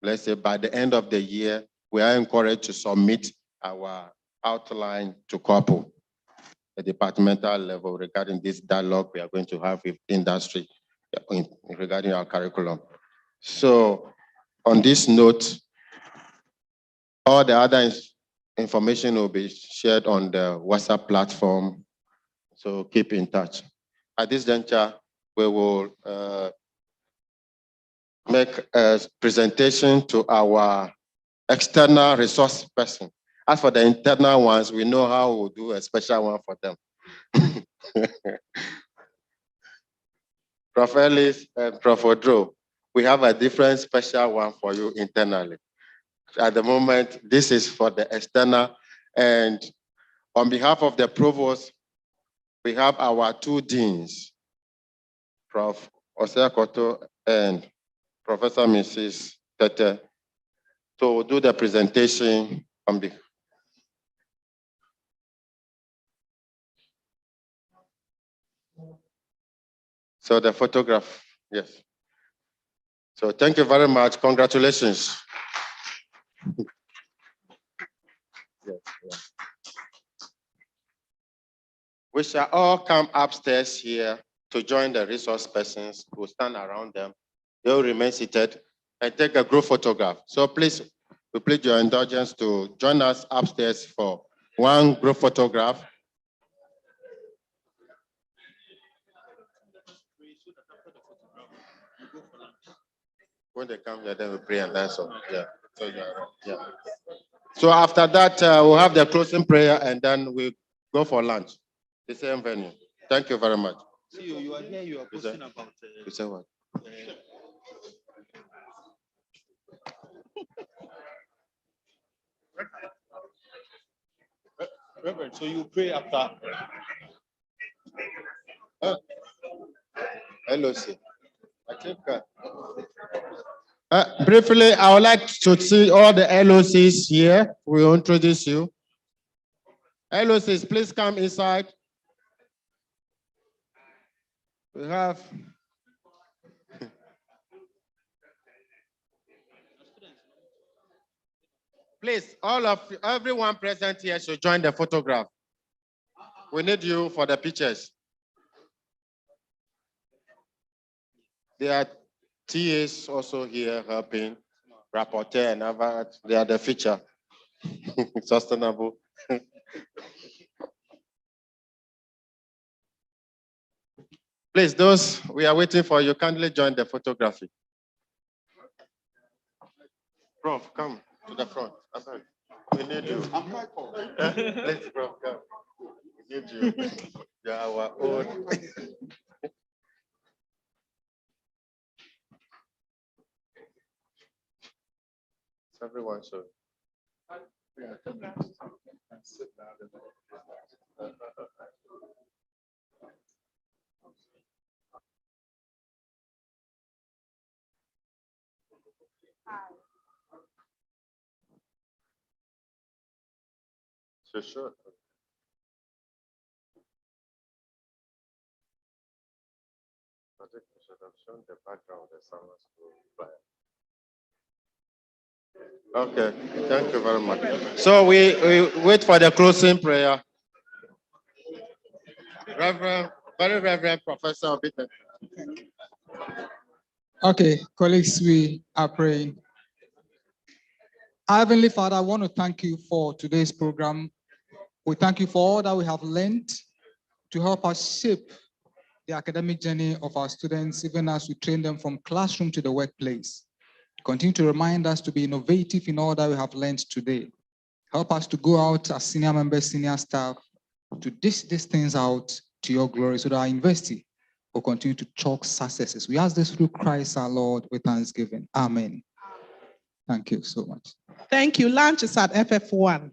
let's say by the end of the year, we are encouraged to submit our outline to COPO, the departmental level, regarding this dialogue we are going to have with industry regarding our curriculum. So on this note, all the other information will be shared on the WhatsApp platform. So keep in touch. At this juncture, we will make a presentation to our external resource person. As for the internal ones, we know how we'll do a special one for them. Prof. Ellis and Prof. Odro, we have a different special one for you internally. At the moment, this is for the external. And on behalf of the provost, we have our 2 deans, Prof. Oseakoto and Professor Mrs. Tete, to do the presentation on behalf. So the photograph, yes. So thank you very much. Congratulations. Yes, yeah. We shall all come upstairs here to join the resource persons who stand around them. They will remain seated and take a group photograph. So please, we plead your indulgence to join us upstairs for one group photograph. When they come here, then we pray and dance. Yeah. So, yeah. So after that, we'll have the closing prayer and then we go for lunch. The same venue. Thank you very much. See, you are here, you are posting about... You say what? Reverend, so you pray after. LOC. Briefly, I would like to see all the LOCs here. We'll introduce you. LOCs, please come inside. We have please, everyone present here should join the photograph. We need you for the pictures. There are TAs also here helping, rapporteur and other. They are the feature. Sustainable. Please, those we are waiting for, you kindly join the photography. Prof, come to the front. We need you. Let's, Prof, come. We need you. You are our own. Everyone should. Sure. I think we should have shown the background of the summer school flyer. Okay, thank you very much. So we wait for the closing prayer. Very Reverend Professor Bitter. Okay, colleagues, we are praying. Heavenly Father, I want to thank you for today's program. We thank you for all that we have learned to help us shape the academic journey of our students, even as we train them from classroom to the workplace. Continue to remind us to be innovative in all that we have learned today. Help us to go out as senior members, senior staff, to dish these things out to your glory so that our university will continue to chalk successes. We ask this through Christ our Lord with thanksgiving. Amen. Thank you so much. Thank you. Lunch is at FF1.